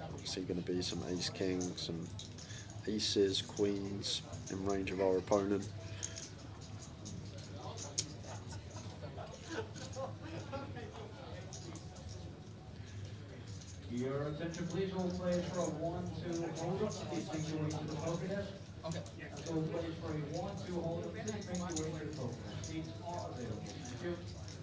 Obviously going to be some ace kings, some aces, queens in range of our opponent. Your attention please, all players from 1 to hold up, please make your way to the poker desk. Okay. And so players from 1 to hold up, please make your way to the poker desk. Seats are available. Thank you.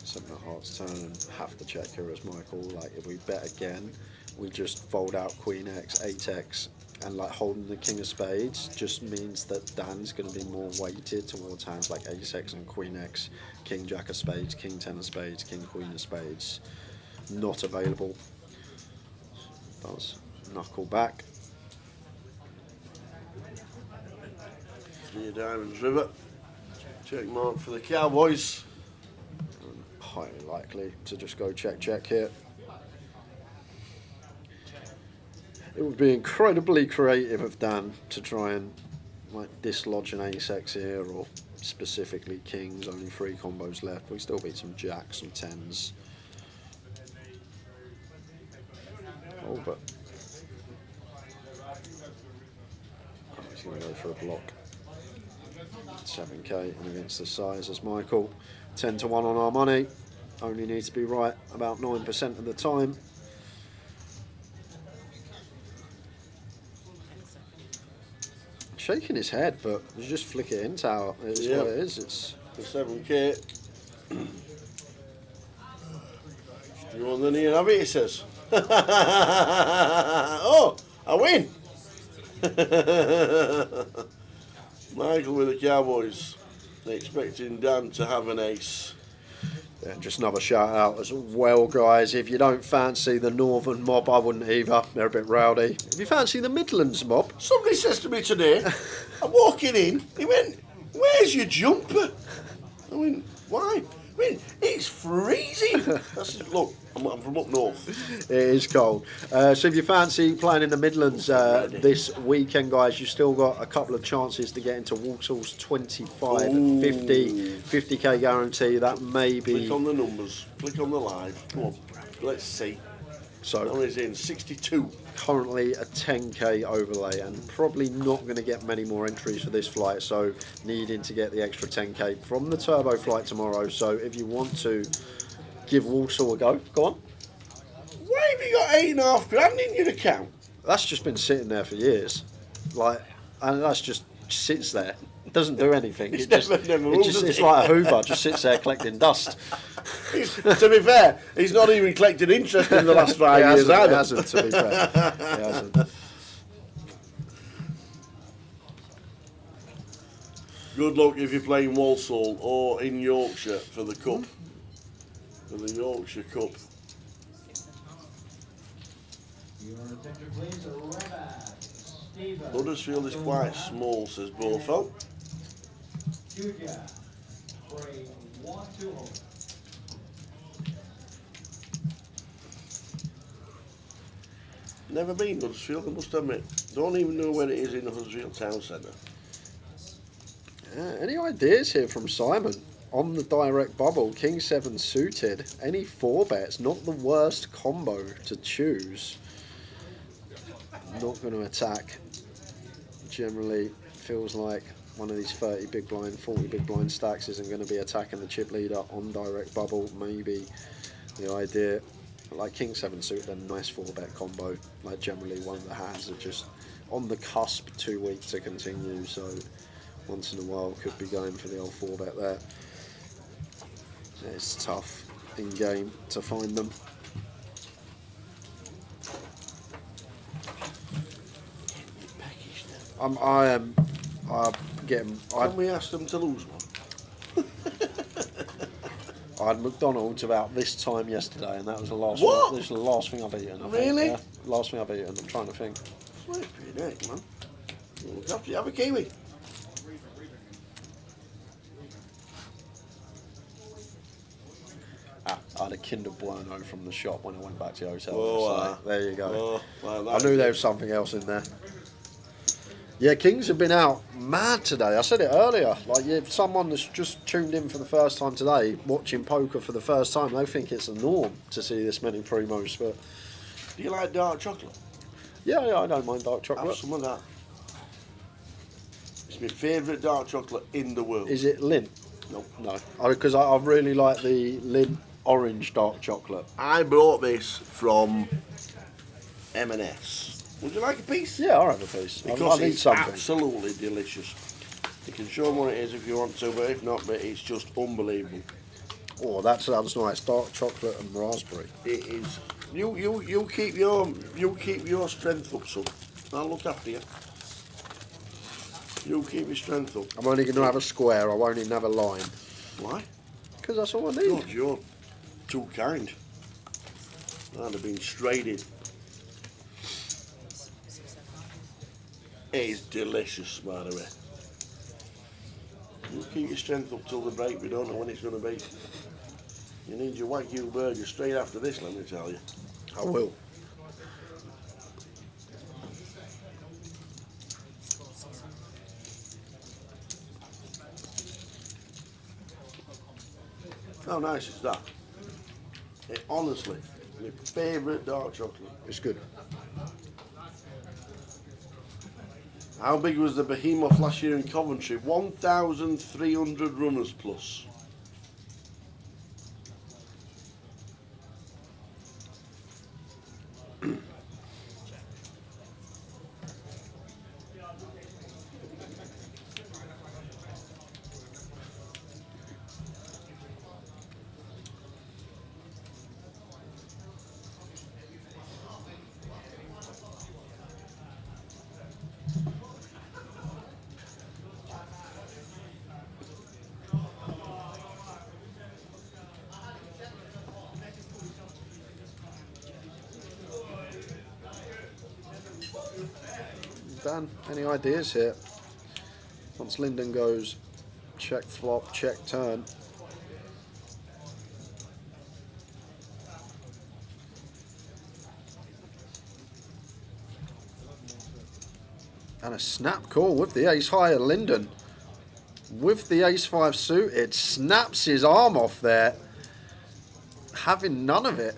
7 of hearts turn and have to check here as Michael. Like if we bet again, we just fold out Queen X, 8X, and like holding the King of Spades just means that Dan's going to be more weighted towards hands like Ace X and Queen X, King Jack of Spades, King 10 of Spades, King Queen of Spades. Not available. Does knuckle back. 3 of diamonds river. Check mark for the Cowboys. Highly likely to just go check here. It would be incredibly creative of Dan to try and like dislodge an ace X here, or specifically kings, only 3 combos left. We still beat some jacks, some 10s. Oh, but he's going to go for a block. 7k and against the size as Michael. 10 to 1 on our money. Only needs to be right about 9% of the time. Shaking his head, but you just flick it in, Tower. It's what it is. It's the 7k. You want the near have it, he says. Oh, I win! Michael with the Cowboys, expecting Dan to have an ace. Yeah, just another shout out as well, guys. If you don't fancy the Northern mob, I wouldn't either. They're a bit rowdy. If you fancy the Midlands mob, somebody says to me today, I'm walking in, he went, "Where's your jumper?" I went, "Why?" I mean, it's freezing. I said, "Look, I'm from up north." It is cold. So if you fancy playing in the Midlands this weekend, guys, you've still got a couple of chances to get into Walsall's 25, 50k guarantee. That may be... Click on the numbers. Click on the live. Come on. Let's see. So that one is in 62. Currently a 10k overlay, and probably not going to get many more entries for this flight, so needing to get the extra 10k from the turbo flight tomorrow. So if you want to give Walsall a go on. Why have you got $8.5 grand in your account? That's just been sitting there for years, like, and that's just sits there. It doesn't do anything. It's like a Hoover, just sits there collecting dust. To be fair, he's not even collected interest in the last 5 years either. He hasn't, to be fair. He hasn't. Good luck if you're playing Walsall or in Yorkshire for the Cup. For the Yorkshire Cup. Huddersfield is quite small, says Bofo. Never been Huddersfield, I must admit. Don't even know where it is in the Huddersfield town centre. Any ideas here from Simon? On the direct bubble, King 7 suited. Any 4 bets? Not the worst combo to choose. Not going to attack. Generally feels like one of these 30 big blind, 40 big blind stacks isn't going to be attacking the chip leader on direct bubble. Maybe the idea, like King 7 suited, a nice 4 bet combo. Like generally one of the hands are just on the cusp, too weak to continue. So once in a while could be going for the old 4 bet there. It's tough in game to find them. I'm getting. Can we ask them to lose one? I had McDonald's about this time yesterday, and that was the last. What? This is the last thing I've eaten. I Really? think, yeah. Last thing I've eaten. I'm trying to think. Flipping heck, man. Look after you, have a kiwi. I had a Kinder Bueno from the shop when I went back to the hotel. Oh, so there you go. Well, I knew there was something else in there. Yeah, Kings have been out mad today. I said it earlier. Like, if someone that's just tuned in for the first time today, watching poker for the first time, they think it's a norm to see this many primos. But do you like dark chocolate? Yeah, I don't mind dark chocolate. Have some of that. It's my favourite dark chocolate in the world. Is it Lindt? Nope. No, because I really like the Lindt orange dark chocolate. I brought this from M&S. Would you like a piece? Yeah, I'll have a piece. Because I need it's something. absolutely delicious. You can show them what it is if you want to, but if not, but it's just unbelievable. Oh, that sounds nice. Dark chocolate and raspberry. It is. You keep your strength up, son. I'll look after you. You keep your strength up. I'm only going to have a square. I won't even have a line. Why? Because that's all I need. God, you're too kind. I'd have been straight in. It is delicious, by the way. You keep your strength up till the break. We don't know when it's going to be. You need your Wagyu burger straight after this, let me tell you. I will. How nice is that? It, honestly, my favourite dark chocolate. It's good. How big was the behemoth last year in Coventry? 1,300 runners plus. Dan, any ideas here? Once Lyndon goes check flop, check turn. And a snap call with the ace higher, Lyndon. With the ace 5 suited, snaps his arm off there. Having none of it.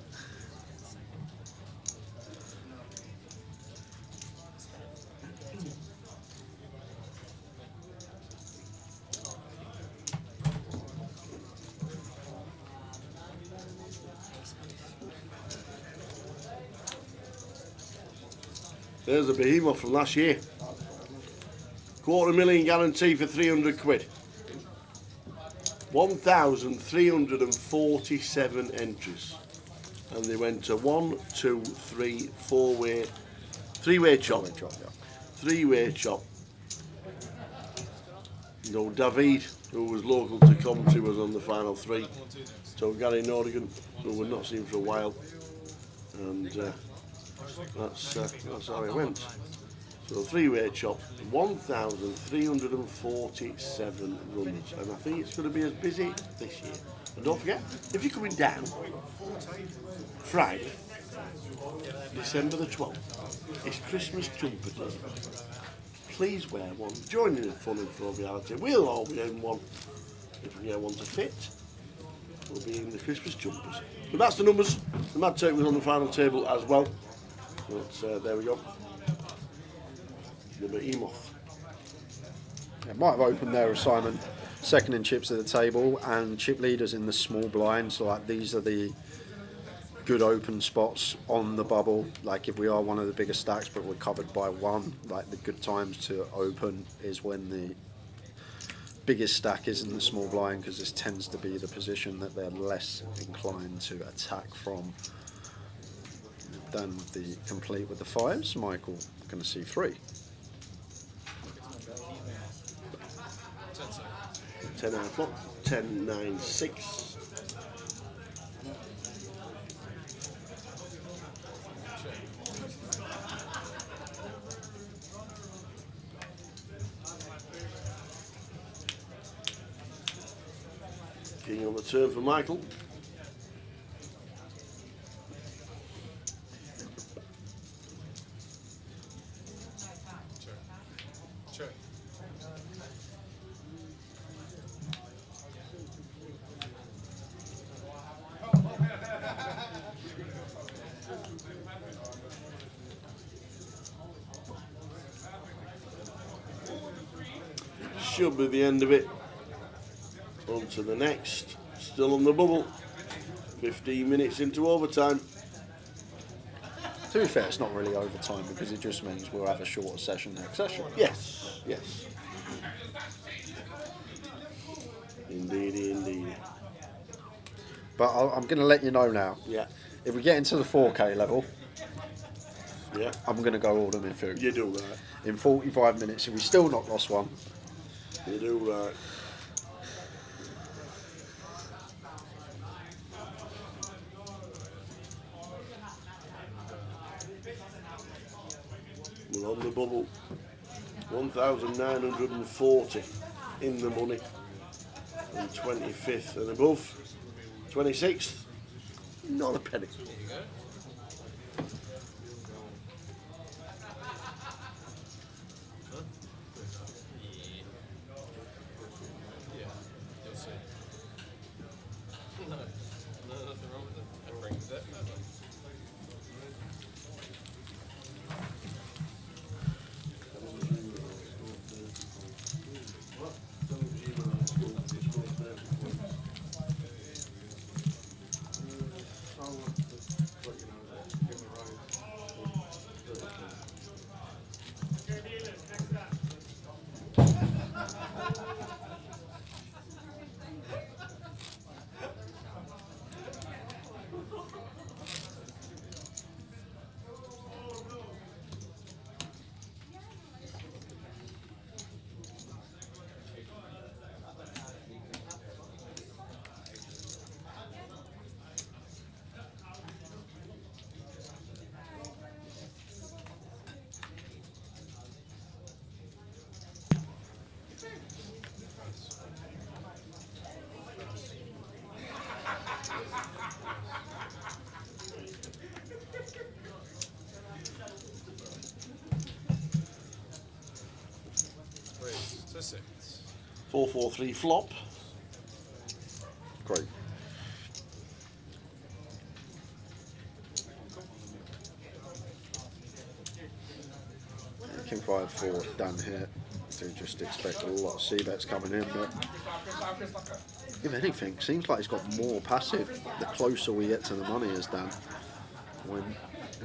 There's a behemoth from last year. $250,000 guarantee for 300 quid. 1,347 entries. And they went to 1, 2, 3, 4-way, 3-way chop. Three-way chop. You know, David, who was local to Coventry, was on the final 3. So Gary Nordigan, who we've not seen for a while. And that's how it went. So 3-way chop, 1,347 runs, and I think it's going to be as busy this year. And don't forget, if you're coming down, Friday, December the 12th, it's Christmas jumper day. please wear one. Join in the fun and joviality. We'll all be in one. If we get one to fit, we'll be in the Christmas jumpers. But that's the numbers. The Mad Turk was on the final table as well. But there we go. The Behemoth. It might have opened there with Simon. Second in chips at the table and chip leaders in the small blind. So like these are the good open spots on the bubble. Like if we are one of the bigger stacks but we're covered by one, like the good times to open is when the biggest stack is in the small blind, because this tends to be the position that they're less inclined to attack from than the complete with the fives. Michael going to see 3. 10 out of flop. 10, 9, 6. King on the turn for Michael. Should be the end of it. On to the next. Still on the bubble. 15 minutes into overtime. To be fair, it's not really overtime because it just means we'll have a shorter session next session. Yes, yes. Indeed, indeed. But I'm going to let you know now. Yeah. If we get into the 4K level, yeah, I'm going to go order me food. You do right. In 45 minutes, if we still not lost one. You do right. We're on the bubble. 1,940 in the money. And 25th and above. 26th, not a penny. So 6. 4-4-3 flop. Great. King 5-4 done here. So just expect a lot of C-bets coming in, but if anything, seems like he's got more passive the closer we get to the money as Dan. When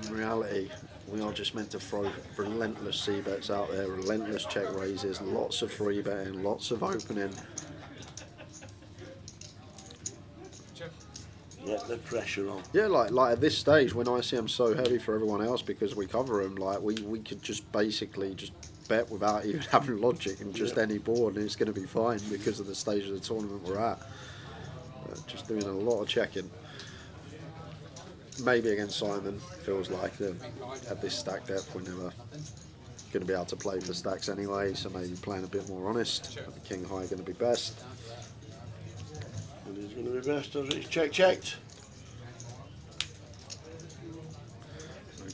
in reality, we are just meant to throw relentless C-bets out there, relentless check raises, lots of free betting, lots of opening. Yeah, the pressure on. Yeah, like at this stage when ICM's so heavy for everyone else because we cover them, like we could just basically just bet without even having logic and just any board and it's going to be fine because of the stage of the tournament we're at. Just doing a lot of checking. Maybe against Simon, feels like at this stack depth we're never going to be able to play for stacks anyway, so maybe playing a bit more honest. The King High going to be best. And he's going to be best as it's checked.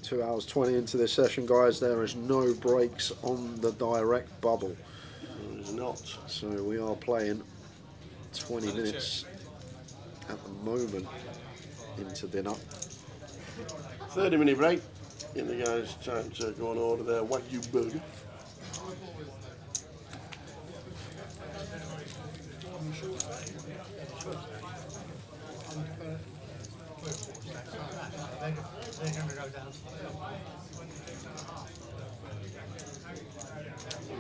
So 2 hours 20 into this session, guys. There is no breaks on the direct bubble. There is not. So we are playing 20 minutes at the moment into dinner. 30-minute break. Give the guys time to go and order their Wagyu burger.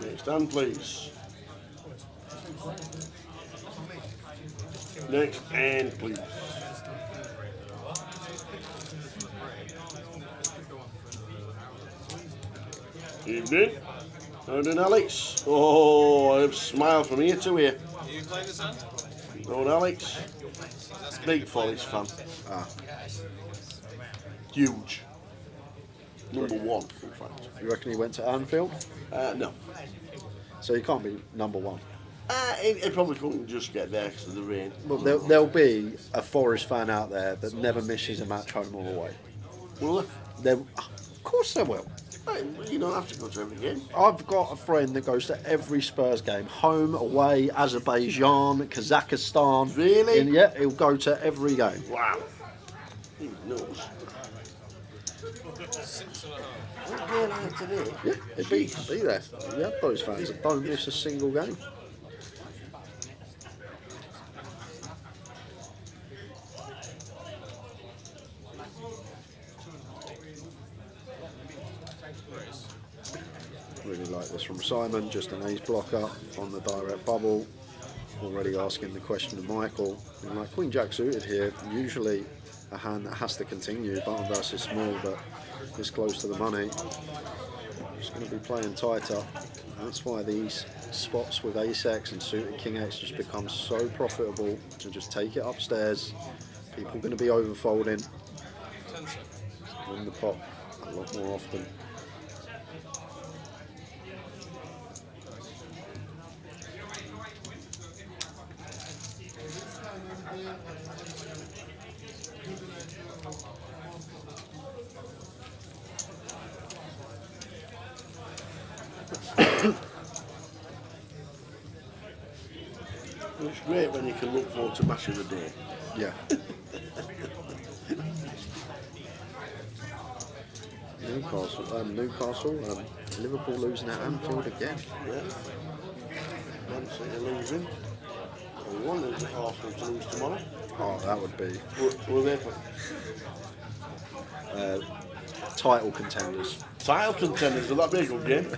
Next hand, please. Next hand, please. Evening. How doing, Alex? Oh, a smile from ear to ear. Are you playing this hand? Old Alex. Big Forest fan. Ah. Huge. Number one, in fact. You reckon he went to Anfield? No. So he can't be number one. He probably couldn't just get there because of the rain. Well, there'll be a Forest fan out there that never misses a match home or away. Will there? Of course there will. You don't have to go to every game. I've got a friend that goes to every Spurs game, home, away, Azerbaijan, Kazakhstan. Really? And yeah, he'll go to every game. Wow. He knows. What game are you today? Yeah, he'd be there. Yeah, those fans that don't miss a single game. Really like this from Simon, just an ace blocker on the direct bubble. Already asking the question of Michael. And like Queen Jack suited here, usually a hand that has to continue, button versus small, but this close to the money. Just going to be playing tighter. That's why these spots with ace X and suited king X just become so profitable to just take it upstairs. People are going to be overfolding. Win the pot a lot more often. It's great when you can look forward to match of the day. Yeah. Newcastle, Liverpool losing at Anfield again. Yeah. Man City losing. One is Arsenal to lose tomorrow. Oh, that would be. Who are they playing? Title contenders. Title contenders, will that be a good game?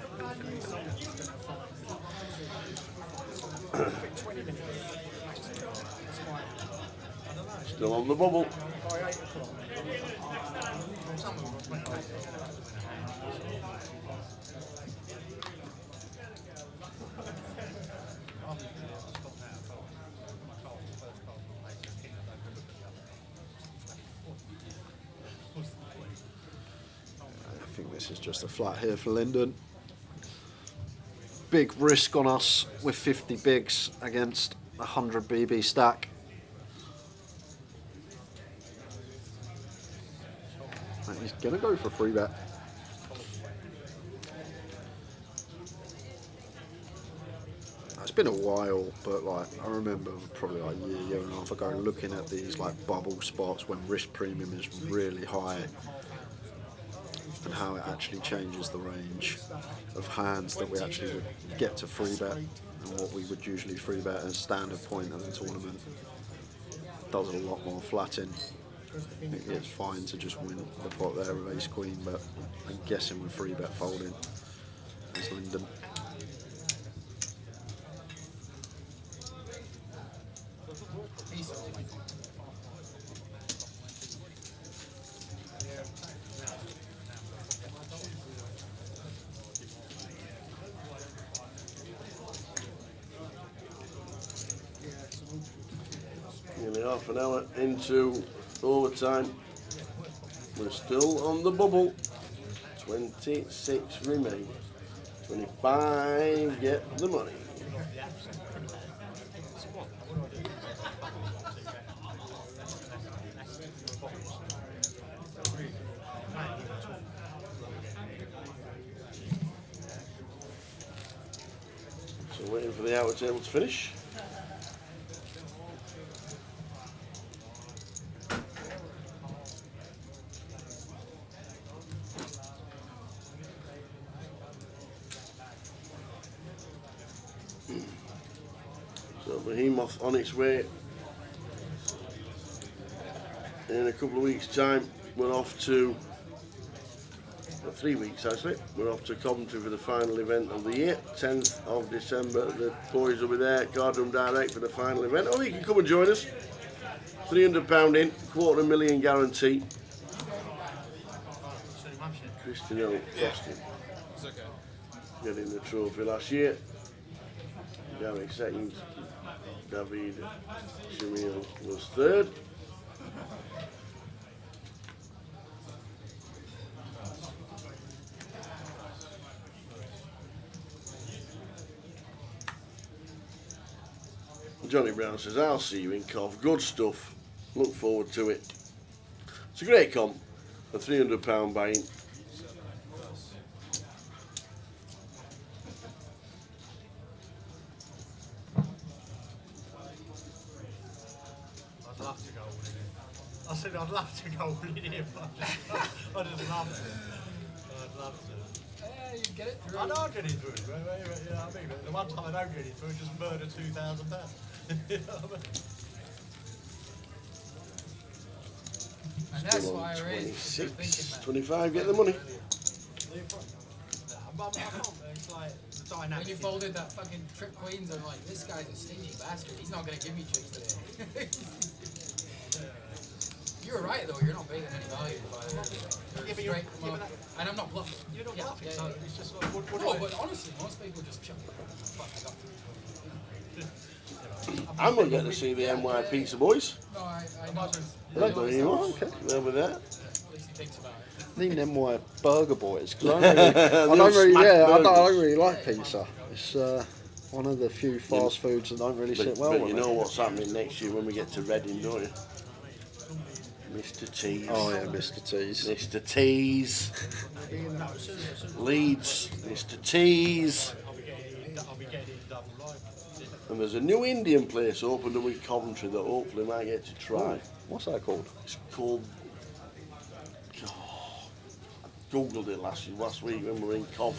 Still on the bubble. I think this is just a flat here for Linden. Big risk on us with 50 bigs against 100 BB stack. And he's gonna go for free bet. It's been a while, but like I remember probably like a year and a half ago looking at these like bubble spots when risk premium is really high and how it actually changes the range of hands that we actually would get to free bet and what we would usually free bet as standard point of the tournament. Does a lot more flatting. I think it's fine to just win the pot there with ace queen, but I'm guessing with free bet folding as Linden. Nearly half an hour into overtime. We're still on the bubble. 26 remain. 25 get the money. the outer table to finish. So Behemoth on its way. In a couple of weeks' time, we're off to, well, 3 weeks actually, we're off to Coventry for the final event of the year, 10th of December. The boys will be there, Cardroom Direct for the final event. Oh, you can come and join us. £300 in, £250,000 guarantee. Cristiano Frosty getting the trophy last year. Gary second, David Shamil was third. Johnny Brown says, I'll see you in Cov. Good stuff. Look forward to it. It's a great comp. A £300 buy-in. I'd love to go all in it. I said I'd love to go all in here, but I just love to. I'd love to. Yeah, you get it through. I don't get it through, you know what I mean? But the one time I don't get it through, just murder £2,000. You know what I mean? And that's Still on why I raised 26, 25, get the money. It's like the dynamic. When you folded that fucking trip queens, I'm like, this guy's a stingy bastard. He's not gonna give me chicks today. You were right though. You're not baiting any value by the way. Yeah, but you're, and I'm not bluffing. You're not bluffing, Yeah, so yeah. it's just like, what No, do I- but honestly, most people just chuck it. Fuck, I got I'm going to get to see the NY Pizza Boys. No, I know. There you are, okay, there with that. At least he thinks about it. Need them my burger boys because I don't really like pizza. It's one of the few fast foods that don't really sit well But with you me. know what's happening next year when we get to Reading, don't you? Mr. T's. Oh yeah, Mr. T's. Mr. T's. Leeds, Mr. T's. I'll be getting double live. And there's a new Indian place opened up in Coventry that hopefully I might get to try. What's that called? It's called. I googled it last week when we were in Cov.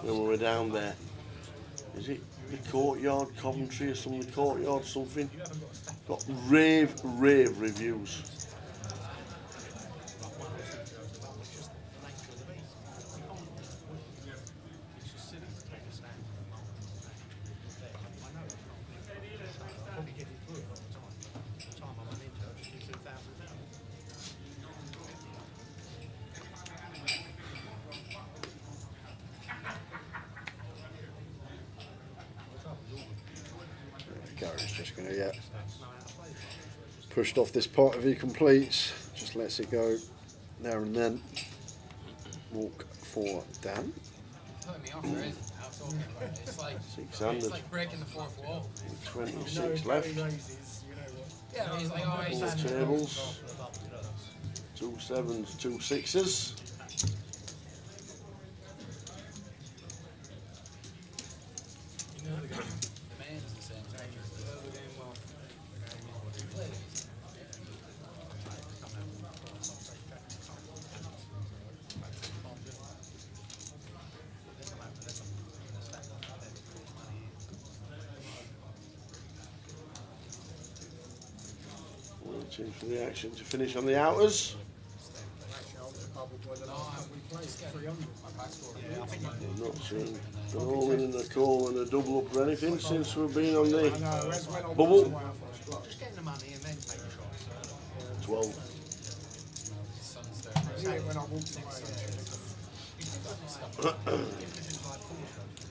When we were down there. Is it the Courtyard Coventry or something? The Courtyard something? Got rave reviews. Gary's just going to get pushed off this pot if he completes. Just lets it go there and then. Walk for Dan. Putting me off, there isn't. Now talking about it. It's like 600. It's like breaking the fourth wall. 26 left. Yeah, he's like, oh, he's Four tables. 2 sevens, 2 sixes. The man's the same. Waiting for the action to finish on the outers. I've not seen an all-in and a call and a double up or anything since we've been on the bubble. Just getting the money and then take a shot. 12.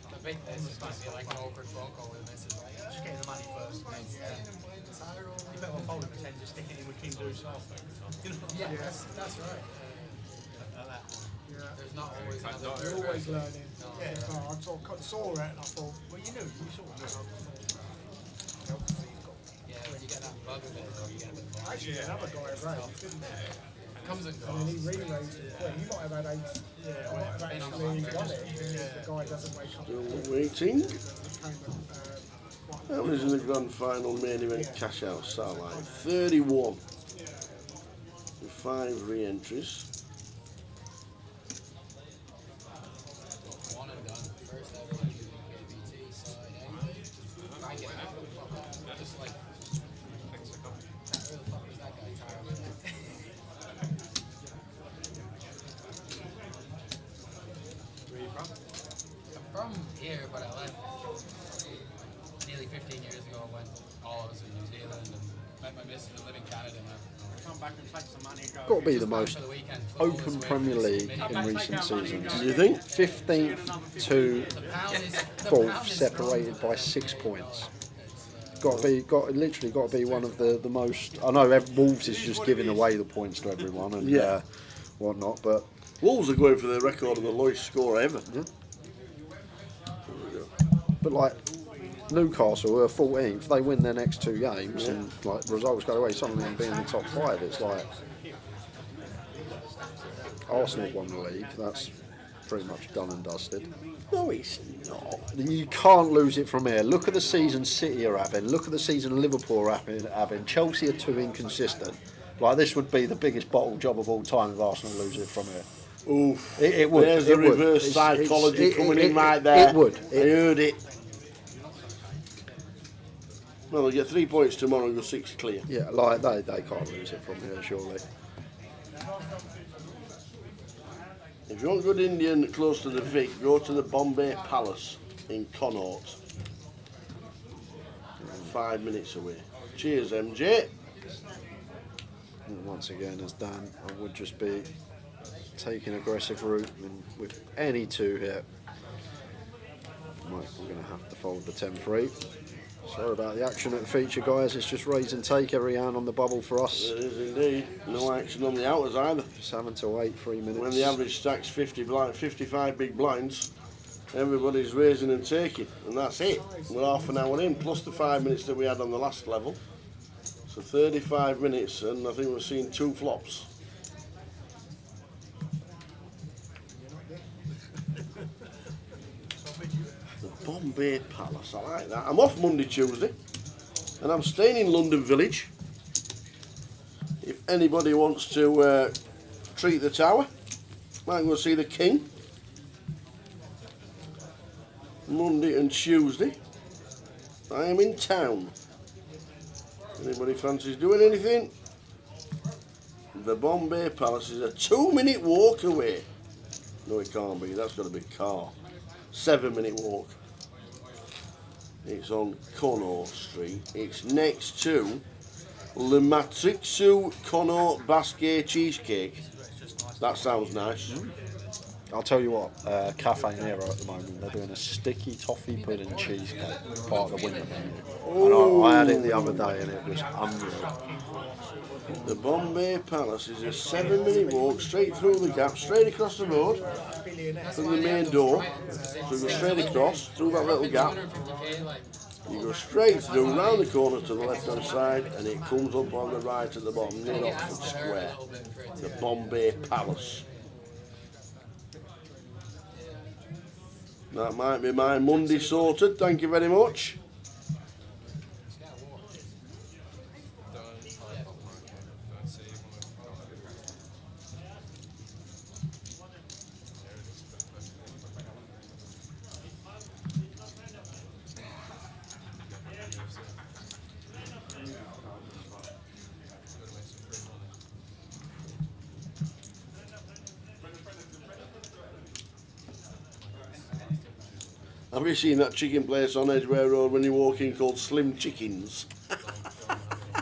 The big business might be like an awkward phone call with this. Just getting the money first. You better fold it, pretend just stick it in with King Deuce after. You know? Yeah, that's right. There's not always another. You're always learning. No. Yeah, I saw it and I thought, Well, you sort of knew. Yeah, when you get that bug of it, though, you get a bit more. actually another guy raised, didn't he? comes and goes. And then he re-raised the queen. He might have had ace. Might have actually won it. The guy doesn't wake up. Still waiting. That was in the grand final main event cash out satellite. 31 with 5 re-entries. One and done. First ever GUKPT side A. I get it. Just like, where the fuck is that guy, Tyler? Where are you from? I'm from here, but I left nearly 15 years ago. I went all over to New Zealand and met my missus and live in Canada now. Come back and take some money. Got to be the most open Premier League in recent seasons. Do you think? 15th to 4th, separated by 6 points. Literally got to be one of the most. I know Wolves is just giving away the points to everyone and whatnot, but Wolves are going for the record of the lowest score ever. Yeah. But like Newcastle, who are 14th, they win their next 2 games and like results go away. Suddenly, them being in the top 5, it's like Arsenal won the league. That's pretty much done and dusted. No, it's not. You can't lose it from here. Look at the season City are having. Look at the season Liverpool are having. Chelsea are too inconsistent. Like this would be the biggest bottle job of all time if Arsenal lose it from here. Oof. It would. There's the reverse psychology coming in right there. It would. I heard it. Well, they'll get 3 points tomorrow and go 6 clear. Yeah, like they can't lose it from here, surely. If you want good Indian close to the Vic, go to the Bombay Palace in Connaught. 5 minutes away. Cheers, MJ. And once again, as Dan, I would just be taking aggressive route and with any 2 here. We're going to have to fold the 10-3. Sorry about the action at the feature, guys. It's just raise and take every hand on the bubble for us. It is indeed. No action on the outers either. 7 to 8, 3 minutes. When the average stack's 55 big blinds, everybody's raising and taking, and that's it. We're half an hour in, plus the 5 minutes that we had on the last level. So 35 minutes, and I think we've seen 2 flops. The Bombay Palace, I like that. I'm off Monday, Tuesday, and I'm staying in London Village. If anybody wants to treat the tower, might go see the King. Monday and Tuesday, I am in town. Anybody fancies doing anything? The Bombay Palace is a 2-minute walk away. No, it can't be. That's got to be car. 7-minute walk. It's on Connaught Street. It's next to Le Matrixu Connaught Basque Cheesecake. That sounds nice. I'll tell you what, Cafe Nero at the moment, they're doing a sticky toffee pudding cheesecake, part of the winter menu. And I had it the other day and it was unreal. The Bombay Palace is a 7-minute walk straight through the gap, straight across the road from the main door. So you go straight across, through that little gap. You go straight through, round the corner to the left-hand side, and it comes up on the right at the bottom, near Oxford Square. The Bombay Palace. That might be my Monday sorted, thank you very much. Have you seen that chicken place on Edgware Road when you walk in called Slim Chickens?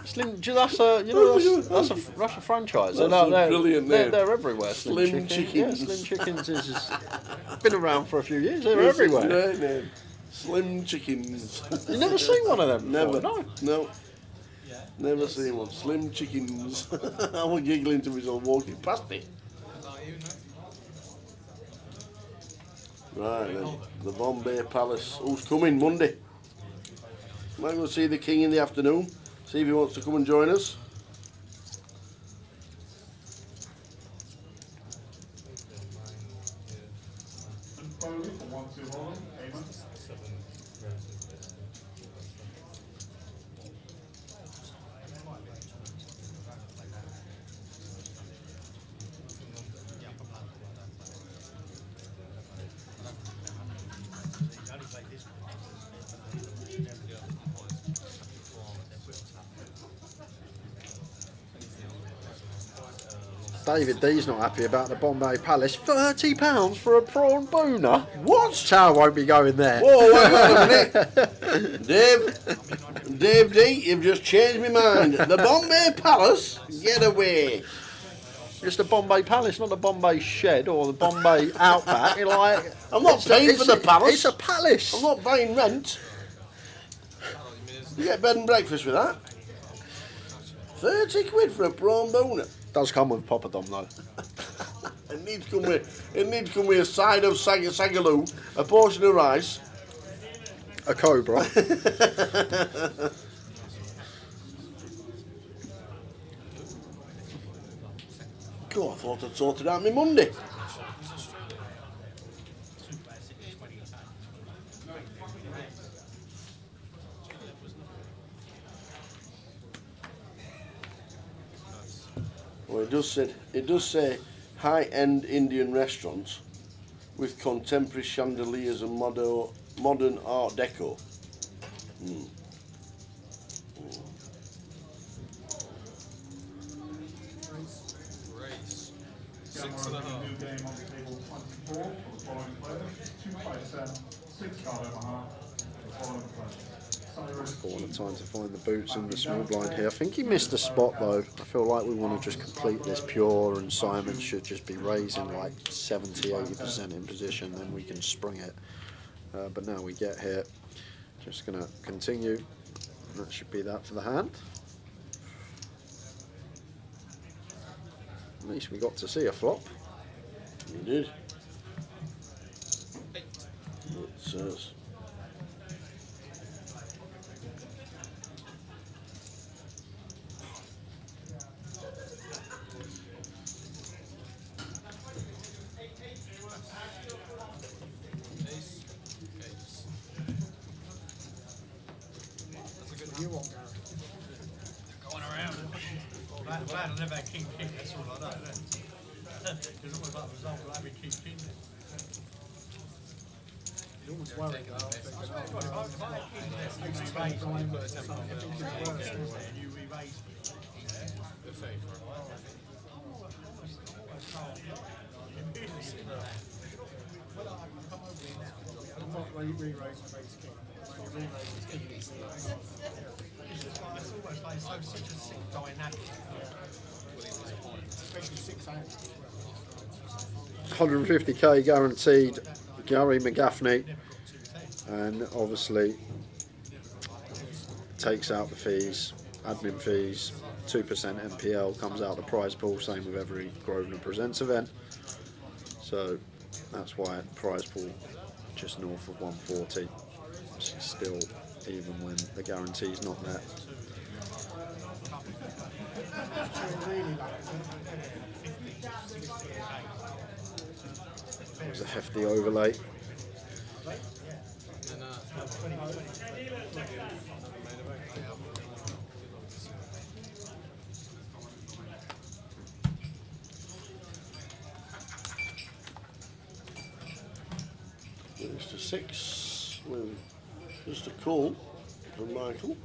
Slim, that's a franchise. That's a brilliant name. They're everywhere. Slim Chickens. Yeah, Slim Chickens is been around for a few years. They're everywhere. Great name. Slim Chickens. You never seen one of them before? Never. No. Never seen one. Slim Chickens. I was giggling to myself walking past it. Right then, the Bombay Palace. Who's coming Monday? Might go see the King in the afternoon. See if he wants to come and join us. Foley for 1-2 hold'em. Amen. David D's not happy about the Bombay Palace. £30 for a prawn booner? What? Chow won't be going there. Whoa, hang on a minute. Dave D, you've just changed my mind. The Bombay Palace? Get away. It's the Bombay Palace, not the Bombay Shed or the Bombay Outback. You're like, I'm not paying for the palace. It's a palace. I'm not buying rent. You get bed and breakfast with that? 30 quid for a prawn booner. Does come with poppadom though. It needs to come with a side of sagaloo, a portion of rice, a cobra. God, I thought I'd sorted out my Monday. Well, it does say high-end Indian restaurants with contemporary chandeliers and modern art deco. Race. New game on table 24 for the following players. 257, 6 card over half for the following players. All the time to find the boots in the small blind here. I think he missed a spot though. I feel like we want to just complete this pure, and Simon should just be raising like 70-80% in position, then we can spring it. But now we get here, just going to continue. That should be that for the hand. At least we got to see a flop. We did. It's You won't go. Going around. Glad I never had king, that's all I know, isn't it? It's almost like a result of having king. You always worry about it. You re-raise the fee for I'm not re-raising base king. Re-raising king is it's almost like such a sick dynamic. Especially 6 hands. 150k guaranteed, Gary McGaffney, and obviously takes out the fees, admin fees, 2% MPL comes out the prize pool, same with every Grosvenor Presents event. So that's why prize pool just north of 140, which is still even when the guarantee's not there. There's a hefty overlay. It's to 6 with just a call from Michael.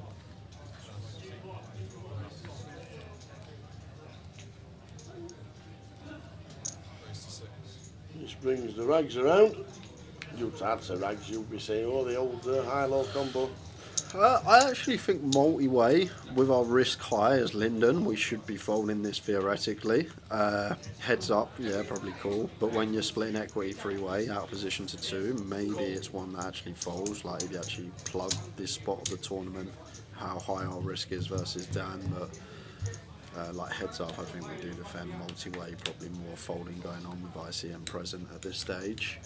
This brings the rags around. You'd add to rags, you'd be saying, oh, the old high-low combo. I actually think multi-way, with our risk high as Linden, we should be folding this theoretically. Heads up, yeah, probably cool. But when you're splitting equity 3-way, out of position to 2, maybe it's one that actually folds. Like if you actually plug this spot of the tournament, how high our risk is versus Dan. But like heads up, I think we do defend multi-way, probably more folding going on with ICM present at this stage.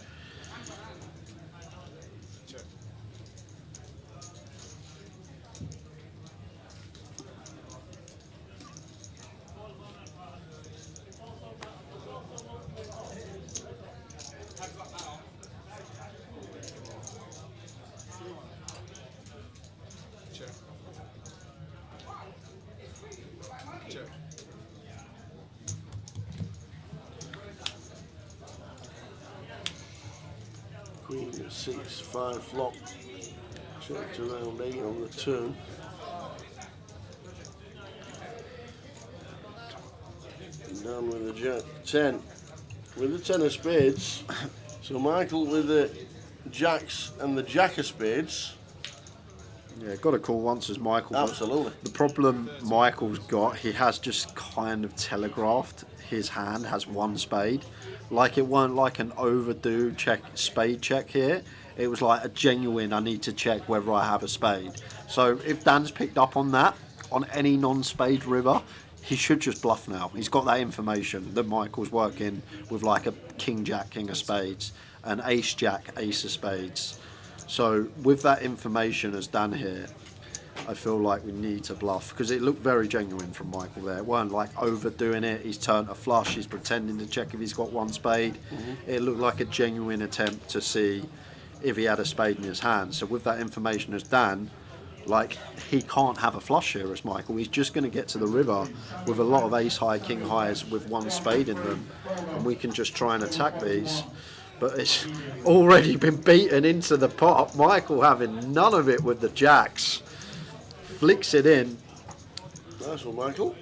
6-5 flop. Checked around 8 on the turn. Down with the jack 10. With the 10 of spades. So Michael with the jacks and the jack of spades. Yeah, got to call once as Michael. Absolutely. The problem Michael's got, he has just kind of telegraphed his hand has one spade. Like it weren't like an overdue spade check here. It was like a genuine, I need to check whether I have a spade. So if Dan's picked up on that, on any non-spade river, he should just bluff now. He's got that information that Michael's working with like a king jack, king of spades, an ace jack, ace of spades. So with that information as Dan here, I feel like we need to bluff because it looked very genuine from Michael there. It weren't like overdoing it. He's turned a flush. He's pretending to check if he's got one spade. It looked like a genuine attempt to see if he had a spade in his hand. So with that information as Dan, like he can't have a flush here as Michael. He's just going to get to the river with a lot of ace high, king highs with one spade in them, and we can just try and attack these. But it's already been beaten into the pot. Michael having none of it with the jacks. Flicks it in. Nice one, Michael.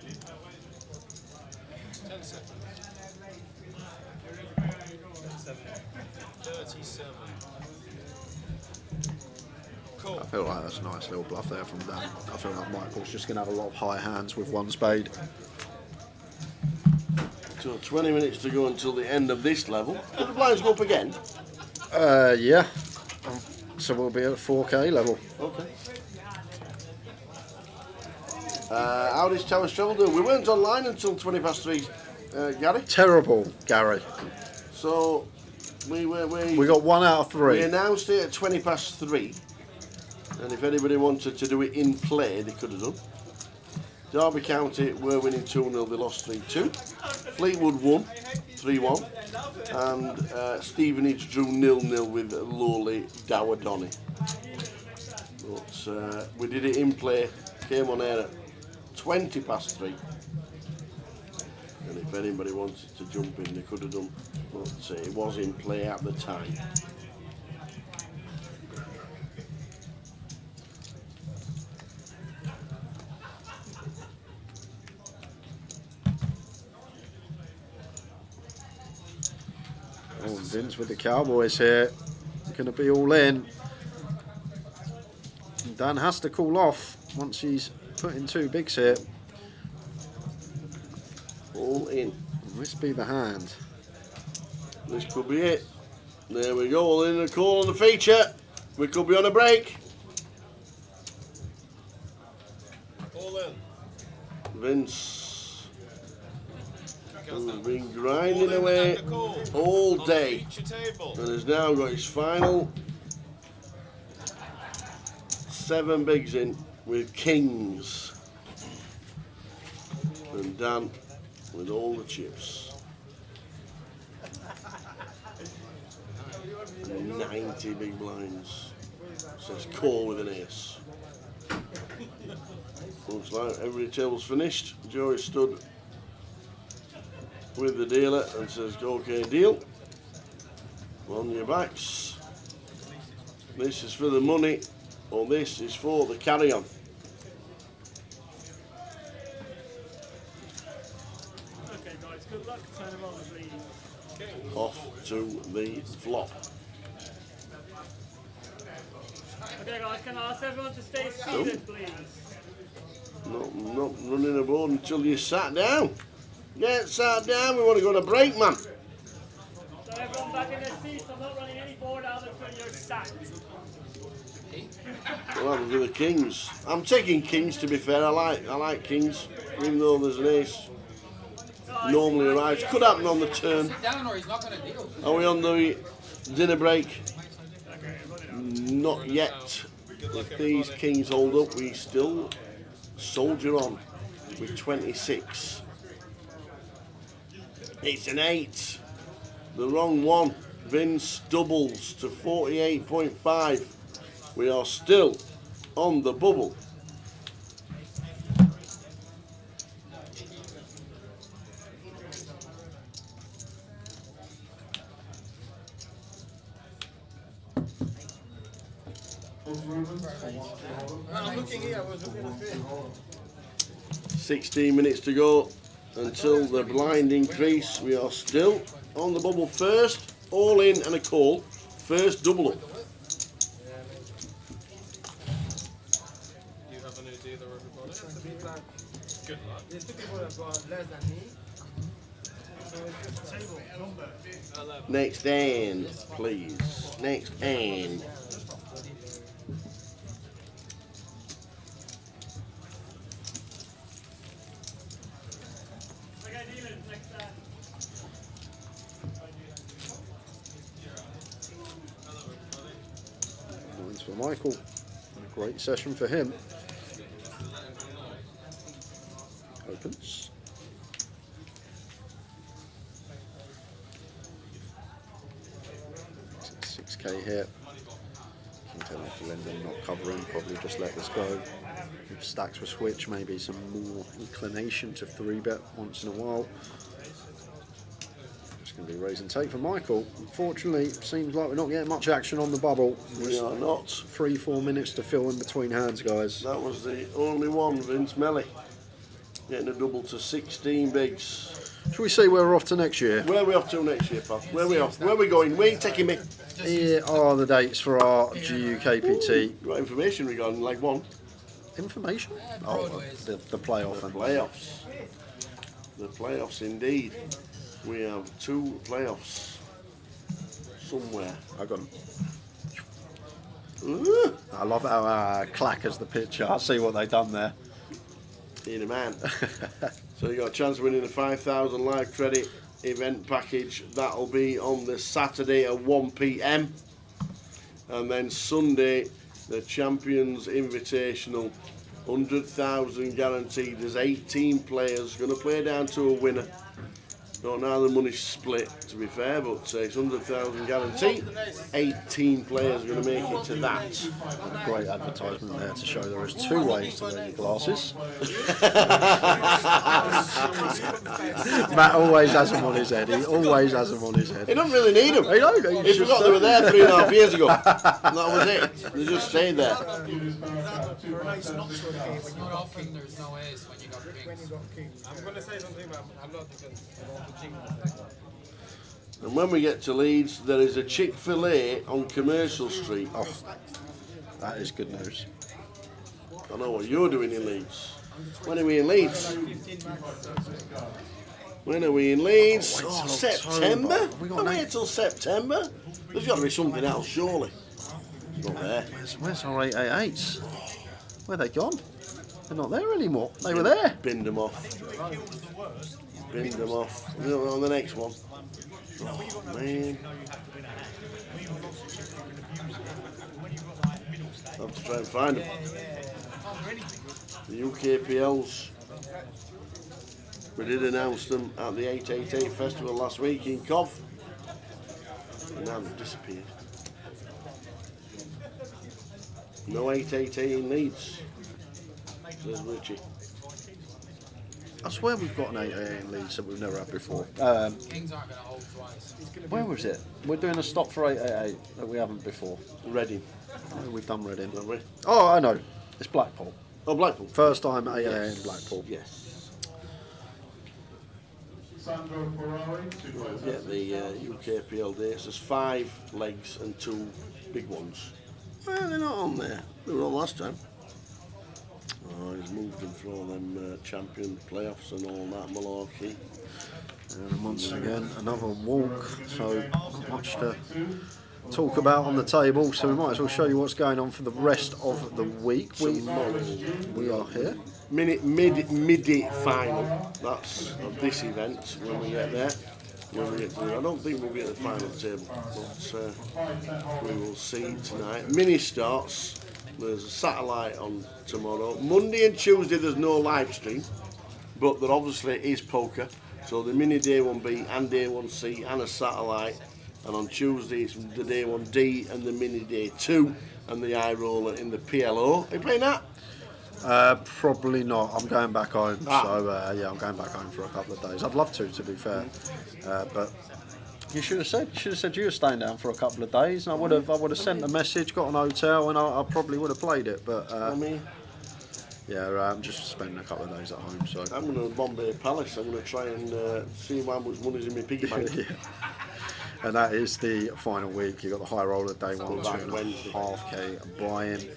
10 seconds. 37. Cool. I feel like that's a nice little bluff there from Dan. I feel like Michael's just going to have a lot of high hands with one spade. So 20 minutes to go until the end of this level. Did the blinds go up again? Yeah. So we'll be at 4K level. Okay. How did Towers Travel do? We weren't online until 20 past 3, Gary. Terrible, Gary. So we got 1 out of 3. We announced it at 20 past 3, and if anybody wanted to do it in play, they could have done. Derby County were winning 2-0, they lost 3-2. Fleetwood won 3-1, and Stevenage drew 0-0 with lowly Dowadonny. But we did it in play, came on air at 20 past 3. And if anybody wanted to jump in, they could have done. But it was in play at the time. Oh, Vince with the Cowboys here. Going to be all in. Dan has to cool off once he's put in 2 bigs here. All in. This be the hand. This could be it. There we go, all in the call on the feature. We could be on a break. All in. Vince, who's been grinding away all day, and has now got his final 7 bigs in with kings. And Dan with all the chips. 90 big blinds. Says call with an ace. Looks like every table's finished. Joey stood with the dealer and says okay deal. On your backs. This is for the money, or this is for the carry on. Okay guys, good luck. Turn them on, please. Off to the flop. Okay guys, can I ask everyone to stay seated, please? Not running aboard until you sat down. Get sat down, we want to go on a break, man. So everyone back in their seats, I'm not running any board out until you're sat. Well, that was with the kings. I'm taking kings, to be fair. I like kings, even though there's an ace. Normally arrives. Could happen on the turn. Sit down or he's not going to deal. Are we on the dinner break? Not yet. If these kings hold up, we still soldier on with 26. It's an 8. The wrong one. Vince doubles to 48.5. We are still on the bubble. I'm looking here, I was looking at the screen. 16 minutes to go until the blind increase. We are still on the bubble first. All in and a call. First double up. Do you have an idea there, everybody? Good luck. There's two people that have got less than me. Next hand, please. Next hand. Points for Michael. A great session for him. Opens. 6k here. Can tell if Linden not covering, probably just let this go. If stacks were switch, maybe some more inclination to 3-bet once in a while. Just going to be raise and take for Michael. Unfortunately, it seems like we're not getting much action on the bubble. We are not. 3-4 minutes to fill in between hands, guys. That was the only one, Vince Melly. Getting a double to 16 bigs. Shall we see where we're off to next year? Where are we off to next year, pal? Where are we off? Where are we going? Where are you taking me? Here are the dates for our GUKPT. Got information regarding Leg 1. Information? Oh, the playoff. The playoffs. The playoffs, indeed. We have 2 playoffs. Somewhere. I got them. Ooh. I love how clackers the picture. I see what they've done there. In a man. So you got a chance of winning a 5,000 live credit event package. That'll be on the Saturday at 1 PM. And then Sunday, the Champions Invitational, 100,000 guaranteed. There's 18 players. Going to play down to a winner. Don't know how the money's split, to be fair, but it's 100,000 guaranteed. 18 players are going to make it to that. Great advertisement there to show there is 2 ways to wear your glasses. Matt always has them on his head. He always has them on his head. He doesn't really need them. He don't. He forgot they were there 3.5 years ago. That was it. They just stayed there. Often there's no A's when you got kings. I'm going to say something, but I'm not because I want to jingle it. And when we get to Leeds, there is a Chick-fil-A on Commercial Street. Oh, that is good news. I know what you're doing in Leeds. When are we in Leeds? When are we in Leeds? Oh, September? We're wait till September? There's got to be something else, surely. Not there. Where's our 888s? Where are they gone? They're not there anymore. They were there. Binned them off. Binned them off. On the next one. Oh, man. I'll have to try and find them. The UKPLs. We did announce them at the 888 Festival last week in Cov. And now they've disappeared. No 888 in Leeds. Says Richie. I swear we've got an 888 in Leeds that we've never had before. Kings aren't going to hold twice. Where was it? We're doing a stop for 888 that we haven't before. Reading. Oh, we've done Reading. Have we? Oh, I know. It's Blackpool. Oh, Blackpool. First time 888 in Blackpool. Yes. We'll get the UKPL dates. There's 5 legs and 2 big ones. Well, they're not on there. They were on last time. Oh, he's moved them for all them champion playoffs and all that malarkey. And once again, another walk. So not much to talk about on the table. So we might as well show you what's going on for the rest of the week. We are here. Midi final. That's of this event when we get there. When we get to, I don't think we'll be at the final table, but we will see tonight. Mini starts. There's a satellite on tomorrow. Monday and Tuesday there's no live stream, but there obviously is poker. So the mini day 1B and day 1C and a satellite. And on Tuesday it's the day 1D and the mini day 2 and the eye roller in the PLO. Are you playing that? Probably not. I'm going back home. So yeah, I'm going back home for a couple of days. I'd love to be fair, but You should have said. You should have said you were staying down for a couple of days, and I would have sent a message, got an hotel, and I probably would have played it. But yeah, I'm just spending a couple of days at home. So I'm going to Bombay Palace. I'm going to try and see how much money's in my piggy bank. Yeah. And that is the final week. You've got the high roller day 1, 2.5k buy-in.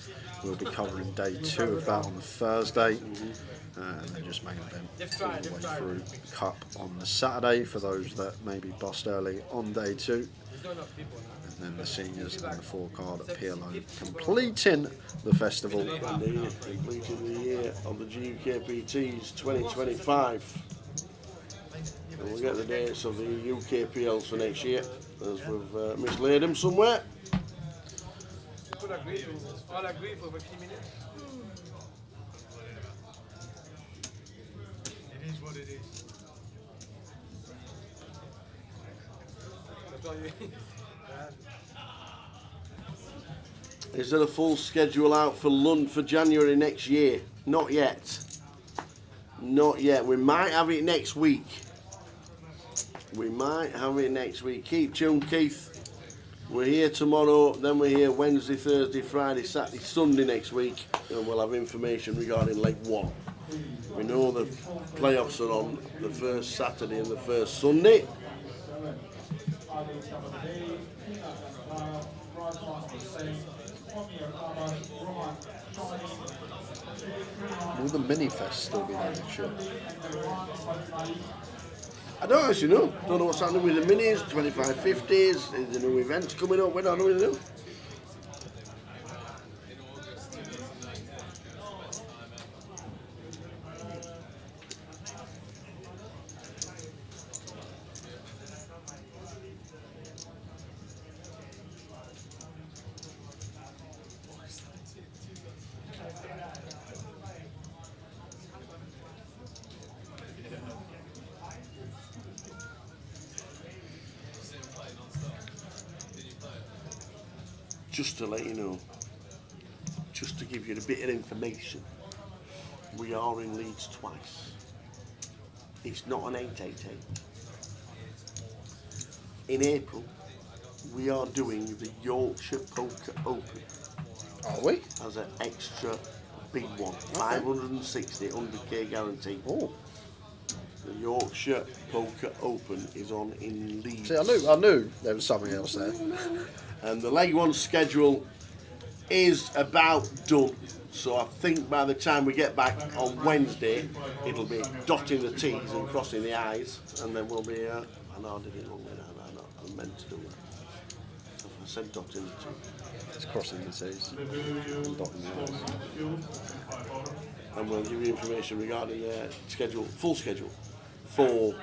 We'll be covering day 2 of that on the Thursday. And then just main event all the way through the Cup on the Saturday for those that maybe bust early on day 2. And then the seniors and the 4-card at PLO completing the festival. Indeed, completing the year of the GUKPTs 2025. And we'll get the dates of the UKPLs for next year, as we've mislaid them somewhere. It is what it is. Is there a full schedule out for Lund for January next year? Not yet. Not yet. We might have it next week. We might have it next week. Keep tuned, Keith. We're here tomorrow, then we're here Wednesday, Thursday, Friday, Saturday, Sunday next week, and we'll have information regarding Leg 1. We know the playoffs are on the first Saturday and the first Sunday. Will the mini fest still be there next year? I don't actually know. Don't know what's happening with the minis, 2550s, is there new events coming up? We don't know what to do. Just to let you know, just to give you a bit of information, we are in Leeds twice. It's not an 888. In April, we are doing the Yorkshire Poker Open. Are we? As an extra big one, 560, 100k guarantee. Oh. The Yorkshire Poker Open is on in Leeds. See, I knew there was something else there. And the Leg 1 schedule is about done. So I think by the time we get back on Wednesday, it'll be dotting the T's and crossing the I's, and then we'll be. I know I did it wrong. I meant to do that. I said dotting the T's. It's crossing the T's and dotting the I's. And we'll give you information regarding the schedule, full schedule for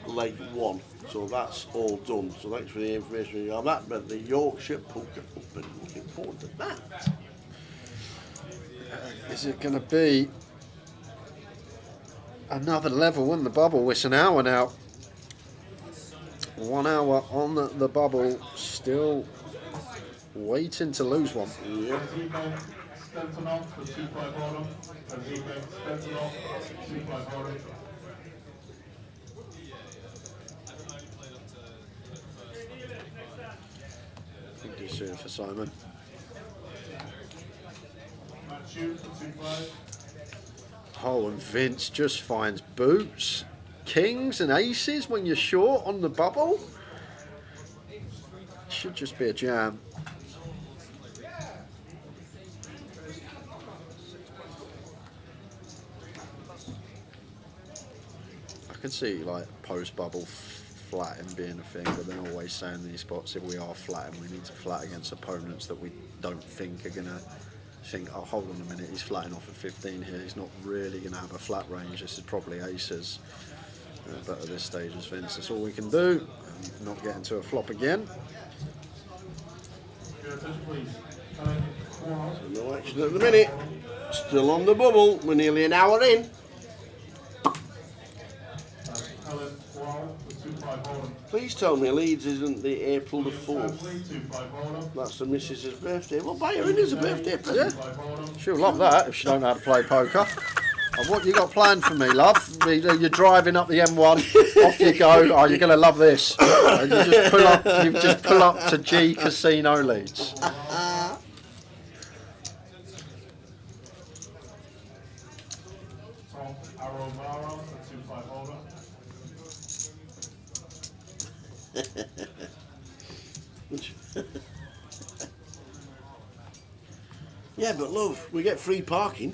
Leg 1. So that's all done. So thanks for the information regarding that. But the Yorkshire Poker Open, looking forward to that. Is it going to be another level in the bubble? It's an hour now. 1 hour on the bubble, still waiting to lose one. Yeah. I think he's soon for Simon. Oh, and Vince just finds boots, kings and aces when you're short on the bubble. Should just be a jam. I can see like post bubble flatting being a thing, but they're always saying these spots, if we are flatting, we need to flat against opponents that we don't think are gonna think, oh, hold on a minute, he's flatting off at 15 here, he's not really gonna have a flat range, this is probably aces. But at this stage as Vince, that's all we can do, and not get into a flop again. No action at the minute. Still on the bubble. We're nearly an hour in. Please tell me Leeds isn't the April the 4th. That's the missus's birthday. Well, buy her in as a birthday present. Yeah. She'll love that if she don't know how to play poker. What you got planned for me, love? You're driving up the M1. Off you go. Oh, you're gonna love this. You just pull up to G Casino Leeds. Yeah, but love, we get free parking.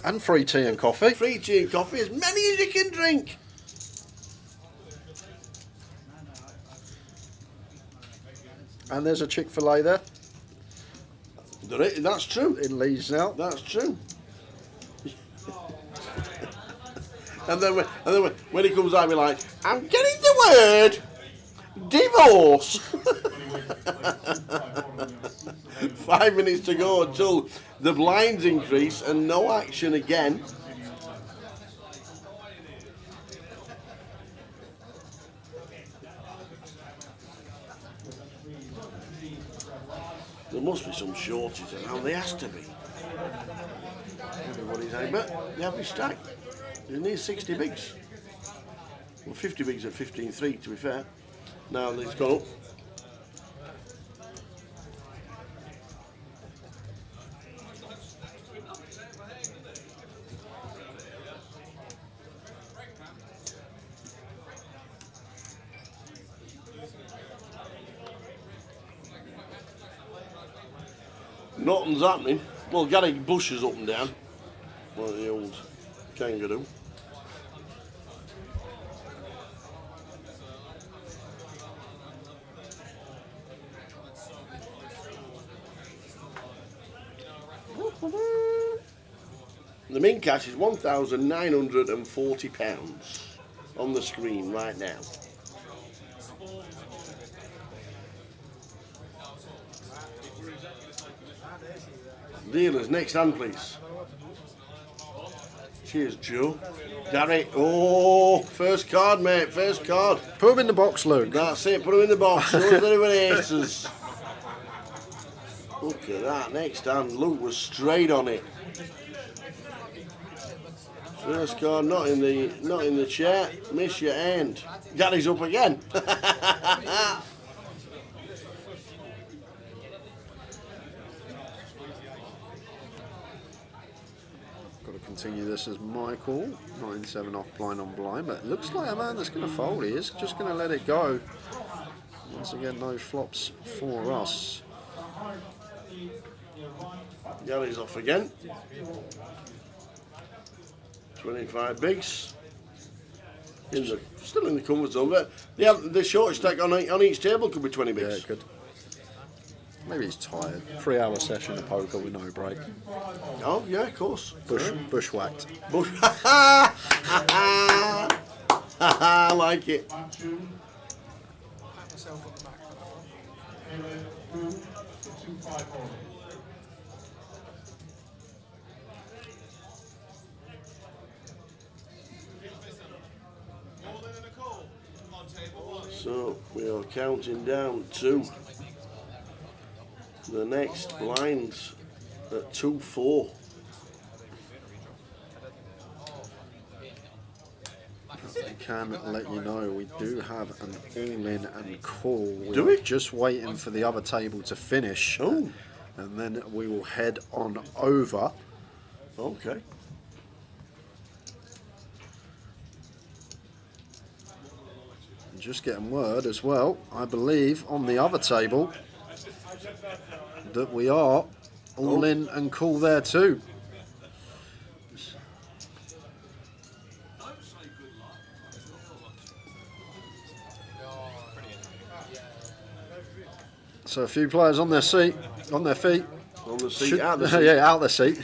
And free tea and coffee. Free tea and coffee, as many as you can drink. And there's a Chick-fil-A there. That's true. In Leeds now. That's true. and then when he comes out, we're like, I'm getting the word divorce. 5 minutes to go until the blinds increase and no action again. There must be some shortage around. There has to be. Everybody's saying, but the average stack is near 60 bigs. Well, 50 bigs at 15.3 to be fair. Now it's gone up. Nothing's happening. Well, Gary Bush is up and down. Like the old kangaroo. The main cash is £1,940 on the screen right now. Dealers, next hand please. Cheers, Joe. Gary, oh, first card, mate, first card. Put him in the box, Luke. That's it, put him in the box. Show us anyone aces. Look at that, next hand. Luke was straight on it. First card, not in the chair. Miss your end. Gary's up again. Continue this as Michael, 9-7 off blind on blind, but it looks like a man that's going to fold. He is just going to let it go. Once again, no flops for us. Gary's off again. 25 bigs. Still in the comfort zone, but the shortest stack on each table could be 20 bigs. Yeah, it could. Maybe he's tired. 3-hour session of poker with no break. Oh, yeah, of course. Bushwhacked. I like it. So, we are counting down to the next blinds at 2-4. I can let you know we do have an all-in and call. Do we? Just waiting for the other table to finish. Oh. And then we will head on over. Okay. Just getting word as well, I believe, on the other table that we are all in and cool there too. So a few players on their seat, on their feet. On the seat, out the seat. Yeah, out the seat.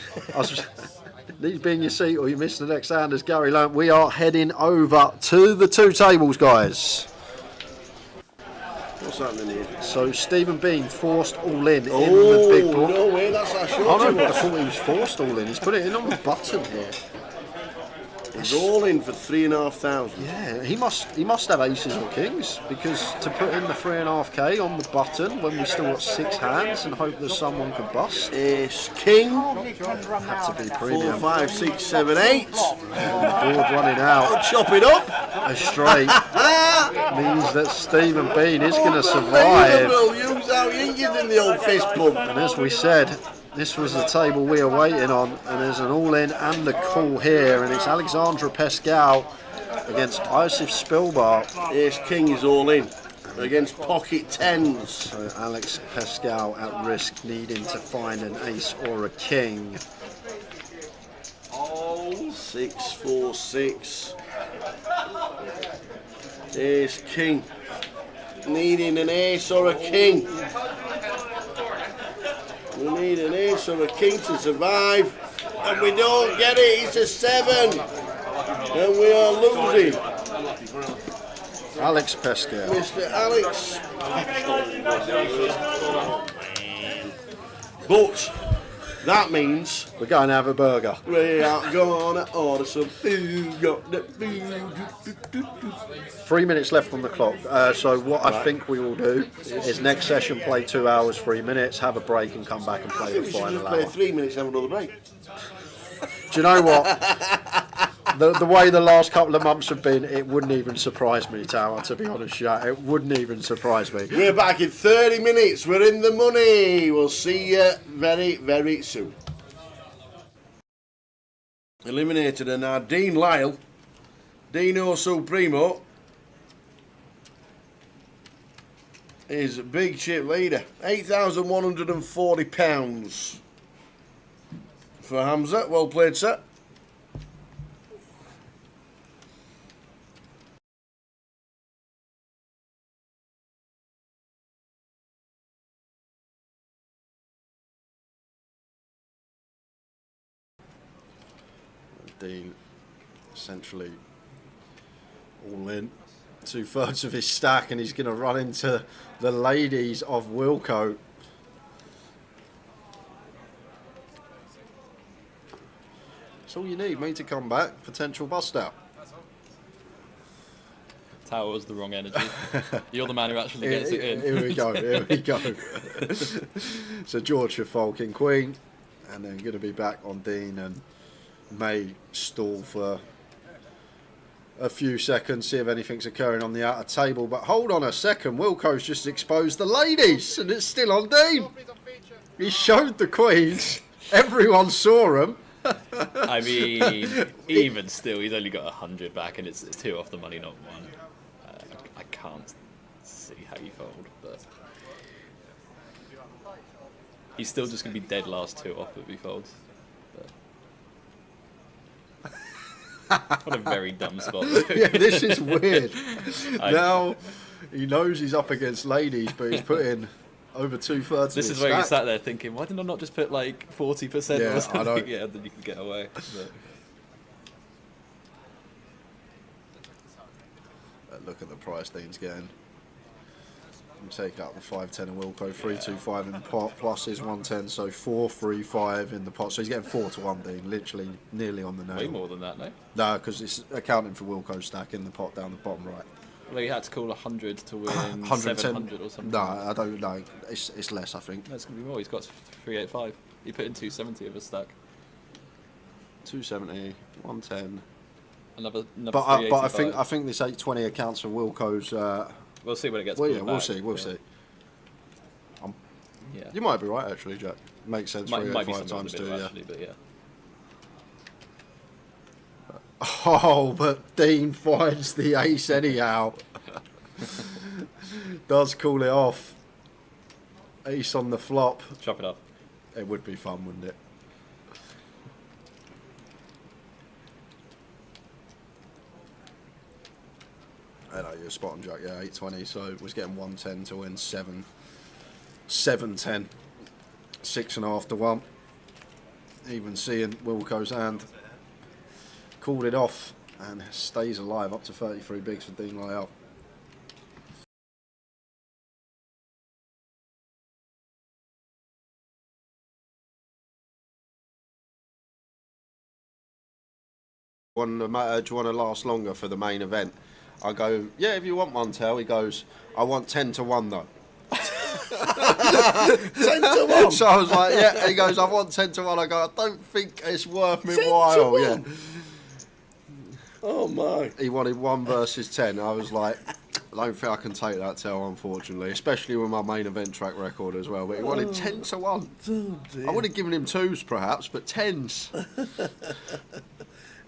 These being your seat or you miss the next hand, as Gary learnt. We are heading over to the two tables, guys. What's happening here? So Stephen Bean forced all in the big block. No way, that's our short. I thought he was forced all in. He's put it in on the button here. He's all in for 3,500. Yeah, he must have aces or kings, because to put in the 3.5k on the button when we still got 6 hands and hope that someone could bust. Ace king. Had to be premium. 4, 5, 6, 7, 8. Board running out. Chop it up. A straight means that Stephen Bean is going to survive. Use out Yankees in the old fist bump. And as we said, this was the table we are waiting on, and there's an all-in and a call here, and it's Alexandra Pascal against Iosif Spilbar. Ace king is all in against pocket tens. So Alex Pascal at risk, needing to find an ace or a king. 6, 4, 6. Ace king. Needing an ace or a king. We need an ace or a king to survive, and we don't get it. It's a 7, and we are losing. Alex Pascal. Mr. Alex. But that means we're going to have a burger. We are going to order some food. Got the food. 3 minutes left on the clock. So what I think we will do is next session play 2 hours, 3 minutes, have a break and come back and play the final just hour. play 3 minutes and have another break. Do you know what? The way the last couple of months have been, it wouldn't even surprise me, Tower, to be honest. Yeah, it wouldn't even surprise me. We're back in 30 minutes. We're in the money. We'll see you very, very soon. Eliminated are now Dean Lyle, Dino Supremo is big chip leader. £8,140 for Hamza. Well played, sir. Dean essentially all in, 2/3 of his stack, and he's going to run into the ladies of Wilco. That's all you need, me to come back. Potential bust out. Tower was the wrong energy. You're the man who actually gets it in. Here we go, here we go. So George should fold King Queen, and then going to be back on Dean, and may stall for a few seconds, see if anything's occurring on the outer table. But hold on a second, Wilco's just exposed the ladies, and it's still on Dean. He showed the queens, everyone saw them. I mean, even still, he's only got 100 back, and it's 2 off the money, not 1. I can't see how you fold, but he's still just going to be dead last 2 off if he folds. What a very dumb spot. Yeah, this is weird. Now he knows he's up against ladies, but he's put in over 2/3. This is where you sat there thinking, why did I not just put like 40% or something? I know. Yeah, then you can get away. But Look at the price Dean's getting. And take out the 510 and Wilco, 325 in the pot, plus his 110, so 435 in the pot. So he's getting 4-1, Dean, literally nearly on the nail. Way more than that, no? No, because it's accounting for Wilco's stack in the pot down the bottom right. Well, you had to call 100 to win 700 or something. No, I don't know. It's less, I think. No, it's going to be more. He's got 385. He put in 270 of his stack. 270, 110. Another but I think this 820 accounts for Wilco's. We'll see when it gets. Well, yeah, back. we'll see. Yeah. You might be right, actually, Jack. Makes sense. Might be 385 times 2, yeah. Actually, but yeah. Oh, but Dean finds the ace anyhow. Does call it off. Ace on the flop. Chop it up. It would be fun, wouldn't it? I know, you're spot on, Jack. Yeah, 820. So was getting 110 to win 7-10. 6.5 to 1. Even seeing Wilco's hand. Called it off and stays alive up to 33 bigs for Dean Lyle. Do you want to last longer for the main event? I go, yeah, if you want one, Tell. He goes, I want 10 to 1 though. 10 to 1. So I was like, yeah. He goes, I want 10 to 1. I go, I don't think it's worth me 10 while. to 1? Yeah. Oh my. He wanted 1 versus 10. I was like, I don't think I can take that, Tell, unfortunately, especially with my main event track record as well. But he wanted 10 to 1. Oh dear. I would have given him 2s perhaps, but 10s.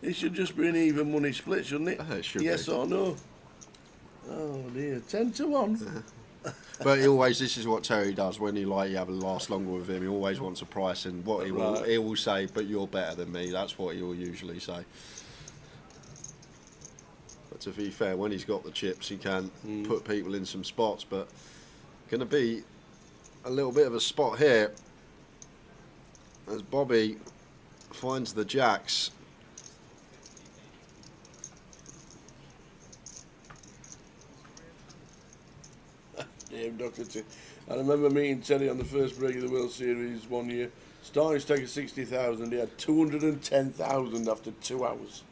It should just be an even money split, shouldn't it? It should yes be. or no? Oh dear, 10 to 1. But this is what Terry does when you have a last longer with him. He always wants a price, and what he will say, but you're better than me. That's what he will usually say. But to be fair, when he's got the chips, he can put people in some spots. But going to be a little bit of a spot here as Bobby finds the jacks. Damn, Doherty. I remember meeting Terry on the first break of the World Series one year. Starting stake of 60,000, he had 210,000 after 2 hours.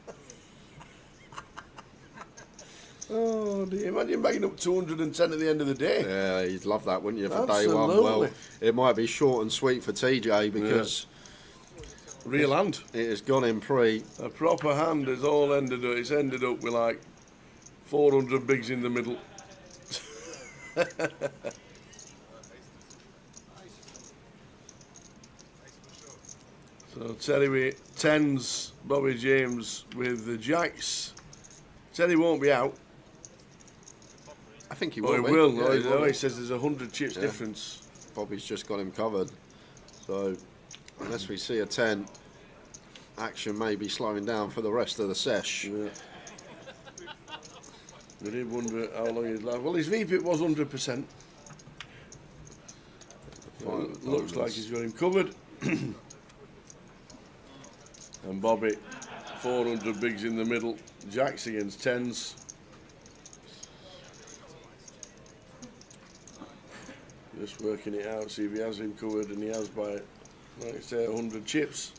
Oh dear, imagine bagging up 210 at the end of the day. Yeah, you'd love that, wouldn't you, for Absolutely. day one? Well, it might be short and sweet for TJ because... Real hand. It has gone in pre. A proper hand has all ended up, it's ended up with like 400 bigs in the middle. So Terry with 10s, Bobby James with the jacks. Terry won't be out. I think he Oh, will. he will. Yeah, Oh, he will. he says there's 100 chips difference. Bobby's just got him covered. So unless we see a 10, action may be slowing down for the rest of the sesh. Yeah. We did wonder how long he'd last. Well, his VPIP was 100%. Looks like he's got him covered. And Bobby, 400 bigs in the middle. Jacks against 10s. Just working it out, see if he has him covered, and he has by, like I say, 100 chips.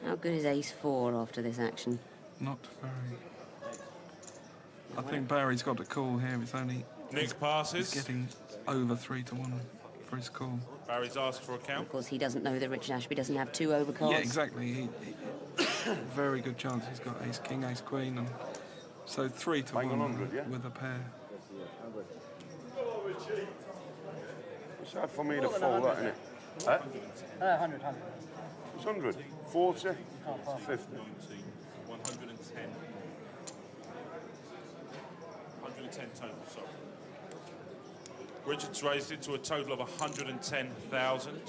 How good is ace-4 after this action? Not very. I think Barry's got a call here. It's only... Nick passes. He's getting over 3 to 1 for his call. Barry's asked for a count. Of course, he doesn't know that Richard Ashby doesn't have 2 overcards. Yeah, exactly. He very good chance. He's got ace king, ace queen, and so 3 to 1 with a pair. It's hard for me to fold that, isn't it? 100. It's 100. 40. 50. 110. 110 total, sorry. Richard's raised it to a total of 110,000.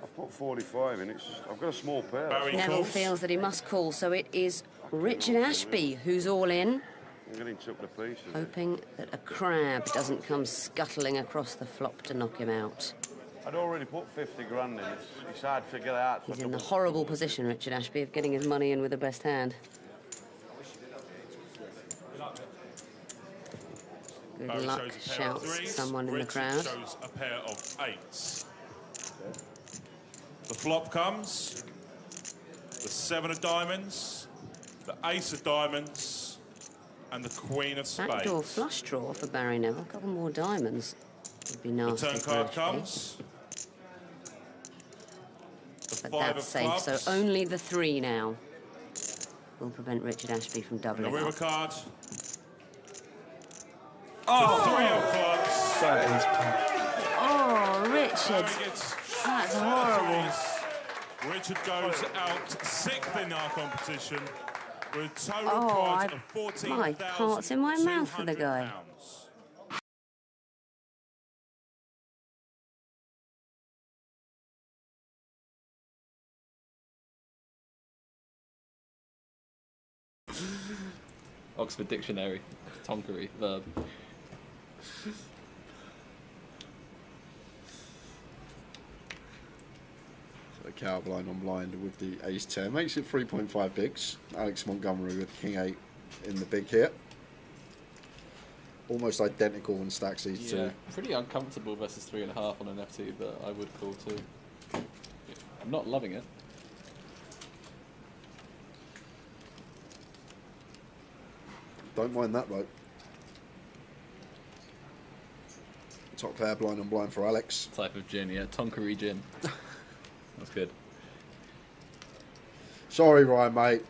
I've put 45 in it. I've got a small pair. Neville feels that he must call, so it is Richard Ashby who's all in, I'm getting took to pieces. hoping that a crab doesn't come scuttling across the flop to knock him out. I'd already put 50 grand in. It's hard to figure out. He's in the horrible position, Richard Ashby, of getting his money in with the best hand. Good Barry luck, shows a pair of shouts threes. someone in the Richard crowd. shows a pair of 8s. The flop comes. The 7 of diamonds. The ace of diamonds. And the queen of spades. Backdoor flush draw for Barry Neville. A couple more diamonds would be nasty. The turn for card Ashby. comes. The But 5 that's of safe, clubs. so only the 3 now will prevent Richard Ashby from The doubling river up. card. Oh! The 3 of clubs. That is tough. Oh, Richard. That's horrible. Richard goes out 6th in our competition with a total Oh, prize of 14,200 my heart's in my mouth for the guy. Oxford Dictionary, Tonkery, verb. So cow blind on blind with the ace 10 makes it 3.5 bigs. Alex Montgomery with king 8 in the big hit. almost identical in stacks these Yeah, two. pretty uncomfortable versus 3.5 on an F2, but I would call 2. I'm not loving it. Don't mind that, though. Top pair blind on blind for Alex. Type of gin, yeah. Tonkery gin. That's good. Sorry, Ryan, mate.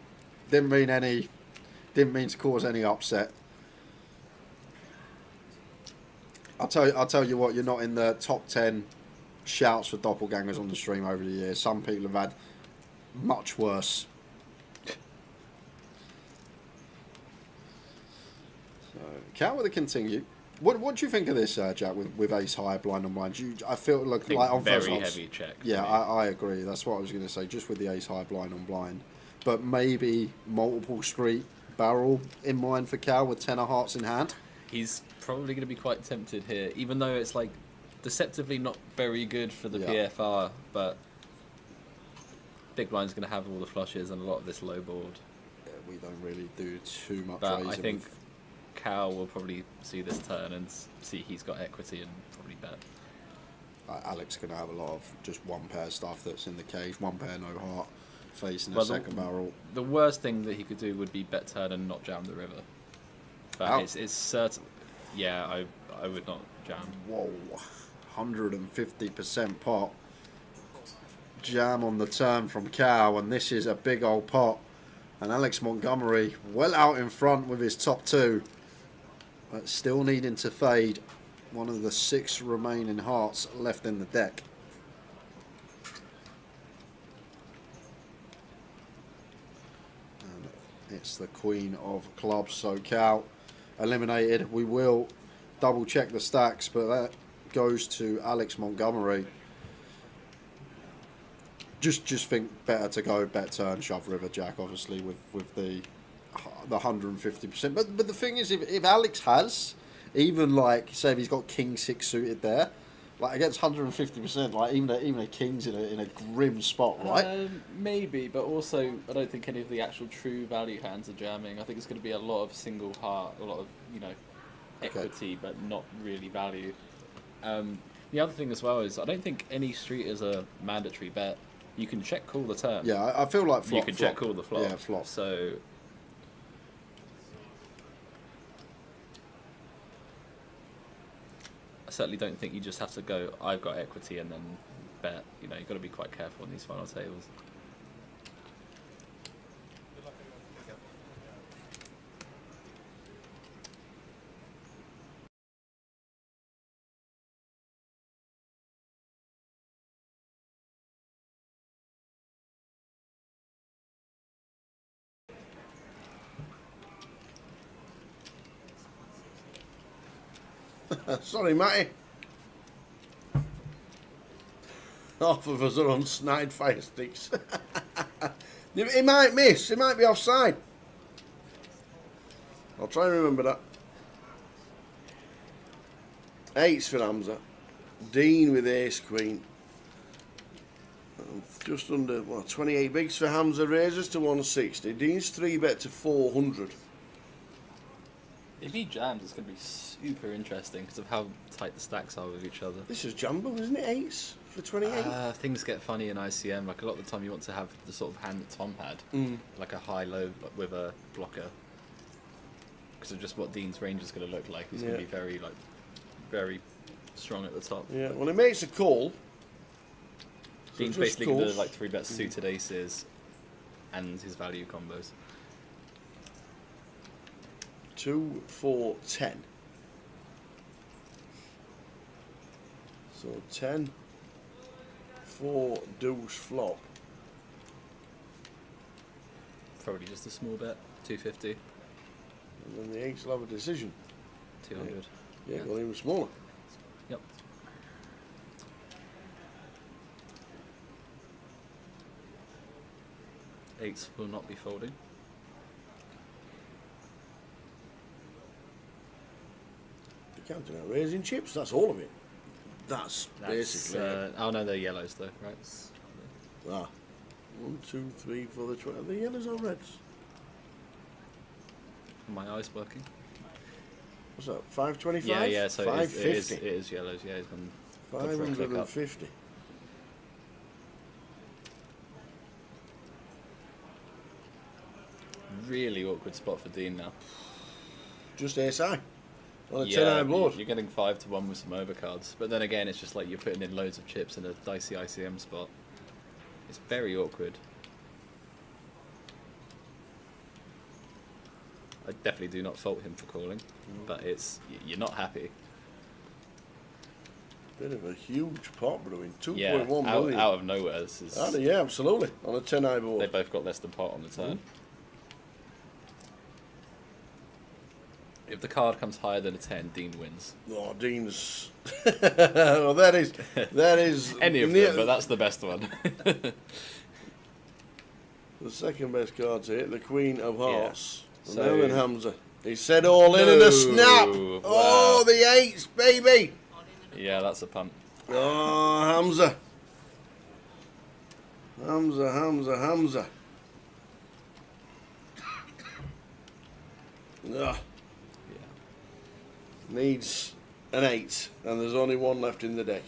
Didn't mean to cause any upset. I'll tell you what, you're not in the top 10 shouts for doppelgangers on the stream over the years. Some people have had much worse. So, Cal with a continue. What do you think of this, Jack, with ace high, blind on blind? I feel like on very first heavy check. Yeah, I agree. That's what I was going to say, just with the ace high, blind on blind. But maybe multiple street barrel in mind for Cal with 10 of hearts in hand. He's probably going to be quite tempted here, even though it's like deceptively not very good for the PFR, but big blind's going to have all the flushes and a lot of this low board. Yeah, we don't really do too much. But I think Cal will probably see this turn and see he's got equity and probably bet. Alex going to have a lot of just one pair stuff that's in the cage, one pair no heart, facing a second barrel. The worst thing that he could do would be bet turn and not jam the river. But it's certain. Yeah, I would not jam. Whoa, 150% pot. Jam on the turn from Cal, and this is a big old pot. And Alex Montgomery well out in front with his top 2, but still needing to fade one of the 6 remaining hearts left in the deck. And it's the queen of clubs, so Cal eliminated. We will double check the stacks, but that goes to Alex Montgomery. Just think better to go bet turn shove river jack, obviously with the 150%. But the thing is, if Alex has even like say if he's got king 6 suited there, like against 150%, like even a king's in a grim spot, right? Maybe, but also I don't think any of the actual true value hands are jamming. I think it's going to be a lot of single heart, a lot of equity, but not really value. The other thing as well is I don't think any street is a mandatory bet. You can check call the turn. Yeah, I feel like flop. You can check call the flop. Yeah, flop. So I certainly don't think you just have to go, I've got equity and then bet. You've got to be quite careful on these final tables. Sorry, Matty. Half of us are on snide fire sticks. He might miss. He might be offside. I'll try and remember that. 8's for Hamza. Dean with ace queen. Just under 28 bigs for Hamza. Raises to 160. Dean's 3-bet to 400. If he jams, it's going to be super interesting because of how tight the stacks are with each other. This is jumbo, isn't it? 8's for 28. Things get funny in ICM. Like a lot of the time, you want to have the sort of hand that Tom had, like a high-low with a blocker, because of just what Dean's range is going to look like. He's going to be very strong at the top. Yeah. Well, it makes a call. Dean's So basically going to calls. like 3-bet suited aces, and his value combos. 2, 4, 10. So 10, 4, deuce, flop. Probably just a small bet, 250. And then the 8's will have a decision. 200. Yeah, well, even smaller. Yep. Eights will not be folding. You're counting out raising chips, that's all of it. That's basically it. Oh no, they're yellows though, right? Ah. 1, 2, 3, 4, the 12. Are they yellows or reds? My eyes working. What's that? 525? Yeah, yeah. So it is 550. it is yellows. Yeah, he's gone for a click up. 550. Really awkward spot for Dean now. Just ace high. On a 10 Yeah, high board. you're getting 5 to 1 with some overcards, but then again, it's just like you're putting in loads of chips in a dicey ICM spot. It's very awkward. I definitely do not fault him for calling, but you're not happy. Bit of a huge pot brewing. 2.1 Yeah, million. out of nowhere. This is. Yeah, absolutely. On a 10 high board. They both got less than pot on the turn. If the card comes higher than a 10, Dean wins. Oh, Dean's. Well, that is any of them, but that's the best one. The second best card's here, the Queen of Hearts. Yeah. So, and then Hamza. He said all in a snap. Wow. Oh, the 8s, baby. Yeah, that's a punt. Oh, Hamza. Hamza. Ugh. Needs an 8, and there's only one left in the deck.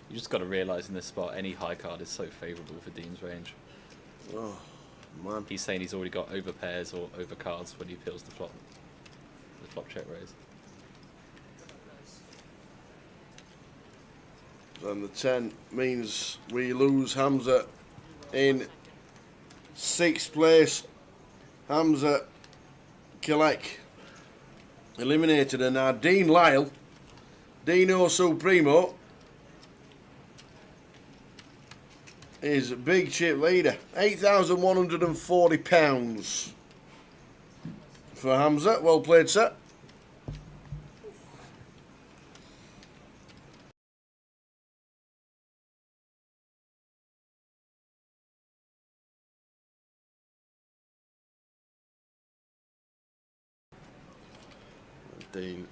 You just got to realise in this spot, any high card is so favourable for Dean's range. Oh, man. He's saying he's already got over pairs or over cards when he peels the flop check raise. And the 10 means we lose Hamza in 6th place. Hamza Kilek eliminated, and now Dean Lyle, Dino Supremo, is big chip leader. £8,140 for Hamza. Well played, sir. Dean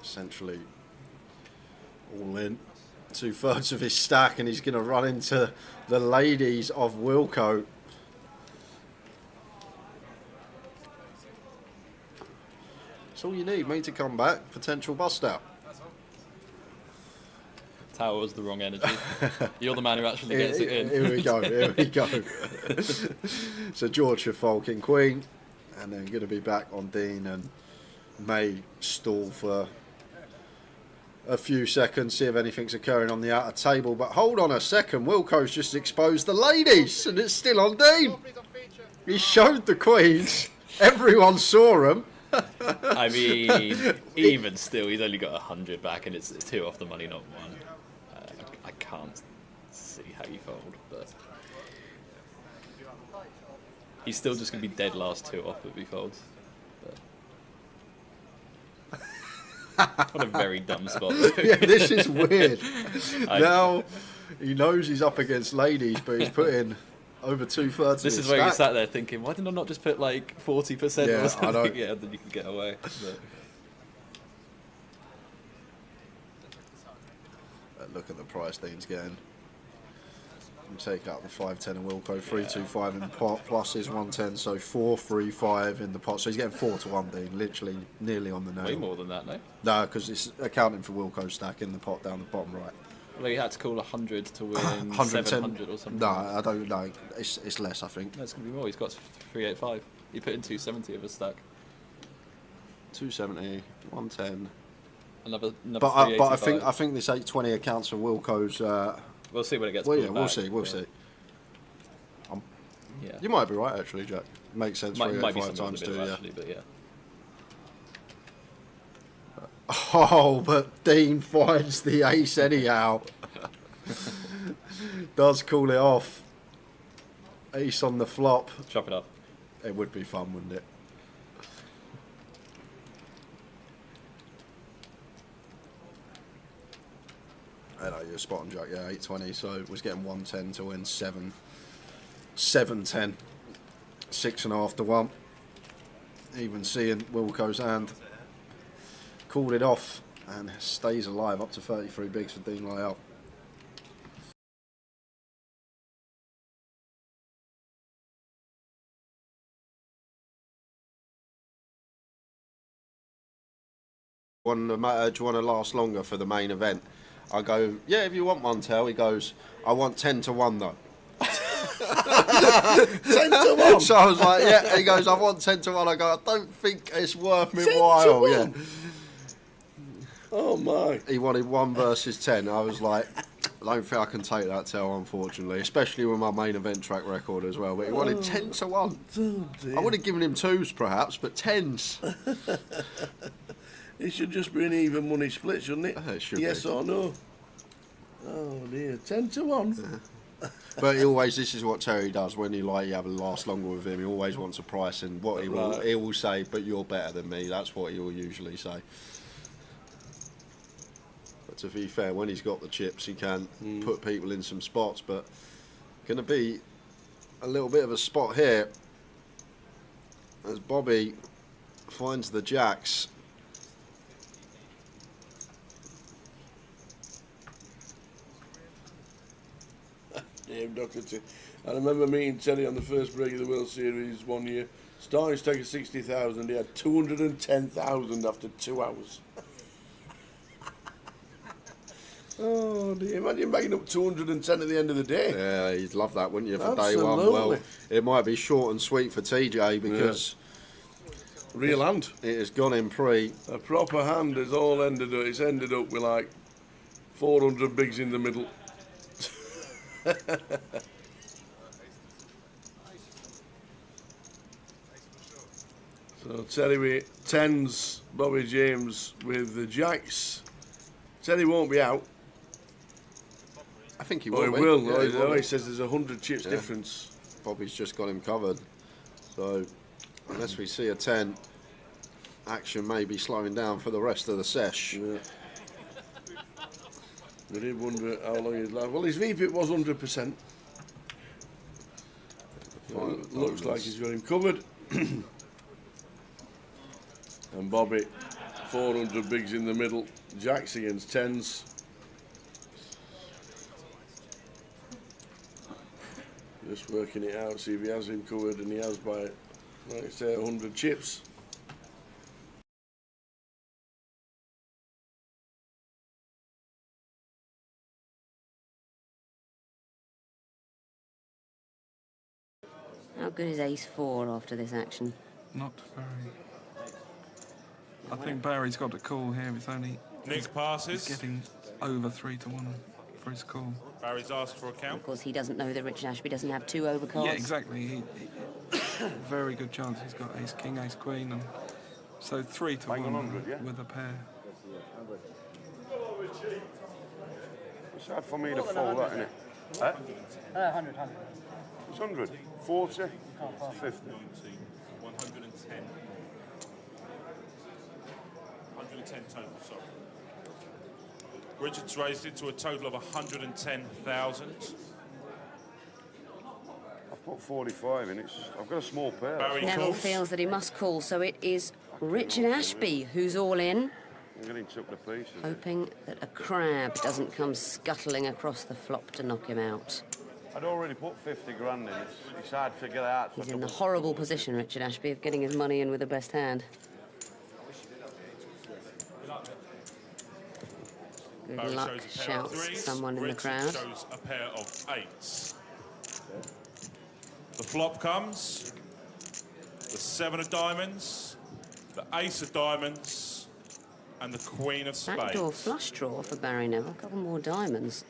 essentially all in, 2/3 of his stack, and he's going to run into the ladies of Wilco. That's all you need, mate, to come back. Potential bust out. Tower was the wrong energy. You're the man who actually gets it in. Here we go. So George should fold King Queen, and then going to be back on Dean, and may stall for a few seconds, see if anything's occurring on the outer table. But hold on a second, Wilco's just exposed the ladies, and it's still on Dean. He showed the queens. Everyone saw them. I mean, even still, he's only got 100 back, and it's 2 off the money, not 1. I can't see how you fold, but he's still just going to be dead last 2 off if he folds. What a very dumb spot. Yeah, this is weird. Now he knows he's up against ladies, but he's put in over 2/3. This is where you sat there thinking, why did I not just put like 40% or something? I know. Yeah, then you can get away. But look at the price Dean's getting. And take out the 510 and Wilco, 325 in pot, plus his 110, so 435 in the pot. So he's getting 4 to 1, Dean, literally nearly on the nail. way more than that, no? No, because it's accounting for Wilco's stack in the pot down the bottom right. Well, you had to call 100 to win 700 or something. No, I don't know. It's less, I think. No, it's going to be more. He's got 385. He put in 270 of his stack. 270, 110. Another but I think this 820 accounts for Wilco's. We'll see when it gets. Well, pulled yeah, back. we'll see. Yeah. You might be right, actually, Jack. Makes sense. Might be 385 times 2, yeah. actually, but yeah. Oh, but Dean finds the ace anyhow. Does call it off. Ace on the flop. Chop it up. It would be fun, wouldn't it? I know, you're spot on, Jack. Yeah, 820. So was getting 110 to win 710. 6.5 to 1. Even seeing Wilco's hand. Called it off and stays alive up to 33 bigs for Dean Lyle. Do you want to last longer for the main event? I go, yeah, if you want one, Tell. He goes, I want 10 to 1 though. 10 to 1. So I was like, yeah. He goes, I want 10 to 1. I go, I don't think it's worth me 10 while. to 1? Yeah. Oh my. He wanted 1 versus 10. I was like, I don't think I can take that, Tell, unfortunately, especially with my main event track record as well. But he wanted 10 to 1. Oh dear. I would have given him 2s perhaps, but 10s. It should just be an even money split, shouldn't it? It should yes be. or no? Oh dear, 10 to 1. But this is what Terry does when you have a last longer with him. He always wants a price, and what he will say, but you're better than me. That's what he will usually say. But to be fair, when he's got the chips, he can put people in some spots. But going to be a little bit of a spot here as Bobby finds the jacks. Damn, Doherty. I remember meeting Terry on the first break of the World Series one year. Starting stake of 60,000, he had 210,000 after 2 hours. Oh dear, imagine bagging up 210 at the end of the day. Yeah, you'd love that, wouldn't you, for Absolutely. day one? Well, it might be short and sweet for TJ because... Real hand. It has gone in pre. A proper hand has all ended up, it's ended up with like 400 bigs in the middle. So Terry with 10s, Bobby James with the jacks. Terry won't be out. I think he Oh, will. he will. Yeah, Oh, he will. he says there's 100 chips difference. Bobby's just got him covered. So unless we see a 10, action may be slowing down for the rest of the sesh. Yeah. We did wonder how long he'd last. Well, his VP was 100%. Looks like he's got him covered. And Bobby, 400 bigs in the middle. Jacks against 10s. Just working it out, see if he has him covered, and he has by, like I say, 100 chips. How good is ace-4 after this action? Not very. I think Barry's got a call here. It's only... Nick passes. He's getting over 3 to 1 for his call. Barry's asked for a count. Of course, he doesn't know that Richard Ashby doesn't have 2 overcards. Yeah, exactly. He very good chance. He's got ace king, ace queen, and so 3 to 1 with a pair. It's hard for me to fold that, isn't it? 100. It's 100. 40. 50. 110. 110 total, sorry. Richard's raised it to a total of 110,000. I've put 45 in it. I've got a small pair. Neville feels that he must call, so it is Richard Ashby who's all in, I'm getting took to pieces. hoping that a crab doesn't come scuttling across the flop to knock him out. I'd already put 50 grand in. It's hard to get out. He's in the horrible position, Richard Ashby, of getting his money in with the best hand. Good Barry luck, shows a pair of shouts threes. someone in the Richard crowd. shows a pair of 8s. The flop comes. The 7 of diamonds. The ace of diamonds. And the queen of spades. Backdoor flush draw for Barry Neville. A couple more diamonds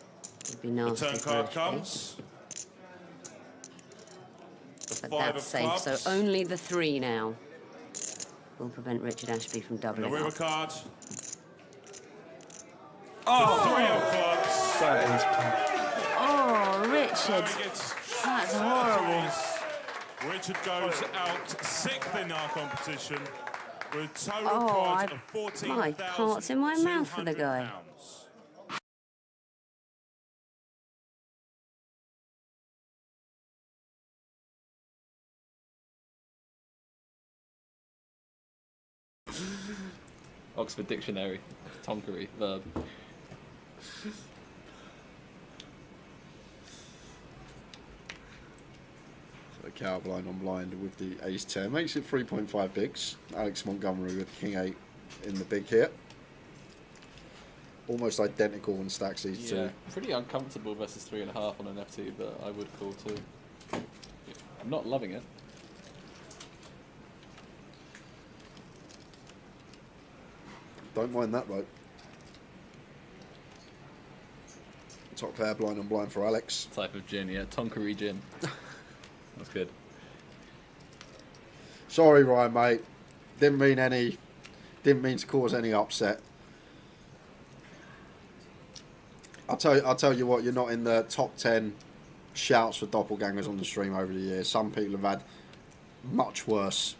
would be nasty. The turn for card Ashby. comes. The But 5 that's of safe, clubs. so only the 3 now will prevent Richard Ashby from The doubling river up. card. Oh! The 3 of clubs. That is tough. Oh, Richard. That's horrible. Richard goes out 6th in our competition with a total Oh, prize of £14,200. my heart's in my mouth for the guy. Oxford Dictionary, Tonkery, verb. So cow blind on blind with the ace 10 makes it 3.5 bigs. Alex Montgomery with king 8 in the big hit. almost identical in stacks these two. Pretty uncomfortable versus 3.5 on an F2, but I would call 2. I'm not loving it. Don't mind that, though. Top pair blind on blind for Alex. Type of gin, yeah. Tonkery gin. That's good. Sorry, Ryan, mate. Didn't mean to cause any upset. I'll tell you what, you're not in the top 10 shouts for doppelgangers on the stream over the years. Some people have had much worse.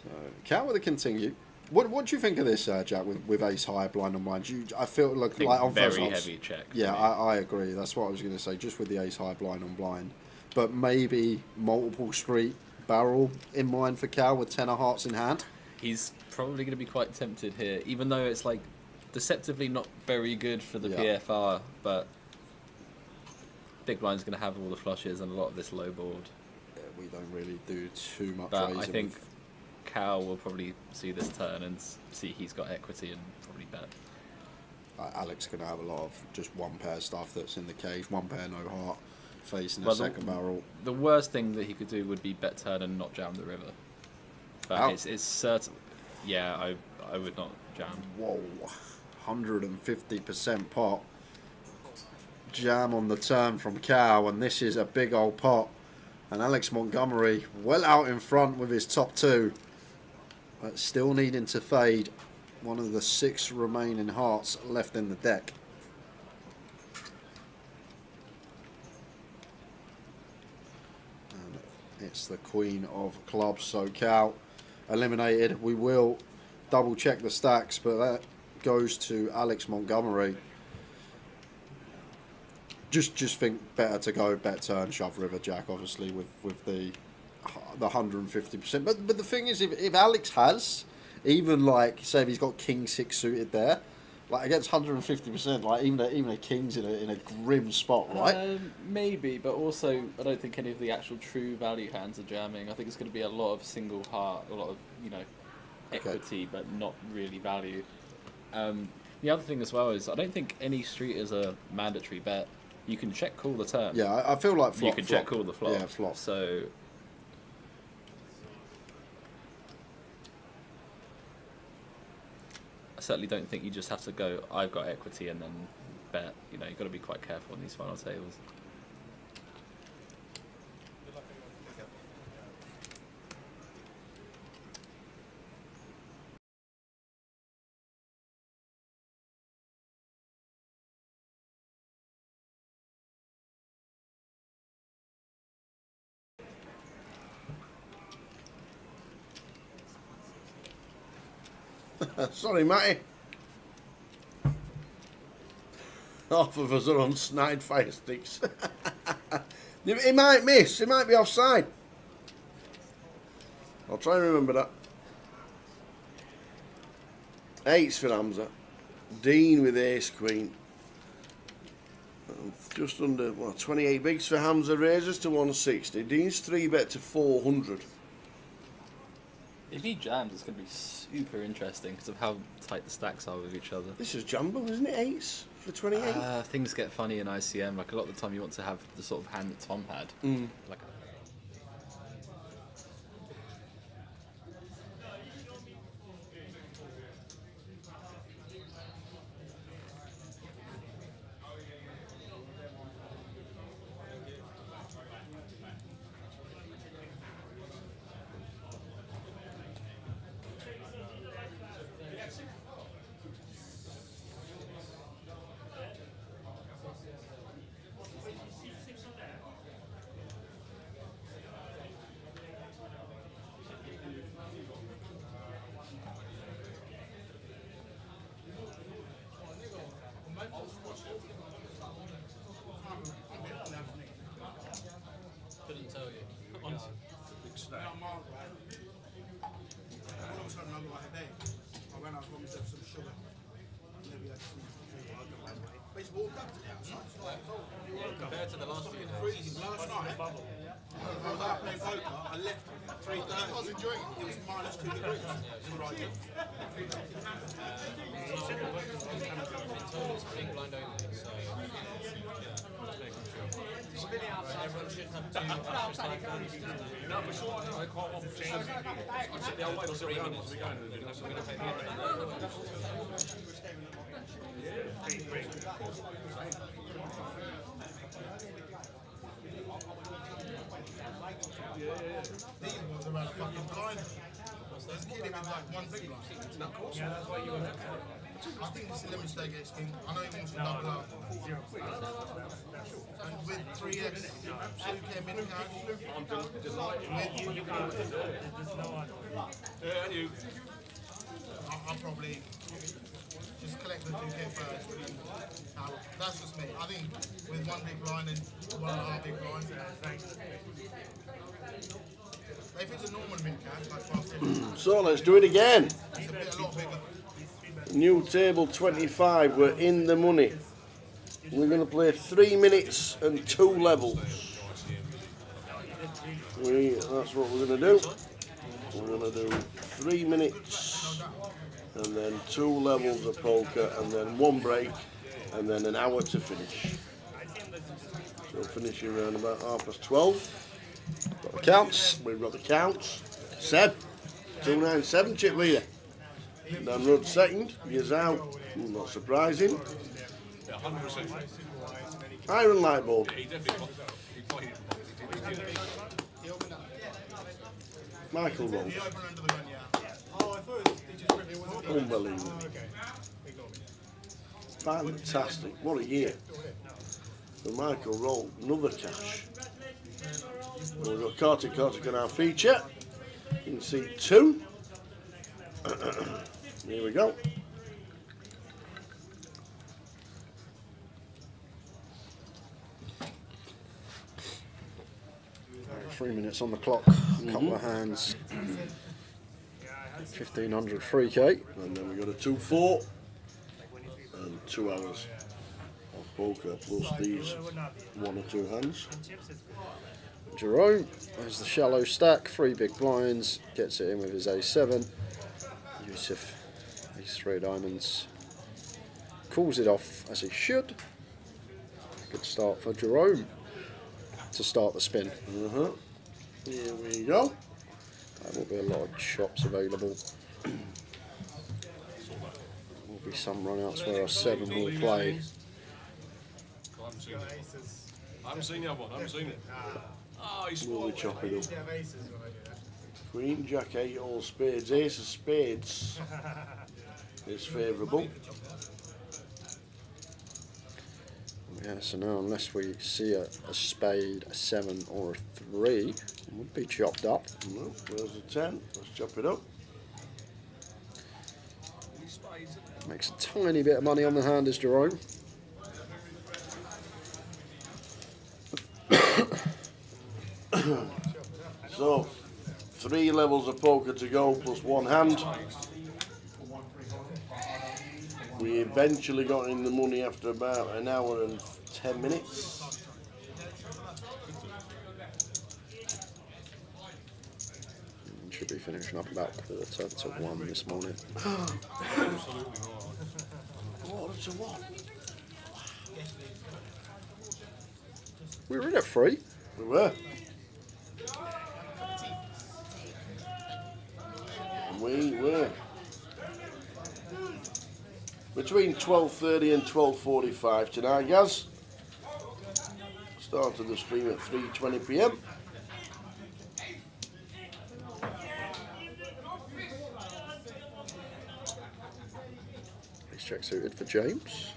So, Cal with a continue. What do you think of this, Jack, with ace high, blind on blind? I feel like on very first heavy check. Yeah, I agree. That's what I was going to say, just with the ace high, blind on blind. But maybe multiple street barrel in mind for Cal with 10 of hearts in hand. He's probably going to be quite tempted here, even though it's like deceptively not very good for the PFR, but big blind's going to have all the flushes and a lot of this low board. Yeah, we don't really do too much. But I think Cal will probably see this turn and see he's got equity and probably bet. Alex going to have a lot of just one pair stuff that's in the cage, one pair no heart, facing a second barrel. The worst thing that he could do would be bet turn and not jam the river. But it's certain. Yeah, I would not jam. Whoa, 150% pot. Jam on the turn from Cal, and this is a big old pot. And Alex Montgomery well out in front with his top 2. But still needing to fade one of the 6 remaining hearts left in the deck. And it's the queen of clubs, so Cal eliminated. We will double check the stacks, but that goes to Alex Montgomery. Just think better to go bet turn, shove river, Jack, obviously with the 150%. But the thing is, if Alex has, even like, say if he's got king 6 suited there, like against 150%, like even a king's in a grim spot, right? Maybe, but also I don't think any of the actual true value hands are jamming. I think it's going to be a lot of single heart, a lot of equity, but not really value. The other thing as well is I don't think any street is a mandatory bet. You can check call the turn. Yeah, I feel like flop. You can check call the flop. Yeah, flop. So I certainly don't think you just have to go, I've got equity and then bet. You've got to be quite careful on these final tables. Sorry, Matty. Half of us are on snide fire sticks. He might miss. He might be offside. I'll try and remember that. 8's for Hamza. Dean with ace queen. Just under 28 bigs for Hamza. Raises to 160. Dean's 3-bet to 400. If he jams, it's going to be super interesting because of how tight the stacks are with each other. This is jumbo, isn't it? 8's for 28. Things get funny in ICM. Like a lot of the time, you want to have the sort of hand that Tom had. Like. Couldn't tell you. Honestly. Big snack. I also remember like a day, I went out and got myself some sugar. And then we had some but it's warmed up to the outside. Compared to the last few days. Freezing last night. I was out playing poker, I left 3 I was enjoying it. It was -2 degrees. Yeah, it was right good. It's big blind only, so it's really outside. Everyone should have 2 extra side bands. No, for sure, no, I can't want to change. I'll sit the other way, I'll sit the other way. We're going to do this. We're going to play the end. These ones are about fucking blind. There's a kid with like one big blind. Yeah, that's why you were I think it's a limit stake X King. I know he wants to double up. And with 3x, 2k mid cash. I'm delighted. Yeah, and you. I'll probably just collect the 2k first. And then that's just me. I think with one big blind and 1.5 big blind. If it's a normal mid cash, like fast So let's do it again. it's a lot bigger. New table 25, we're in the money. We're going to play 3 minutes and 2 levels. That's what we're going to do. We're going to do 3 minutes and then 2 levels of poker and then 1 break and then an hour to finish. So finishing around about 12:30. Got the counts. We've got the counts. Seb, 297 chip leader. Dan Rudd second, is out, not surprising. Yeah, 100%. Iron light bulb. He definitely played. Michael Rolls. Unbelievable. Fantastic. What a year. For Michael Roll, another cash. We've got Kartik on our feature. You can see 2. Here we go. Right, 3 minutes on the clock. Couple of hands. 1500 3k. And then we got a 2-4 and 2 hours of poker plus these 1 or 2 hands. Jerome has the shallow stack, 3 big blinds, gets it in with his A7. Yusuf, these 3 diamonds, calls it off as he should. Good start for Jerome to start the spin. Here we go. There will be a lot of chops available. Will be some runouts where a 7 will play. I haven't seen the other one, I haven't seen it. Oh, he's Will we chop it up? Queen, Jack 8, all spades, ace of spades is favourable. Yeah, so now unless we see a spade, a 7 or a 3, it would be chopped up. Well, there's a 10, let's chop it up. Makes a tiny bit of money on the hand as Jerome. So, 3 levels of poker to go plus 1 hand. We eventually got in the money after about an hour and 10 minutes. Should be finishing up about 1:15 this morning. Quarter to 1. We were in at 3. We were. We were. Between 12:30 and 12:45 tonight, guys. Started the stream at 3:20 p.m. Ace check suited for James.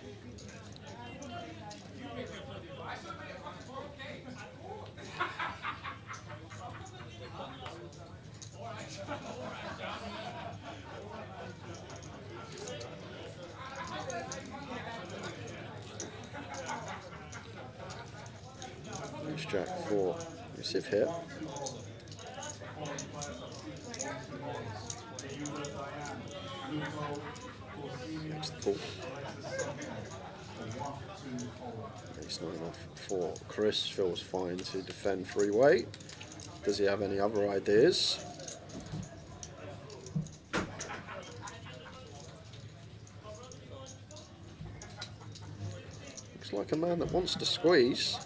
Ace jack for Yusuf here. Next call. Ace 9 off for Chris. Feels fine to defend 3-way. Does he have any other ideas? Looks like a man that wants to squeeze.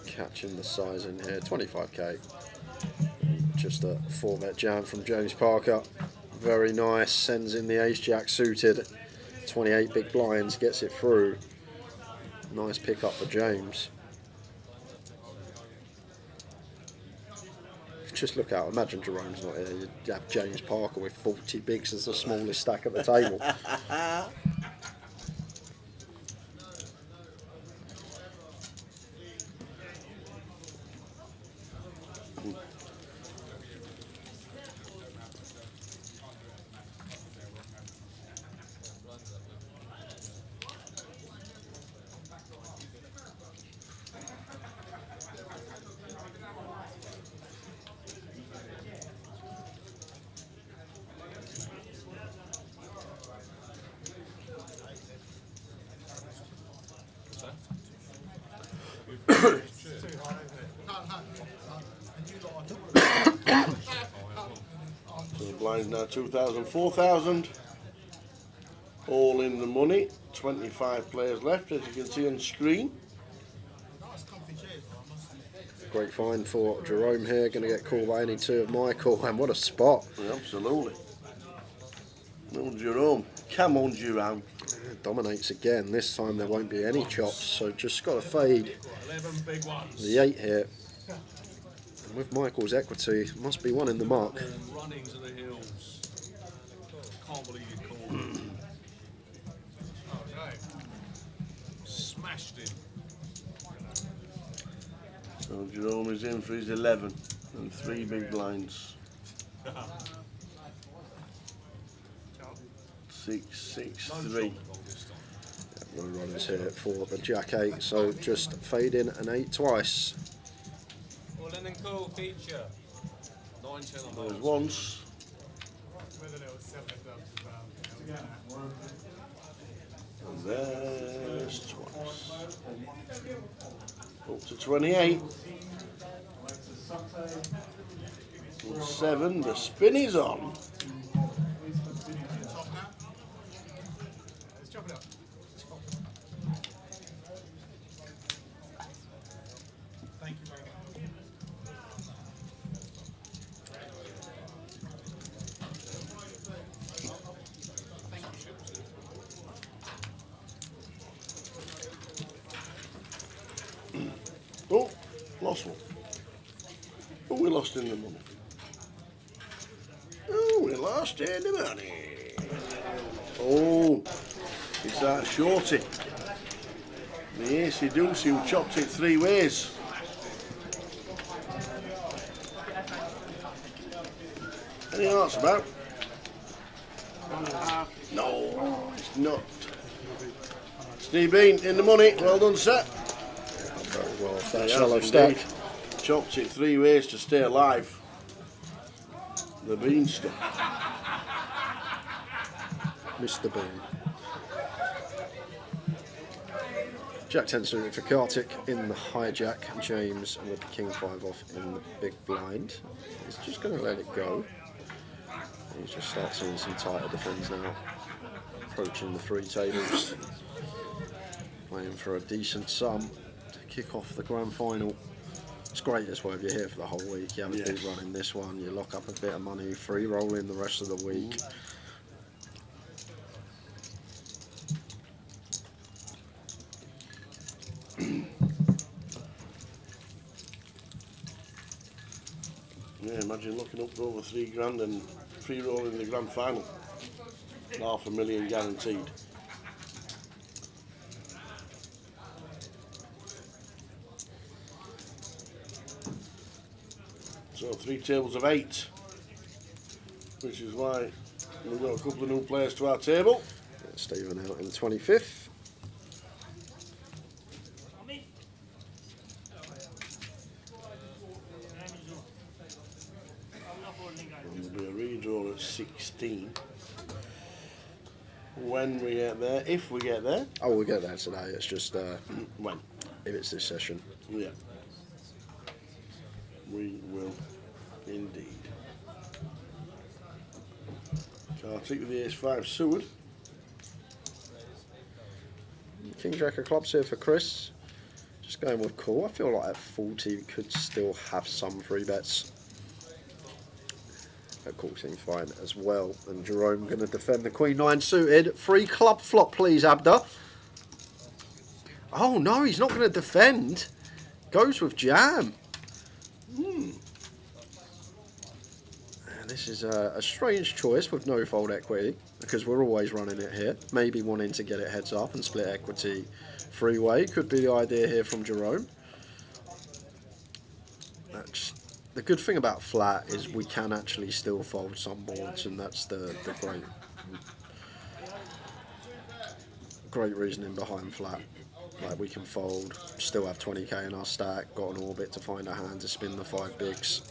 Catching the size in here, 25k. Just a 4-bet jam from James Parker. Very nice, sends in the ace-jack suited. 28 big blinds, gets it through. Nice pick up for James. Just look out, imagine Jerome's not here. You'd have James Parker with 40 bigs as the smallest stack at the table. So the blind's now 2,000, 4,000. All in the money. 25 players left, as you can see on screen. Great find for Jerome here. Going to get called by any two of Michael. And what a spot. Yeah, absolutely. No Jerome. Come on, Jerome. Dominates again. This time there won't be any chops. So just got to fade 11 big ones. the 8 here. And with Michael's equity, must be one in the mark. Running to the hills. Can't believe you called it. Okay. Smashed him. So Jerome is in for his 11 and 3 big blinds. 6, 6, 3. No runners here for the Jack 8, so just fade in an 8 twice. Well, then cool feature. 9, 10 on There's once. And there's twice. Up to 28. And 7, the spin is on. Oh, lost one. Oh, we lost in the money. Oh, we lost in the money. Oh, it's that shorty. The Acey Deucey who chopped it 3 ways. Any hearts about? No, it's not. Steve Bean in the money. Well done, sir. Very well off that He shallow has stack. indeed. Chopped it 3 ways to stay alive. The beanstalk. Mr. Bean. Jack 10 suited for Kartik in the hijack. James with the King 5 off in the big blind. He's just going to let it go. He just starts seeing some tighter defends now. Approaching the 3 tables. Playing for a decent sum to kick off the grand final. It's great as well if you're here for the whole week. You have a big run in this one, you lock up a bit of money, free roll in the rest of the week. Yeah, imagine looking up for over 3 grand and free roll in the grand final. $500,000 guaranteed. So 3 tables of 8, which is why we've got a couple of new players to our table. Stephen out in the 25th. And there'll be a redraw at 16. when we get there, if we get there. Oh, we'll get there today. It's just when? If it's this session. Yeah. We will indeed. Kartik with the ace-5 suited. King Jack of clubs here for Chris. Just going with call. I feel like at 40 we could still have some free bets. That call seems fine as well. And Jerome going to defend the Queen 9 suited. Free club flop, please, Abda. Oh no, he's not going to defend. Goes with jam. This is a strange choice with no fold equity, because we're always running it here. Maybe wanting to get it heads up and split equity freeway could be the idea here from Jerome. The good thing about flat is we can actually still fold some boards, and that's the great reasoning behind flat. Like, we can fold, still have 20k in our stack, got an orbit to find a hand to spin the 5 bigs.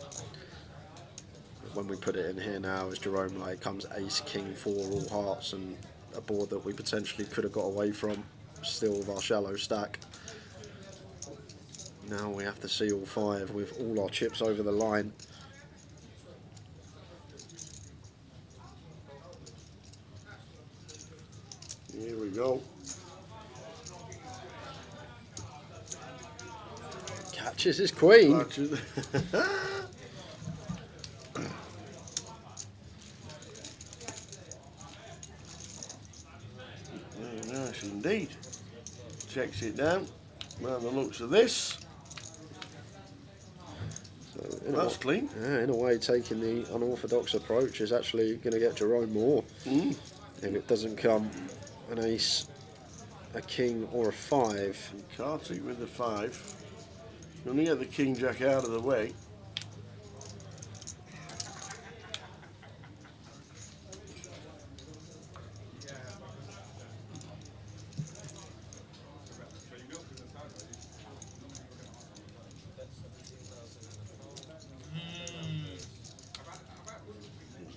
When we put it in here now, as Jerome, like, comes ace, king, 4, all hearts, and a board that we potentially could have got away from, still with our shallow stack. Now we have to see all 5 with all our chips over the line. Here we go. Catches his queen. Very nice indeed. Checks it down. Well, the looks of this. So that's clean. Yeah, in a way, taking the unorthodox approach is actually going to get Jerome more. If it doesn't come an ace, a king, or a 5. Kartik with the 5. You only get the king jack out of the way.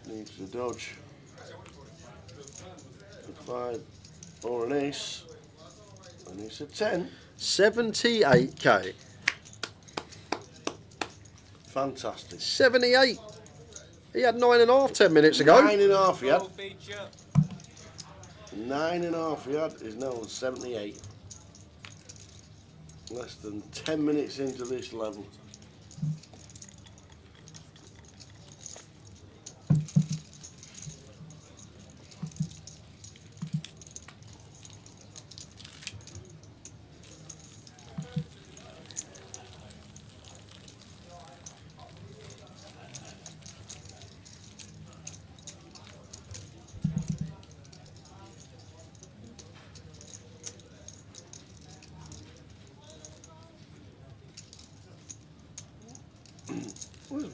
Needs to dodge a 5 or an ace, and it's a 10. 78k. Fantastic. 78. He had 9.5 10 minutes ago. 9.5 he had. 9.5 he had is now on 78. Less than 10 minutes into this level.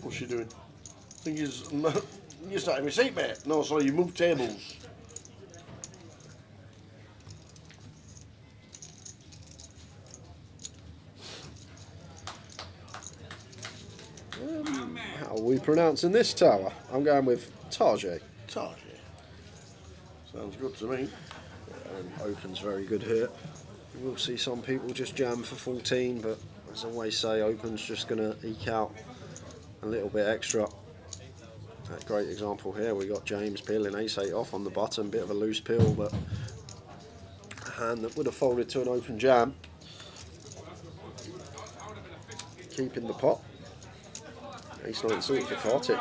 What's she doing? I think you're starting your seat, mate. No, sorry, you moved tables. How are we pronouncing this tower? I'm going with Tarjay. Tarjay. Sounds good to me. Open's very good here. You will see some people just jam for 14, but as I always say, open's just going to eke out a little bit extra. A great example here, we got James peeling ace-8 off on the button, bit of a loose peel, but a hand that would have folded to an open jam. Keeping the pot. Ace-9 suited for Kartik.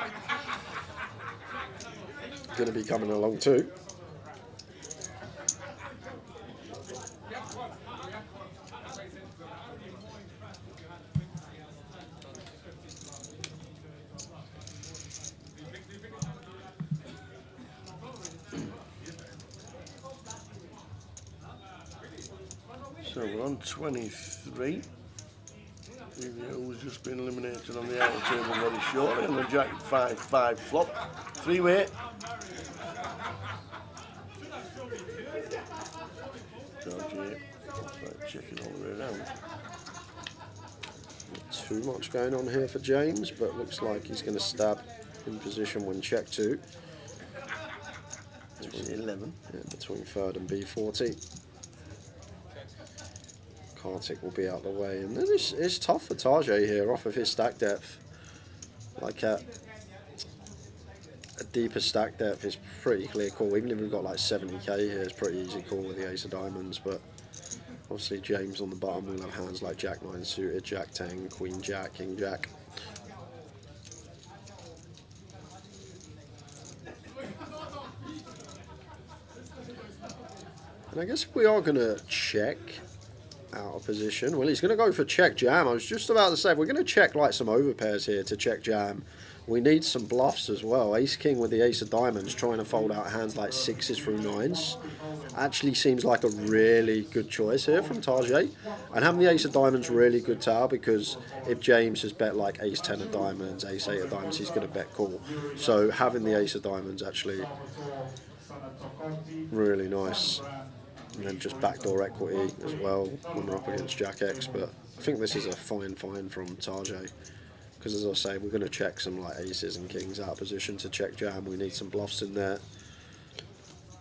Going to be coming along too. So we're on 23. Who's just been eliminated on the outer table very shortly, and the Jack 5-5 flop. 3-way. Checking all the way around. Not too much going on here for James, but looks like he's going to stab in position when check 2. 11. Yeah, between third and B40. Kartik will be out the way, and then it's tough for Tajay here off of his stack depth. Like a deeper stack depth is pretty clear call. Even if we've got like 70k here, it's pretty easy call with the ace of diamonds. But obviously James on the bottom will have hands like Jack 9 suited, Jack 10, Queen Jack, King Jack. And I guess we are going to check out of position. Well, he's going to go for check jam. I was just about to say, if we're going to check like some overpairs here to check jam, we need some bluffs as well. Ace King with the ace of diamonds trying to fold out hands like 6s through 9s. Actually seems like a really good choice here from Tajay. And having the ace of diamonds really good tower, because if James has bet like ace 10 of diamonds, ace 8 of diamonds, he's going to bet call. So having the ace of diamonds actually really nice. And then just backdoor equity as well when we're up against Jack X. But I think this is a fine from Tajay. Because as I say, we're going to check some like aces and kings out of position to check jam. We need some bluffs in there.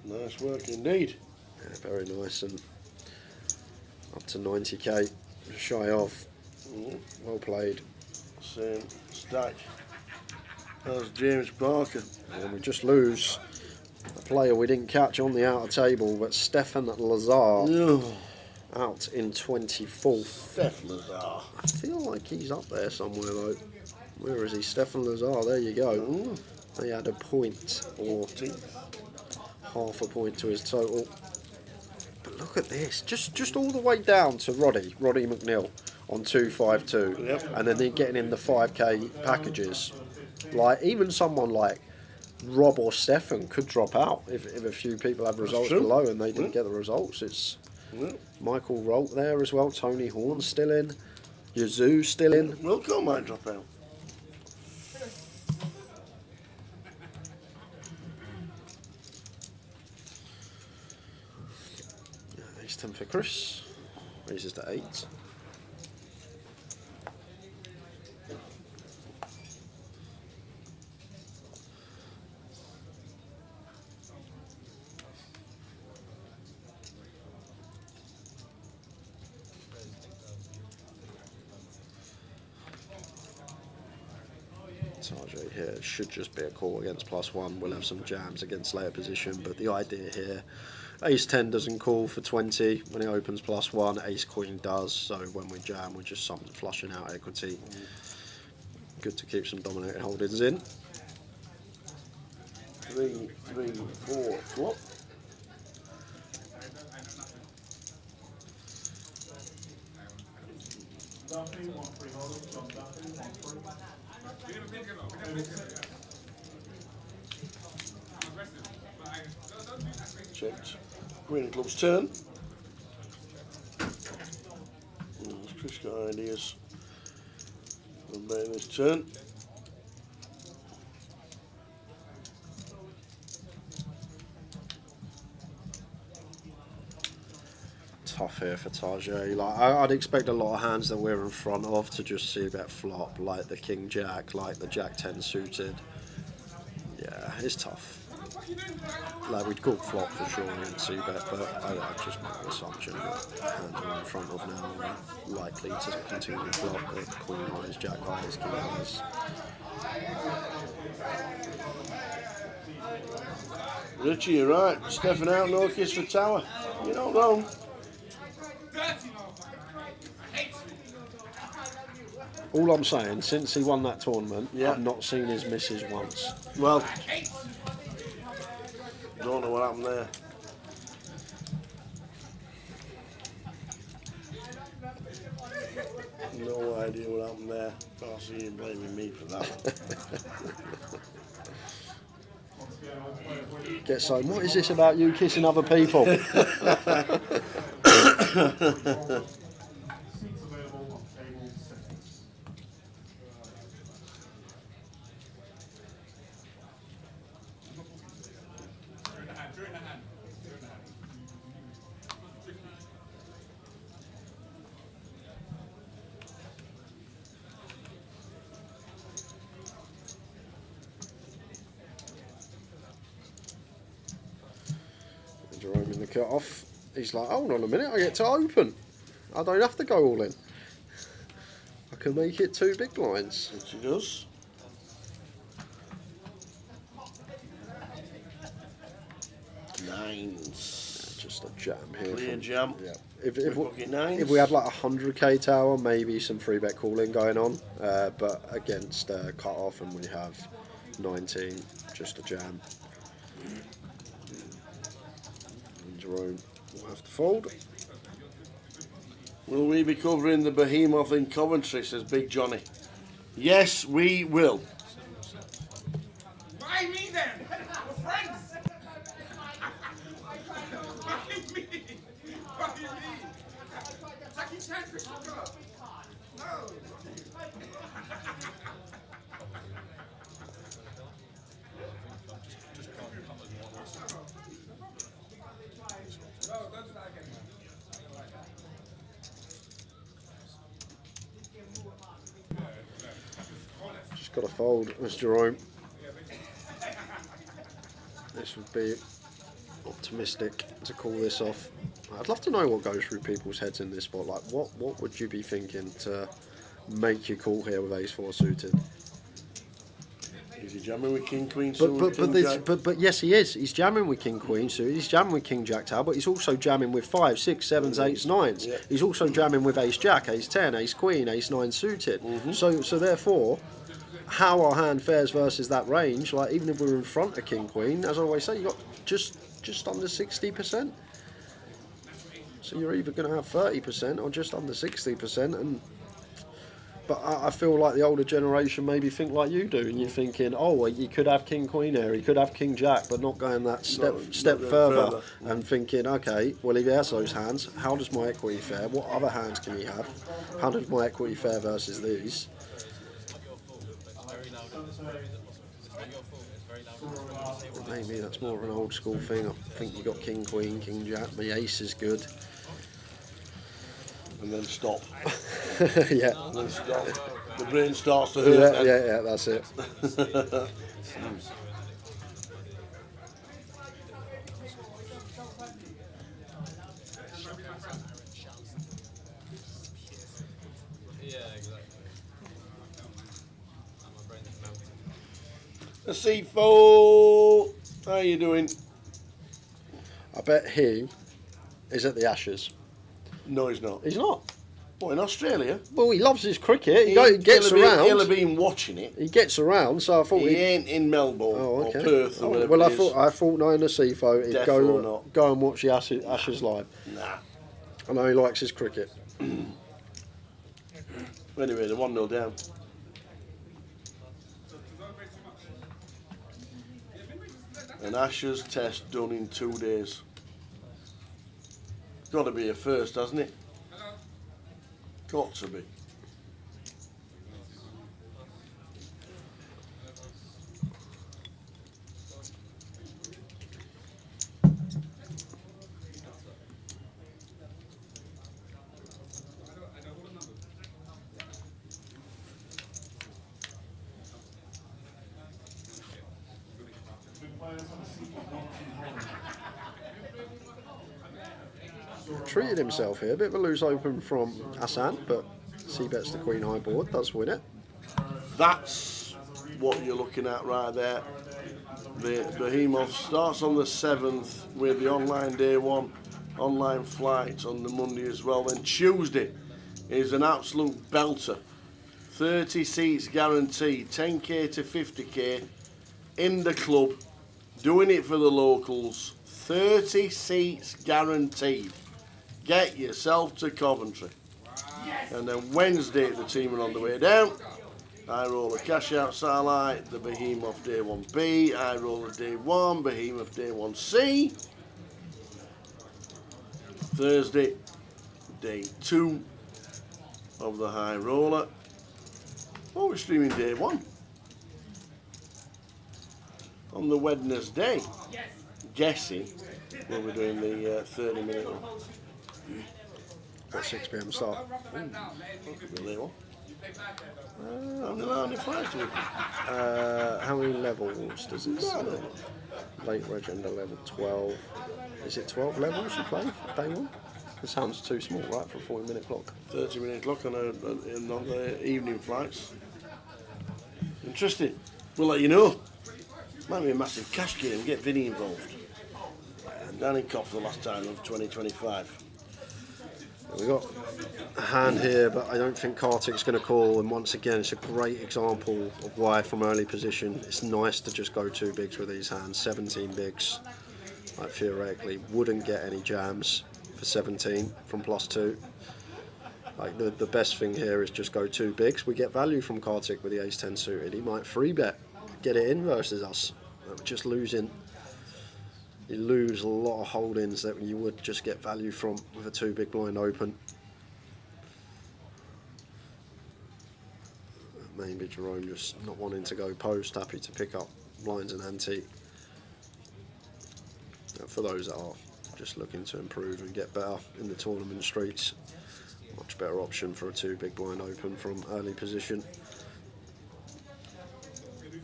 Nice work indeed. Yeah, very nice. And up to 90k. Shy of. Well played. Same stack as James Parker. And we just lose a player we didn't catch on the outer table, but Stefan Lazar out in 24th. Steph Lazar. I feel like he's up there somewhere though. Where is he? Stefan Lazar, there you go. He had a point, or half a point to his total. But look at this, just all the way down to Roddy McNeil on 252. Yep. And then getting in the 5k packages. Like, even someone like Rob or Stefan could drop out if a few people have results below and they didn't get the results. It's Michael Rolt there as well, Tony Horn still in, Yazoo still in. Wilco might drop out. Ace 10 for Chris, raises to 8. Tajay here should just be a call against +1. We'll have some jams against later position, but the idea here, ace 10 doesn't call for 20 when it opens +1, ace queen does, so when we jam we're just flushing out equity. Good to keep some dominated holdings in. 3, 4 flop. Checked. Queen of clubs turn. Chris got ideas about this turn. Tough here for Tajay. Like, I'd expect a lot of hands that we're in front of to just see that flop, like the King Jack, like the Jack 10 suited. Yeah, it's tough. Like, we'd call flop for sure and see bet, but I just make the assumption that hands we're in front of now are likely to continue to flop with Queen Highs, Jack Highs, King Highs. Richie, you're right. Stefan out, no kiss for Tower. You're not wrong. All I'm saying, since he won that tournament, I've not seen his misses once. Well, don't know what happened there. No idea what happened there. Can't see him blaming me for that. Get so, what is this about you kissing other people? Jerome in the cut-off. He's like, hold on a minute, I get to open. I don't have to go all in. I can make it 2 big blinds. Which he does. Nines. Just a jam here. Clear jam. Yeah. Nines. If we had like a 100k tower, maybe some 3-bet calling going on. But against cut-off and we have 19, just a jam. And Jerome will have to fold. Will we be covering the behemoth in Coventry, says Big Johnny. Yes, we will. Why me then? We're friends. Why me? Why me? Jackie Chan, Christian God. No. Just got to fold as Jerome. This would be optimistic to call this off. I'd love to know what goes through people's heads in this spot. Like, what would you be thinking to make your call here with Ace-4 suited? Is he jamming with King Queen suited? But yes, he is. He's jamming with King Queen suited. He's jamming with King Jack tower, but he's also jamming with 5, 6, 7s, 8s, 9s. Yeah. He's also jamming with Ace Jack, Ace 10, Ace Queen, Ace 9 suited. So therefore, how our hand fares versus that range, like even if we're in front of King Queen, as I always say, you got just under 60%. So you're either going to have 30% or just under 60%. But I feel like the older generation maybe think like you do, and you're thinking, oh, well, you could have King Queen here, you could have King Jack, but not going that step further, and thinking, okay, well, if he has those hands, how does my equity fare? What other hands can he have? How does my equity fare versus these? Maybe that's more of an old school thing. I think you got King Queen, King Jack, the ace is good. And then stop. Yeah. And then stop. The brain starts to hurt. Yeah, that's it. The C4, how you doing? I bet he is at the Ashes. No, he's not. He's not. What, in Australia? Well, he loves his cricket. He gets around. He'll have been watching it. He gets around, so I thought he ain't in Melbourne or Perth or whatever. Well, I thought knowing the CFO, he'd go and watch the Ashes live. Nah. I know he likes his cricket. Anyway, they're 1-0 down. An Ashes test done in 2 days. Got to be a first, hasn't it? Got to be. Treated himself here. A bit of a loose open from Hassan, but C-bets the Queen high board, does win it. That's what you're looking at right there. The Behemoth starts on the 7th with the online day one, online flights on the Monday as well. Then Tuesday is an absolute belter. 30 seats guaranteed, 10k to 50k in the club, doing it for the locals. 30 seats guaranteed. Get yourself to Coventry. And then Wednesday, the team are on the way down. I roll a cash out satellite, the Behemoth Day 1B. I roll a Day 1, Behemoth Day 1C. Thursday, Day 2 of the High Roller. Oh, we're streaming Day 1. On the Wednesday, guessing we'll be doing the 30-minute one. At 6 PM start. Really well. How many flights do we How many levels does it say? Late Legend level 12. Is it 12 levels you play for day one? It sounds too small, right, for a 40-minute clock. 30-minute clock on the evening flights. Interesting. We'll let you know. Might be a massive cash game. Get Vinny involved. Down in Cough for the last time of 2025. We've got a hand here, but I don't think Kartik's going to call. And once again, it's a great example of why, from early position, it's nice to just go 2 bigs with these hands. 17 bigs, like theoretically, wouldn't get any jams for 17 from +2. Like the best thing here is just go 2 bigs. We get value from Kartik with the Ace-10 suited. He might 3-bet, get it in versus us. We're just losing. You lose a lot of holdings that you would just get value from with a 2 big blind open. Maybe Jerome just not wanting to go post, happy to pick up blinds and ante. For those that are just looking to improve and get better in the tournament streets, much better option for a 2 big blind open from early position. You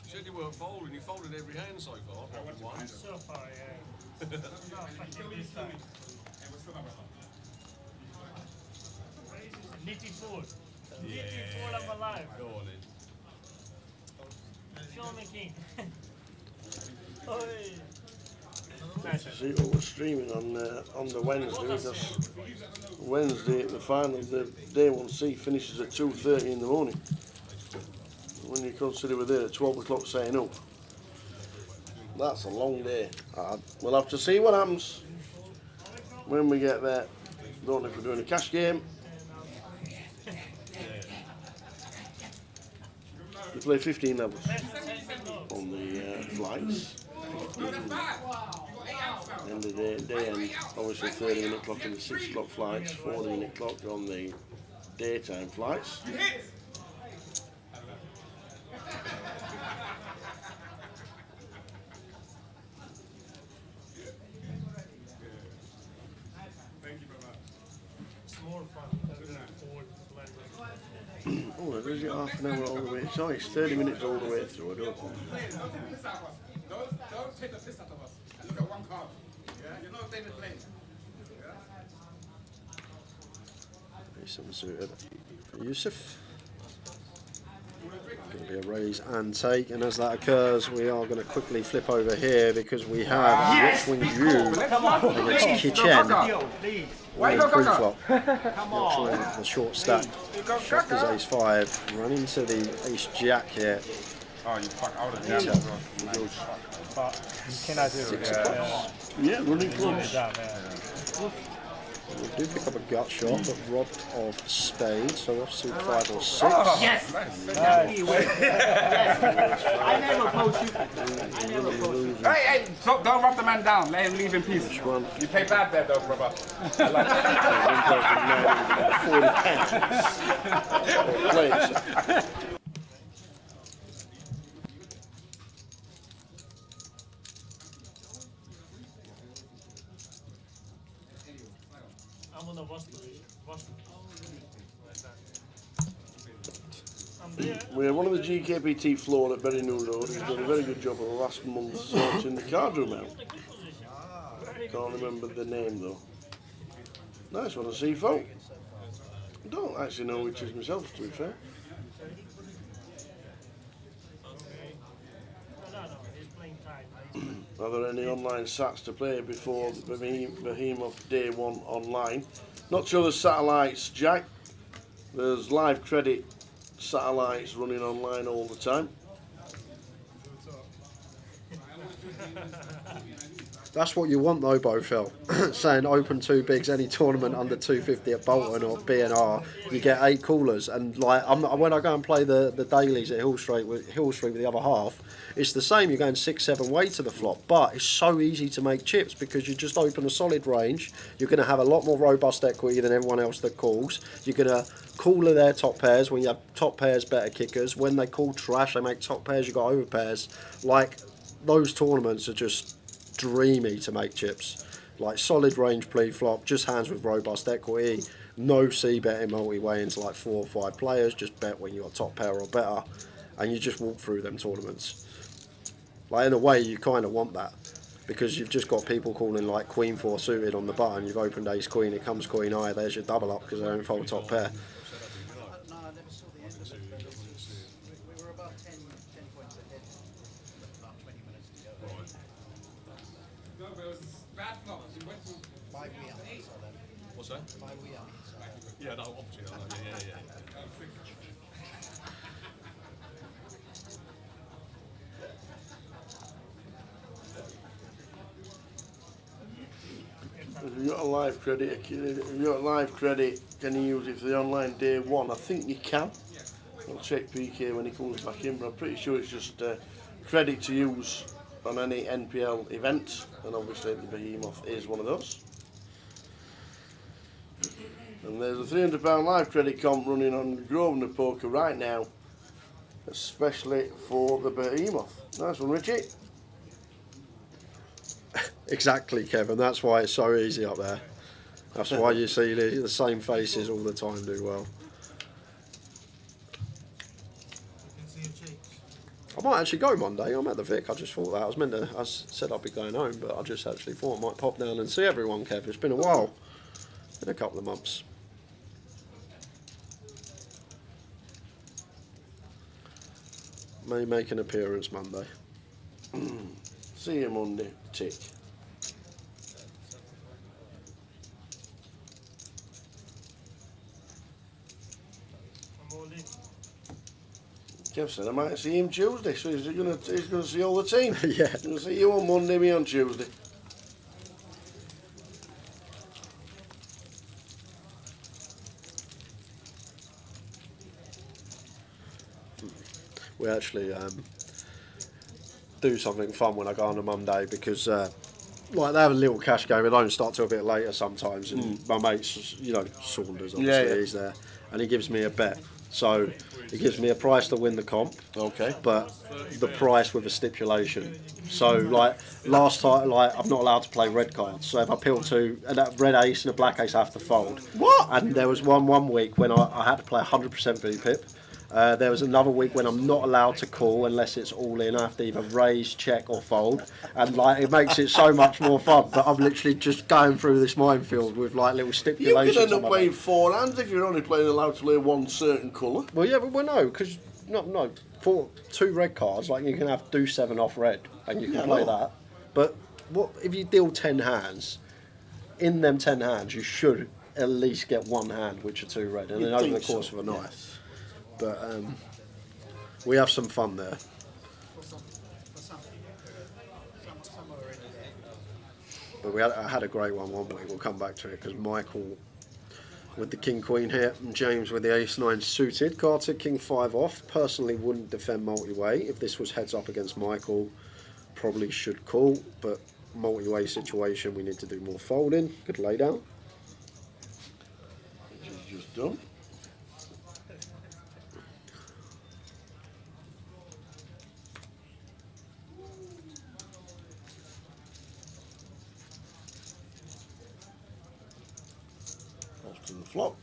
said you weren't folding, you folded every hand so far. So far, yeah. Nitty four. Nitty four, I'm alive. Go on in. Show me king. Oi. See what we're streaming on the Wednesday, because Wednesday the final, the day 1C finishes at 2:30 in the morning. When you consider we're there at 12 o'clock setting up, that's a long day. We'll have to see what happens when we get there. Don't know if we're doing a cash game. We play 15 levels on the flights. End of the day end, obviously 30-minute clock on the 6 o'clock flights, 40-minute clock on the daytime flights. Oh, there's it half an hour all the way. Sorry, it's 30 minutes all the way through. I don't know. Don't take the piss out of us. Look at one card. Yeah? You know David Blaine. Some suited for Yusuf. Going to be a raise and take, and as that occurs, we are going to quickly flip over here because we have Watchwing View against Kitchen. Pre-flop. Watchwing the short stack. Shot his Ace-5, run into the Ace-Jack here. Oh, you fuck out of here. But you cannot do it. Yeah, running close. We do pick up a gut shot, but robbed of spades, so offsuit 5 or 6. Oh, yes! I never poach you. Hey, don't rub the man down. Let him leave in peace. You play bad there, though, brother. I like that. We have one of the GUKPT floor at Berry New Road. He's done a very good job of the last month sorting the card room out. Can't remember the name though. Nice one, a CFO. I don't actually know which is myself, to be fair. Are there any online sats to play before the Behemoth Day 1 online? Not sure there's satellites, Jack. There's live credit satellites running online all the time. That's what you want though, Bofil. Saying open 2 bigs any tournament under 250 at Bolton or BNR, you get 8 callers. And like when I go and play the dailies at Hill Street with the other half, it's the same. You're going 6-7 way to the flop, but it's so easy to make chips because you just open a solid range. You're going to have a lot more robust equity than everyone else that calls. You're going to cooler their top pairs when you have top pairs better kickers. When they call trash, they make top pairs. You got over pairs. Like those tournaments are just dreamy to make chips. Like solid range pre-flop, just hands with robust equity, no c-betting multi-way into like 4 or 5 players, just bet when you're top pair or better, and you just walk through them tournaments. Like in a way you kind of want that, because you've just got people calling like Queen 4 suited on the button, you've opened Ace Queen, it comes Queen High, there's your double up because they don't fold top pair. We were about 10 points ahead. About 20 minutes to go. No, but it was bad flop. We went to... By we up. What's that? By we up. Yeah, no, obviously. Yeah. If you've got a live credit, can you use it for the online day one? I think you can. I'll check PK when he comes back in, but I'm pretty sure it's just credit to use on any NPL event, and obviously the Behemoth is one of those. And there's a £300 live credit comp running on Grosvenor Poker right now, especially for the Behemoth. Nice one, Richie. Exactly, Kevin. That's why it's so easy up there. That's why you see the same faces all the time do well. I might actually go Monday. I'm at the Vic. I just thought that. I said I'd be going home, but I just actually thought I might pop down and see everyone, Kev. It's been a while. Been a couple of months. May make an appearance Monday. See you Monday, tick. Kev said I might see him Tuesday, so he's gonna see all the team. Yeah. He's gonna see you on Monday, me on Tuesday. We actually do something fun when I go on a Monday, because like they have a little cash game. It don't start till a bit later sometimes, and my mate's, Saunders, obviously, he's there, and he gives me a bet. So he gives me a price to win the comp. Okay. But the price with a stipulation. So like last time, like I'm not allowed to play red cards. So if I peel two, and that red ace and a black ace, I have to fold. What? And there was one week when I had to play 100% VPIP. There was another week when I'm not allowed to call unless it's all in. I have to either raise, check or fold, and like it makes it so much more fun. But I'm literally just going through this minefield with like little stipulations. You could end up playing 4 hands if you're only allowed to play one certain colour. Well, yeah, but no, because for 2 red cards, like you can do 7 off red, and you can play that. But what if you deal 10 hands? In them 10 hands, you should at least get 1 hand, which are 2 red, and then over the course of a night. Yes. But we have some fun there. But I had a great one week. We'll come back to it, because Michael with the King Queen here and James with the Ace 9 suited. Card to King 5 off. Personally wouldn't defend multi-way. If this was heads up against Michael, probably should call. But multi-way situation, we need to do more folding. Good lay down. Which is just done. To the flop.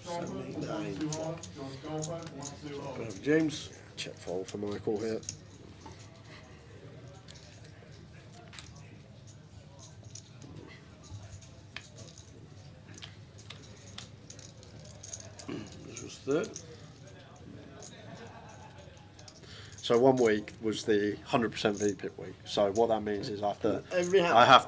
7, 8, 9. James. Check fold for Michael here. This was 3rd. So 1 week was the 100% VPIP week. So what that means is I have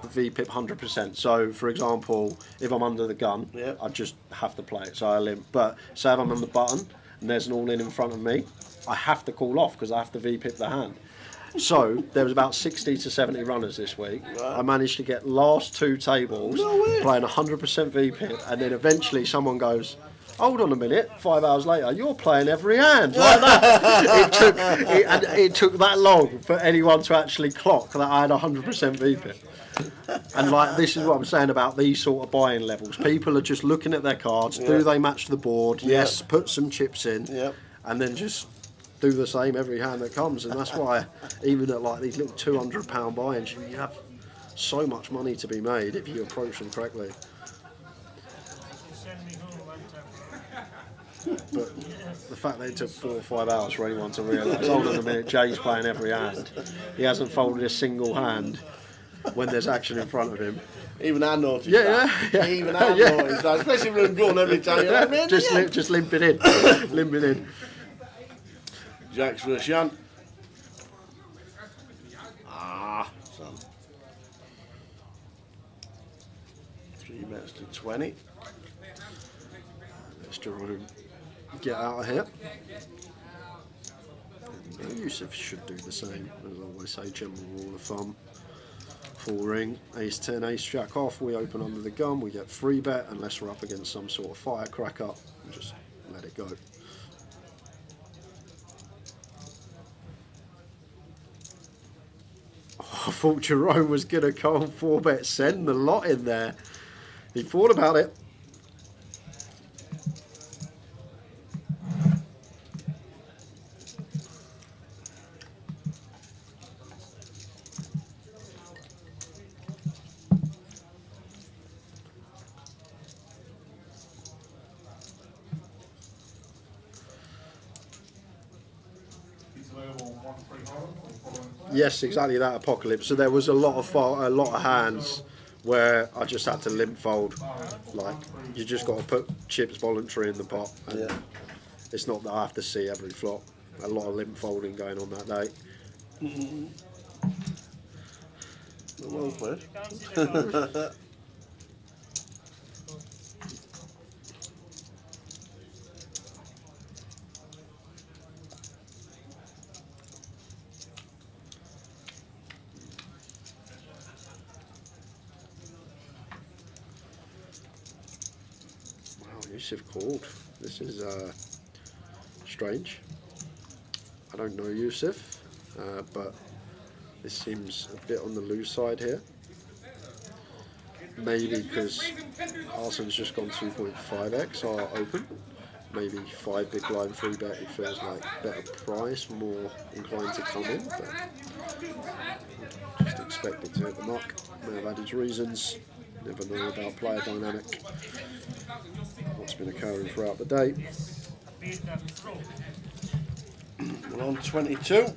to VPIP 100%. So for example, if I'm under the gun, I just have to play it. So I limp. But say if I'm on the button and there's an all-in in front of me, I have to call off because I have to VPIP the hand. So there was about 60 to 70 runners this week. Right. I managed to get last 2 tables playing 100% VPIP, and then eventually someone goes, hold on a minute, 5 hours later, you're playing every hand. Like that. It took that long for anyone to actually clock that I had 100% VPIP. And like this is what I'm saying about these sort of buying levels. People are just looking at their cards. Do they match the board? Yes, put some chips in. And then just do the same every hand that comes, and that's why even at like these little £200 buy-ins, you have so much money to be made if you approach them correctly. But the fact that it took 4 or 5 hours for anyone to realise, hold on a minute, Jay's playing every hand. He hasn't folded a single hand when there's action in front of him. Even I noticed yeah. Even I noticed that, especially when I'm going every time. You're like, just limping in. Limping in. Jacks for a shunt. Son. 3 bets to 20. Let's try and get out of here. Yusuf should do the same, as I always say, general rule of thumb. Full ring, ace 10, ace jack off, we open under the gun, we get free bet unless we're up against some sort of firecracker, and just let it go. Oh, I thought Jerome was going to call 4-bet send the lot in there. He thought about it. Yes, exactly that, Apocalypse. So there was a lot of hands where I just had to limp fold. Like, you just got to put chips voluntary in the pot. And it's not that I have to see every flop. A lot of limp folding going on that day. Well played. Yusuf called. This is strange. I don't know Yusuf, but this seems a bit on the loose side here. Maybe because Arsenal's just gone 2.5x are open. Maybe 5 big blind 3 bet. It feels like better price, more inclined to come in. But just expected to hit the mark. May have had his reasons. Never know about player dynamic. What's been occurring throughout the day. We're on 22.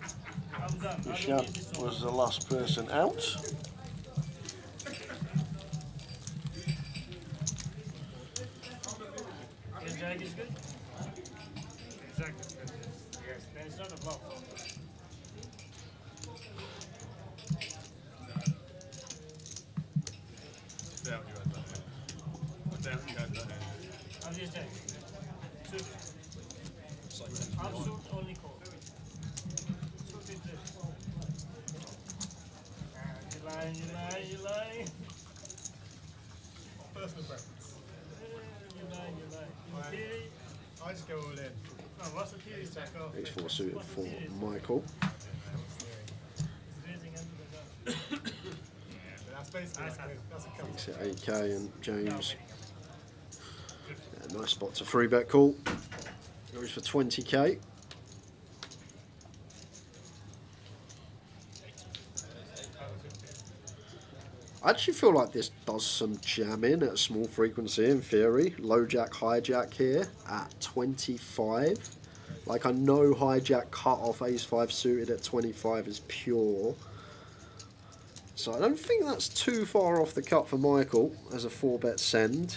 Michelle was the last person out. You lie. Personal preference. You lie. I just go all in. No, what's the theory? Ace 4 suited for Michael. That's basically that's a couple. Makes it 8k and James. Yeah, nice spot to 3-bet call. Goes for 20k. I actually feel like this does some jamming at a small frequency in theory. Low jack, high jack here at 25. Like, I know high jack cut off ace 5 suited at 25 is pure. So I don't think that's too far off the cut for Michael as a 4-bet send.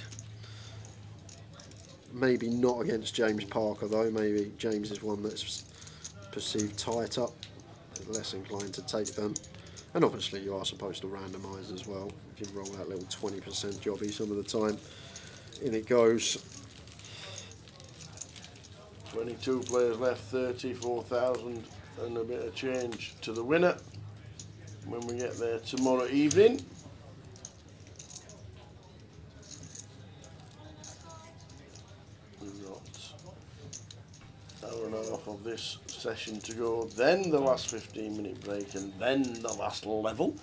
Maybe not against James Parker though. Maybe James is one that's perceived tight up, less inclined to take them. And obviously you are supposed to randomise as well. If you roll that little 20% jobby some of the time, in it goes. 22 players left, 34,000 and a bit of change to the winner when we get there tomorrow evening. We've got an hour and a half of this session to go, then the last 15-minute break, and then the last level.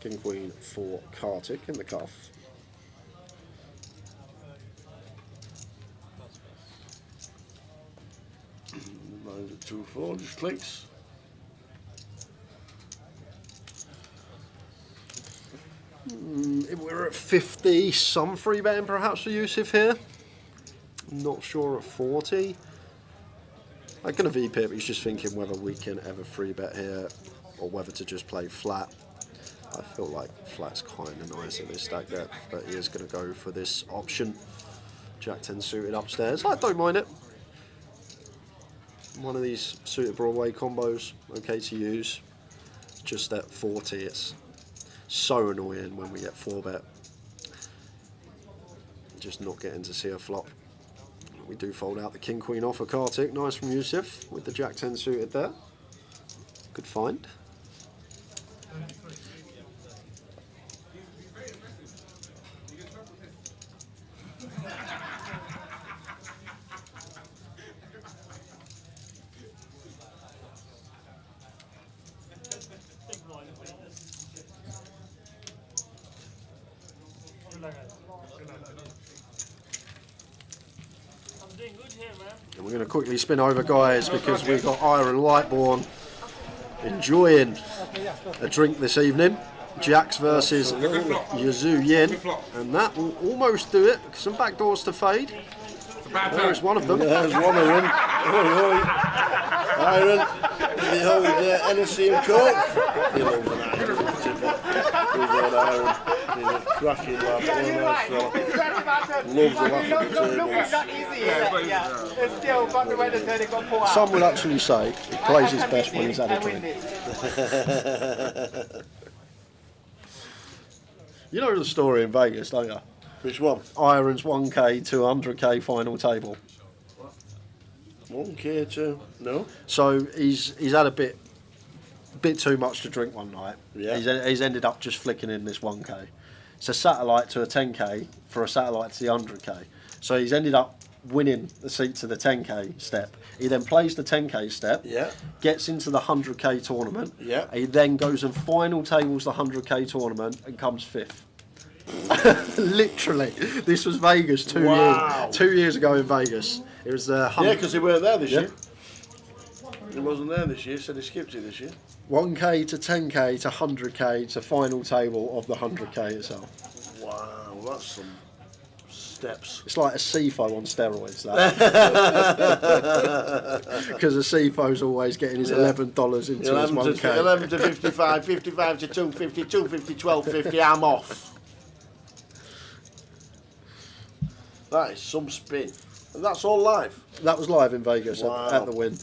King Queen for Kartik in the cuff. Mine's at 2-4, just clicks. We're at 50, some free betting perhaps for Yusuf here. Not sure at 40. I'm going to VP it, but he's just thinking whether we can ever free bet here or whether to just play flat. I feel like flat's kind of nice at this stack depth, but he is going to go for this option. Jack 10 suited upstairs. I don't mind it. One of these suited Broadway combos, okay to use. Just at 40, it's so annoying when we get 4-bet. Just not getting to see a flop. We do fold out the King Queen off for Kartik. Nice from Yusuf with the Jack 10 suited there. Good find. And we're going to quickly spin over, guys, because we've got Iron Lightborn enjoying a drink this evening. Jax versus Yazoo Yin, and that will almost do it. Some back doors to fade. There's one of them. There's one of them. Iron, the old Hennessy and Coke. He loves an Iron. He's an Iron. He's a cracking lad. Loves the laugh at the table. Some would actually say he plays his best when he's had a drink. You know the story in Vegas, don't you? Which one? Iron's 1K to 100K final table. 1K to no. So he's had a bit too much to drink one night. Yeah. He's ended up just flicking in this 1K. It's a satellite to a 10K for a satellite to the 100K. So he's ended up winning the seat to the 10K step. He then plays the 10K step. Yeah. Gets into the 100K tournament. Yeah. He then goes and final tables the 100K tournament and comes 5th. Literally, this was Vegas 2 years ago in Vegas. It was the yeah, because he weren't there this year. He wasn't there this year, so they skipped it this year. 1K to 10K to 100K to final table of the 100K itself. Wow, that's some steps. It's like a CFO on steroids, that. Because a CFO's always getting his $11 into 11 his 1K. 11 to 55, 55 to 250, 250, 1250, I'm off. That is some spin. And that's all live? That was live in Vegas at the Win.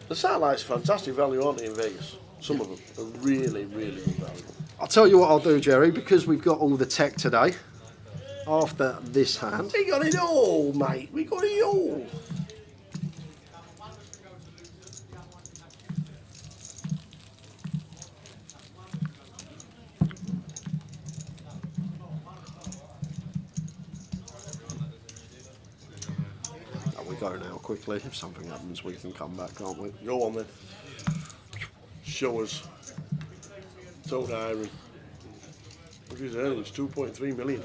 The satellite's fantastic value, aren't they, in Vegas? Some of them are really, really good value. I'll tell you what I'll do, Jerry, because we've got all the tech today. After this hand. We got it all, mate. We got it all. We go now quickly. If something happens, we can come back, can't we? Go on then. Show us. Told Iron. Look at his earnings, 2.3 million.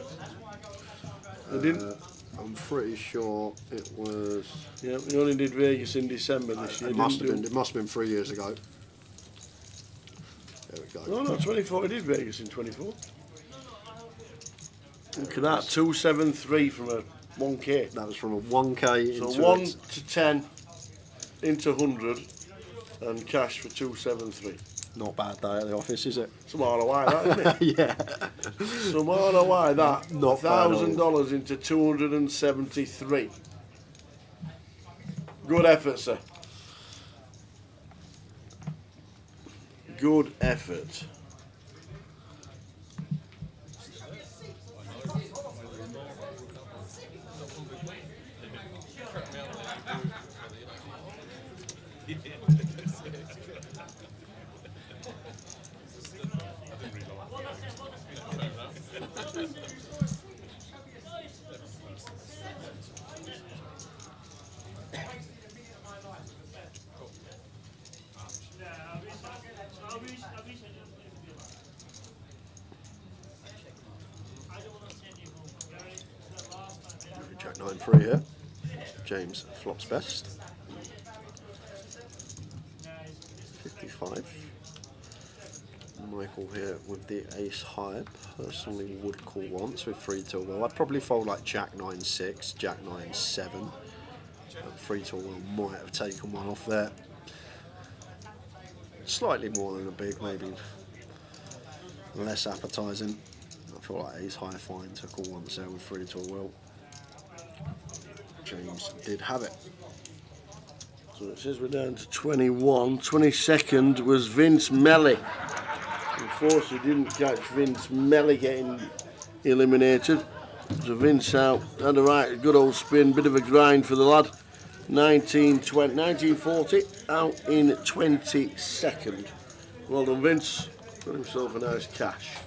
They didn't. I'm pretty sure it was. Yeah, we only did Vegas in December this year. It must have been 3 years ago. There we go. No, 24. He did Vegas in 24. Look at that, 273 from a 1K. That was from a 1K so into 1 to 10 into 100 and cash for 273. Not bad day at the office, is it? Some ROI, that, isn't it? Yeah. Some ROI, that. Not bad. $1,000 into 273. Good effort, sir. Good effort. 9-3 here. James flops best. 55. Michael here with the ace high. Personally would call once with 3 to will. I'd probably fold like Jack 9-6, Jack 9-7. 3 to will might have taken one off there. Slightly more than a big, maybe less appetising. I feel like ace high fine to call once there with 3 to will. James did have it. So it says we're down to 21. 22nd was Vince Melly. Unfortunately, didn't catch Vince Melly getting eliminated. So Vince out, had a right good old spin, bit of a grind for the lad. 1940 out in 22nd. Well done, Vince. Got himself a nice cash.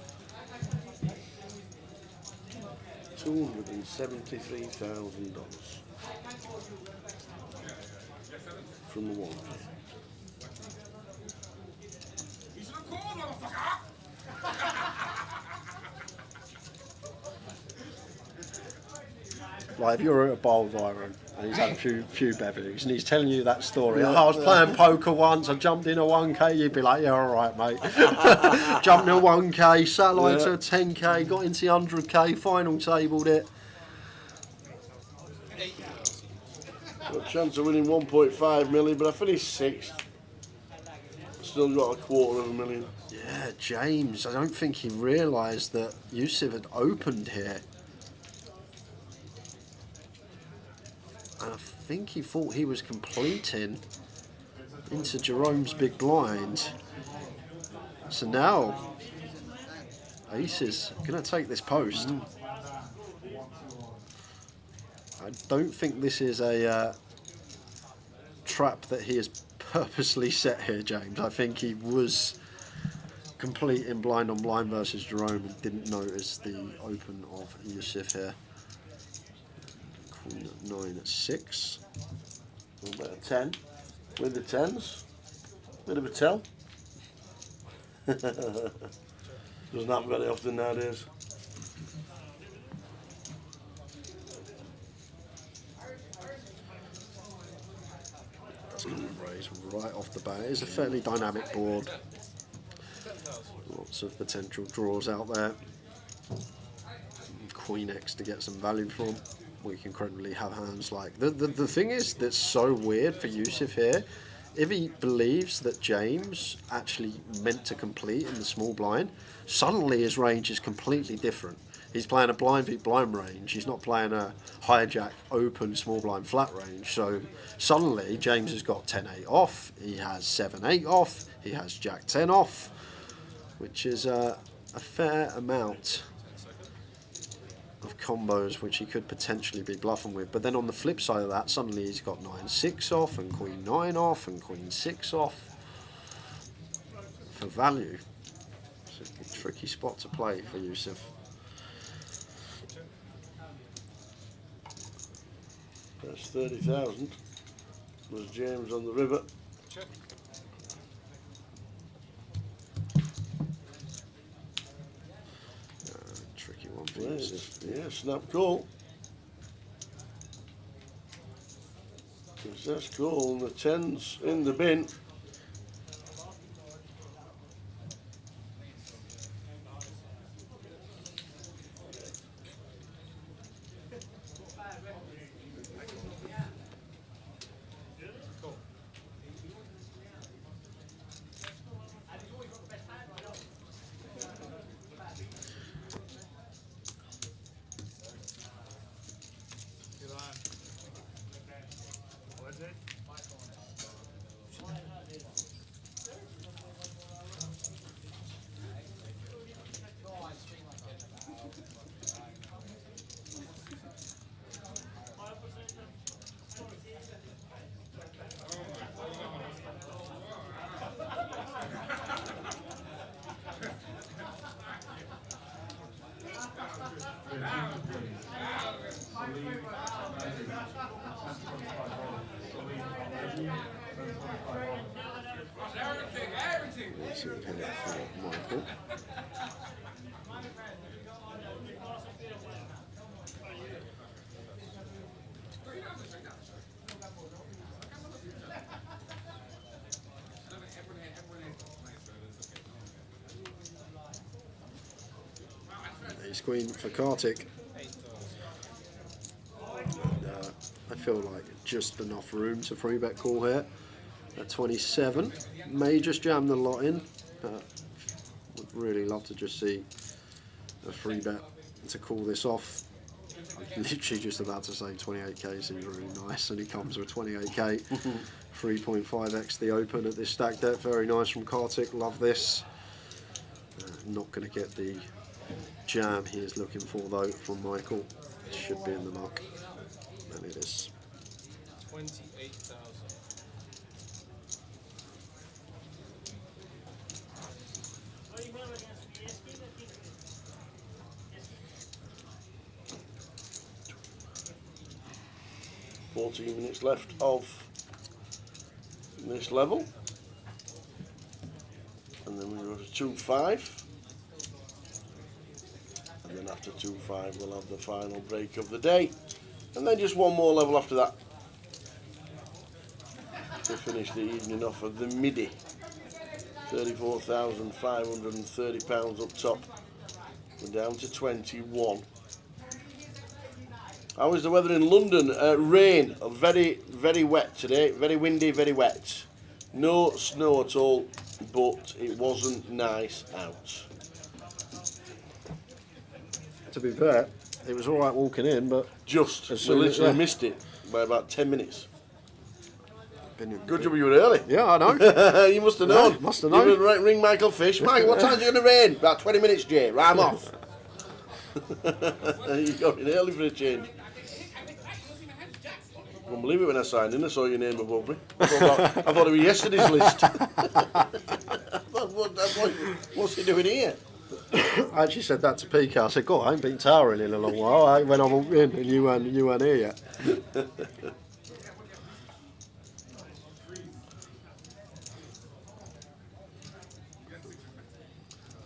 $273,000 from the one. Like if you're at a bowl, Byron, and he's had a few beverages, and he's telling you that story. I was playing poker once, I jumped in a 1K, you'd be like, yeah, all right, mate. Jumped in a 1K, satellite to a 10K, got into the 100K, final tabled it. Got a chance of winning 1.5 million, but I finished 6th. Still got $250,000. Yeah, James, I don't think he realised that Yusuf had opened here. And I think he thought he was completing into Jerome's big blind. So now, Ace is going to take this post. I don't think this is a trap that he has purposely set here, James. I think he was completing blind on blind versus Jerome and didn't notice the open of Yusuf here. Queen at 9 at 6. A bit of 10 with the 10s. Bit of a tell. Doesn't happen very often nowadays. That's going to raise right off the bat. It's a fairly dynamic board. Lots of potential draws out there. Queen X to get some value from. We can currently have hands like the thing is that's so weird for Yusuf here. If he believes that James actually meant to complete in the small blind, suddenly his range is completely different. He's playing a blind v blind range. He's not playing a hijack open small blind flat range. So suddenly James has got 10-8 off. He has 7-8 off. He has Jack 10 off, which is a fair amount of combos which he could potentially be bluffing with. But then on the flip side of that, suddenly he's got 9-6 off and Queen 9 off and Queen 6 off for value. It's a tricky spot to play for Yusuf. That's 30,000. Was James on the river. Check. Tricky one for Yes, Yusuf. yeah, snap call. That's cool. And the 10's in the bin. Michael. Ace Queen for Kartik. And, I feel like just enough room to 3-bet call here at 27. May just jam the lot in, but would really love to just see a 3-bet to call this off. I'm literally just about to say 28k seems really nice, and he comes with 28k. 3.5x the open at this stack depth. Very nice from Kartik. Love this. Not going to get the jam he is looking for though from Michael. Should be in the muck, and it is. 28,000. Minutes left of this level, and then we go to 2-5, and then after 2-5 we'll have the final break of the day, and then just one more level after that to finish the evening off of the Midi. £34,530 up top. We're down to 21. How is the weather in London? Rain, very, very wet today. Very windy, very wet. No snow at all, but it wasn't nice out. To be fair, it was all right walking in, but just we literally missed it by about 10 minutes. Good job you were early. Yeah, I know. You must have known. Yeah, must have known. You would ring Michael Fish. Mike, what time's it going to rain? About 20 minutes, Jay. Right, I'm off. You got in early for a change. I couldn't believe it when I signed in. I saw your name above me. I thought it was yesterday's list. What's he doing here? I actually said that to PK. I said, God, I ain't been towering in a long while. When I walked in and you weren't here yet.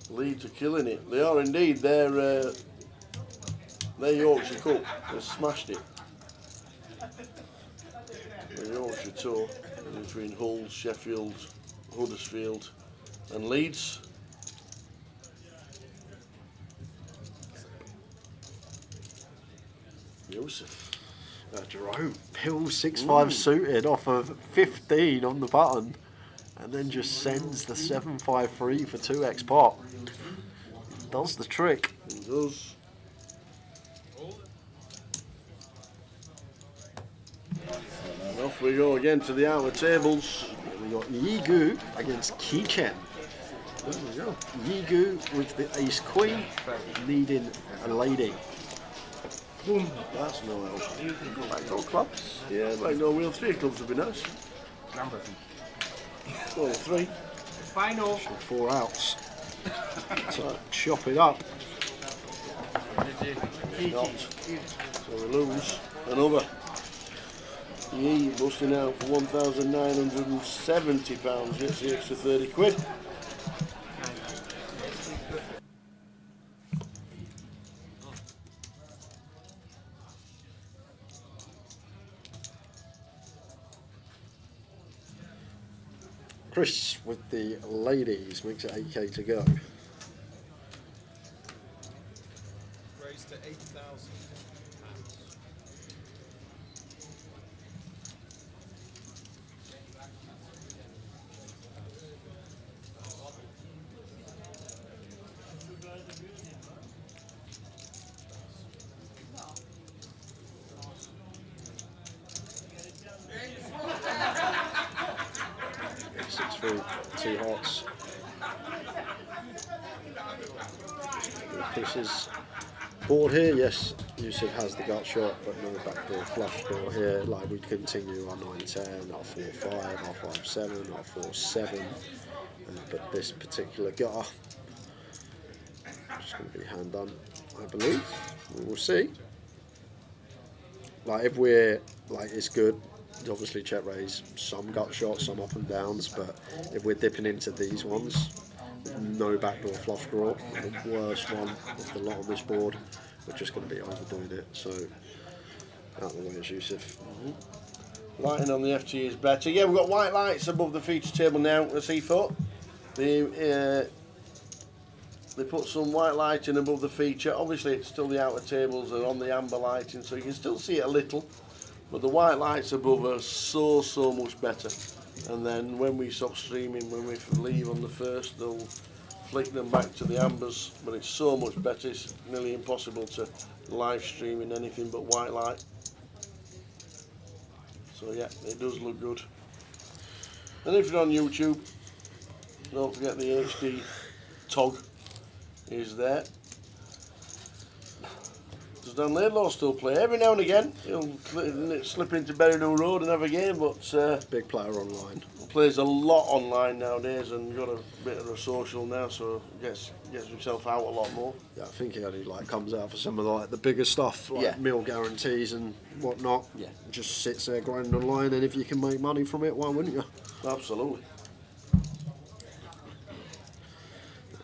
Leeds are killing it. They are indeed. They're Yorkshire Cup. They've smashed it. The Yorkshire Tour between Hull, Sheffield, Huddersfield and Leeds. Joseph. Jerome. Pill 6-5 suited off of 15 on the button, and then just sends the 7-5-3 for 2x pot. Does the trick. He does. And off we go again to the outer tables. We got Niku against Kichen. There we go. Niku with the ace queen, needing a lady. Boom. That's no help. Backdoor clubs. Yeah, backdoor wheel 3 clubs would be nice. Well, 3. Final. 4 outs. So chop it up. Not. So we lose another. Yee busting out for £1,970. Gets the extra 30 quid. Chris with the ladies makes it 8k to go. Raised to 8,000. Two hearts. Chris's board here, yes, Yusuf has the gut shot, but no backdoor flush draw here. Like we'd continue our 9-10, our 4-5, our 5-7, our 4-7, but this particular gutter just going to be hand done, I believe. We will see. Like if we're like it's good. Obviously check raise, some gut shots, some up and downs, but if we're dipping into these ones, no backdoor flush draw, the worst one of the lot on this board, we're just going to be overdoing it, so out of the way is Yusuf. Lighting on the FT is better. Yeah, we've got white lights above the feature table now, the C4. The They put some white lighting above the feature. Obviously, it's still the outer tables are on the amber lighting, so you can still see it a little. But the white lights above are so much better. And then when we stop streaming, when we leave on the 1st, they'll flick them back to the ambers. But it's so much better. It's nearly impossible to live stream in anything but white light. So yeah, it does look good. And if you're on YouTube, don't forget the HD tog is there. Does Dan Laidlaw still play? Every now and again he'll slip into Berryhill Road and have a game, but big player online. Plays a lot online nowadays and got a bit of a social now, so gets himself out a lot more. Yeah, I think he only comes out for some of the bigger stuff, like meal guarantees and whatnot. Yeah. Just sits there grinding online, and if you can make money from it, why wouldn't you? Absolutely.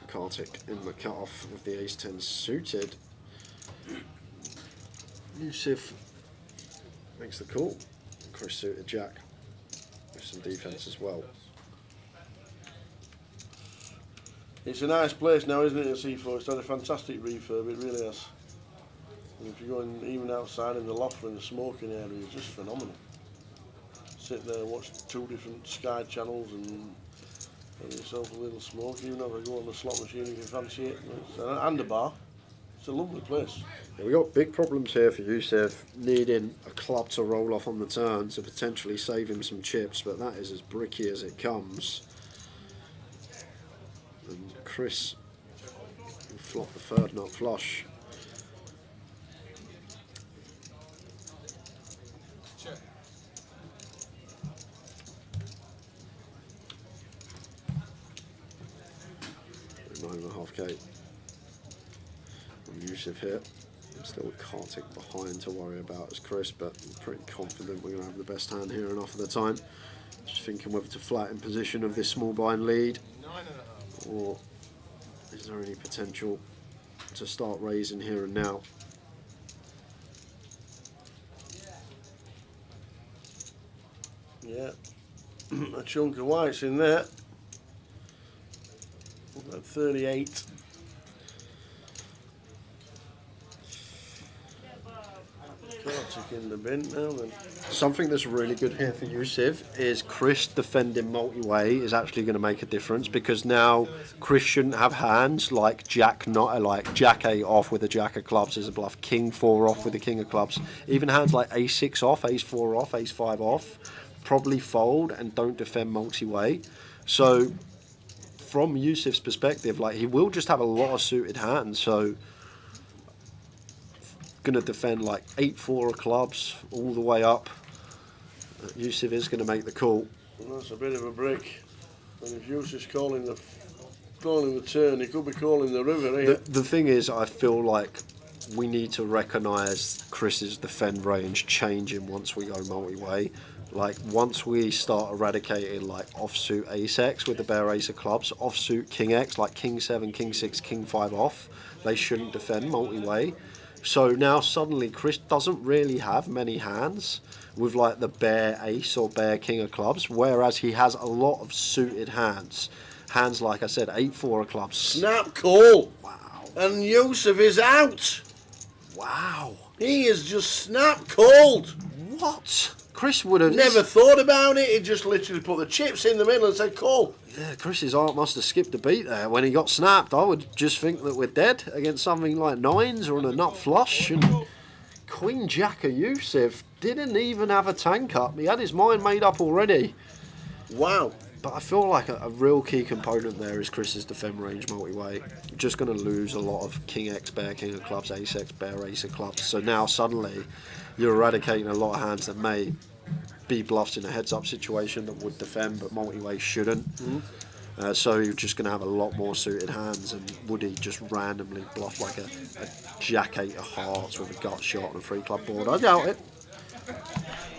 Kartik in the cut-off with the ace-10 suited. Yusuf makes the call. Chris suited Jack with some defence as well. It's a nice place now, isn't it, at C4? It's had a fantastic refurb, it really has. And if you're going even outside in the loft or in the smoking area, it's just phenomenal. Sit there and watch 2 different Sky channels and have yourself a little smoke, even though I go on the slot machine if you fancy it. And a bar. It's a lovely place. Yeah, we got big problems here for Yusuf, needing a club to roll off on the turn to potentially save him some chips, but that is as bricky as it comes. And Chris flopped the 3rd nut flush. Check. 9.5k. Yusuf here. I'm still Kartik behind to worry about as Chris, but I'm pretty confident we're going to have the best hand here enough of the time. Just thinking whether to flatten position of this small blind lead, or is there any potential to start raising here and now? Yeah, a chunk of whites in there. About 38. Kartik in the bin now then. Something that's really good here for Yusuf is Chris defending multi-way is actually going to make a difference, because now Chris shouldn't have hands like Jack 8 off with a Jack of clubs as a bluff, King 4 off with a King of clubs, even hands like Ace 6 off, Ace 4 off, Ace 5 off, probably fold and don't defend multi-way. So from Yusuf's perspective, he will just have a lot of suited hands, so going to defend 8-4 of clubs all the way up. Yusuf is going to make the call. Well, that's a bit of a break. And if Yusuf's calling the turn, he could be calling the river here. The thing is, I feel like we need to recognise Chris's defend range changing once we go multi-way. Once we start eradicating offsuit Ace X with the bare Ace of clubs, offsuit King X, King 7, King 6, King 5 off, they shouldn't defend multi-way. So now suddenly Chris doesn't really have many hands with the bare Ace or bare King of clubs, whereas he has a lot of suited hands. Hands, like I said, 8-4 of clubs. Snap call. Wow. And Yusuf is out. Wow. He is just snap called. What? Chris would have never thought about it. He just literally put the chips in the middle and said call. Yeah, Chris's heart must have skipped a beat there when he got snapped. I would just think that we're dead against something like 9s or a nut flush. And Queen Jack of Yusuf didn't even have a tank up. He had his mind made up already. Wow. But I feel like a real key component there is Chris's defend range multi-way. You're just going to lose a lot of King X, bare King of clubs, Ace X, bare Ace of clubs. So now suddenly you're eradicating a lot of hands that may be bluffs in a heads-up situation that would defend, but multi-way shouldn't. So you're just going to have a lot more suited hands, and Woody just randomly bluff a Jack 8 of hearts with a gut shot on a 3-club board. I doubt it.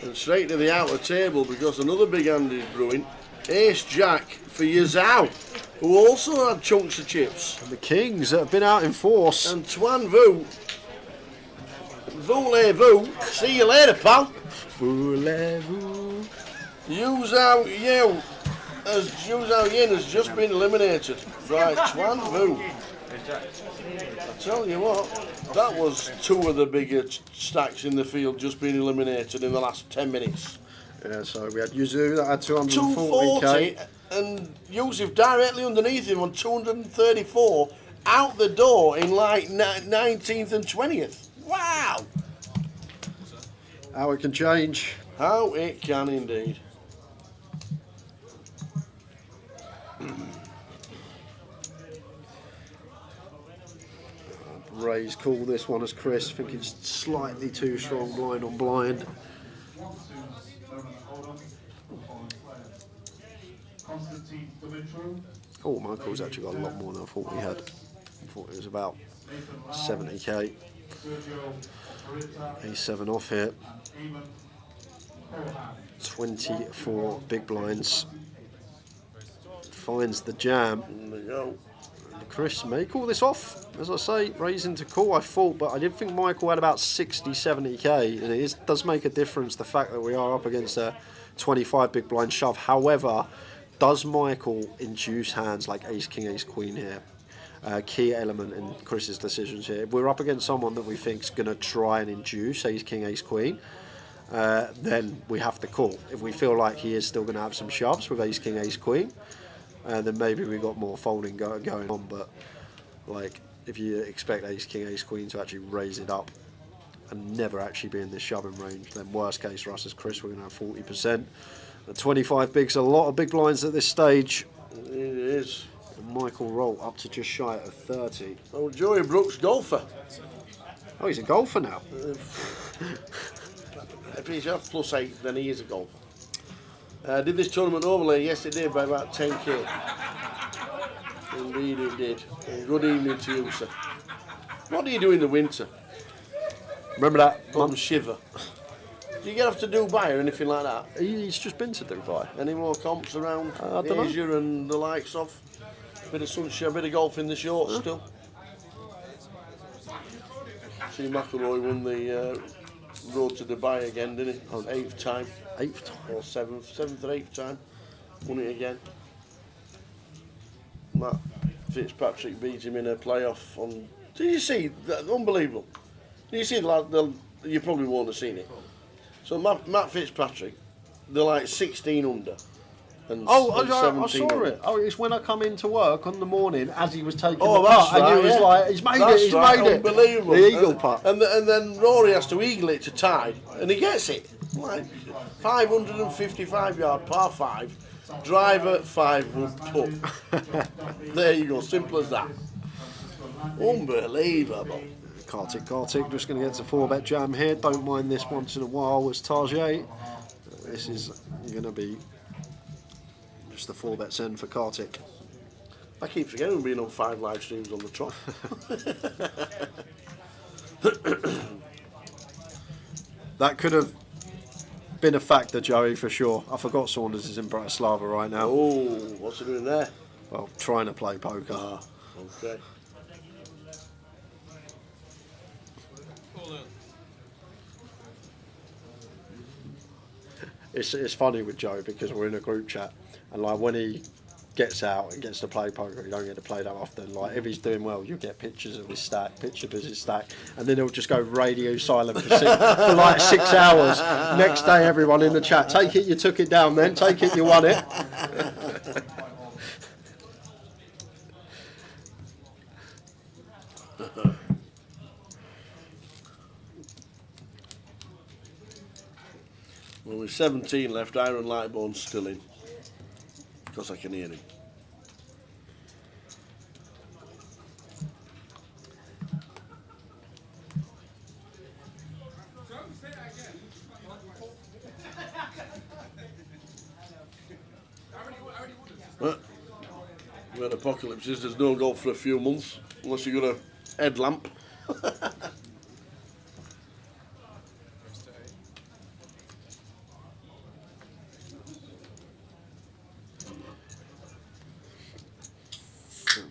And straight to the outer table, because another big hand is brewing. Ace Jack for Yazao, who also had chunks of chips. And the Kings that have been out in force. Antoine Vu. Voulez-vous. See you later, pal. Voulez-vous. Yuzhao Yin has just been eliminated by Antoine Vu. I tell you what, that was 2 of the bigger stacks in the field just being eliminated in the last 10 minutes. Yeah, so we had Yuzu that had 240k. 240 and Yusuf directly underneath him on 234 out the door in like 19th and 20th. Wow! How it can change. How it can indeed. Ray's call this one as Chris. I think it's slightly too strong blind on blind. Oh, Michael's actually got a lot more than I thought he had. I thought it was about 70k. He's 7 off here. 24 big blinds. Finds the jam. There we go. Chris may call this off, as I say, raising to call I thought, but I did think Michael had about 60, 70k, and it does make a difference the fact that we are up against a 25 big blind shove. However, does Michael induce hands like ace, king, ace, queen here? Key element in Chris's decisions here. If we're up against someone that we think is going to try and induce ace, king, ace, queen, then we have to call. If we feel like he is still going to have some shoves with ace, king, ace, queen, then maybe we got more folding going on. But like, if you expect ace, king, ace, queen to actually raise it up and never actually be in this shoving range, then worst case for us as Chris, we're going to have 40%. At 25 bigs, a lot of big blinds at this stage. It is. And Michael roll up to just shy of 30. Oh, Joey Brooks, golfer. Oh, he's a golfer now. If he's off +8, then he is a golfer. Did this tournament overlay? Yes, it did, by about 10k. Indeed, it did. And good evening to you, sir. What do you do in the winter? Remember that? Mum shiver. Do you get off to Dubai or anything like that? He's just been to Dubai. Any more comps around Asia and the likes of? Bit of sunshine, bit of golf in the shorts still. See, McIlroy won the road to Dubai again, didn't he? On 8th time. 8th time? Or 7th or 8th time. Won it again. Matt Fitzpatrick beat him in a playoff on... Did you see that? Unbelievable. Did you see you probably won't have seen it. So Matt Fitzpatrick, they're like 16 under. And I saw under. it. Oh, it's when I come into work on the morning as he was taking Oh, the that's putt, right, and he was like, he's made it, he's made it. Unbelievable. The eagle putt. And then Rory has to eagle it to tie, and he gets it. Like 555 yard par 5, driver 5-wood putt. There you go, simple as that. Unbelievable. Kartik just going to get to 4-bet jam here. Don't mind this once in a while as Tajay. This is going to be just the 4-bet send for Kartik. I keep forgetting being on 5 live streams on the trot. That could have been a factor, Joey, for sure. I forgot Saunders is in Bratislava right now. Oh, what's he doing there? Well, trying to play poker. Ah, okay. It's funny with Joe because we're in a group chat, and like when he gets out and gets to play poker, he don't get to play that often. Like if he's doing well, you get pictures of his stack, pictures of his stack, and then he'll just go radio silent for like 6 hours. Next day, everyone in the chat, take it, you took it down. Then take it, you won it. Well, with 17 left, Iron Lightbone's still in. Because I can hear him. Well, when Apocalypse is, there's no golf for a few months, unless you've got a headlamp.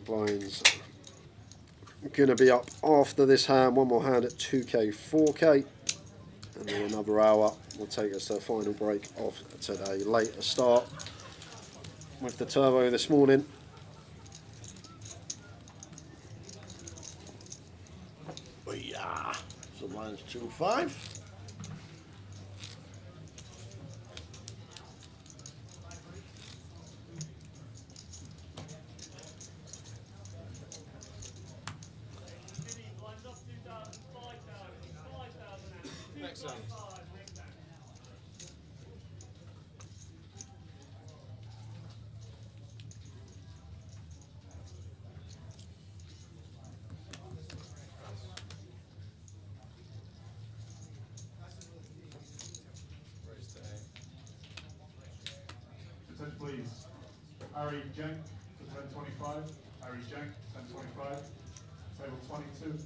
Blinds going to be up after this hand. One more hand at 2k, 4k, and then another hour will take us to the final break of today. Later start with the turbo this morning. Yeah. So mine's 2-5. Next zone. Attention please. Harry Jenk to 1025. Harry Jenk, 1025. Table 22.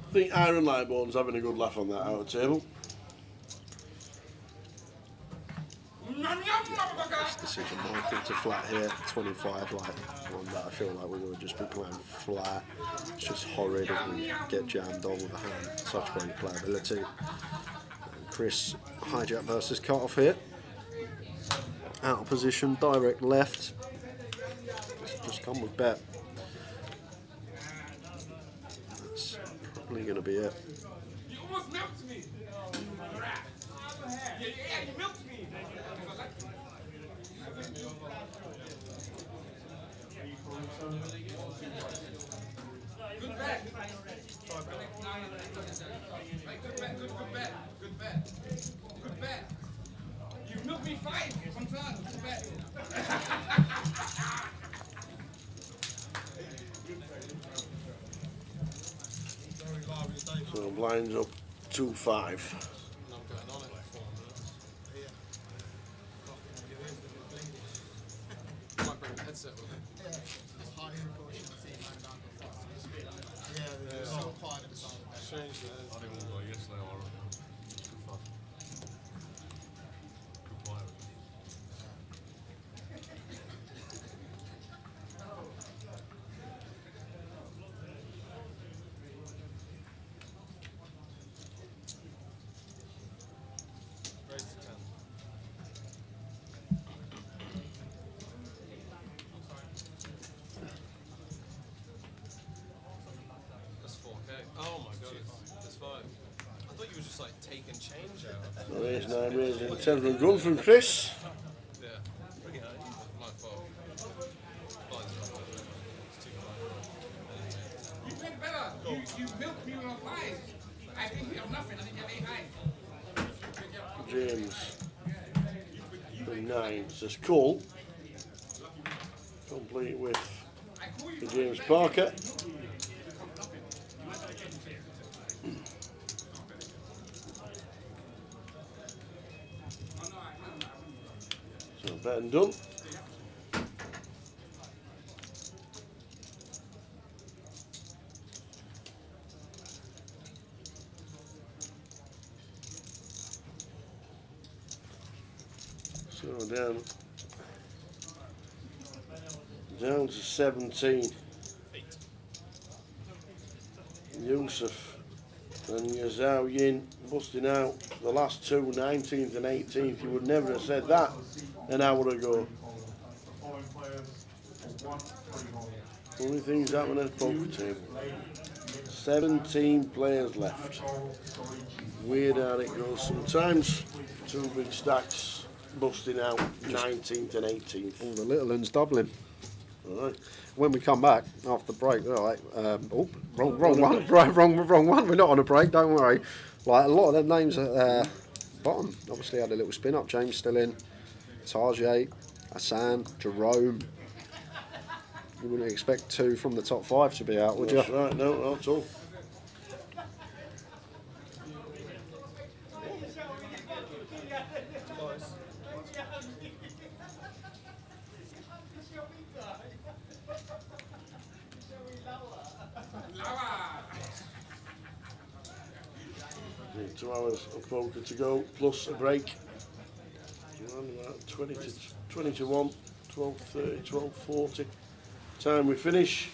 I think Iron Lightbone's having a good laugh on that outer table. This decision Michael to flat here, 25, like one that I feel like we would just be playing flat. It's just horrid and we get jammed on with a hand. Such great playability. And Chris, hijack versus cut off here. Out of position, direct left. Just come with bet. That's probably going to be it. You almost melted me. Yeah, you melted me. Good bet. Good bet. Good bet. You milked me 5 sometimes. Good bet. So blinds up 2-5. Headset with it. Yeah, it's hard to record at the same time. Yeah, they're so quiet at the start. Strange that. I didn't want to go yesterday, or too fast. Too quiet. Raise to 10. That's 4K. Oh my god, that's fine. I thought you were just like taking change out. So raise 9, raising 10 from gun from Chris. Yeah. Yeah, my fault. Blinds are up, it's too high. You played better. You milked me on 5. I think you have nothing. I think you have 8 high. James from 9 says Cole. Complete with the James Parker. So bet and done. So down to 17. Yusuf and Yazao Yin busting out the last two, 19th and 18th. You would never have said that an hour ago. Only things happening at the poker table. 17 players left. Weird how it goes sometimes. Two big stacks busting out 19th and 18th. All the little ones doubling. Right. When we come back after the break, all right. Wrong one. Right, wrong one. We're not on a break. Don't worry. Like a lot of them names at bottom. Obviously had a little spin up. James still in. Tajay, Hassan, Jerome. You wouldn't expect 2 from the top 5 to be out, would you? That's right. No, not at all. Need 2 hours of poker to go, plus a break. Around about 20 to 1, 12:30, 12:40. Time we finish.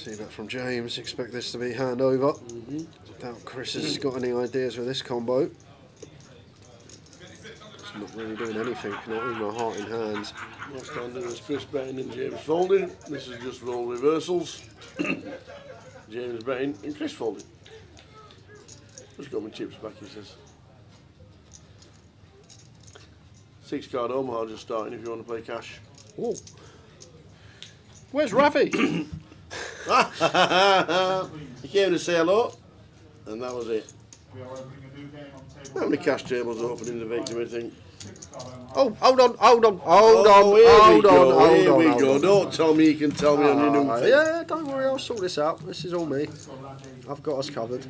See that from James. Expect this to be hand over. Doubt Chris has got any ideas with this combo. It's not really doing anything, not even a heart in hand. Last standing is Chris betting and James folding. This is just roll reversals. James betting and Chris folding. Just got my chips back, he says. 6 card Omaha just starting if you want to play cash. Oh. Where's Ravi? He came to say hello, and that was it. How many cash tables open in the victory thing? Oh, hold on. Here we go. Don't tell me you can tell me on your new thing. Yeah, don't worry, I'll sort this out. This is all me. I've got us covered.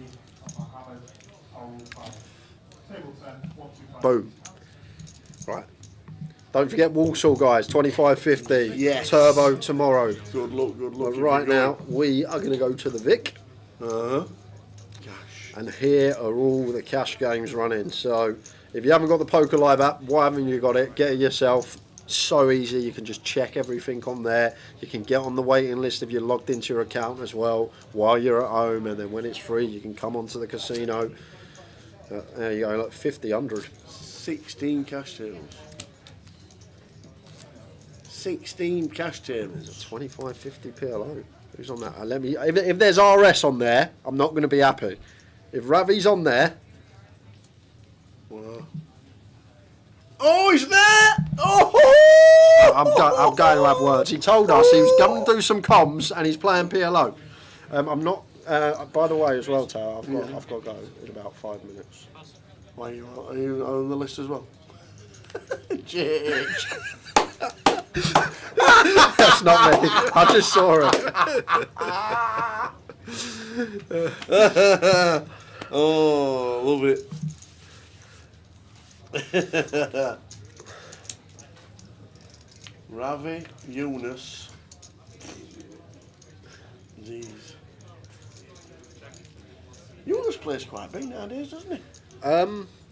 Boom. Right. Don't forget Walsall, guys. 25.50. Yes. Turbo tomorrow. Good luck, good luck. But right now, we are going to go to the Vic. And here are all the cash games running. So if you haven't got the Poker Live app, why haven't you got it? Get it yourself. So easy. You can just check everything on there. You can get on the waiting list if you're logged into your account as well while you're at home. And then when it's free, you can come onto the casino. There you go, like 50, 100. 16 cash tables. 16 cash tables. 25.50 PLO. Who's on that? Let me. If there's RS on there, I'm not going to be happy. If Ravi's on there. Well. Oh, he's there! Oh! I'm going to have words. He told us he was going to do some comms and he's playing PLO. I'm not. By the way, as well, Tao, I've got to go in about 5 minutes. Why are you on the list as well? Jake. That's not me. I just saw it. Oh, love it. Ravi, Eunice. These. Eunice plays quite big nowadays, doesn't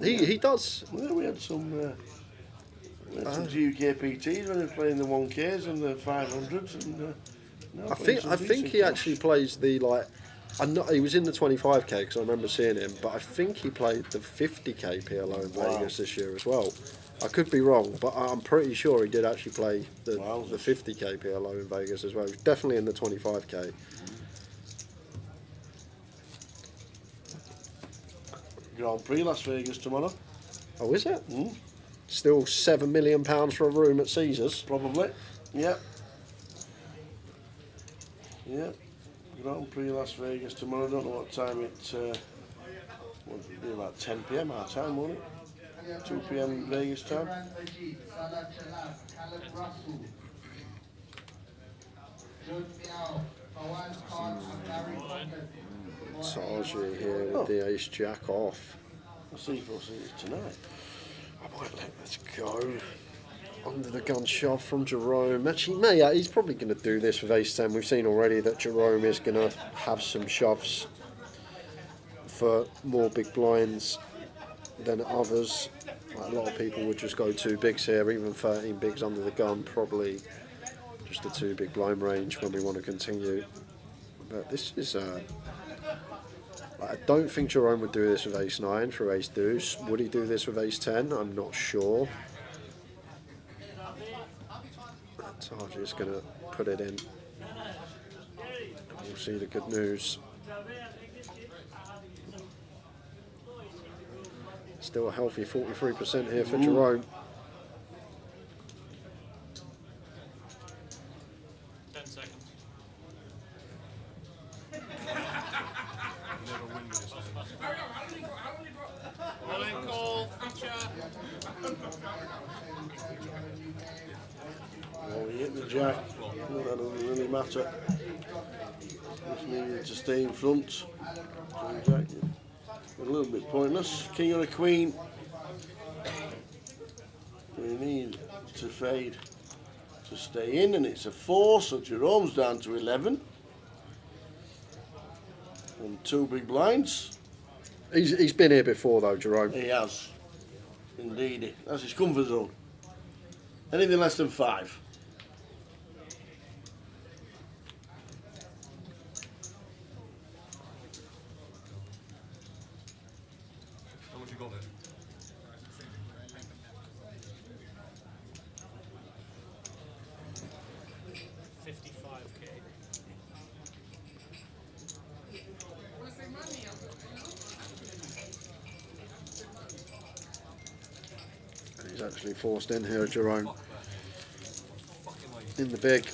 he? He does. Well, we had some GUKPTs when he was playing the 1Ks and the 500s, and I think he actually plays the he was in the 25k because I remember seeing him, but I think he played the 50k PLO in Vegas this year as well. I could be wrong, but I'm pretty sure he did actually play the 50k PLO in Vegas as well. He was definitely in the 25k. Grand Prix Las Vegas tomorrow. Oh, is it? Still £7 million for a room at Caesars? Probably. Yep. Yep. Grand Prix Las Vegas tomorrow. I don't know what time it will be, about 10 PM our time, won't it? 2 PM Vegas time. Taji here with the ace jack off. I'll see if we'll see it tonight. I might let this go. Under the gun shove from Jerome. Actually, he's probably going to do this with ace 10. We've seen already that Jerome is going to have some shoves for more big blinds than others. A lot of people would just go 2 bigs here, even 13 bigs under the gun, probably just a 2 big blind range when we want to continue. But this is I don't think Jerome would do this with ace 9 for ace deuce. Would he do this with ace 10? I'm not sure. Taji is going to put it in. We'll see the good news. Still a healthy 43% here for Jerome. 10 seconds. Well, he hit the jack. Well, that doesn't really matter. Just needed to stay in front. Jack, a little bit pointless. King or a queen. We need to fade to stay in, and it's a 4, so Jerome's down to 11. And 2 big blinds. He's been here before though, Jerome. He has. Indeed. That's his comfort zone. Anything less than 5. got it. He's actually forced in here, Jerome. In the big.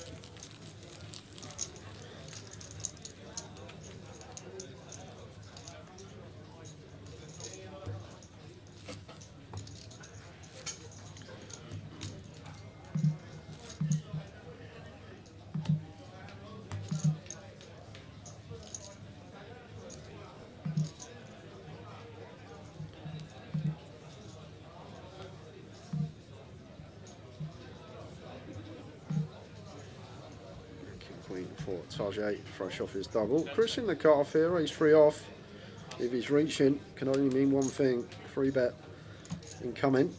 Queen for Tajay, fresh off his double. Chris in the cut off here, he's free off. If he's reaching, can only mean one thing, free bet incoming.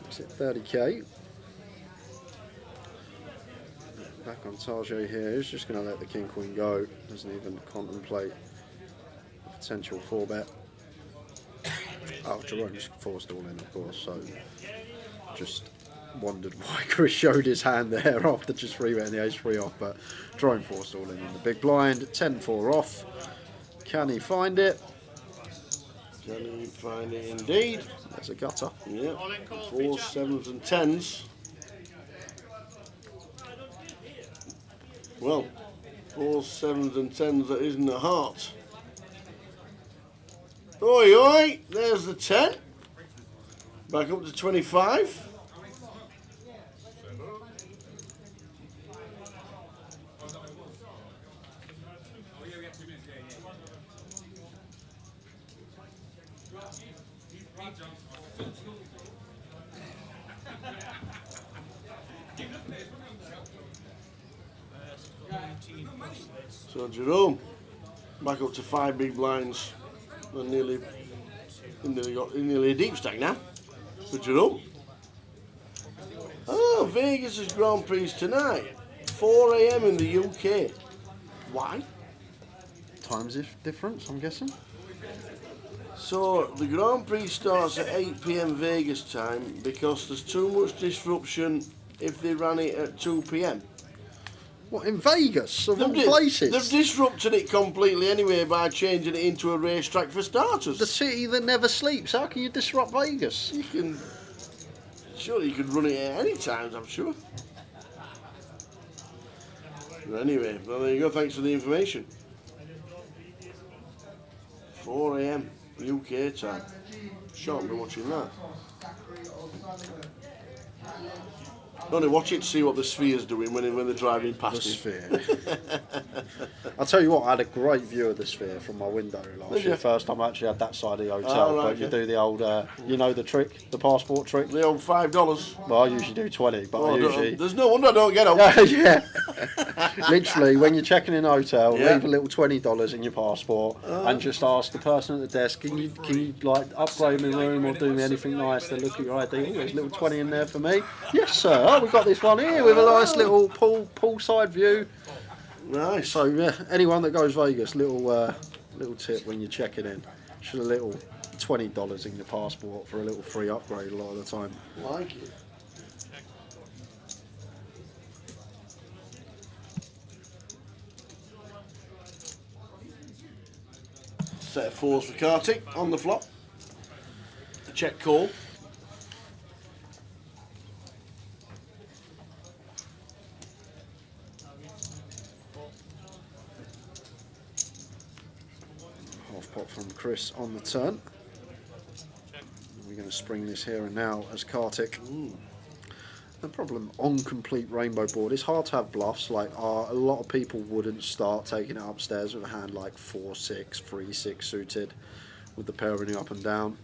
It's at 30k. Back on Tajay here, he's just going to let the King Queen go, doesn't even contemplate a potential 4-bet. Oh, Jerome's forced all in, of course, so just wondered why Chris showed his hand there after just 3-betting the ace-3 off, but Jerome forced all in the big blind. 10-4 off. Can he find it? Can he find it indeed? There's a gutter. Yeah, 4s, 7s and 10s. Well, 4s, 7s and 10s that isn't a heart. Oi, oi, there's the 10. Back up to 25. So Jerome, back up to 5 big blinds, and nearly a deep stack now. For Jerome. Oh, Vegas' Grand Prix tonight, 4 AM in the UK. Why? Times difference, I'm guessing. So the Grand Prix starts at 8 PM Vegas time because there's too much disruption if they ran it at 2 PM. What, in Vegas, of all places? They've disrupted it completely anyway by changing it into a racetrack for starters. The city that never sleeps. How can you disrupt Vegas? You can. Surely you could run it at any times, I'm sure. But anyway, well, there you go. Thanks for the information. 4 AM UK time. Sure, I've been watching that. Only watch it to see what the Sphere's doing when they're driving past the me. Sphere. I'll tell you what, I had a great view of the Sphere from my window last year. First time I actually had that side of the hotel. Right, but you do the old, you know the trick, the passport trick? The old $5. Well, I usually do 20, but I usually... There's no wonder I don't get them. Yeah. Literally, when you're checking in a hotel, leave a little $20 in your passport and just ask the person at the desk, can you like upgrade my room or do me anything nice? They look at your ID, oh, there's a little 20 in there for me. Yes, sir. Oh, we've got this one here with a nice little poolside view. Nice. So yeah, anyone that goes Vegas, little tip when you're checking in, should a little $20 in your passport for a little free upgrade a lot of the time. Like it. Set of 4s for Kartik on the flop. A check call. Pot from Chris on the turn. We're going to spring this here and now as Kartik. The problem on complete rainbow board is hard to have bluffs. Like a lot of people wouldn't start taking it upstairs with a hand like 4-6, 3-6 suited, with the pair running up and down.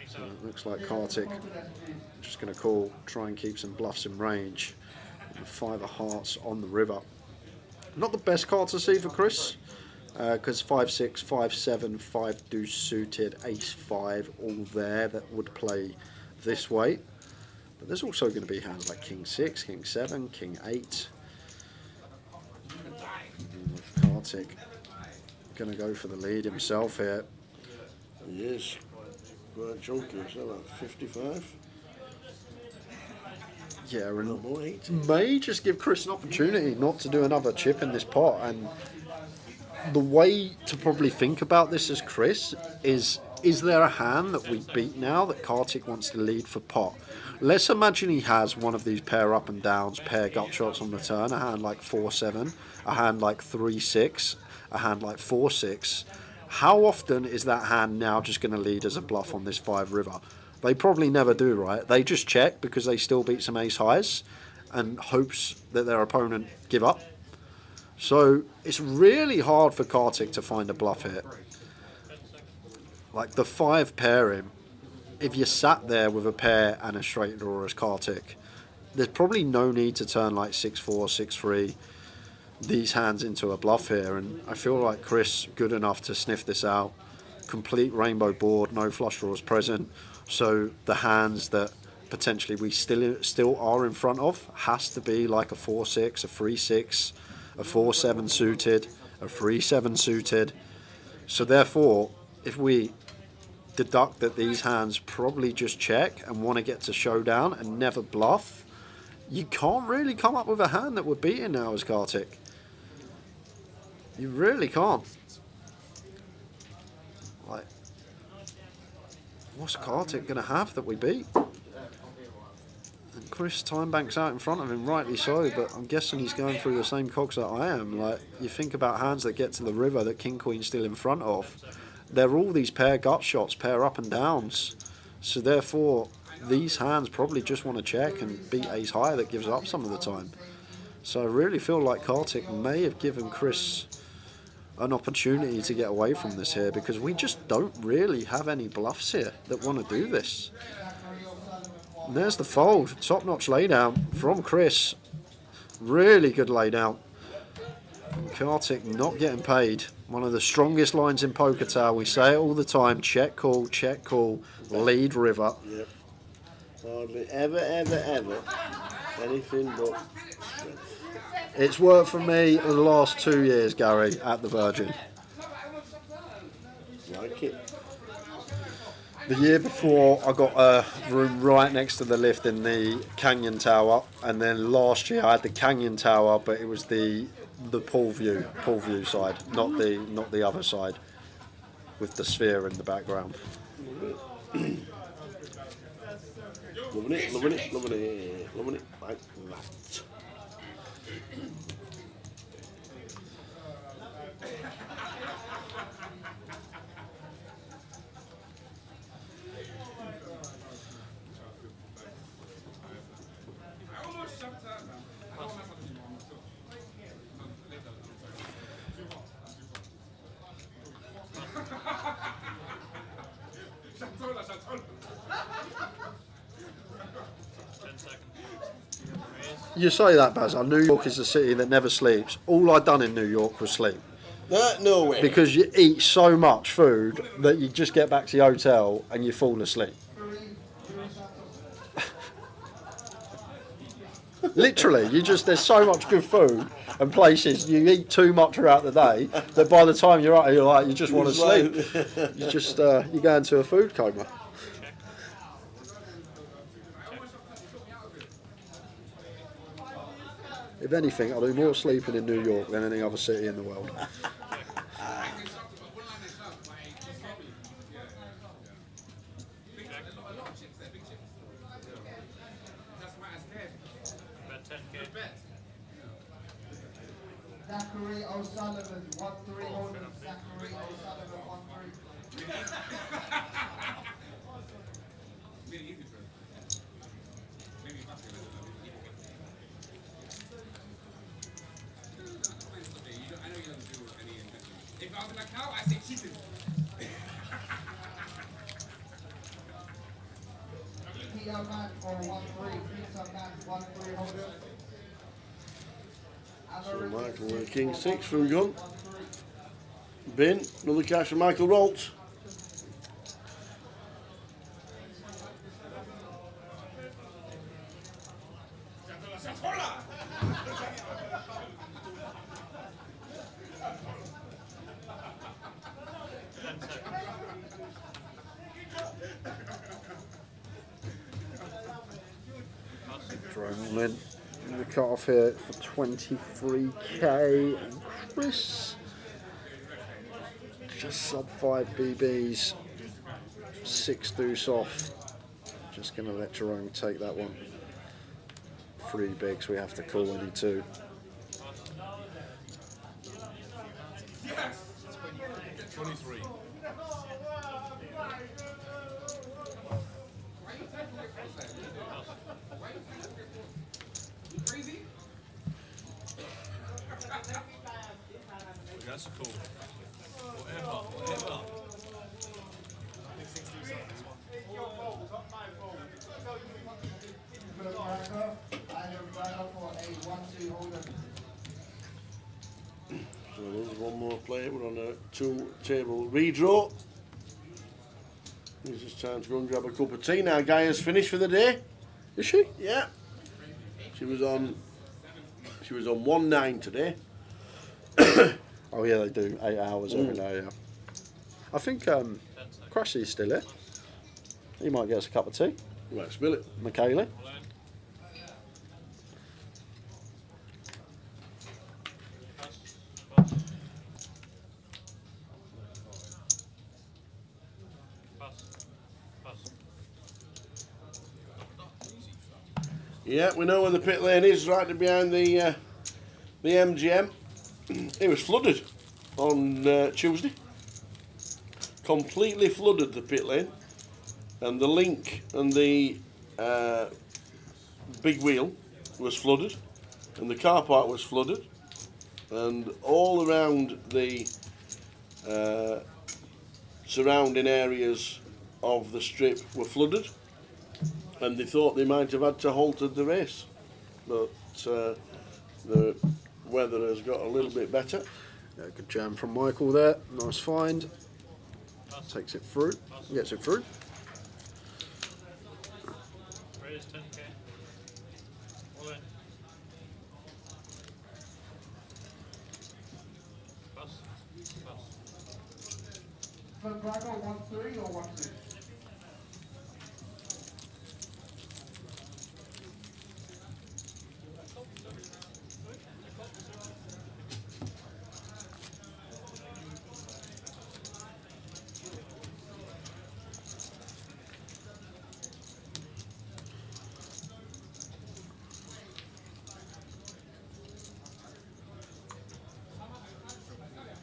So it looks like Kartik just going to call, try and keep some bluffs in range. And 5 of hearts on the river. Not the best card to see for Chris. Because 5-6, 5-7, 5 deuce suited, ace-5 all there that would play this way. But there's also going to be hands like king-6, king-7, king-8. Kartik going to go for the lead himself here. He is quite chunky, so about 55. Yeah, and may just give Chris an opportunity not to do another chip in this pot. And the way to probably think about this as Chris is there a hand that we beat now that Kartik wants to lead for pot? Let's imagine he has one of these pair up and downs, pair gut shots on the turn, a hand like 4-7, a hand like 3-6, a hand like 4-6. How often is that hand now just going to lead as a bluff on this 5 river? They probably never do, right? They just check because they still beat some ace highs and hopes that their opponent give up. So it's really hard for Kartik to find a bluff here. Like the 5 pairing, if you sat there with a pair and a straight draw as Kartik, there's probably no need to turn like 6-4, 6-3 these hands into a bluff here. And I feel like Chris good enough to sniff this out. Complete rainbow board, no flush draws present. So the hands that potentially we still are in front of has to be like a 4-6, a 3-6, a 4-7 suited, a 3-7 suited. So therefore, if we deduct that these hands probably just check and want to get to showdown and never bluff, you can't really come up with a hand that we're beating now as Kartik. You really can't. Like, what's Kartik going to have that we beat? And Chris time banks out in front of him, rightly so, but I'm guessing he's going through the same cogs that I am. Like, you think about hands that get to the river that King Queen's still in front of. They're all these pair gut shots, pair up and downs. So therefore, these hands probably just want to check and beat ace high that gives up some of the time. So I really feel like Kartik may have given Chris an opportunity to get away from this here, because we just don't really have any bluffs here that want to do this. And there's the fold. Top-notch laydown from Chris. Really good laydown. Kartik not getting paid. One of the strongest lines in Poker Tower. We say it all the time. Check call, lead river. Yep. Hardly ever anything but It's worked for me the last 2 years, Gary, at the Virgin. like it. The year before, I got a room right next to the lift in the Canyon Tower, and then last year I had the Canyon Tower, but it was the pool view side, not the other side, with the sphere in the background. Loving it like that. You say that, Bazza. New York is a city that never sleeps. All I'd done in New York was sleep. No way. Because you eat so much food that you just get back to your hotel and you fall asleep. Literally, there's so much good food and places, you eat too much throughout the day that by the time you're out, you just want to sleep. You go into a food coma. If anything, I do more sleeping in New York than any other city in the world. Zachary O'Sullivan, 1-3 holding. Zachary O'Sullivan, 1-3. If I was like cow, I say chicken. Peter Mack for 1-3. Peter Mack, 1-3 holding. So Michael with a king 6 from gun. Bin, another cash from Michael Rolt. Throwing all in. The cut off here for 23k. And Chris, just sub 5 BBs. 6 deuce off. Just going to let Jerome take that one. 3 bigs we have to call when he 2. Yes! 23. That's cool. Whatever. So there's one more player. We're on a 2-table redraw. It's just time to go and grab a cup of tea. Now Gaia's finished for the day. Is she? Yeah. She was on 1-9 today. Oh yeah, they do 8 hours every day. Yeah. I think Crassy's still here. He might get us a cup of tea. You might spill it. Michaela. Yeah, we know where the pit lane is, right behind the MGM. It was flooded on Tuesday. Completely flooded, the pit lane. And the link and the big wheel was flooded. And the car park was flooded. And all around the surrounding areas of the strip were flooded. And they thought they might have had to halted the race. But the weather has got a little bit better. Yeah, good jam from Michael there. Nice find. Takes it through. Gets it through. Raise 10k. All in. Pass. So Drago 1-3 or 1-2?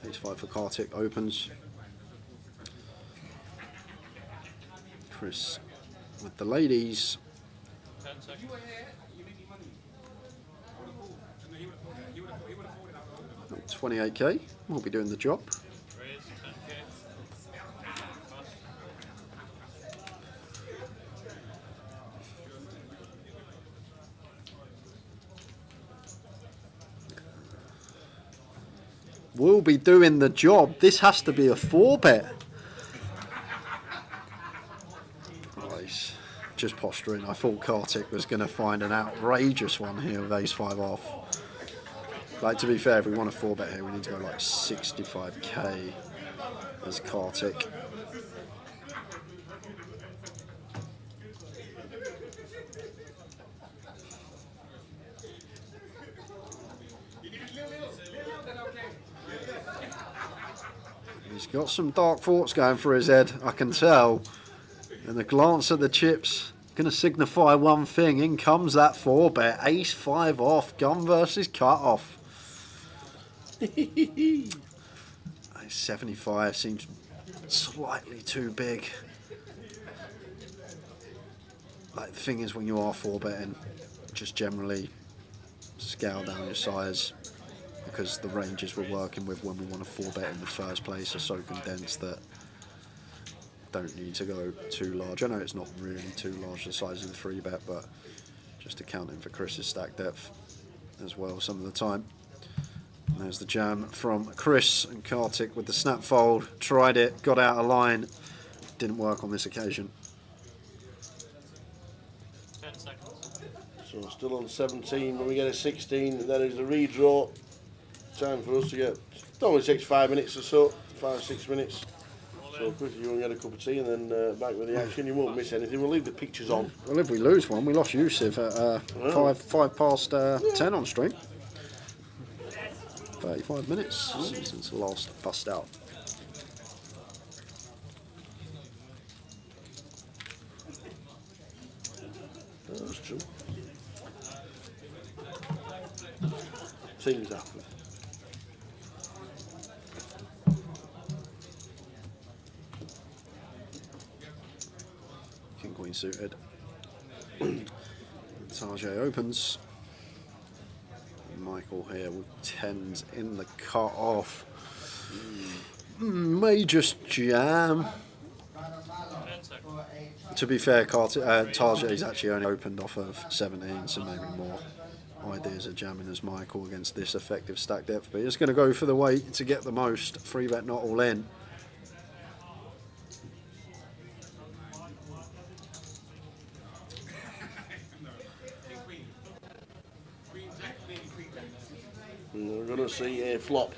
Ace 5 for Kartik opens. Chris with the ladies. 10 seconds. 28k. We'll be doing the job. Raise 10k. Pass. We'll be doing the job. This has to be a 4-bet. Nice. Just posturing. I thought Kartik was going to find an outrageous one here with ace 5 off. Like, to be fair, if we want a 4-bet here, we need to go like 65k as Kartik. He's got some dark thoughts going through his head, I can tell. And the glance at the chips going to signify one thing. In comes that 4-bet. Ace 5 off. Gun versus cut off. Ace 75 seems slightly too big. Like, the thing is, when you are 4-betting, just generally scale down your size, because the ranges we're working with when we want to 4-bet in the first place are so condensed that don't need to go too large. I know it's not really too large the size of the 3-bet, but just accounting for Chris's stack depth as well some of the time. And there's the jam from Chris, and Kartik with the snap fold. Tried it, got out of line. Didn't work on this occasion. 10 seconds. So still on 17. When we get a 16, then is a redraw. Time for us to get. It only takes 5 minutes or so, 5-6 minutes. So Chris, you want to get a cup of tea and then back with the action. You won't miss anything. We'll leave the pictures on. Well, if we lose one, we lost Yusuf at 5 past 10 on stream. 35 minutes since the last bust out. That's true. Things happen. King Queen suited. Tajay opens. Michael here with 10s in the cut off. May just jam. To be fair, Tajay's actually only opened off of 17, so maybe more ideas of jamming as Michael against this effective stack depth. But he's going to go for the weight to get the most. 3-bet not all in. We're going to see a flop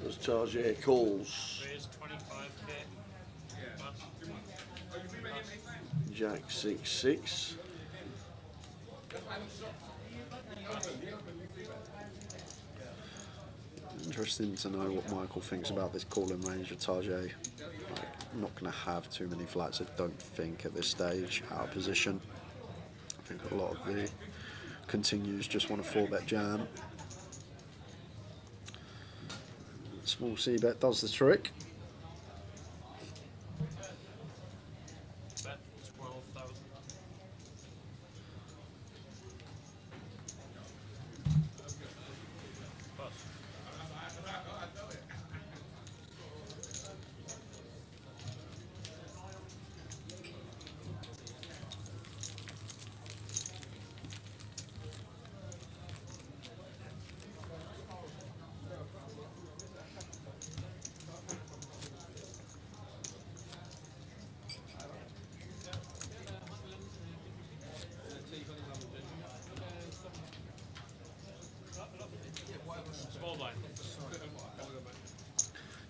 as Tajay calls. Jack 6-6. Interesting to know what Michael thinks about this calling range of Tajay. Not going to have too many flats, I don't think, at this stage, out of position. I think a lot of the continues just want a 4-bet jam. Small C-bet does the trick.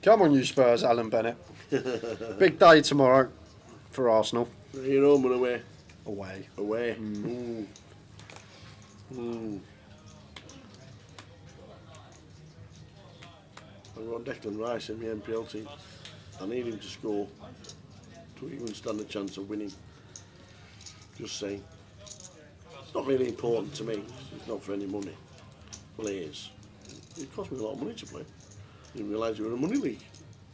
Come on, you Spurs, Alan Bennett. Big day tomorrow for Arsenal. Are you home and away? Away. Away. Mm. I've got Declan Rice in the NPL team. I need him to score to even stand a chance of winning. Just saying. It's not really important to me. It's not for any money. Well, it is. It cost me a lot of money to play. I didn't realise you were in a money league.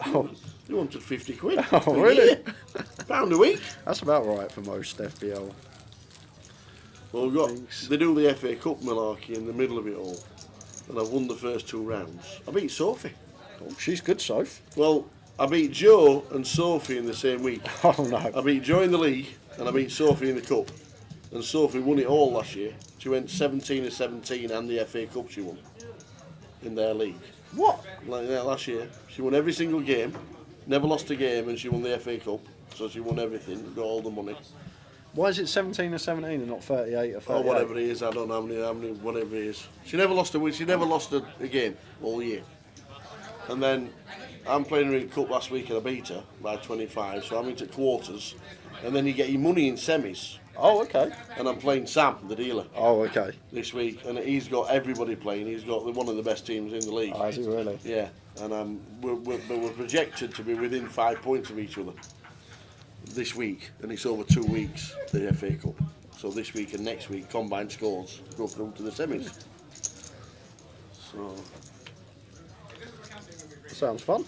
Oh. You wanted 50 quid. Oh, really? £1 a week. That's about right for most FPL. Well, they do the FA Cup malarkey in the middle of it all. And I've won the first 2 rounds. I beat Sophie. Oh, she's good, Soph. Well, I beat Joe and Sophie in the same week. Oh, no. I beat Joe in the league and I beat Sophie in the cup. And Sophie won it all last year. She went 17-17 and the FA Cup she won in their league. What? Like that last year. She won every single game, never lost a game, and she won the FA Cup. So she won everything, got all the money. Why is it 17-17 and not 38 or 38? Or whatever it is, I don't know how many, whatever it is. She never lost a game all year. And then I'm playing her in cup last week and I beat her by 25, so I'm into quarters. And then you get your money in semis. Oh, okay. And I'm playing Sam, the dealer. Oh, okay. This week, and he's got everybody playing. He's got one of the best teams in the league. Oh, is he really? Yeah, and we're projected to be within 5 points of each other this week, and it's over 2 weeks, the FA Cup. So this week and next week, combined scores go through to the semis. So sounds fun.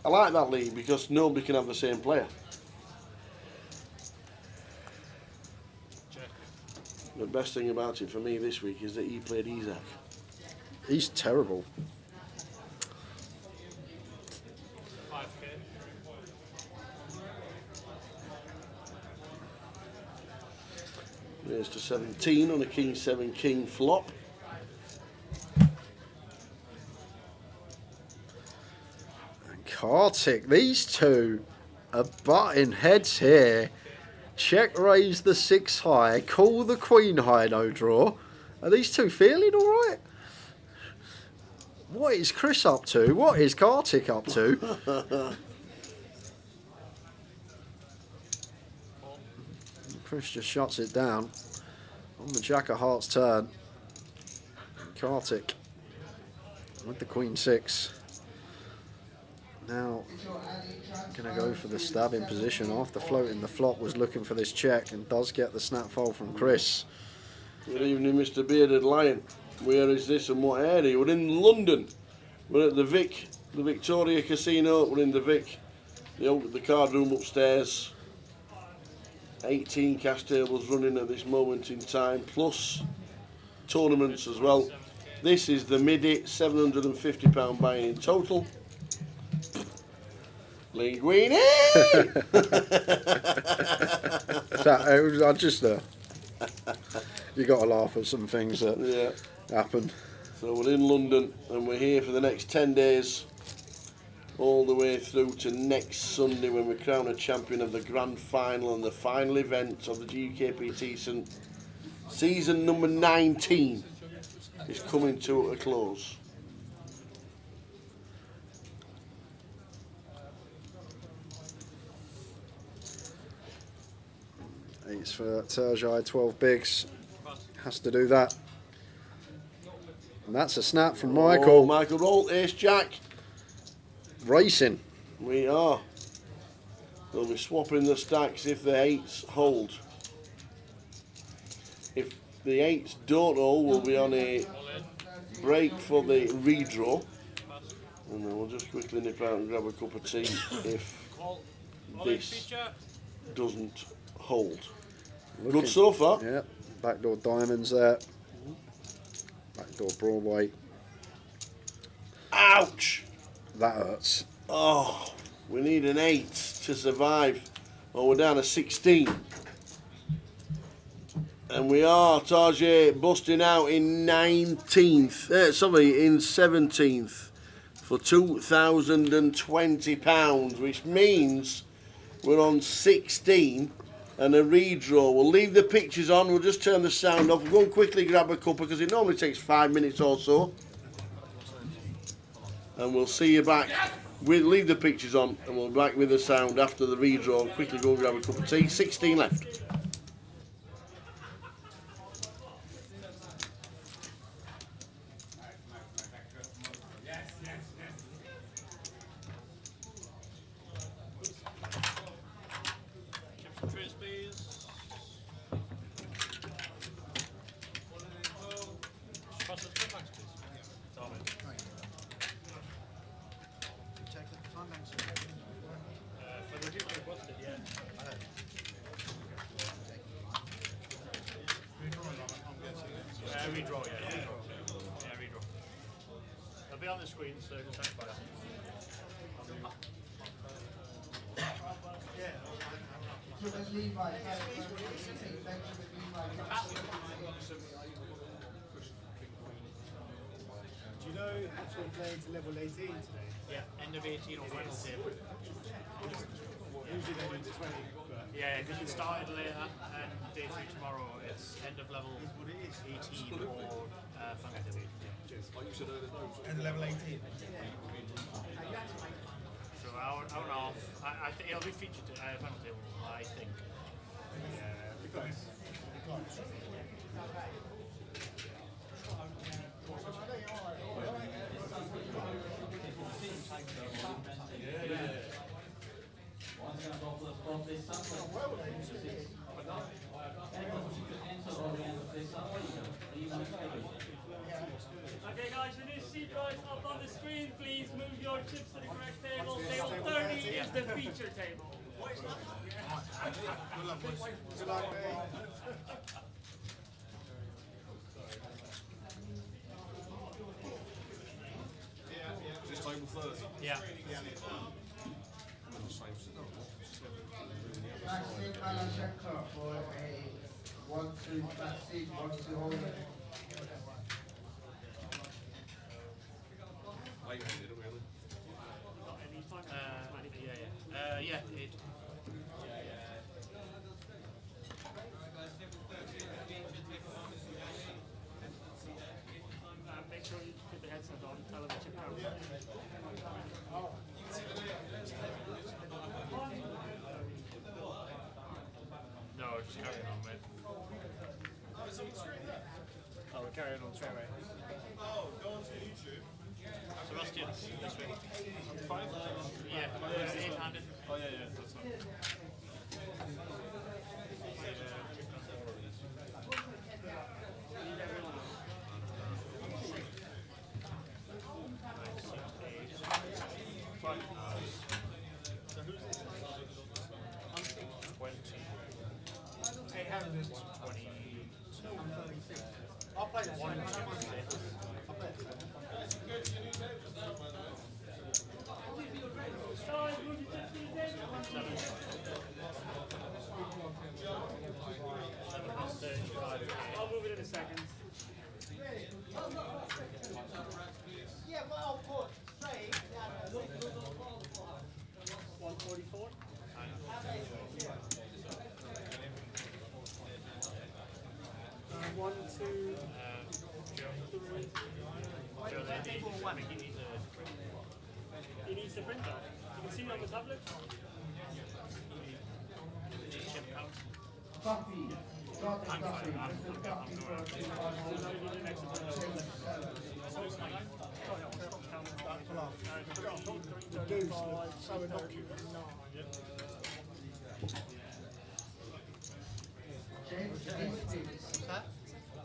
I like that league because nobody can have the same player. The best thing about it for me this week is that he played Isaac. He's terrible. There's to 17 on a King 7 King flop. And Kartik, these two are butting heads here. Check raise the 6 high, call the queen high, no draw. Are these two feeling alright? What is Chris up to? What is Kartik up to? Chris just shuts it down. On the Jack of Hearts turn. Kartik with the Queen 6. Now going to go for the stabbing position. After floating, the flop was looking for this check and does get the snap fold from Chris. Good evening, Mr. Bearded Lion. Where is this and what area? We're in London. We're at the Vic, the Victoria Casino. We're in the Vic, the card room upstairs. 18 cash tables running at this moment in time, plus tournaments as well. This is the Midi, £750 buy-in in total. Linguini! I just you got to laugh at some things that happen. So we're in London and we're here for the next 10 days, all the way through to next Sunday when we crown a champion of the grand final and the final event of the GUKPT season number 19 is coming to a close. Eights for Terjai, 12 bigs. Has to do that. And that's a snap from Michael. Oh, Michael rolled ace jack. Racing. We are. We'll be swapping the stacks if the eights hold. If the eights don't hold, we'll be on a break for the redraw. And then we'll just quickly nip out and grab a cup of tea if this doesn't hold. Good so far. Yeah, backdoor diamonds there. Backdoor Broadway. Ouch! That hurts. Oh, we need an 8 to survive. Well, we're down to 16. And we are, Tajay, busting out in 19th. In 17th for £2,020, which means we're on 16 and a redraw. We'll leave the pictures on. We'll just turn the sound off. We'll go and quickly grab a cuppa because it normally takes 5 minutes or so. And we'll see you back. We'll leave the pictures on and we'll be back with the sound after the redraw. Quickly go and grab a cup of tea. 16 left. Redraw, yeah, redraw. They'll be on the screen, so just hang fire. Do you know if we're playing to level 18 today? Yeah, end of 18 or Wednesday. Usually they do 20. But yeah, because it started later, and day 3 tomorrow, it's end of level 18 or Fantasy. End of level 18. So hour and a half. I think it'll be featured at final table, I think. Yeah, because Okay guys, the new seat drawers up on the screen, please move your chips to the correct table. Table 30 is the feature table. Good luck, mate. Is this table 30? Yeah. Maxime Alashekar for a 1-2 backseat, 1-2 holding. Yeah, it. Make sure you put the headset on and tell them what you're counting. No, carrying on, mate. Oh, we're carrying on straight away. Oh, go on to YouTube. Sebastian, this week. Fine. Yeah, eight-handed. Oh, yeah, that's not. I'll play that one. I'll move it in a second. Yeah, well, I'll put straight. 144. One, two, three. He needs the printer. You can see it on the tablet.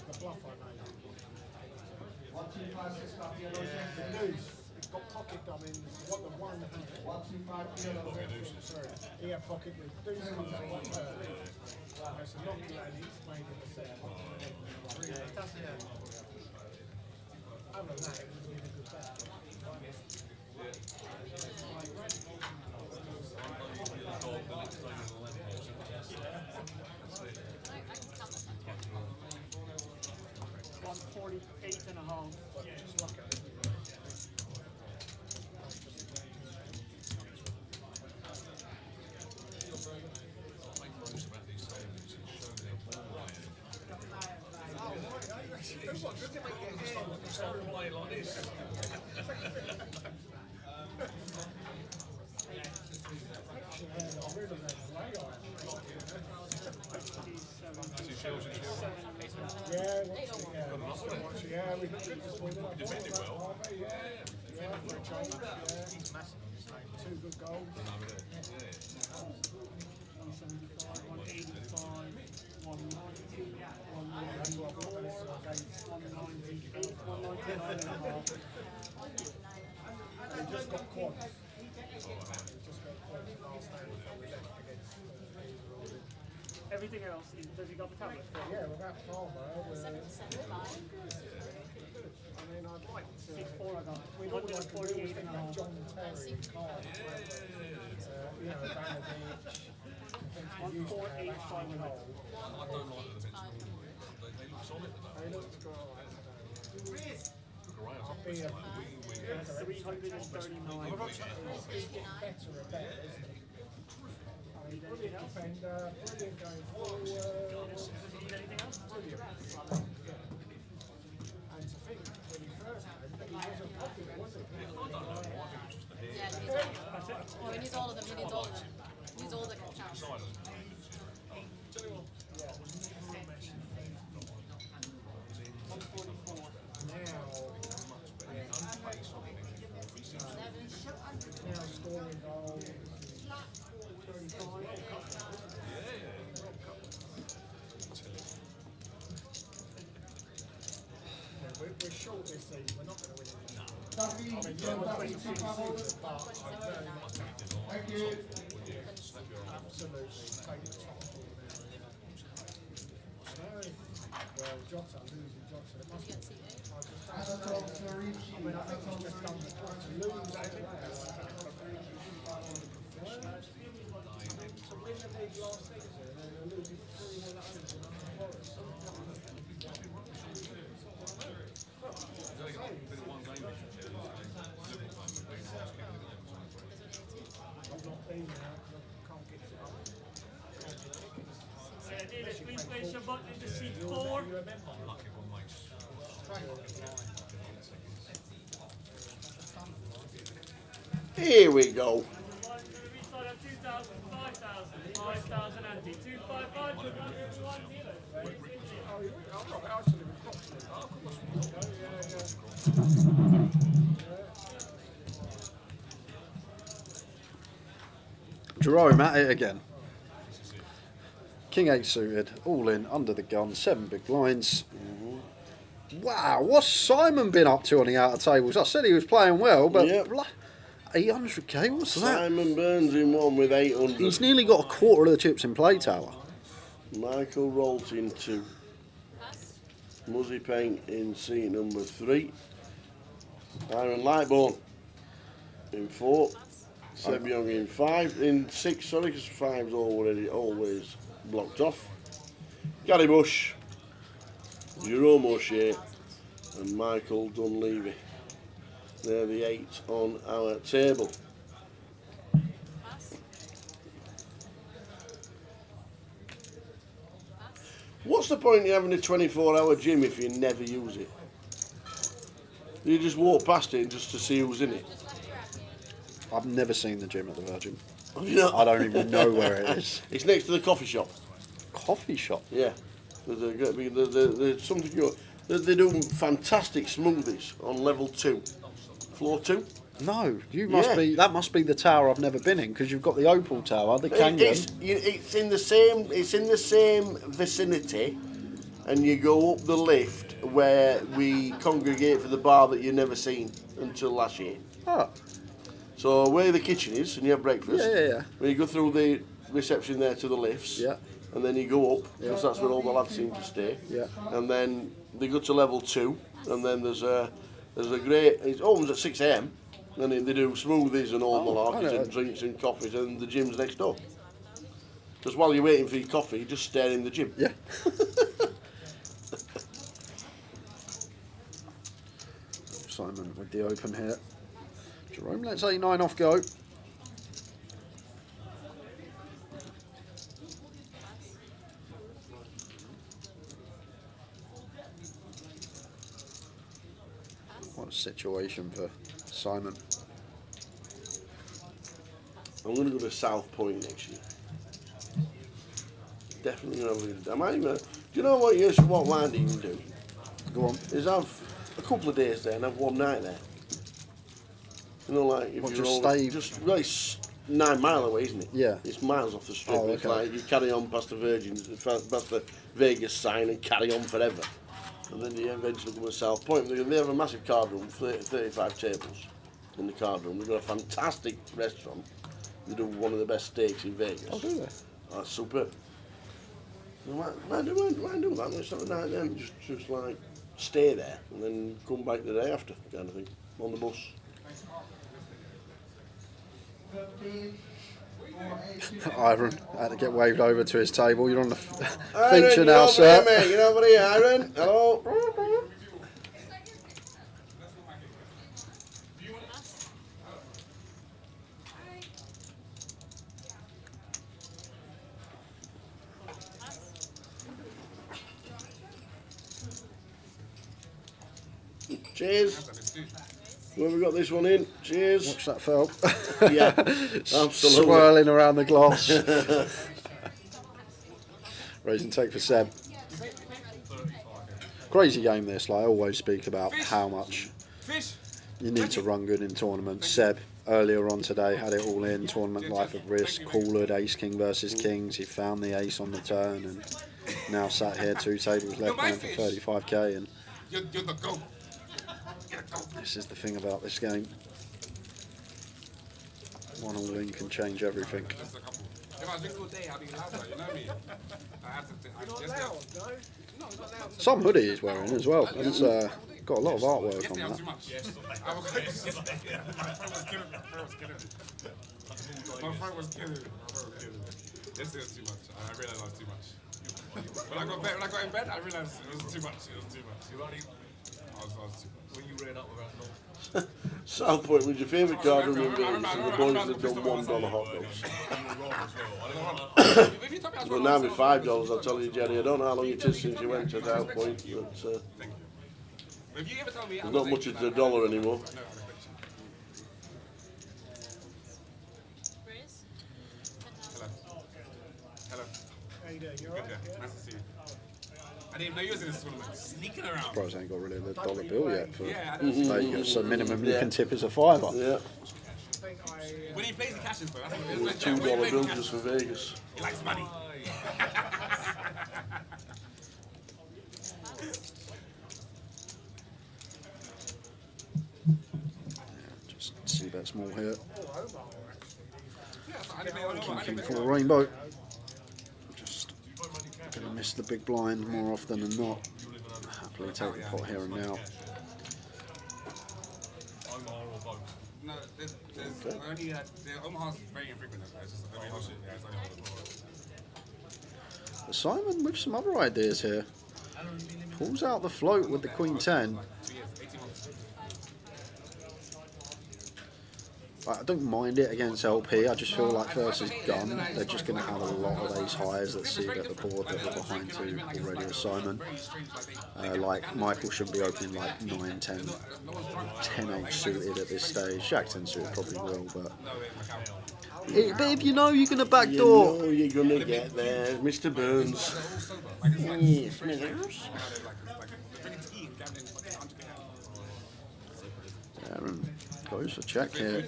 The bluff I made. 1, 2, 5, 6, copy of those. The deuce. It's got pocket dummings. What the one hand. 1, 2, 5, sorry. Here, pocket with deuce comes on one turn. There's a long rally. It's made in the set. Other than that, it would have been a good bet. Yeah, we defended well. Yeah, for a change. He's massive. Two good goals. 175, 185, 190, 198, 199 and a half. We just got quads. We just got quads last time before we left against Everything else, does he got the tablet? Yeah, without Palmer, 775. I mean, I'd like to. 6-4 I got. We'd all like to do is think that John Terry card. You know, Vanovich. 1485 and all. I don't like the defence. They look solid today. They look I'll be a 339. He's getting better and better, isn't he? I mean, brilliant defender, brilliant going forward. Does he need anything else? Brilliant. And to think, when he first came, he wasn't popular, was he? I don't know. I think it was just the hair. Yeah, he needs all of them. Oh, he needs all of them. He needs all of them. He needs all the counts. Tell you what. Now scoring goals. We're short this season. We're not going to win it. I mean, yeah, we're 22 seasons, but I'm very much. Thank you. Absolutely. Take the top four now. Well, Jota, losing Jota. It must be. I mean, I think he's just done to lose to win the league last season and then losing 3-1 Forest. I've not been there, I can't get it up. David, please place your button into seat 4. Here we go. We start at 2,000, 5,000, 5,000. 6,000 anti. 255. Everyone Jerome at it again. King 8 suited, all in, under the gun, 7 big blinds. Wow, what's Simon been up to on the outer tables? I said he was playing well, but 800k, what's that? Simon Burns in one with 800. He's nearly got a quarter of the chips in play tower. Michael Rolt in 2. Muzzy Paint in seat number 3. Aaron Lightborn in 4. Seb Young in 5. In 6, sorry, because 5's always blocked off. Gary Bush, Jerome O'Shea and Michael Dunleavy. They're the 8 on our table. What's the point in having a 24-hour gym if you never use it? You just walk past it just to see who's in it. I've never seen the gym at the Virgin. Have you not? I don't even know where it is. It's next to the coffee shop. Coffee shop? Yeah. There's something they do fantastic smoothies on level 2. Floor 2? No, you must be. That must be the tower I've never been in, because you've got the Opal Tower, the Canyon. It's in the same. It's in the same vicinity, and you go up the lift where we congregate for the bar that you've never seen until last year. Oh. So where the kitchen is, and you have breakfast. Yeah. Where you go through the reception there to the lifts. Yeah. And then you go up, because that's where all the lads seem to stay. Yeah. And then they go to level 2, and then there's a great. It opens at 6 AM. And then they do smoothies and all malarkeys and drinks and coffees, and the gym's next door. Just while you're waiting for your coffee, just stare in the gym. Yeah. Simon with the open here. Jerome lets 8-9 off go. What a situation for Simon. I'm going to go to South Point next year. Definitely going to. I might even. Do you know what Landy can do? Go on. Is have a couple of days there and have one night there. You know, like if you're stay. Just really 9 mile away, isn't it? Yeah. It's miles off the strip. Oh, It's okay. like you carry on past the Virgins, past the Vegas sign, and carry on forever. And then you eventually come to South Point. They have a massive card room, 35 tables in the card room. They've got a fantastic restaurant. They do one of the best steaks in Vegas. Oh, do they? That's superb. Why do that? Let's have a night then. Just like stay there and then come back the day after, kind of thing, on the bus. Iron had to get waved over to his table. You're on the Iron, feature now, sir. Mate. You know what here, Iron? Hello. Cheers. Where we got this one in? Cheers. Watch that, Phil. Yeah, absolutely. Swirling around the glass. Raising take for Seb. Crazy game this, like I always speak about how much you need to run good in tournaments. Seb, earlier on today, had it all in, tournament life at risk, cooled ace king versus kings, he found the ace on the turn and now sat here 2 tables left playing for 35k. And You're the GOAT. this is the thing about this game. One all in can change everything. If I drink all day, I'll be louder, you know me? I have to. Some hoodie he's wearing as well. It's got a lot of artwork on that. My friend was killing it. Yesterday was too much. I realised I was too much. When I got in bed, I realised it was too much. I was too much. When you read up about South Point was your favourite card room in Vegas, and the boys have done $1 hot dogs. But now with $5, I'll tell you, Jerry, I don't know how long it is since you went to South Point, but there's not much of the dollar anymore. Good, yeah. Nice to see you. I didn't even know you was in this tournament. Sneaking around. Surprised I ain't got rid of the dollar bill yet for Yeah, Vegas. So minimum you can tip is a $5. Yeah. When he plays, he cashes, though. That's what it is. $2 bill just for Vegas. He likes money. Just see that small here. Yeah, King for a rainbow. Just gonna miss the big blind more often than not. Happily take the pot here and now. No, there's only Omaha's very infrequent. It's just only But Simon with some other ideas here. Pulls out the float with the Queen 10. I don't mind it against LP. I just feel like versus Gun, they're just going to have a lot of ace highs that see that the board that we're behind to already with Simon. Like Michael shouldn't be opening like 9, 10, 10-8 suited at this stage. Jack 10 suited probably will, but if you know you're going to backdoor. You know you're going to get there, Mr. Burns. Yes, Smithers. Aaron goes for check here.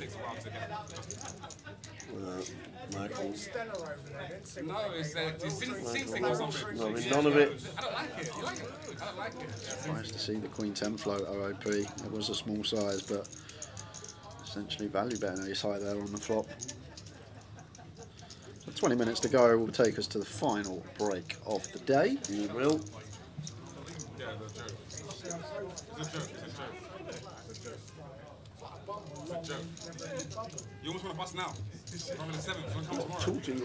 Michael. No, it's Sing or something. No, none of it. I don't like it. You like it? I don't like it. Nice to see the Queen 10 float OOP. It was a small size, but essentially value betting ace high there on the flop. So 20 minutes to go will take us to the final break of the day. You will. Yeah, the joke. It's a joke. It's a joke. It's a joke. You almost want to bust now. From the 7th, so come tomorrow. Talk to you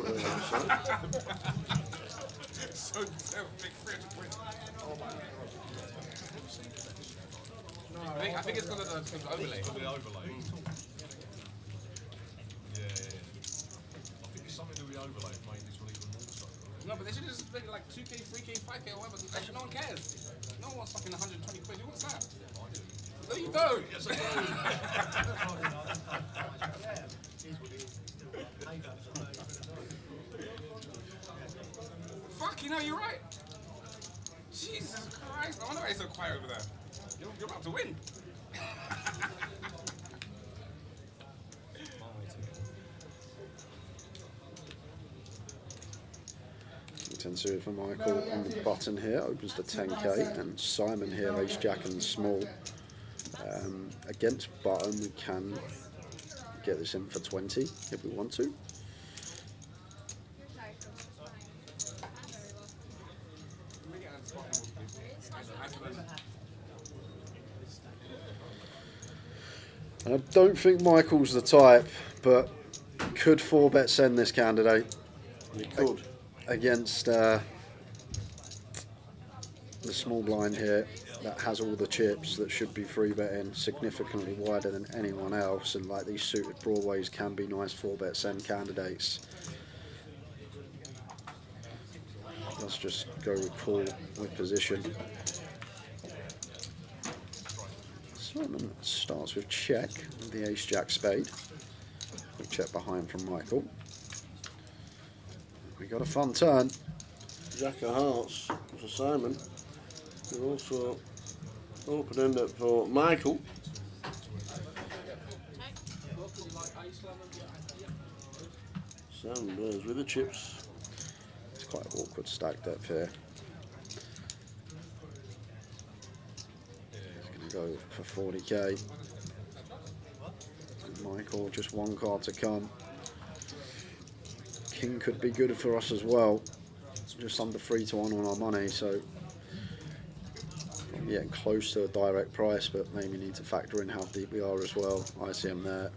So, big quid. I think it's because of the overlay. The overlay. Yeah. I think it's something to do with the overlay, mate. This one even more so. No, but they should just make like 2K, 3K, 5K, or whatever. No one cares. No one wants fucking 120 quid. Who wants that? No, you don't. Yes, I Fuck, you know, you're right. Jesus Christ. I wonder why he's so quiet over there. You're about to win. Ten suited for Michael on the button here, opens to 10k, and Simon here, ace jack and small. Against button, we can get this in for 20 if we want to. I don't think Michael's the type, but could 4-bet send this candidate. You could. Against the small blind here that has all the chips that should be free betting significantly wider than anyone else, and like these suited broadways can be nice 4-bet send candidates. Let's just go with call with position. Simon starts with check with the ace jack spade. We check behind from Michael. We got a fun turn. Jack of hearts for Simon. We're also open up for Michael. Simon Burns with the chips. It's quite an awkward stack depth here. He's going to go for 40k. Michael, just one card to come. King could be good for us as well. It's just under 3-1 on our money, so I'm getting close to a direct price, but maybe need to factor in how deep we are as well. I see him there.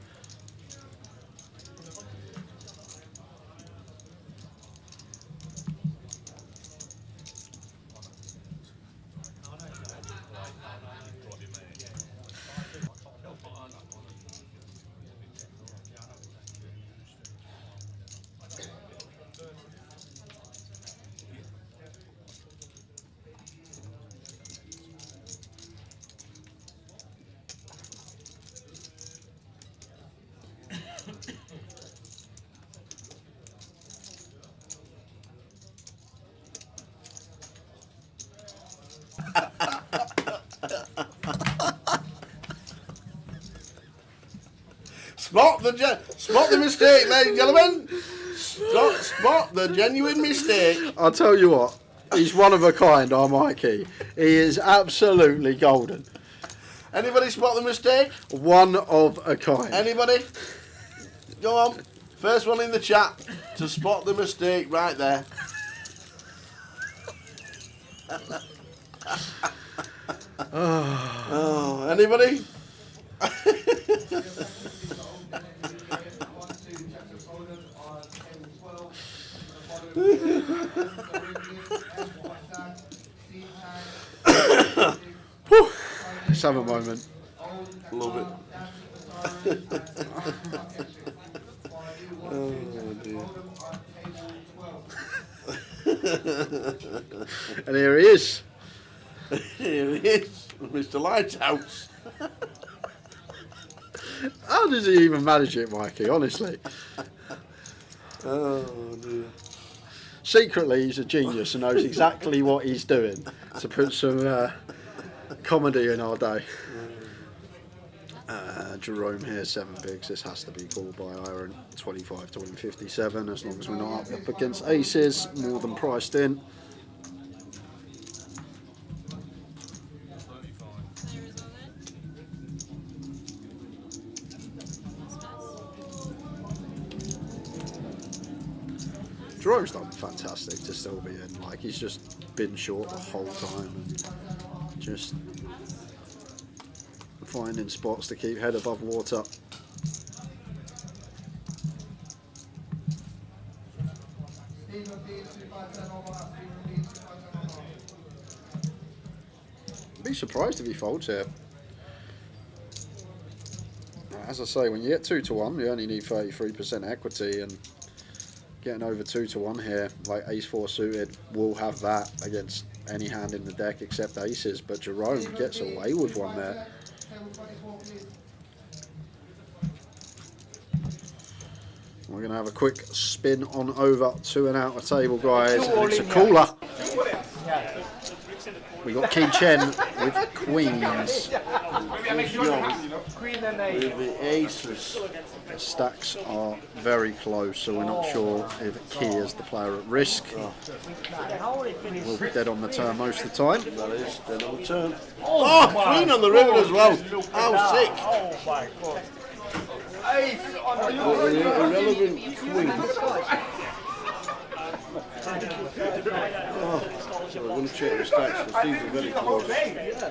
Spot the mistake, ladies and gentlemen. Spot the genuine mistake. I'll tell you what, he's one of a kind, our Mikey. He is absolutely golden. Anybody spot the mistake? One of a kind. Anybody? Go on. First one in the chat to spot the mistake right there. Oh, anybody? Let's have a moment. Love it. Oh dear. And here he is. Here he is, Mr. Lighthouse. How does he even manage it, Mikey, honestly? Oh dear. Secretly, he's a genius and knows exactly what he's doing to put some comedy in our day. Jerome here, 7 bigs. This has to be called by iron. 25 to win 57, as long as we're not up against aces, more than priced in. Jerome's done fantastic to still be in. Like, he's just been short the whole time and just finding spots to keep head above water. Be surprised if he folds here. As I say, when you get 2 to 1, you only need 33% equity, and getting over 2 to 1 here, like ace 4 suited, will have that against any hand in the deck except aces, but Jerome gets away with one there. We're going to have a quick spin on over to an outer table, guys, and it's a cooler. We got King Chen with queens. With the aces. The stacks are very close, so we're not sure if Key is the player at risk. We'll be dead on the turn most of the time. That is dead on the turn. Oh, queen on the river as well. How sick. Oh my god. Irrelevant queen. Oh, so we're going to check the stacks because these are very close. It's a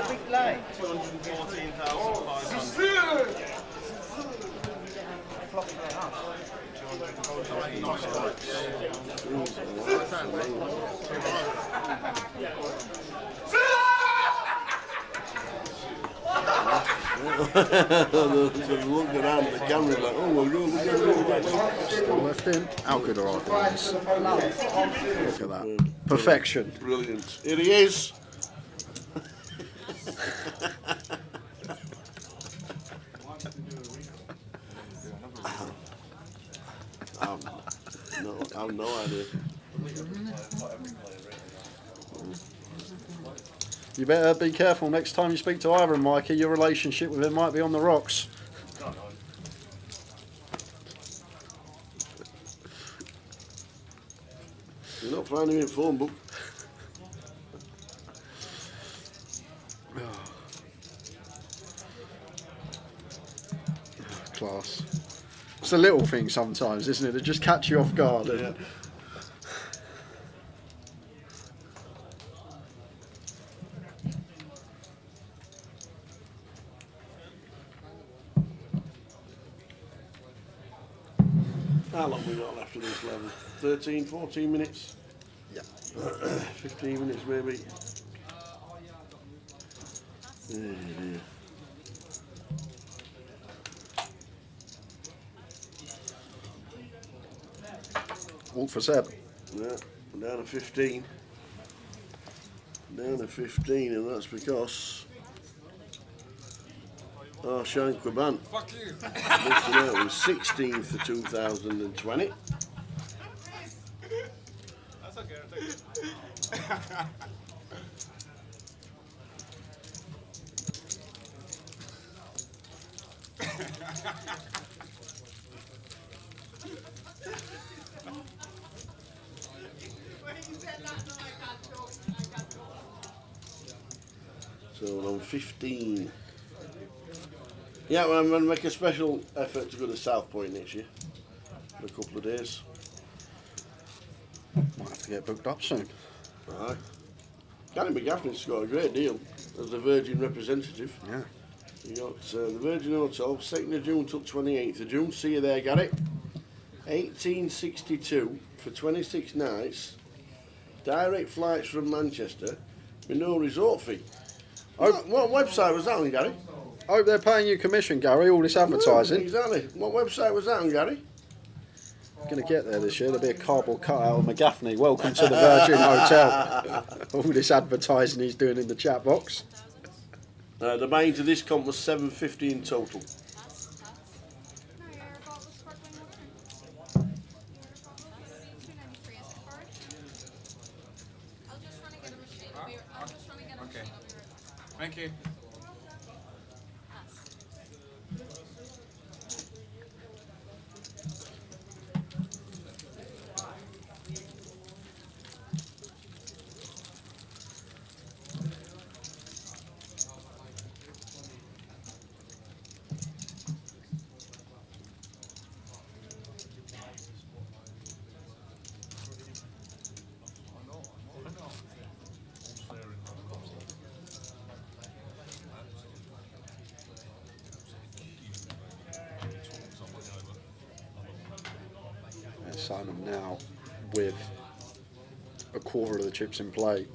big line. 214,500. The look around the camera like, oh my god, still left in. How good are our queens? Look at that. Perfection. Brilliant. Here he is. I've no idea. You better be careful next time you speak to Ivan, Mikey. Your relationship with him might be on the rocks. You're not finding him in phone book. Class. It's a little thing sometimes, isn't it? They just catch you off guard. Yeah. How long we got left of this level? 13, 14 minutes? Yeah. 15 minutes maybe. Dear. All for Seb. Yeah, down to 15. Down to 15, and that's because Sean Quaban. Fuck you. It was 16th for 2020. So we're on 15. Yeah, well, I'm going to make a special effort to go to South Point next year for a couple of days. Might have to get booked up soon. Aye. Gary McGaffney's got a great deal as a Virgin representative. Yeah. You got the Virgin Hotel, 2nd of June till 28th of June. See you there, Gary. 1862 for 26 nights. Direct flights from Manchester with no resort fee. What website was that on, Gary? I hope they're paying you commission, Gary, all this advertising. Exactly. What website was that on, Gary? Going to get there this year. There'll be a cardboard cutout of McGaffney. Welcome to the Virgin Hotel. All this advertising he's doing in the chat box. The buying to this comp was $7.50 in total. Okay. Thank you. Simon now with a quarter of the chips in play,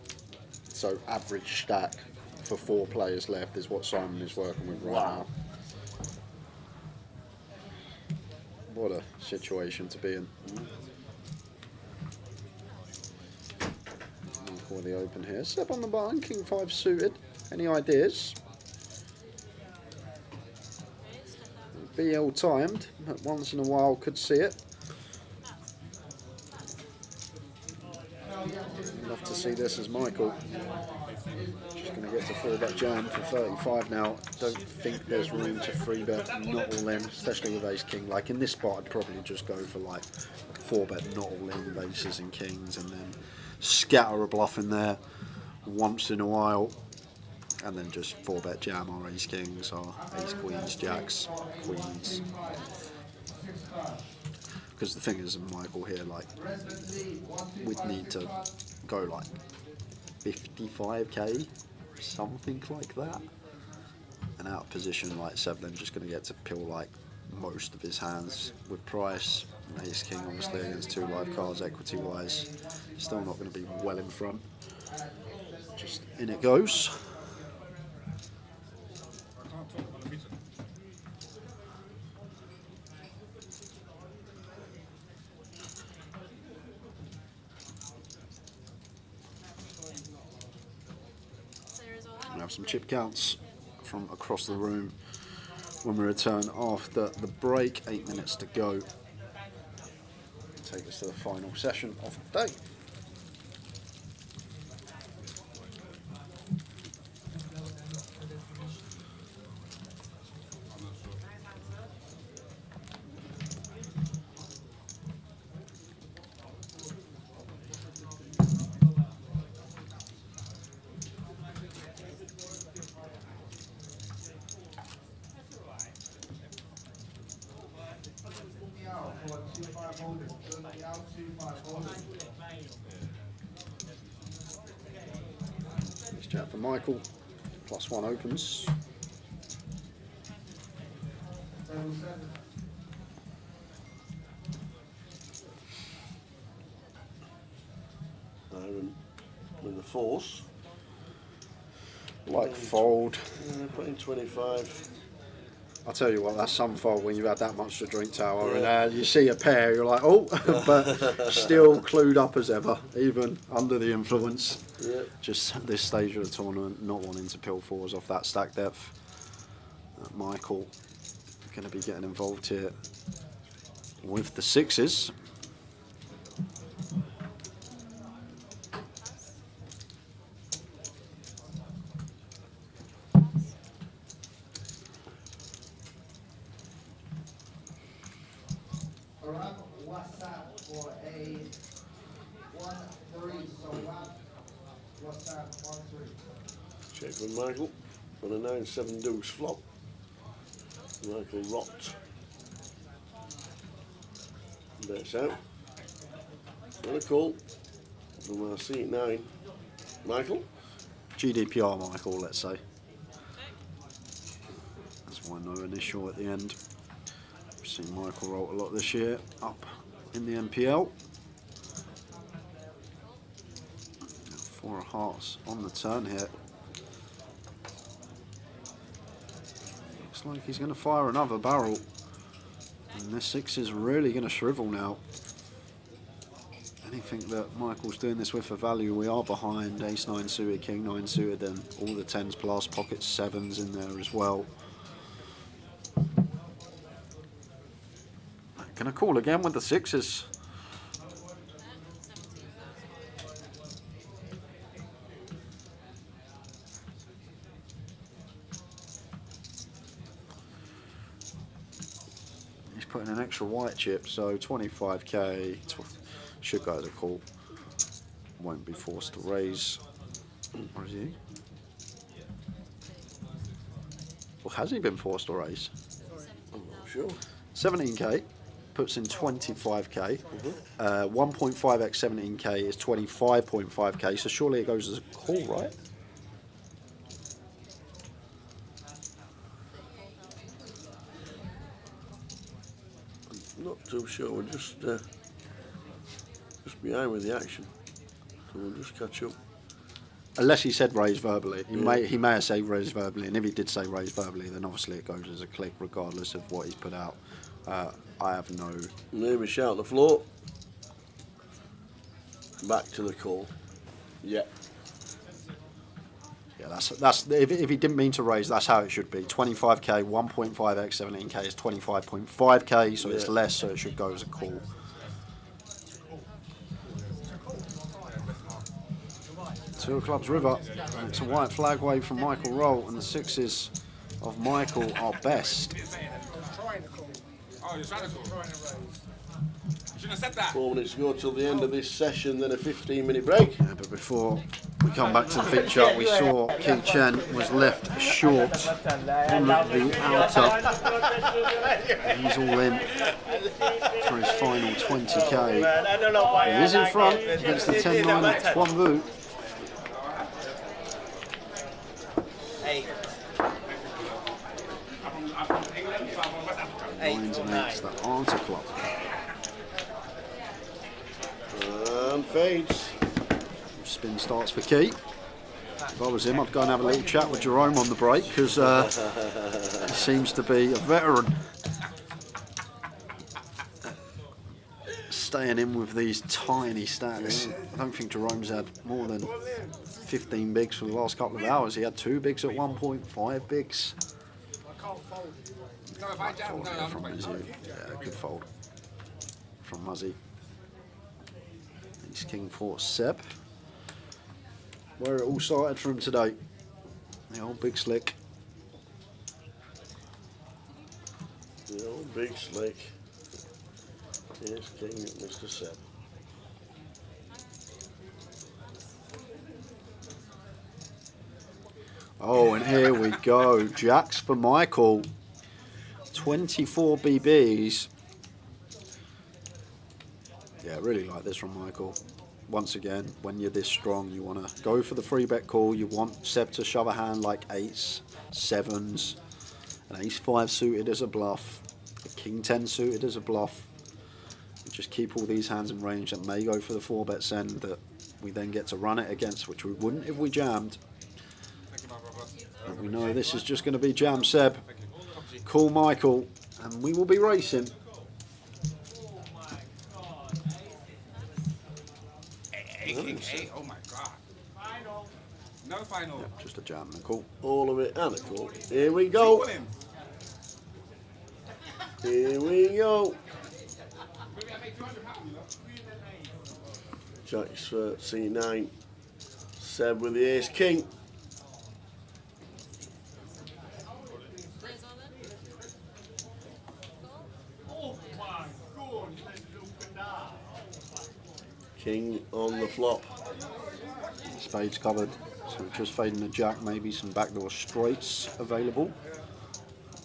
so average stack for 4 players left is what Simon is working with right now. What a situation to be in. For the open here, step on the button, King 5 suited. Any ideas? BL timed, but once in a while could see it. Love to see this as Michael. Just going to get to 4-bet jam for 35 now. Don't think there's room to 3-bet not all in, especially with ace king. Like in this spot, I'd probably just go for like 4-bet not all in with aces and kings, and then scatter a bluff in there once in a while, and then just 4-bet jam or ace kings or ace queens, jacks, queens. Because the thing is, Michael here, like, we'd need to go like 55k, something like that. And out of position, like Seblin's just going to get to pill like most of his hands with price. And ace king, obviously, against 2 live cards, equity wise, still not going to be well in front. Just in it goes. We have some chip counts from across the room when we return after the break. 8 minutes to go. Take us to the final session of the day. Next chat for Michael. +1 opens. With the force. Like fold. Putting 25. I'll tell you what, that's some fault when you've had that much to drink, Tower, and you see a pair, you're like, oh, but still clued up as ever, even under the influence. Yep. Just at this stage of the tournament, not wanting to pill 4s off that stack depth. Michael going to be getting involved here with the 6s. for a 1-3. So what's that? 1-3. Check with Michael on a 9-7 deuce flop. Michael rocked. Bets out. And a call from our seat 9. Michael? GDPR, Michael, let's say. That's why no initial at the end. We've seen Michael roll a lot this year, up in the NPL. 4 of hearts on the turn here. Looks like he's going to fire another barrel. And this 6 is really going to shrivel now. Anything that Michael's doing this with for value, we are behind ace 9 suited, king 9 suited, then all the 10s plus, pocket 7s in there as well. Gonna call again with the 6s. He's putting an extra white chip, so 25k. Should go to call. Won't be forced to raise. Or is he? Well, has he been forced to raise? I'm not sure. 17k puts in 25k. 1.5x 17k is 25.5k. So surely it goes as a call, right? I'm not too sure. We're just behind with the action, so we'll just catch up. Unless he said raise verbally. He may have said raise verbally, and if he did say raise verbally, then obviously it goes as a click regardless of what he's put out. I have no... Maybe shout the floor. Back to the call. Yeah. Yeah, that's if he didn't mean to raise, that's how it should be. 25k, 1.5x 17k is 25.5k, so it's less, so it should go as a call. Two of clubs river. It's a white flag wave from Michael Roll, and the 6s of Michael are best. Oh, you're trying to call. You shouldn't have said that. 4 minutes to go till the end of this session, then a 15-minute break. Yeah, but before we come back to the feature, we saw Ki Chen was left short on the outer. He's all in for his final 20k. He is in front against the 10-9 Tuan Vu. Nines and 8s that aren't a club. And fades. Spin starts for Ki. If I was him, I'd go and have a little chat with Jerome on the break, because he seems to be a veteran. Staying in with these tiny stacks. I don't think Jerome's had more than 15 bigs for the last couple of hours. He had 2 bigs at 1.5 bigs. Fold here from Mizzy. Yeah, good fold from Muzzy. Ace King for Seb. Where it all started from today. The old big slick. The old big slick. Here's King, Mr. Seb. Oh, and here we go. Jacks for Michael. 24 BBs. Yeah, really like this from Michael. Once again, when you're this strong, you want to go for the free bet call. You want Seb to shove a hand like 8s, 7s, an ace 5 suited as a bluff, a king 10 suited as a bluff. You just keep all these hands in range that may go for the 4-bet send that we then get to run it against, which we wouldn't if we jammed. But we know this is just going to be jam Seb. Call Michael, and we will be racing. Oh my god. Final. No final. Yep, just a jam and a call. All of it and a call. Here we go. Here we go. Jacks for C9. Seb with the ace king. Oh my god, look at that. King on the flop. Spades covered, so we're just fading the jack, maybe some backdoor straights available.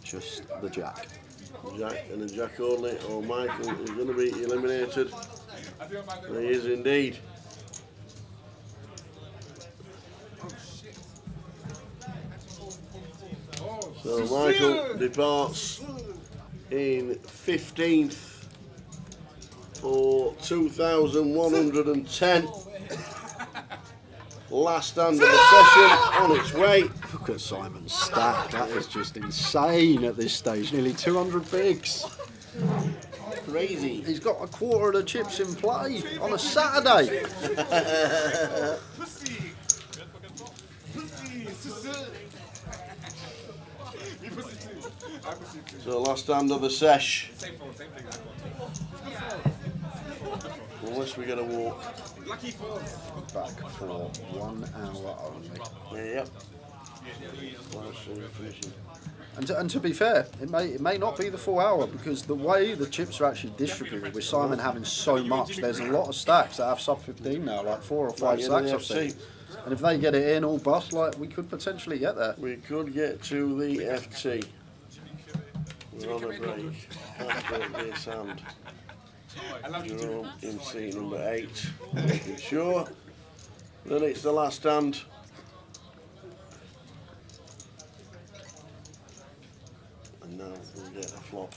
Just the jack. Jack and a jack only, or Michael is going to be eliminated. He is indeed. So Michael departs in 15th for 2,110. Last hand of the session on its way. Look at Simon's stack, that is just insane at this stage, nearly 200 bigs. Crazy. He's got a quarter of the chips in play on a Saturday. So last hand of the sesh. Unless we get a walk. Back for 1 hour only. Yep. And to be fair, it may not be the full hour, because the way the chips are actually distributed, with Simon having so much, there's a lot of stacks that have sub 15 now, like 4 or 5 stacks I've seen. And if they get it in all bust, like, we could potentially get there. We could get to the FT. We're on a break after this hand. Jerome in seat number 8, making sure that it's the last hand. And now we'll get a flop.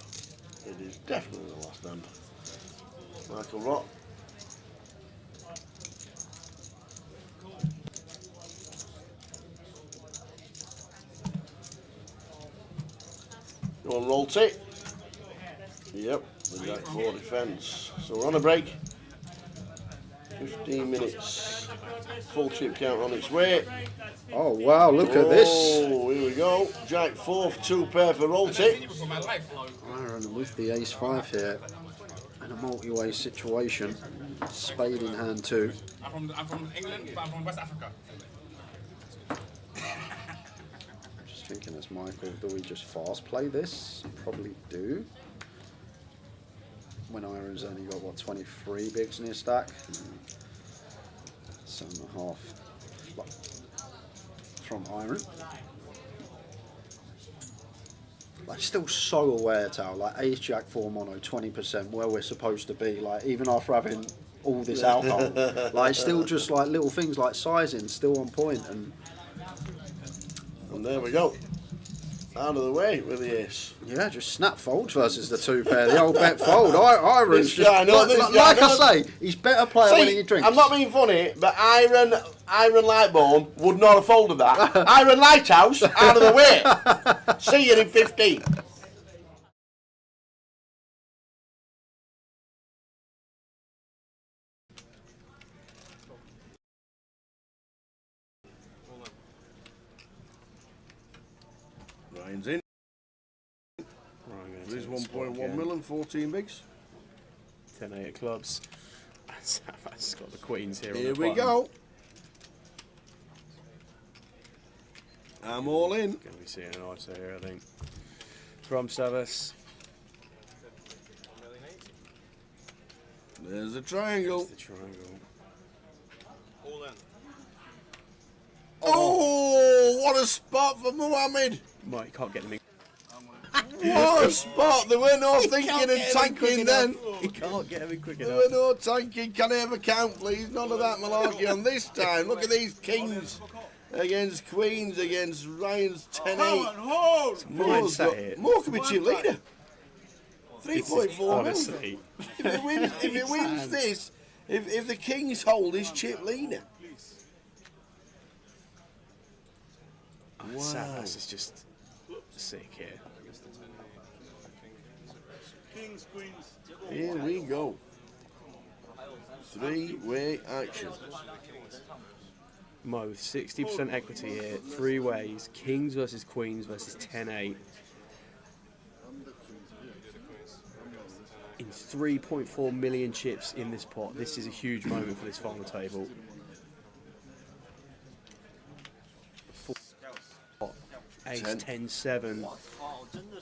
It is definitely the last hand. Michael Rock. Go on, roll it. Yep, the Jack 4 defence. So we're on a break. 15 minutes. Full chip count on its way. Oh wow, look at this. Oh, here we go. Jack 4 for 2 pair for roll it. Aaron with the ace 5 here. In a multi-way situation. Spade in hand 2. I'm from England, but I'm from West Africa. Just thinking as Michael, do we just fast play this? Probably do. When Aaron's only got, what, 23 bigs in his stack? 7.5 from Aaron. Like, still so aware, Tal, like ace jack 4 mono, 20%, where we're supposed to be, like, even after having all this alcohol. Like, still just like little things like sizing, still on point. And there we go. Out of the way with the ace. Yeah, just snap folds versus the 2 pair. The old bet fold. Aaron's just, I say, he's better player when he drinks. I'm not being funny, but Iron Lightbone would not have folded that. Iron Lighthouse, out of the way. See you in 15. Ryan's in. There's 1.1 million, 14 bigs. 10-8 of clubs. That's got the queens here. Here on the we button. go. I'm all in. Going to be seeing an ISO here, I think. From service. There's a triangle. The triangle. All in. Oh, what a spot for Mohammed. Mike, you can't get them in. What a spot. There were no thinking and tanking then. He can't get them in quick There enough. were no tanking. Can I have a count, please? None of that malarkey on this time. Look at these kings against queens against Ryan's 10-8. More could be chip leader. 3.4 honestly. If it wins this, if the kings hold his chip leader. Wow. Savas is just sick here. Kings, queens. Here we go. 3-way action. Mo, 60% equity here, 3 ways, kings versus queens versus 10-8. In 3.4 million chips in this pot. This is a huge moment for this final table. Ace 10-7.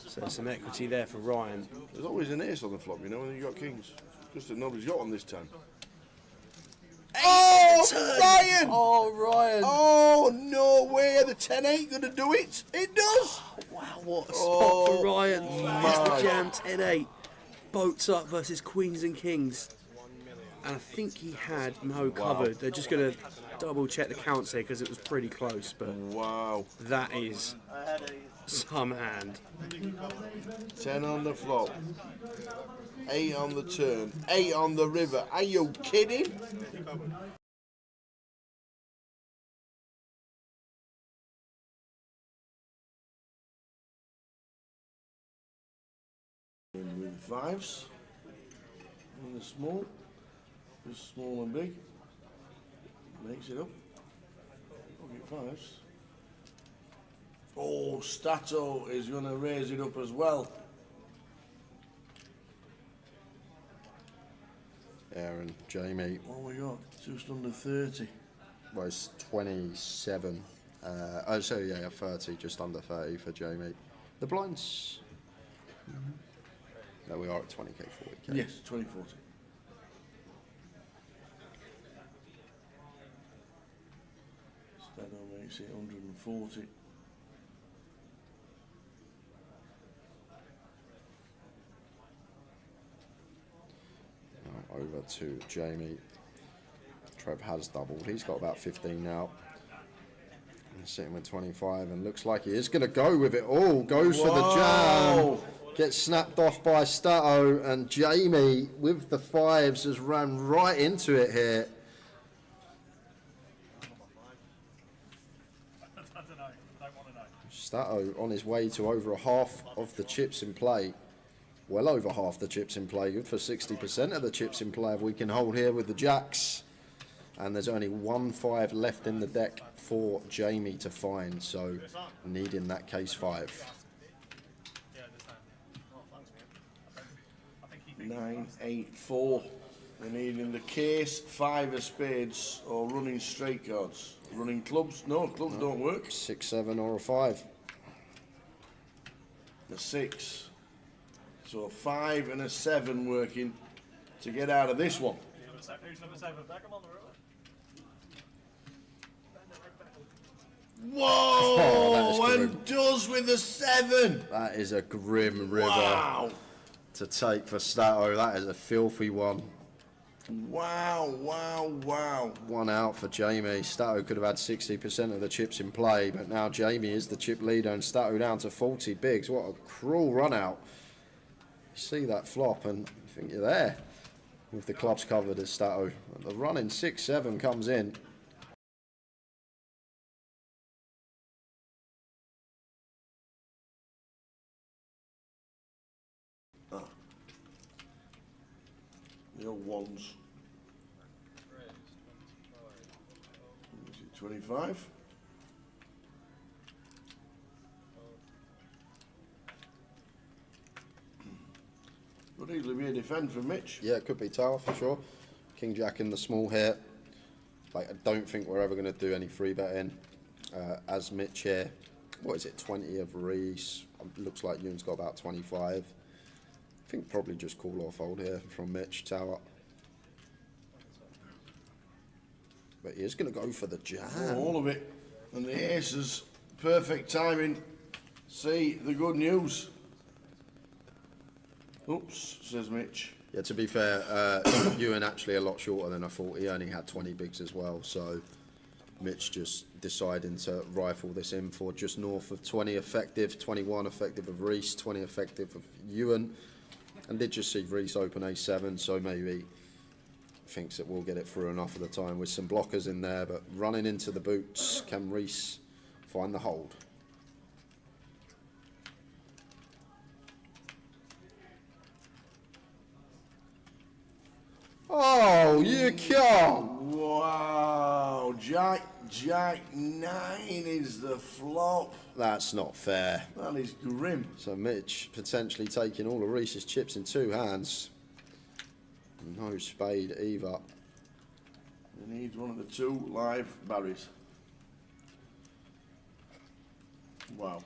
So some equity there for Ryan. There's always an ace on the flop, you know, when you've got kings. Just that nobody's got one this time. Ryan! Oh, Ryan! Oh, no way, the 10 ain't going to do it. It does! Wow, what a spot for Ryan. my. Mr. Jam 10-8. Boats up versus Queens and Kings. And I think he had Mo covered. They're just going to double check the counts here because it was pretty close. But wow, that is some hand. 10 on the flop. 8 on the turn. 8 on the river. Are you kidding? With 5s. And the small. Just small and big. Makes it up. Pocket 5s. Oh, Stato is going to raise it up as well. Aaron, Jamie. What we got? Just under 30. Well, it's 27. Oh, so yeah, 30, just under 30 for Jamie. The blinds. No, we are at 20k, 40k. Yes, 2040. Stato makes it 140. Now over to Jamie. Trev has doubled. He's got about 15 now. He's sitting with 25 and looks like he is going to go with it all. Goes for the jam. Gets snapped off by Stato, and Jamie with the 5s has ran right into it here. Stato on his way to over half of the chips in play. Well over half the chips in play. Good for 60% of the chips in play if we can hold here with the jacks. And there's only 1 5 left in the deck for Jamie to find, so needing that case 5. 9, 8, 4. We're needing the case, 5 of spades, or running straight cards. Running clubs? No, clubs don't work. 6, 7, or a 5. The 6. So a 5 and a 7 working to get out of this one. Who's number 7? Back him on the road. Whoa! Oh, and does with the 7. That is a grim river Wow! to take for Stato. That is a filthy one. Wow, wow, wow. 1 out for Jamie. Stato could have had 60% of the chips in play, but now Jamie is the chip leader and Stato down to 40 bigs. What a cruel run out. You see that flop and you think you're there with the clubs covered as Stato. The run in 6, 7 comes in. The old ones. Is it 25? Could easily be a defend from Mitch. Yeah, it could be tower for sure. King Jack in the small here. Like, I don't think we're ever going to do any free betting. As Mitch here, what is it, 20 of Reese. Looks like Ewan's got about 25. I think probably just call or fold here from Mitch, tower. But he is going to go for the jam. All of it. And the aces, perfect timing. See the good news. Oops, says Mitch. Yeah, to be fair, Ewan actually a lot shorter than I thought. He only had 20 bigs as well, so Mitch just deciding to rifle this in for just north of 20 effective, 21 effective of Reese, 20 effective of Ewan. And did just see Reese open A7, so maybe thinks that we'll get it through enough of the time with some blockers in there, but running into the boots, can Reese find the hold? Oh, you can't! Wow, Jack 9 is the flop. That's not fair. That is grim. So Mitch potentially taking all of Reese's chips in 2 hands. No spade either. He needs one of the 2 live Barrys. Wow.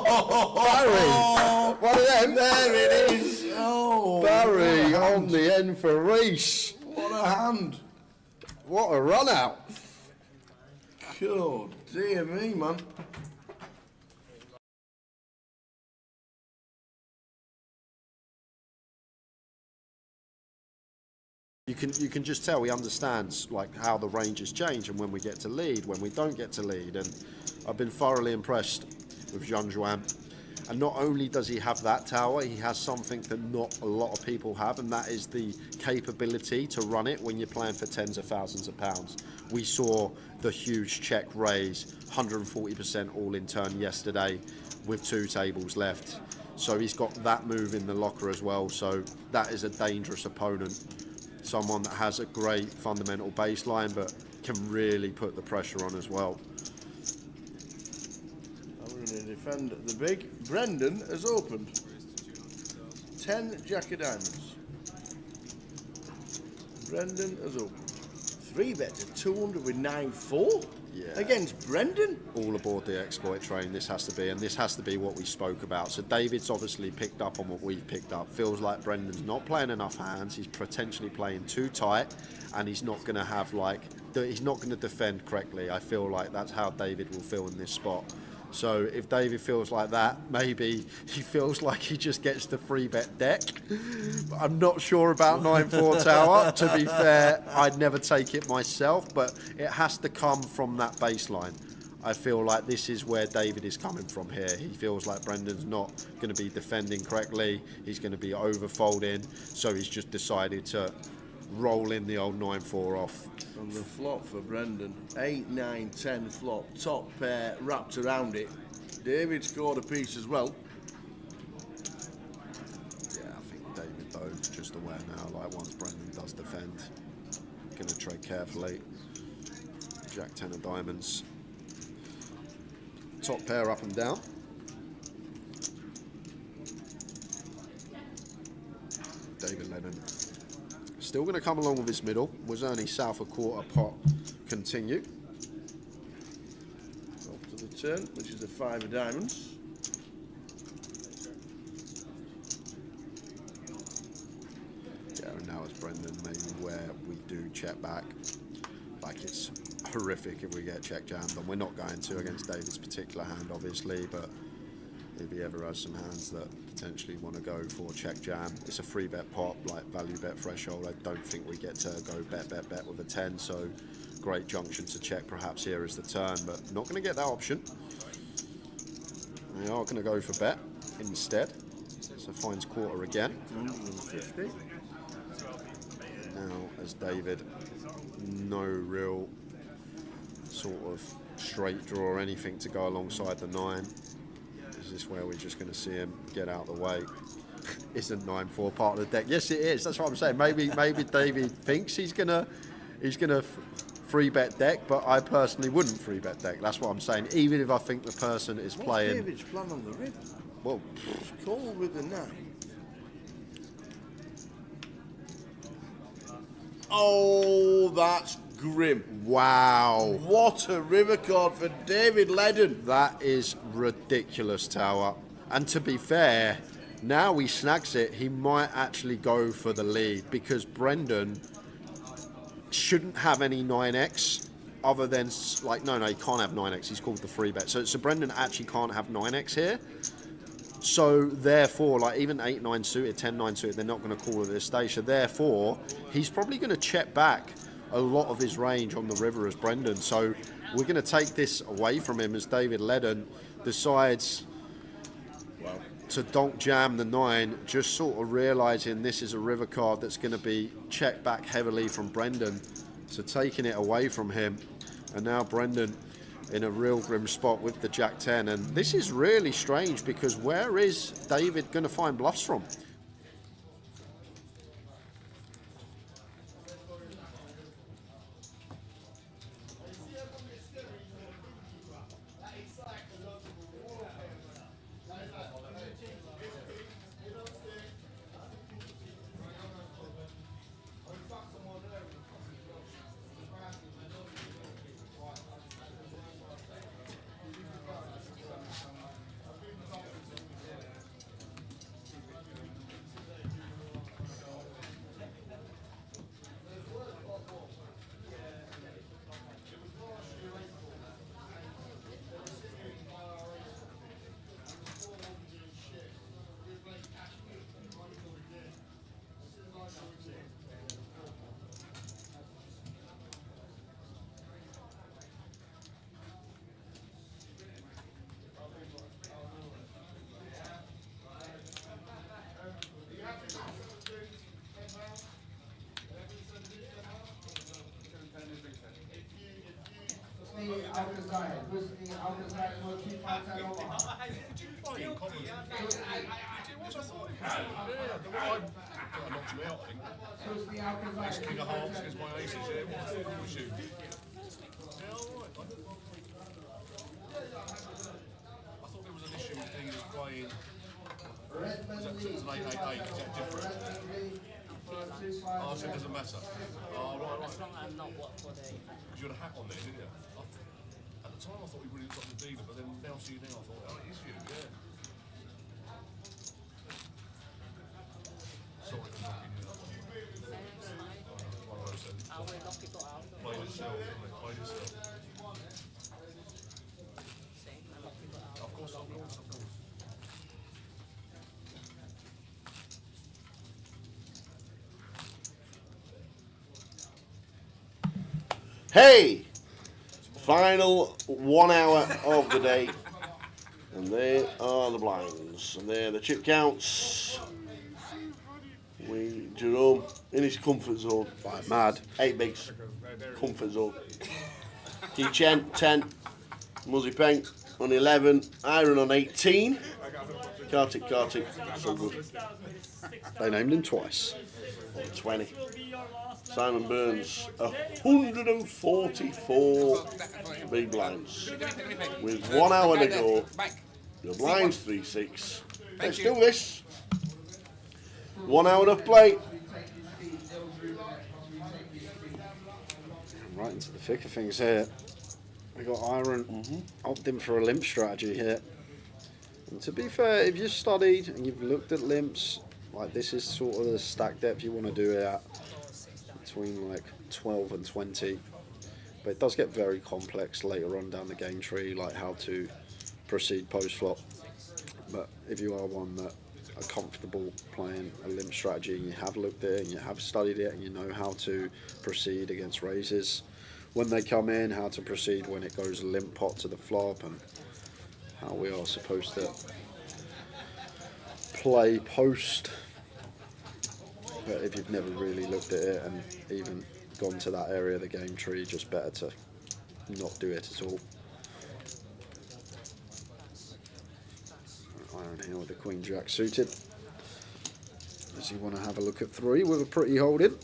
Barry! One of them. There it is. Oh, Barry on the end for Reese. What a hand. What a run out. God, dear me, man. You can just tell he understands like how the ranges change and when we get to lead, when we don't get to lead, and I've been thoroughly impressed with Jean Juan. And not only does he have that tower, he has something that not a lot of people have, and that is the capability to run it when you're playing for tens of thousands of pounds. We saw the huge check raise, 140% all in turn yesterday with 2 tables left. So he's got that move in the locker as well, so that is a dangerous opponent. Someone that has a great fundamental baseline but can really put the pressure on as well. I'm going to defend the big. Brendan has opened 10 Jack of Diamonds. Brendan has opened 3-bet to 200 with 9-4 against Brendan. All aboard the exploit train, this has to be, and this has to be what we spoke about. So David's obviously picked up on what we've picked up. Feels like Brendan's not playing enough hands, he's potentially playing too tight, and he's not going to have he's not going to defend correctly. I feel like that's how David will feel in this spot. So if David feels like that, maybe he feels like he just gets the 3-bet deck. But I'm not sure about 9-4 tower. To be fair, I'd never take it myself, but it has to come from that baseline. I feel like this is where David is coming from here. He feels like Brendan's not going to be defending correctly. He's going to be overfolding. So he's just decided to roll in the old 9-4 off. On the flop for Brendan, 8, 9, 10 flop, top pair wrapped around it. David scored a piece as well. Yeah, I think David though, just aware now, like once Brendan does defend, going to tread carefully. Jack 10 of diamonds. Top pair up and down. David Lennon. Still going to come along with his middle. Was only south of quarter pot. Continue. Off to the turn, which is a 5 of diamonds. Yeah, and now it's Brendan, maybe where we do check back. Like it's horrific if we get check jammed, and we're not going to against David's particular hand, obviously, but if he ever has some hands that potentially want to go for check jam, it's a 3-bet pot, like value bet threshold. I don't think we get to go bet with a 10, so great junction to check perhaps here is the turn, but not going to get that option. They are going to go for bet instead, so finds quarter again. 150. Now as David, no real sort of straight draw or anything to go alongside the 9. Is this where we're just going to see him get out of the way? Isn't 9-4 part of the deck? Yes, it is. That's what I'm saying. Maybe David thinks he's gonna 3-bet deck, but I personally wouldn't 3-bet deck. That's what I'm saying. Even if I think the person is playing. What's David's plan on the river? Well, call with the 9. Oh, that's grim. Wow. What a river card for David Ledden. That is ridiculous, Tower. And to be fair, now he snags it, he might actually go for the lead, because Brendan shouldn't have any 9x other than, like, no, he can't have 9x. He's called the 3-bet. So Brendan actually can't have 9x here. So therefore, like even 8-9 suited, 10-9 suited, they're not going to call at this stage. So therefore, he's probably going to check back a lot of his range on the river as Brendan. So we're going to take this away from him as David Ledden decides to donk jam the 9, just sort of realising this is a river card that's going to be checked back heavily from Brendan. So taking it away from him. And now Brendan in a real grim spot with the Jack 10. And this is really strange, because where is David going to find bluffs from? Ace King of Hearts is my aces, yeah. What was you? Yeah, alright. I thought there was an issue with Dean was playing. Was that it was an 8-8-8? Is that different? Oh, so it doesn't matter. Oh, right. As long as I'm not what for the. Because you had a hat on there, didn't you? At the time I thought he really looked like the dealer, but then now see you now, I thought, oh, it is you, yeah. Sorry for knocking you up. One of those then. I will knock it out. Played itself, isn't it? Played itself. Of course. Hey! Final 1 hour of the day. And there are the blinds. And there are the chip counts. Jerome in his comfort zone. Like mad. 8 bigs. Comfort zone. T Chen 10. Muzzy Peng on 11. Iron on 18. Kartik. So good. They named him twice. On 20. Simon Burns 144 big blinds. With 1 hour to go. The blinds 3-6. Let's do this. 1 hour of play. Right into the thick of things here. We got Iron opting for a limp strategy here. And to be fair, if you've studied and you've looked at limps, like this is sort of the stack depth you want to do it at, between like 12 and 20. But it does get very complex later on down the game tree, like how to proceed post flop. But if you are one that are comfortable playing a limp strategy and you have looked at it and you have studied it and you know how to proceed against raises when they come in, how to proceed when it goes limp pot to the flop, and how we are supposed to play post. But if you've never really looked at it and even gone to that area of the game tree, just better to not do it at all. Iron here with the Queen Jack suited. Does he want to have a look at 3 with a pretty holding?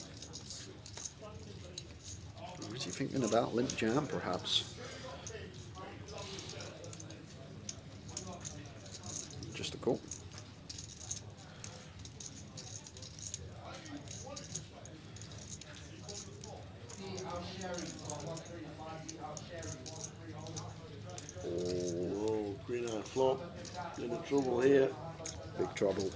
Or is he thinking about limp jam perhaps? Just a call. Oh, green eye flop. In trouble here. Big trouble.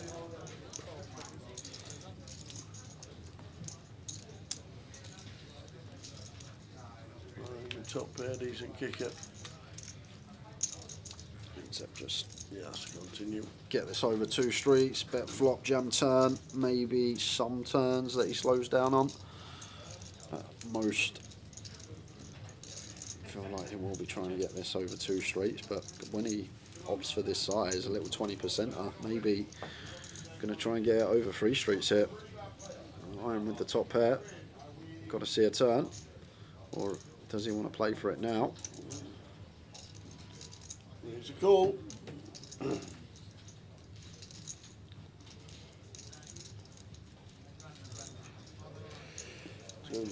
Top pair, decent kicker. Except just yes, continue. Get this over 2 streets, bet flop, jam turn, maybe some turns that he slows down on. Most feel like he will be trying to get this over 2 streets, but when he opts for this size, a little 20%er, maybe going to try and get it over 3 streets here. Iron with the top pair, got to see a turn, or does he want to play for it now? Here's a call.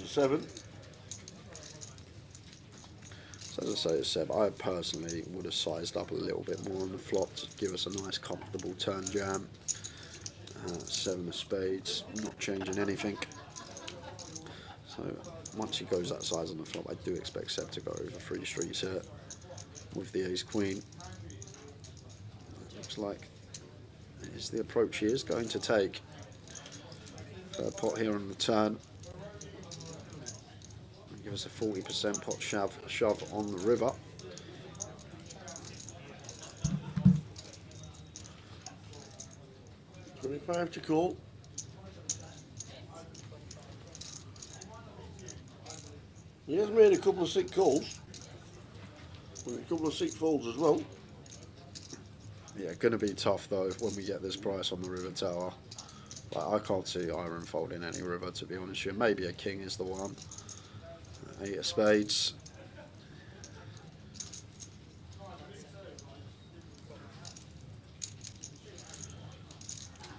7. So as I say to Seb, I personally would have sized up a little bit more on the flop to give us a nice comfortable turn jam. 7 of spades, not changing anything. So once he goes that size on the flop, I do expect Seb to go over 3 streets here with the ace queen. It looks like it is the approach he is going to take. Third pot here on the turn. Give us a 40% pot shove on the river. $25 to call. He has made a couple of 6 calls. And a couple of 6 folds as well. Yeah, going to be tough though when we get this price on the river tower. Like, I can't see Iron folding any river, to be honest with you. Maybe a king is the one. 8 of spades.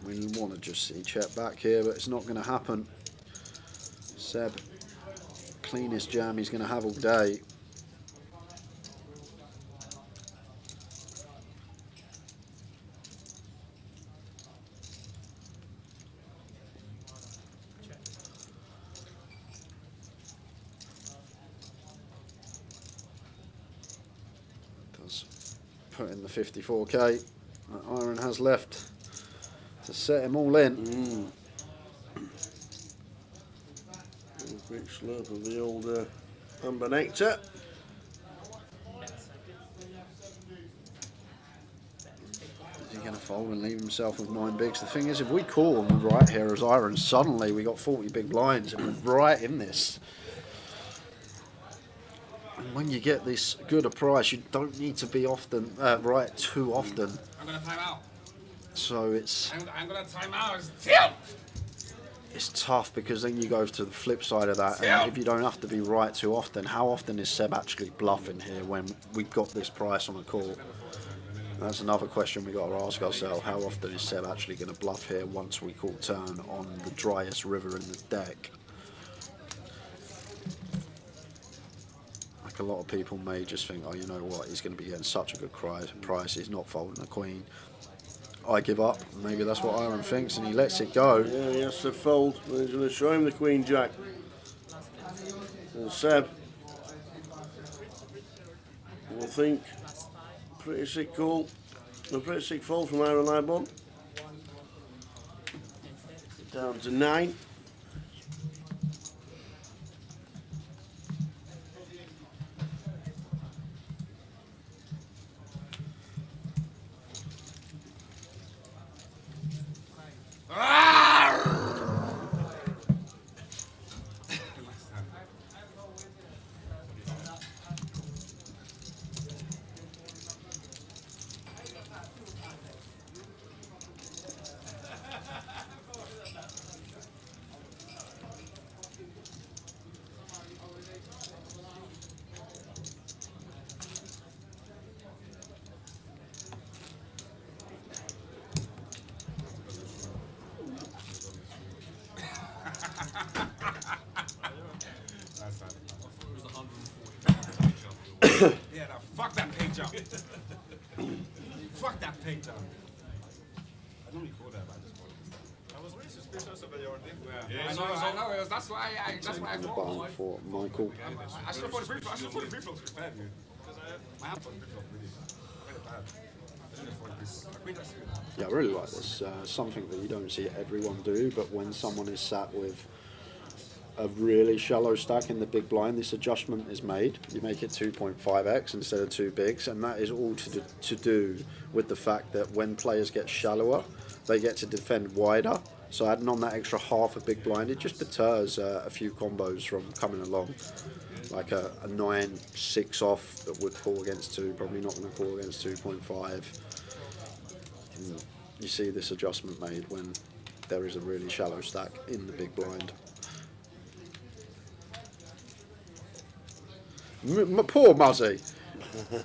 We want to just see Chet back here, but it's not going to happen. Seb, cleanest jam he's going to have all day. Does put in the 54k that Iron has left to set him all in. A quick slurp of the old amber nectar. Is he going to fold and leave himself with 9 bigs? The thing is, if we call him right here as Iron, suddenly we got 40 big blinds and we're right in this. And when you get this good a price, you don't need to be often right too often. I'm going to time out. So it's... I'm going to time out. It's tough because then you go to the flip side of that, and if you don't have to be right too often, how often is Seb actually bluffing here when we've got this price on a call? That's another question we got to ask ourselves. How often is Seb actually going to bluff here once we call turn on the driest river in the deck? Like a lot of people may just think, oh, you know what, he's going to be getting such a good price, he's not folding a queen. I give up. Maybe that's what Iron thinks, and he lets it go. Yeah, he has to fold. He's going to show him the Queen Jack. And Seb will think pretty sick call. A pretty sick fold from Iron Libon. Down to 9. Yeah, now fuck that page up. Fuck that page up. I don't recall that, but I just wanted to. I was really suspicious of your name. Yeah, I know. That's why I thought. For Michael. I should have thought the reflux was bad, dude. Because my hand thought the reflux really bad. I shouldn't have thought this. I think that's good. Yeah, I really like this. Something that you don't see everyone do, but when someone is sat with a really shallow stack in the big blind, this adjustment is made. You make it 2.5x instead of 2 bigs, and that is all to do with the fact that when players get shallower, they get to defend wider. So adding on that extra half a big blind, it just deters a few combos from coming along. Like a 9-6 off that would call against 2, probably not going to call against 2.5. You see this adjustment made when there is a really shallow stack in the big blind. Poor Muzzy.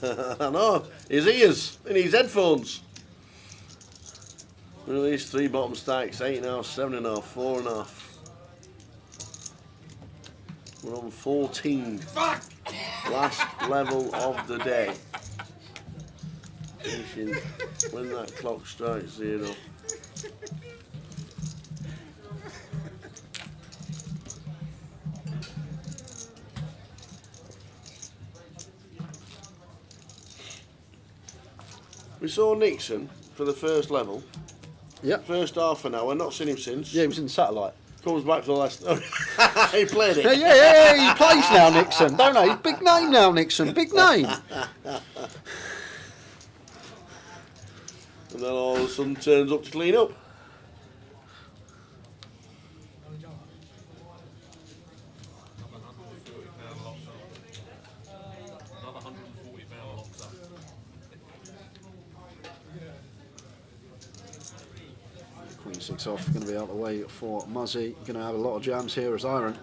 I know, his ears in his headphones. Release 3 bottom stacks, 8.5, 7.5, 4.5. We're on 14. Fuck! Last level of the day. Finishing when that clock strikes 0. We saw Nixon for the first level. Yep. First half an hour, not seen him since. Yeah, he was in Satellite. Comes back for the last... he played it. Yeah, he plays now, Nixon, don't he? Big name now, Nixon, big name. And then all of a sudden turns up to clean up. Queen 6 off, going to be out of the way for Muzzy. Going to have a lot of jams here as Iron.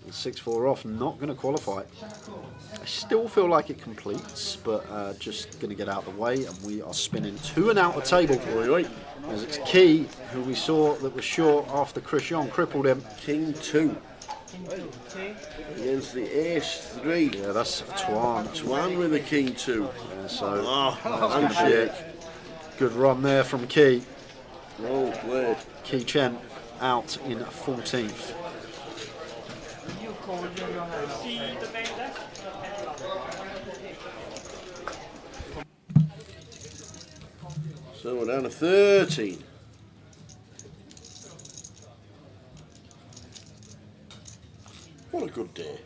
6-4 off, not going to qualify. I still feel like it completes, but just going to get out of the way, and we are spinning to an outer table. As it's Key, who we saw that was short after Christian crippled him. King 2. Against the Ace 3. Yeah, that's Antoine. Antoine with the King 2. Yeah, so that's handshake. Good run there from Key. Well played. Key Chen out in 14th. So we're down to 13. What a good day.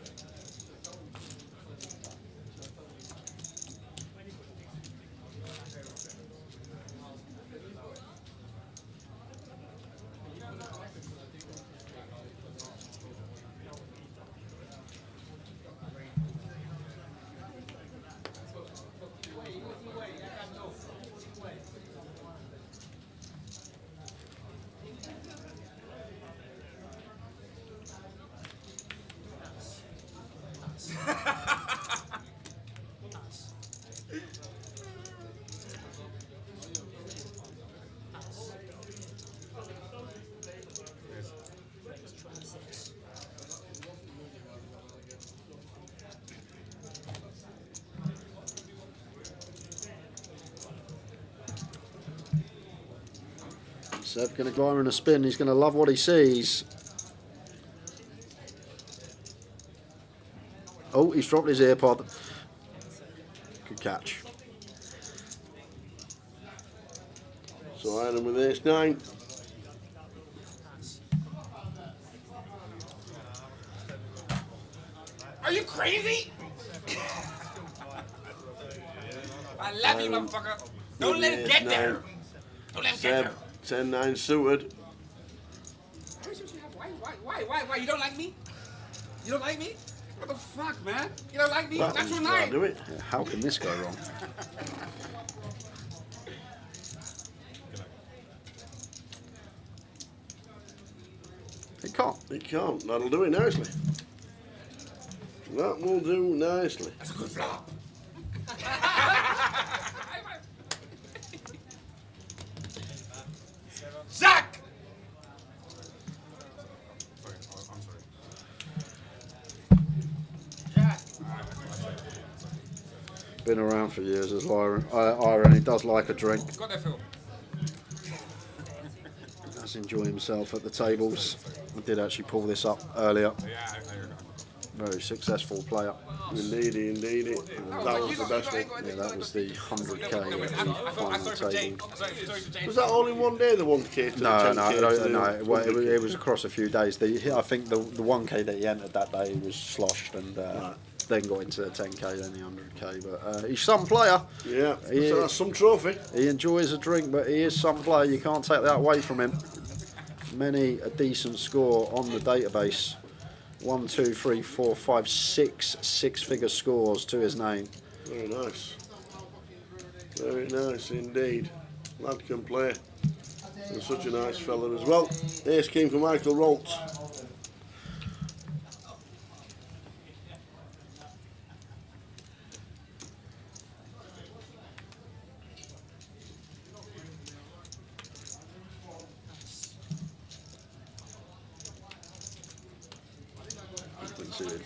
Seb going to go over in a spin. He's going to love what he sees. Oh, he's dropped his earpod. Good catch. So Ireland with Ace 9. Are you crazy? I love you, motherfucker. Don't let it get there. Don't let it get there. 10-9 suited. Why? You don't like me? You don't like me? What the fuck, man? You don't like me? That That's your was night. do it. Yeah, how can this go wrong? It can't. It can't. That'll do it nicely. That will do nicely. That's a good flop. Zach! Sorry, I'm sorry. Been around for years as Iron. He does like a drink. Got that, Phil? Does enjoy himself at the tables. I did actually pull this up earlier. Yeah, Very successful player. Indeed. That was the best one. Yeah, that was the 100k final table. Was that all in one day, the 1k to No, the 10k? no. It was across a few days. I think the 1k that he entered that day was sloshed and then got into the 10k, then the 100k. But he's some player. Yeah, so that's some trophy. He enjoys a drink, but he is some player. You can't take that away from him. Many a decent score on the database. 1, 2, 3, 4, 5, 6 six-figure scores to his name. Very nice. Very nice indeed. Lad can play. And such a nice fella as well. Ace King for Michael Rolt.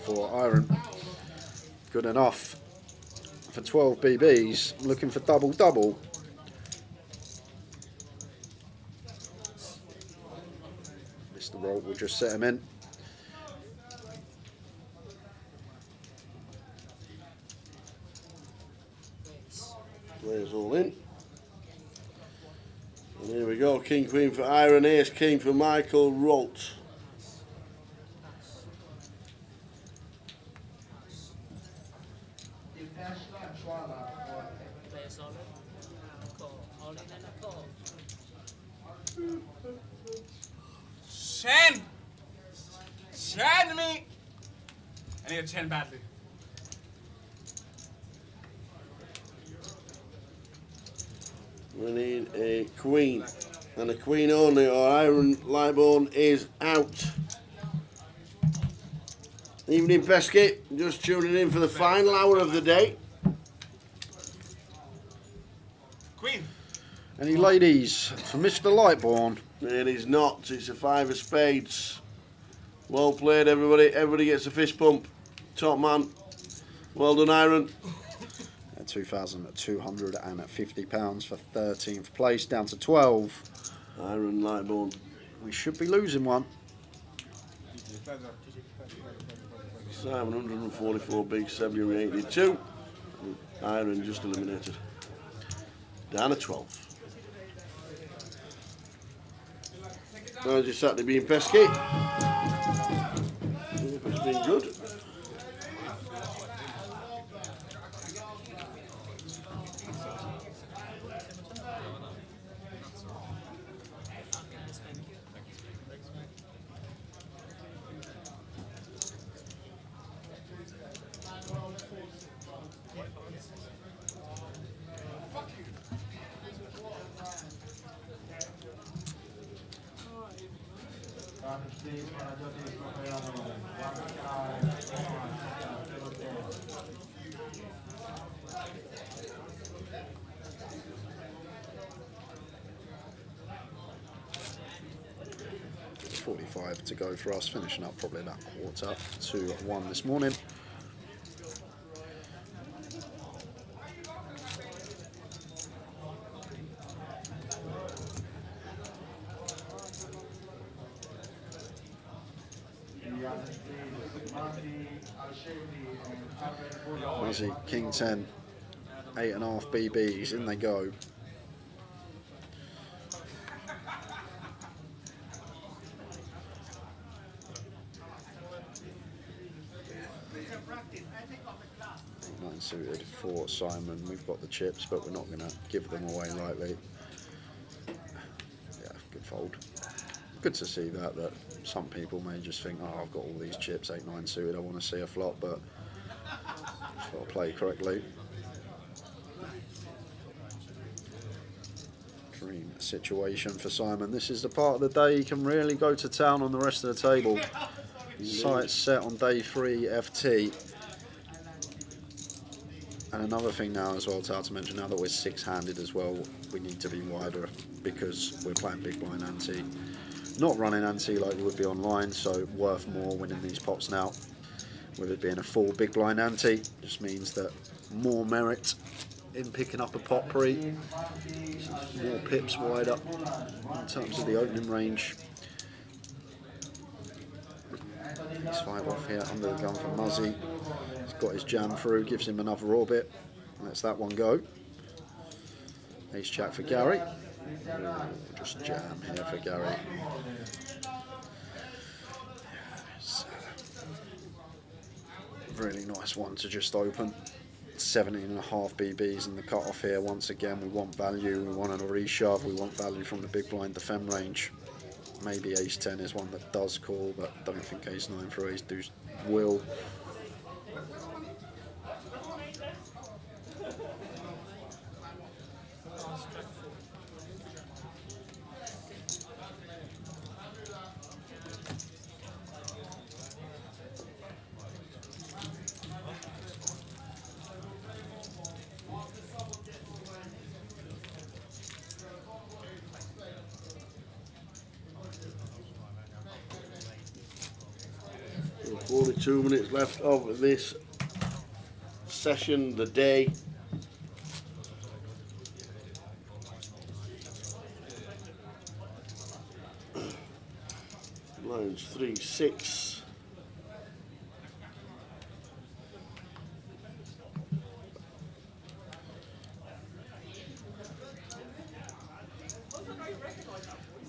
For Iron, good enough for 12 BBs, looking for double. Mr. Rolt will just set him in. Players all in. And here we go, King Queen for Iron, Ace King for Michael Rolt. Send me! I need a 10 badly. We need a queen. And a queen only, or Iron Lightbone is out. Evening Pesky, just tuning in for the final hour of the day. Queen. Any ladies for Mr. Lightbourne? It is not. It's a 5 of spades. Well played, everybody. Everybody gets a fist pump. Top man. Well done, Iron. £2,250 for 13th place, down to 12. Iron Lightbourne. We should be losing one. 744 big, 782. Iron just eliminated. Down to 12. How's your Saturday being, Pesky? It's been good. .45 to go for us, finishing up probably about 1:45 this morning. Muzzy, King 10, 8.5 BBs, in they go. Suited for Simon. We've got the chips, but we're not going to give them away lightly. Yeah, good fold. Good to see that some people may just think, oh, I've got all these chips, 8-9 suited, I want to see a flop, but just got to play correctly. Dream situation for Simon. This is the part of the day he can really go to town on the rest of the table. Sights set on day 3 FT. And another thing now as well, to mention, now that we're 6-handed as well, we need to be wider because we're playing big blind ante. Not running ante like we would be online, so worth more winning these pots now. With it being a full big blind ante, just means that more merit in picking up a pot pre, more pips wider in terms of the opening range. He's 5 off here, under the gun for Muzzy. He's got his jam through, gives him another orbit. Lets that one go. Ace jack for Gary. Just jam here for Gary. Really nice one to just open. 17.5 BBs in the cut-off here. Once again, we want value. We want a reshove. We want value from the big blind defend range. Maybe ace 10 is one that does call, but don't think ace 9 for ace deuce will. Only 2 minutes left of this session, the day. Lines 3, 6.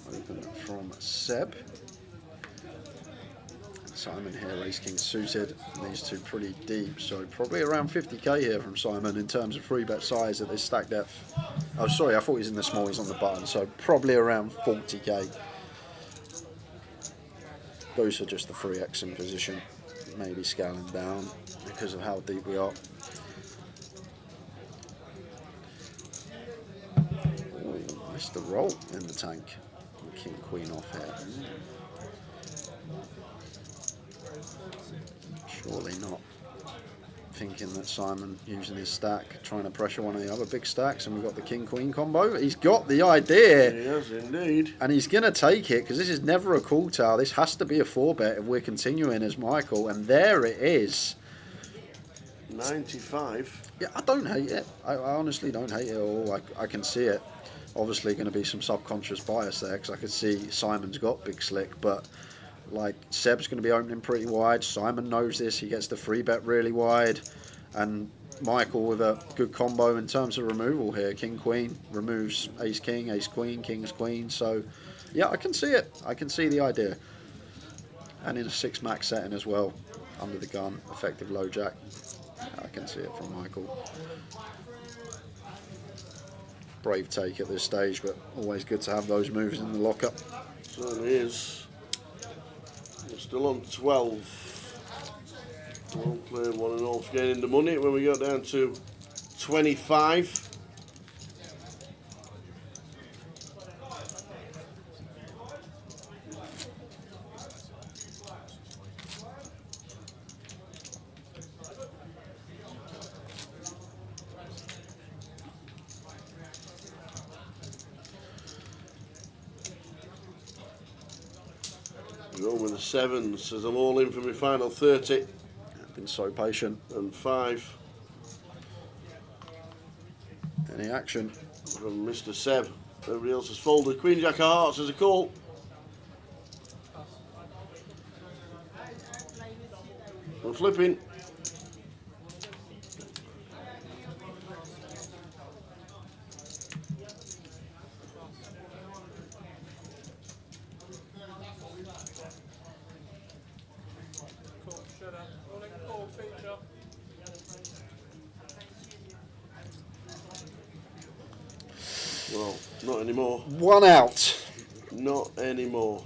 Open from Seb. Simon here, ace king suited. These two pretty deep, so probably around 50k here from Simon in terms of free bet size at this stack depth. Oh, sorry, I thought he's in the small, he's on the button, so probably around 40k. Those are just the 3x in position, maybe scaling down because of how deep we are. Ooh, missed the roll in the tank. King queen off here. Surely not. thinking that Simon using his stack, trying to pressure one of the other big stacks, and we've got the king-queen combo. He's got the idea. He has indeed. And he's going to take it, because this is never a call tower. This has to be a 4-bet if we're continuing as Michael. And there it is. 95. Yeah, I don't hate it. I honestly don't hate it at all. I can see it. Obviously going to be some subconscious bias there, because I can see Simon's got big slick, but like Seb's going to be opening pretty wide. Simon knows this. He gets the 3-bet really wide, and Michael with a good combo in terms of removal here. King Queen removes Ace King, Ace Queen, King's Queen. So yeah, I can see it. I can see the idea. And in a 6 max setting as well, under the gun, effective low jack. I can see it from Michael. Brave take at this stage, but always good to have those moves in the locker. Certainly is. We're still on 12. Well played, 1-0 gaining the money when we go down to 25. Going with the 7s, says I'm all in for my final 30. I've been so patient. And 5. Any action? From Mr. Seb. Everybody else has folded. Queen Jack of Hearts as a call. We're flipping. Well, not anymore. 1 out. Not anymore.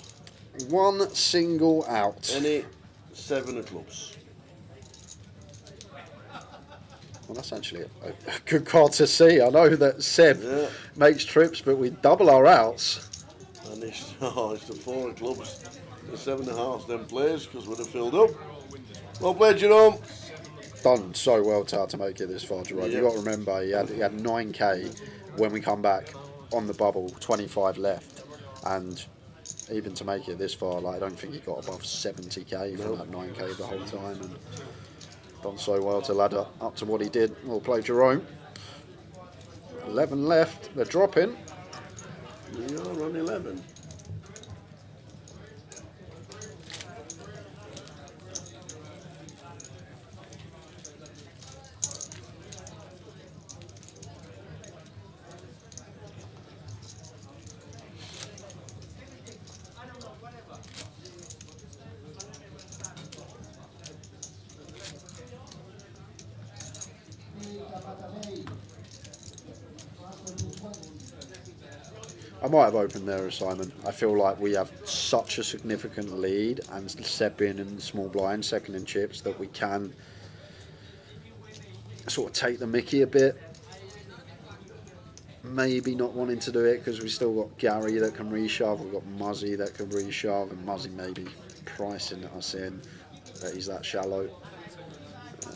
1 single out. Any 7 of clubs. Well, that's actually a good card to see. I know that Seb makes trips, but we double our outs. And it's the 4 of clubs. The 7.5 then plays because we'd have filled up. Well played, Jerome. Done so well, Tar, to make it this far, Jerome. Yeah. You've got to remember, he had 9k when we come back on the bubble, 25 left. And even to make it this far, like, I don't think he got above 70k from that 9k the whole time. And done so well to ladder up to what he did. Well played, Jerome. 11 left. They're dropping. We are on 11. I might have opened there as Simon. I feel like we have such a significant lead, and Seb being in the small blind, second in chips, that we can sort of take the mickey a bit. Maybe not wanting to do it because we've still got Gary that can reshove, we've got Muzzy that can reshove, and Muzzy maybe pricing us in that he's that shallow.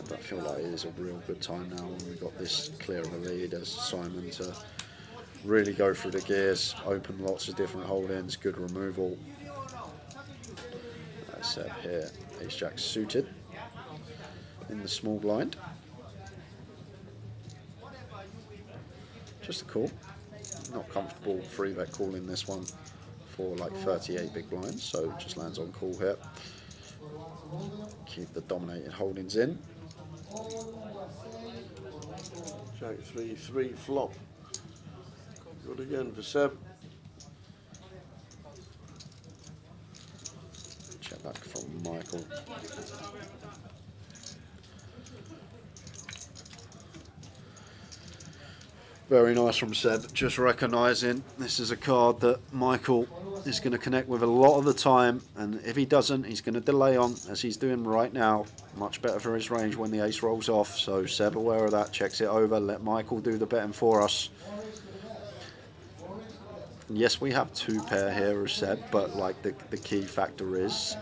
But I feel like it is a real good time now when we've got this clear of a lead as Simon to really go through the gears, open lots of different hold-ins, good removal. That's Seb here, Ace Jack suited in the small blind. Just a call. Not comfortable 3-bet calling this one for like 38 big blinds, so it just lands on call here. Keep the dominated holdings in. Jack 3-3 flop. Good again for Seb. Check back from Michael. Very nice from Seb, just recognising this is a card that Michael is going to connect with a lot of the time, and if he doesn't, he's going to delay on, as he's doing right now. Much better for his range when the ace rolls off, so Seb aware of that, checks it over, let Michael do the betting for us. Yes, we have 2 pair here as Seb, but like the key factor is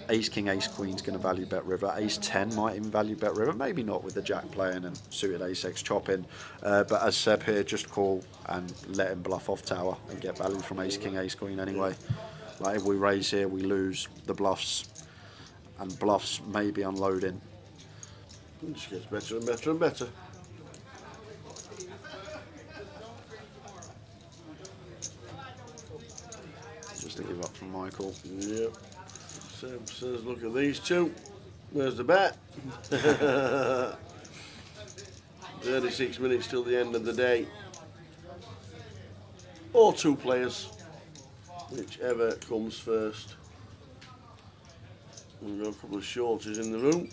Ace King, Ace Queen's going to value bet river. Ace 10 might even value bet river. Maybe not with the Jack playing and suited Ace X chopping. But as Seb here, just call and let him bluff off tower and get value from Ace King, Ace Queen anyway. Like if we raise here, we lose the bluffs, and bluffs may be unloading. It just gets better and better and better. Just to give up from Michael. Yep. Seb says, look at these two. There's the bet. 36 minutes till the end of the day. Or two players. Whichever comes first. We've got a couple of shorties in the room.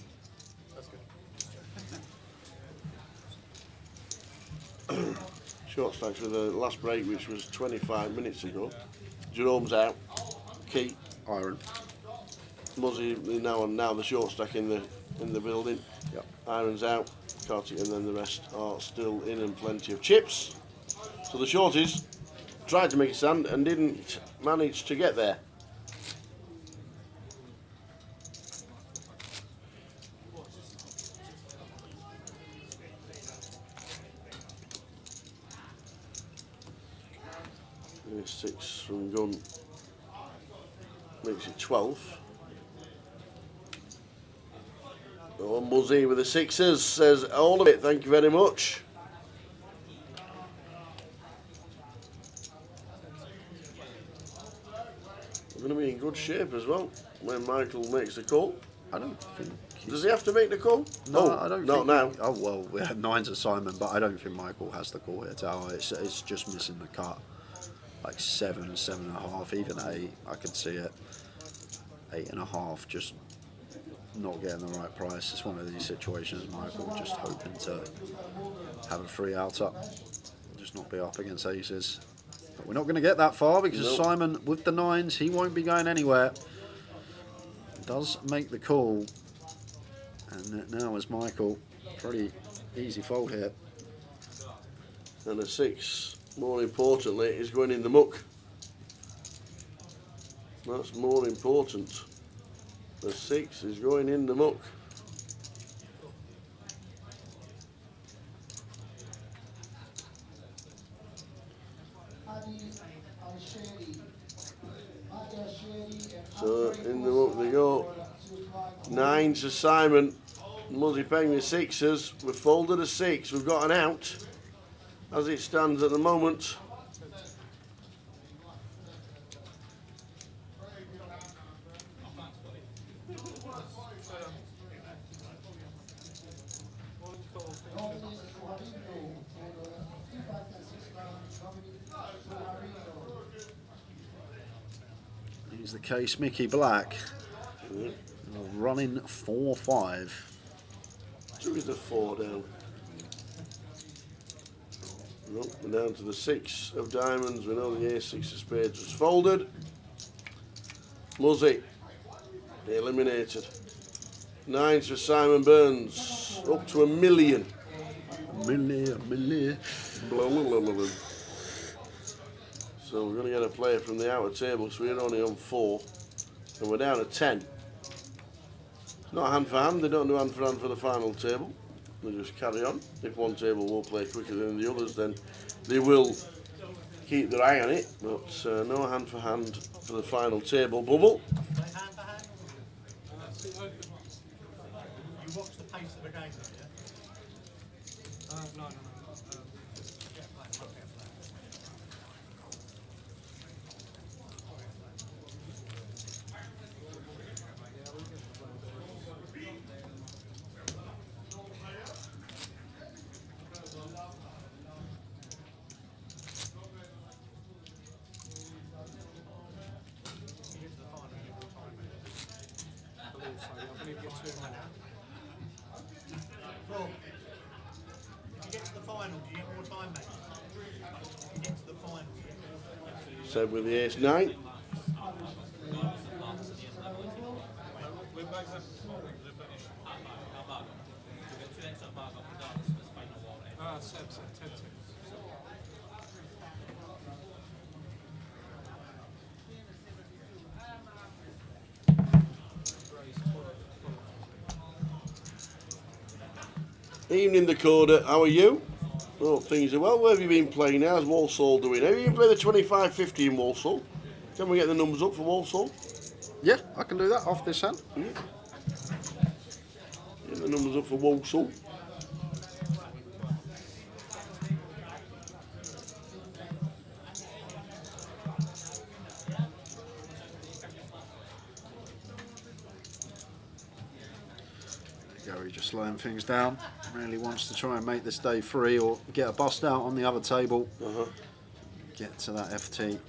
Short stacks with the last break, which was 25 minutes ago. Jerome's out. Key. Iron. Muzzy now the short stack in the building. Yep. Iron's out. Kartik and then the rest are still in, and plenty of chips. So the shorties tried to make a stand and didn't manage to get there. There's 6 from gun. Makes it 12. Oh, Muzzy with the 6s says all of it, thank you very much. We're going to be in good shape as well when Michael makes the call. I don't think. Does he have to make the call? No, oh, I don't. Not think now. Oh well, we had 9's of Simon, but I don't think Michael has the call here. Tower. It's just missing the cut. Like 7, 7.5, even 8. I could see it. 8.5, just not getting the right price. It's one of these situations, Michael, just hoping to have a free out up, just not be up against aces. But we're not going to get that far because Nope. Simon, with the 9s, he won't be going anywhere. Does make the call, and now is Michael. Pretty easy fold here. And a 6, more importantly, is going in the muck. That's more important. The 6 is going in the muck. So in the muck they go. 9 to Simon. Muzzy paying the 6s. We've folded a 6. We've got an out as it stands at the moment. Here's the case, Mickey Black. Running 4-5. Who is the 4 down? Nope, we're down to the 6 of diamonds. We know the ace 6 of spades was folded. Muzzy eliminated. 9s for Simon Burns. Up to $1 million. Million. Blah, blah, blah, blah, blah. So we're going to get a player from the outer table, so we're only on 4. And we're down to 10. It's not hand for hand, they don't do hand for the final table. They just carry on. If one table will play quicker than the others, then they will keep their eye on it. But no hand for the final table bubble. You watch the pace of the game, yeah? No. Well, if you get to the final, do you get more time, mate? If you get to the final, you get more time. Same with the ace 9. Evening, Dakota. How are you? Oh, things are well. Where have you been playing? How's Walsall doing? Have you been playing the 25-50 in Walsall? Can we get the numbers up for Walsall? Yeah, I can do that off this hand. Yeah. Get the numbers up for Walsall. Gary just slowing things down. Really wants to try and make this day free or get a bust out on the other table. Get to that FT.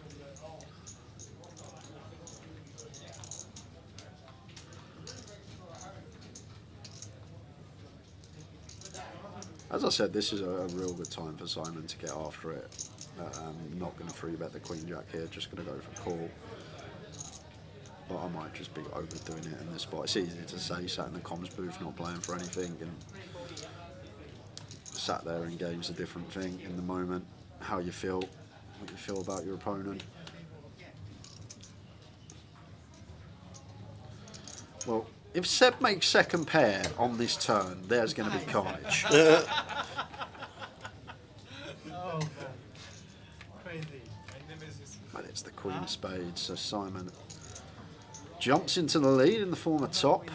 As I said, this is a real good time for Simon to get after it. Not going to free bet the Queen Jack here, just going to go for call. But I might just be overdoing it in this spot. It's easy to say, sat in the comms booth, not playing for anything, and sat there in game's a different thing in the moment. How you feel, what you feel about your opponent. Well, if Seb makes second pair on this turn, there's going to be carnage. But it's the Queen of Spades, so Simon jumps into the lead in the form of top.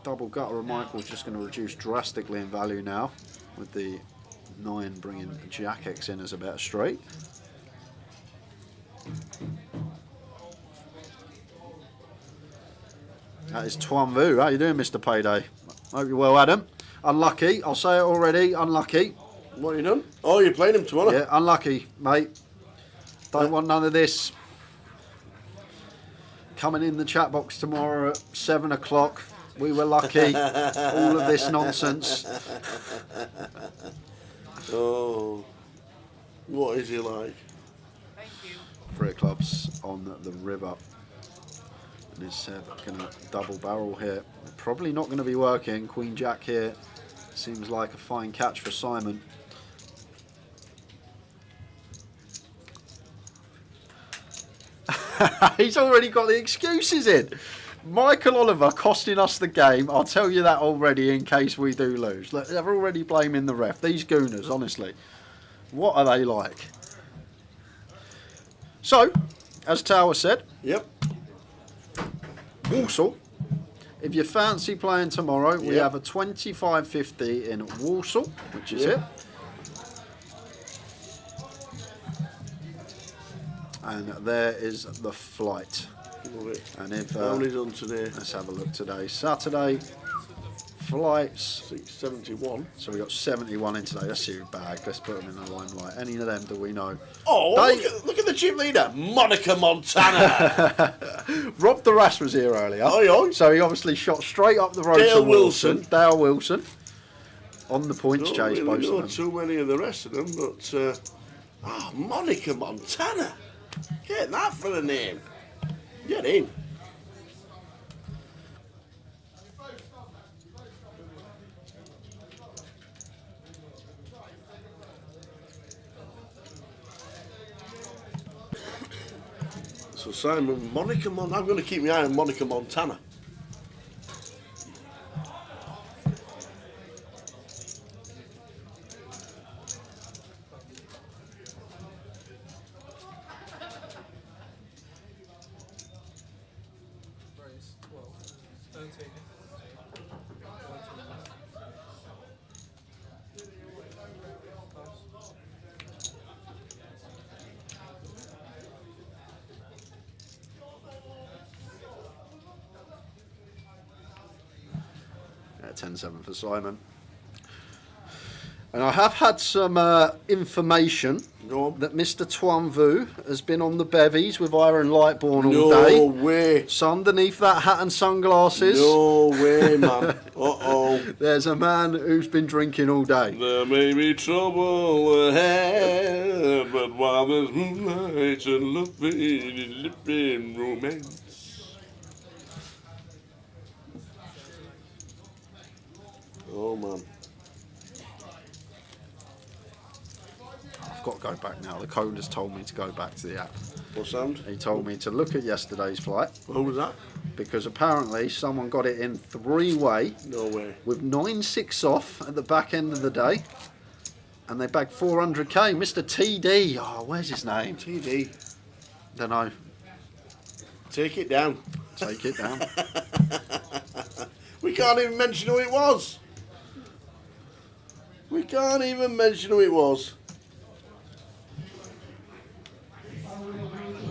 Double gutter of Michael's just going to reduce drastically in value now, with the 9 bringing Jack X in as a better straight. That is Tuan Vu. How you doing, Mr. Payday? Hope you're well, Adam. Unlucky. I'll say it already. Unlucky. What have you done? Oh, you're playing him tomorrow? Yeah, unlucky, mate. Don't want none of this. Coming in the chat box tomorrow at 7 o'clock. We were lucky. All of this nonsense. Oh, what is he like? 3 of clubs on the river. And it's going to double barrel here. Probably not going to be working. Queen Jack here. Seems like a fine catch for Simon. He's already got the excuses in. Michael Oliver costing us the game. I'll tell you that already in case we do lose. Look, they're already blaming the ref. These gooners, honestly. What are they like? So, as Tower said. Yep. Walsall. If you fancy playing tomorrow, we have a 25-50 in Walsall, which is it. And there is the flight. Love it. And if how many's on today? Let's have a look today. Saturday flights 671. So we got 71 in today. That's your bag. Let's put them in the limelight. Any of them do we know? Oh, look at the chip leader, Monica Montana. Rob the Rash was here earlier. Oh, so he obviously shot straight up the road Dale to Wilson. Dale Wilson. On the points, Jay's really posted know them. too many of the rest of them, but Monica Montana. Get that for a name. Get in. So Simon, Monica Montana. I'm going to keep my eye on Monica Montana. Yeah, 10-7 for Simon. And I have had some information that Mr. Tuan Vu has been on the bevies with Iron Lightborn all day. No way. So underneath that hat and sunglasses. No way, man. Uh-oh. There's a man who's been drinking all day. There may be trouble ahead, but while there's moonlight and living romance. Oh, man. I've got to go back now. The code has told me to go back to the app. What sound? He told me to look at yesterday's flight. What was that? because apparently someone got it in 3-way. No way. With 9-6 off at the back end of the day. And they bagged 400k. Mr. TD. Oh, where's his name? TD. Don't know. Take it down. Take it down. We can't even mention who it was. We can't even mention who it was.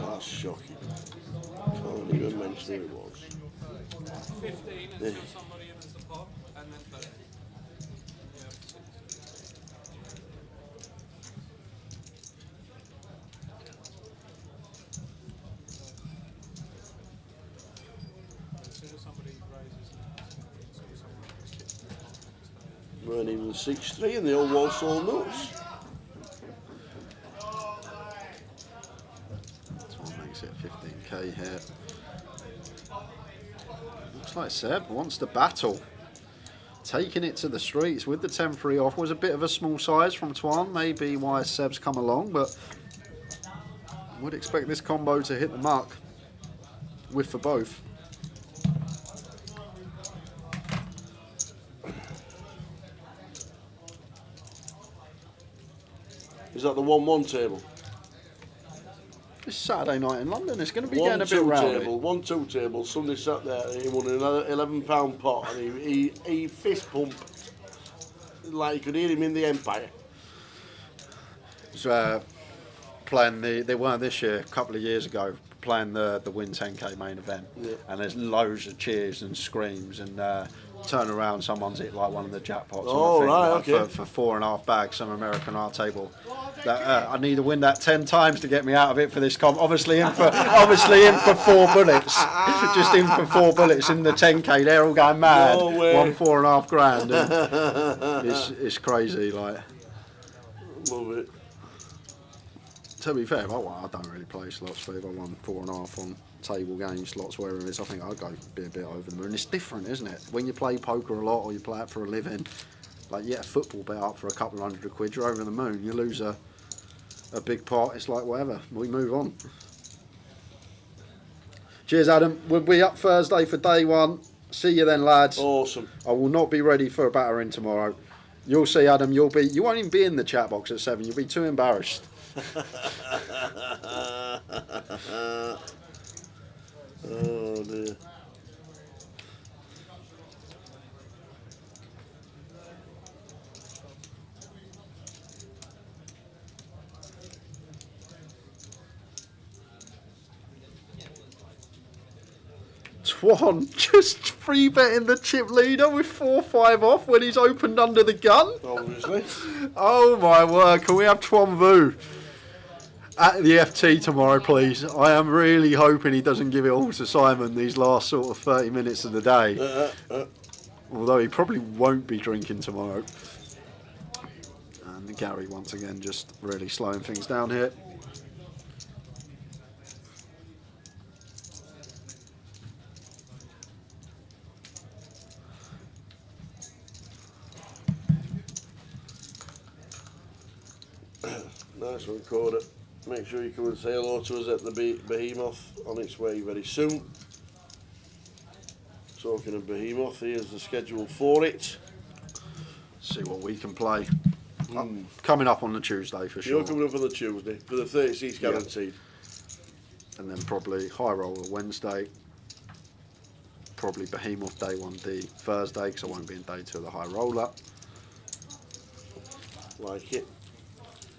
That's shocking. Can't even mention who it was. 15 and still somebody in as the pop, and then 30. Weren't even 6-3 and they all Walsall nuts. That's what makes it 15k here. Looks like Seb wants to battle. Taking it to the streets with the 10-3 off was a bit of a small size from Antoine. Maybe why Seb's come along, but I would expect this combo to hit the mark with for both. Is that the 1-1 table? It's Saturday night in London. It's going to be getting a bit rowdy. 1-2 table. Somebody sat there and he won an £11 pot and he fist pumped like you could hear him in the Empire. So, playing they weren't this year, a couple of years ago, playing the Win 10k main event. Yeah. And there's loads of cheers and screams and turn around, someone's hit like one of the jackpots. Oh, on the thing, right, like, okay. for 4.5 bags, some American art table. That, I need to win that 10 times to get me out of it for this comp. Obviously in for 4 bullets. Just in for 4 bullets in the 10k. They're all going mad. No way. Won 4.5 grand. And it's crazy, like. Love it. To be fair, I don't really play slots, but if I won 4.5 on table game slots, wherever it is, I think I'd go be a bit over the moon. It's different, isn't it? When you play poker a lot or you play it for a living, like you get a football bet up for a couple of £100, you're over the moon. You lose a big pot, it's like whatever, we move on. Cheers, Adam. We'll be up Thursday for day 1. See you then, lads. Awesome. I will not be ready for a battering tomorrow. You'll see, Adam, you won't even be in the chat box at 7. You'll be too embarrassed. Oh dear. Twan just free betting the chip leader with 4-5 off when he's opened under the gun. Obviously. Oh my word, can we have Twan Vu at the FT tomorrow, please? I am really hoping he doesn't give it all to Simon these last sort of 30 minutes of the day. Although he probably won't be drinking tomorrow. And Gary once again just really slowing things down here. Nice one, Corder. Make sure you come and say hello to us at the Behemoth on its way very soon. Talking of Behemoth, here's the schedule for it. See what we can play. Coming up on the Tuesday for sure. You're coming up on the Tuesday for the 30 seats guaranteed. And then probably High Roller Wednesday. Probably Behemoth Day 1D Thursday because I won't be in Day 2 of the High Roller. Like it.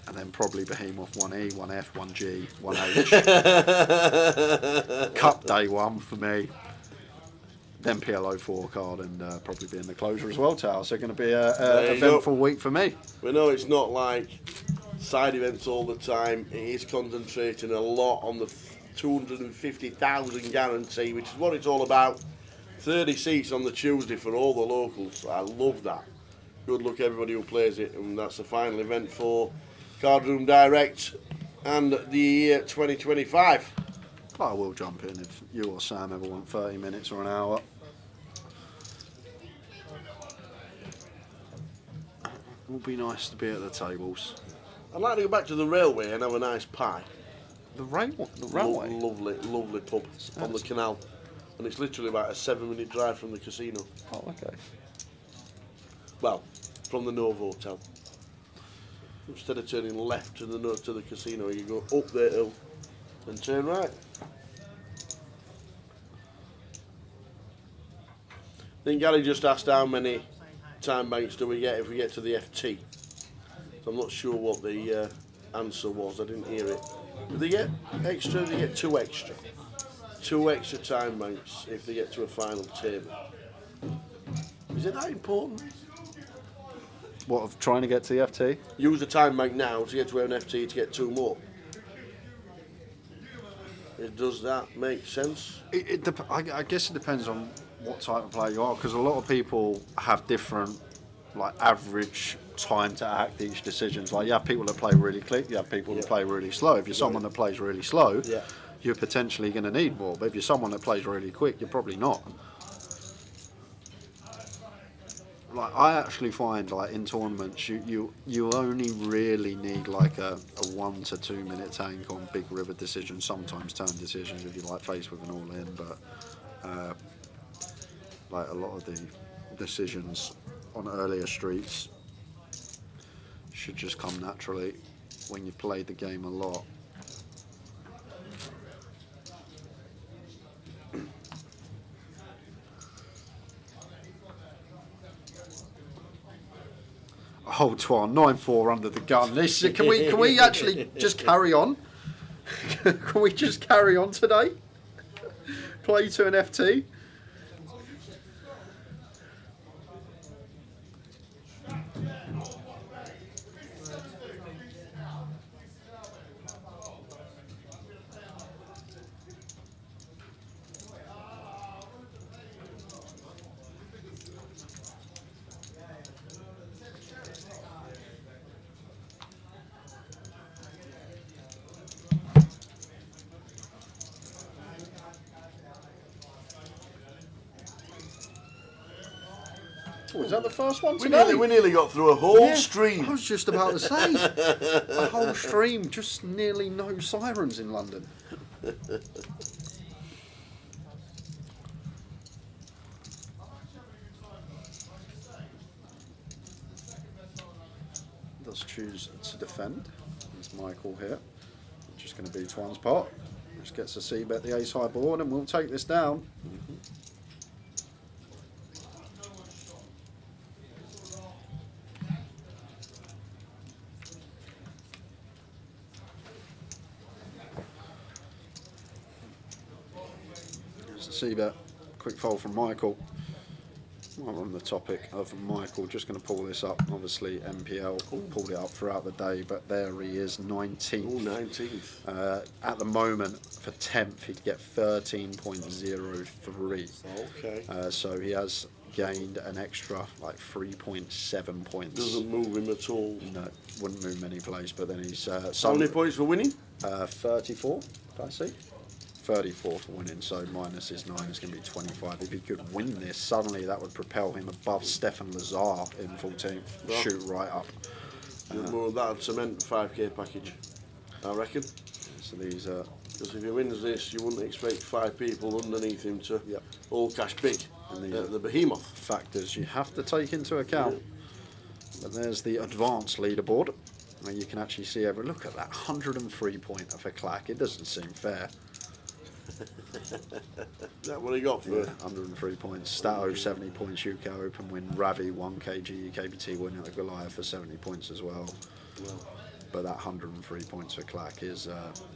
And then probably Behemoth 1E, 1F, 1G, 1H. Cup Day 1 for me. Then PLO 4 card and probably be in the closure as well, Tao. So it's going to be an eventful week for me. We know it's not like side events all the time. It is concentrating a lot on the 250,000 guarantee, which is what it's all about. 30 seats on the Tuesday for all the locals. I love that. Good luck everybody who plays it, and that's the final event for Card Room Direct and the year 2025. I will jump in if you or Sam ever want 30 minutes or an hour. It would be nice to be at the tables. I'd like to go back to the railway and have a nice pie. The railway? Lovely, lovely pub on the canal. A and it's literally about a 7-minute drive from the casino. Oh, okay. Well, from the Novo Hotel. Instead of turning left to the casino, you go up the hill and turn right. I think Gary just asked how many time banks do we get if we get to the FT. So I'm not sure what the answer was. I didn't hear it. Do they get extra? They get 2 extra. 2 extra time banks if they get to a final table. Is it that important? What, of trying to get to the FT? Use the time bank now to get to an FT to get 2 more. Does that make sense? I guess it depends on what type of player you are, because a lot of people have different, like, average time to act each decisions. Like, you have people that play really quick, you have people that play really slow. If you're someone that plays really slow, you're potentially going to need more. But if you're someone that plays really quick, you're probably not. Like, I actually find, like, in tournaments, you only really need like a 1 to 2 minute tank on big river decisions, sometimes turn decisions if you like faced with an all-in, but like a lot of the decisions on earlier streets should just come naturally when you've played the game a lot. Oh, Twan, 9-4 under the gun. Can we actually just carry on? Can we just carry on today? Play to an FT? Oh, is that the first one today? We nearly got through a whole stream. I was just about to say, a whole stream, just nearly no sirens in London. Does choose to defend. It's Michael here. Just going to be Twan's pot. Just gets a C-bet the ace high board, and we'll take this down. C-bet, quick fold from Michael. While on the topic of Michael, just going to pull this up. Obviously, MPL pulled it up throughout the day, but there he is, 19th. Oh, 19th. At the moment, for 10th, he'd get 13.03. Okay. So he has gained an extra, like, 3.7 points. Doesn't move him at all. No, wouldn't move many plays, but then he's... How many points for winning? 34, did I see? 34 for winning, so minus his 9 is going to be 25. If he could win this, suddenly that would propel him above Stefan Lazar in 14th. Well, shoot right up. Well, that would cement the 5k package, I reckon. So these are... Because if he wins this, you wouldn't expect 5 people underneath him to all cash big. And the behemoth. Factors you have to take into account. But there's the advanced leaderboard. Where you can actually see every... Look at that, 103 pointer for Clack. It doesn't seem fair. That what he got for it? 103 points. Stato 70 points. UK Open win. Ravi 1 GUKPT win at the Goliath for 70 points as well. But that 103 points for Clack is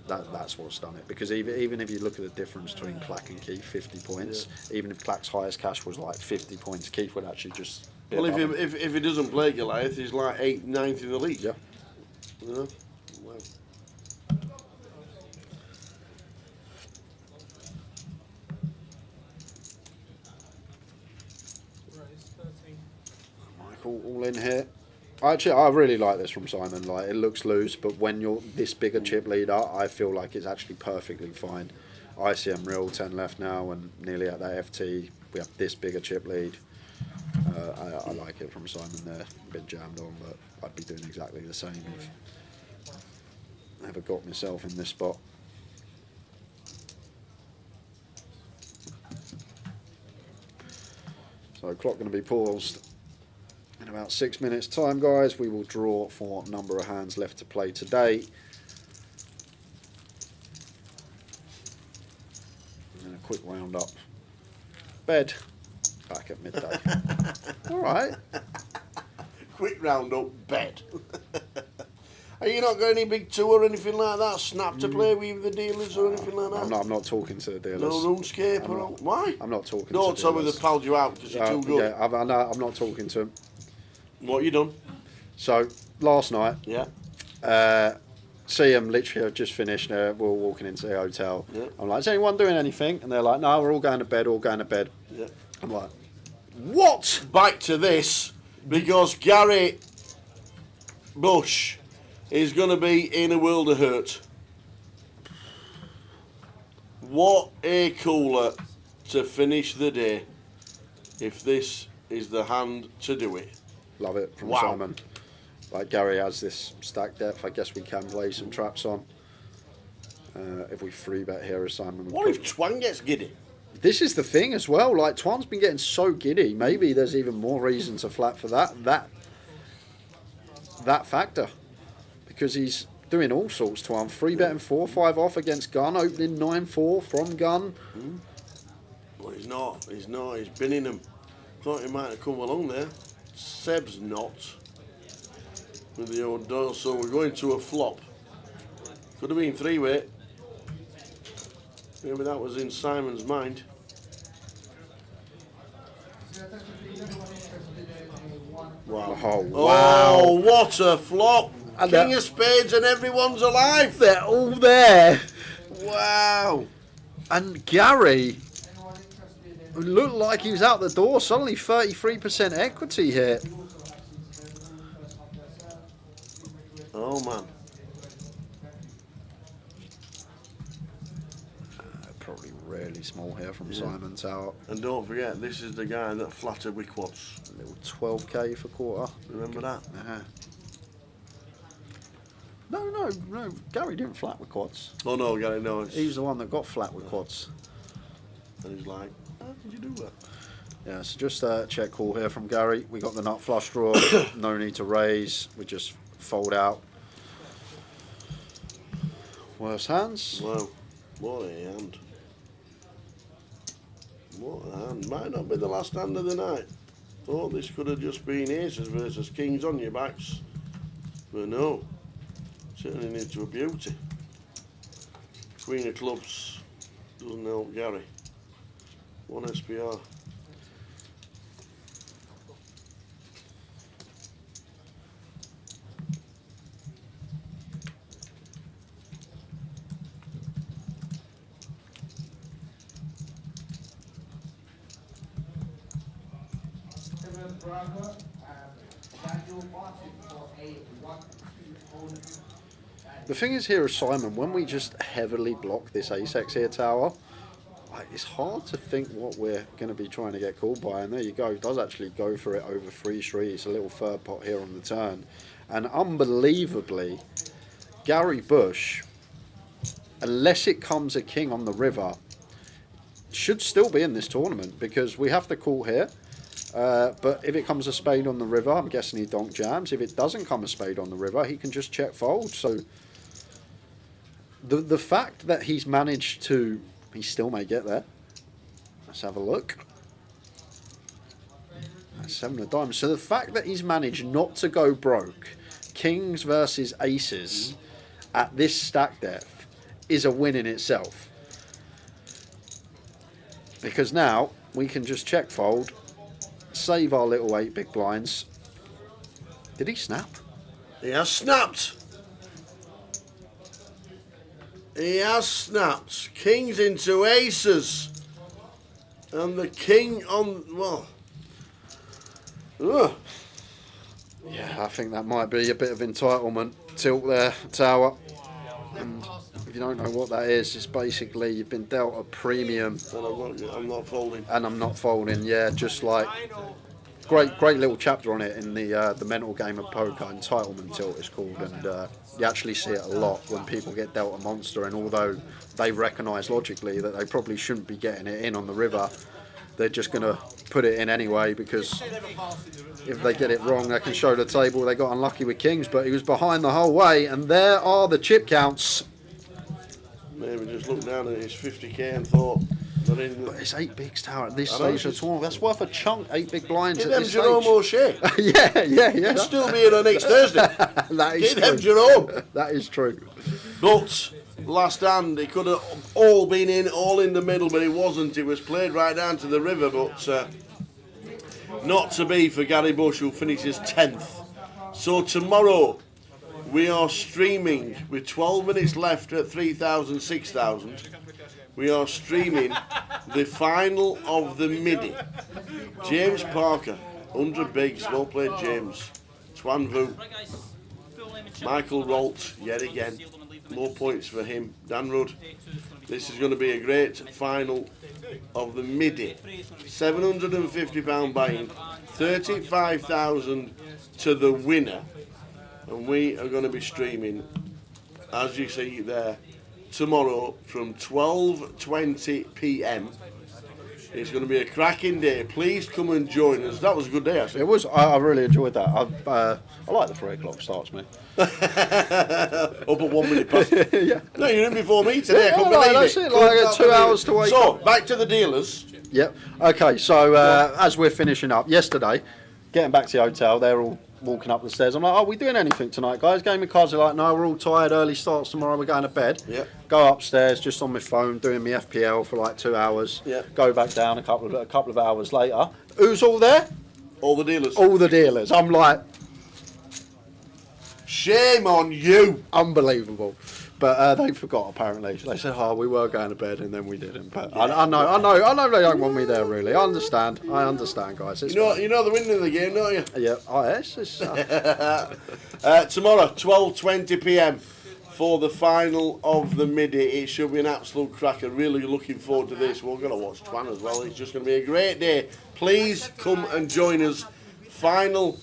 that's what's done it. Because even if you look at the difference between Clack and Keith, 50 points. Even if Clack's highest cash was like 50 points, Keith would actually just. Well, if he doesn't play Goliath, he's like 8th, 9th in the league. Yeah. You know? Wow. Michael all in here. Actually, I really like this from Simon. Like, it looks loose, but when you're this big a chip leader, I feel like it's actually perfectly fine. ICM real 10 left now, and nearly at that FT, we have this big a chip lead. I like it from Simon there. A bit jammed on, but I'd be doing exactly the same if I ever got myself in this spot. So clock going to be paused in about 6 minutes time, guys. We will draw for number of hands left to play today. And a quick round up. Bed. Back at midday. All right. Quick round up, bed. Are you not got any big tour or anything like that? Snap to play with the dealers or anything like that? I'm not talking to the dealers. No RuneScape or why? I'm not talking Don't to tell dealers. me they palled you out because you're too good. Yeah, I'm not talking to them. What you done? So, last night, yeah. see them literally have just finished, we're all walking into the hotel. Yeah. I'm like, is anyone doing anything? And they're like, no, we're all going to bed, Yeah. I'm like, what? Back to this, because Gary Bush is going to be in a world of hurt. What a cooler to finish the day if this is the hand to do it. Love it from Wow. Simon. Like Gary has this stack depth, I guess we can play some traps on. If we free bet here as Simon. What if Twan gets giddy? This is the thing as well, like Twan's been getting so giddy, maybe there's even more reason to flat for that factor. Because he's doing all sorts, Twan. Free betting 4-5 off against Gun, opening 9-4 from Gun. Well, he's not. He's been in them. Thought he might have come along there. Seb's not. With the old Doyle, so we're going to a flop. Could have been three-way. Maybe that was in Simon's mind. Wow. Oh, wow. Oh, what a flop. And King of spades and everyone's alive. They're all there. Wow. And Gary, who looked like he was out the door, suddenly 33% equity here. Oh, man. Probably really small here from Simon Tower. And don't forget, this is the guy that flattered with quads. A little 12k for quarter. Remember that? Yeah. No, Gary didn't flat with quads. Oh no, Gary, no. He was the one that got flat with quads. And he's like, how did you do that? Yeah, so just a check call here from Gary. We got the nut flush draw. No need to raise. We just fold out. Worse hands. Wow. What a hand. What a hand. Might not be the last hand of the night. Thought this could have just been aces versus kings on your backs. But no. Turning into a beauty. Queen of clubs doesn't help Gary. 1 SPR. The thing is here, Simon, when we just heavily block this ace-x here tower, like, it's hard to think what we're going to be trying to get called by. And there you go, he does actually go for it over 3 streets, a little third pot here on the turn. And unbelievably, Gary Bush, unless it comes a king on the river, should still be in this tournament because we have to call here. But if it comes a spade on the river, I'm guessing he donk jams. If it doesn't come a spade on the river, he can just check fold. So the fact that he's managed to, he still may get there. Let's have a look. That's 7 of diamonds. So the fact that he's managed not to go broke, kings versus aces at this stack depth, is a win in itself. Because now we can just check fold, save our little 8 big blinds. Did he snap? He has snapped. He has snapped. Kings into aces. And the king on, well. Ugh. Yeah, I think that might be a bit of entitlement tilt there, tower. And if you don't know what that is, it's basically you've been dealt a premium. And I'm not folding. And I'm not folding, yeah, just like great little chapter on it in the mental game of poker. Entitlement tilt is called, and you actually see it a lot when people get dealt a monster, and although they recognise logically that they probably shouldn't be getting it in on the river, they're just going to put it in anyway because if they get it wrong, they can show the table they got unlucky with kings. But he was behind the whole way, and there are the chip counts. Maybe just looked down at his 50k and thought. But it's 8 bigs tower at this stage of the tournament. That's worth a chunk. 8 big blinds Give at them this Jerome stage. O'Shea. yeah. He'll still be in on next Thursday. That is Give them true. Jerome. That is true. But last hand, it could have all been in, all in the middle, but it wasn't. It was played right down to the river, but not to be for Gary Bush, who finishes 10th. So tomorrow, we are streaming with 12 minutes left at 3,000, 6,000. We are streaming the final of the Midi. James Parker, 100 bigs, well played James. Twan Vu. Michael Rolt, yet again. More points for him. Dan Rudd. This is going to be a great final of the Midi. £750 buy-in. 35,000 to the winner. And we are going to be streaming, as you see there, tomorrow from 12:20 p.m. It's going to be a cracking day. Please come and join us. That was a good day, actually. It was. I really enjoyed that. I like the 3 o'clock starts, mate. Up at 1 minute past. Yeah. No, you're in before me today. Yeah, I couldn't no, believe that's it. it. Like, Couldn't 2 believe hours it. to wake So, up. back to the dealers. Yep. Okay, so as we're finishing up, yesterday, getting back to the hotel, they're all walking up the stairs. I'm like, are we doing anything tonight, guys? Game of cards. They're like, no, we're all tired. Early starts tomorrow. We're going to bed. Yep. Go upstairs, just on my phone, doing my FPL for like 2 hours. Yep. Go back down a couple of hours later. Who's all there? All the dealers. All the dealers. I'm like, shame on you. Unbelievable. But they forgot, apparently. They said, we were going to bed, and then we didn't. But yeah. I know they don't want me there, really. I understand, guys. It's you know the winner of the game, don't you? Yeah. Oh, yes. It's, tomorrow, 12:20 p.m. for the final of the Midi. It should be an absolute cracker. Really looking forward to this. We're going to watch Twan as well. It's just going to be a great day. Please come and join us. Final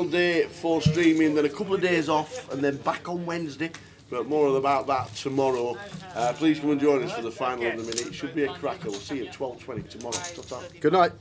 day for streaming, then a couple of days off, and then back on Wednesday. But more about that tomorrow. Please come and join us for the final of the Midi. It should be a cracker. We'll see you at 12:20 tomorrow. Good night.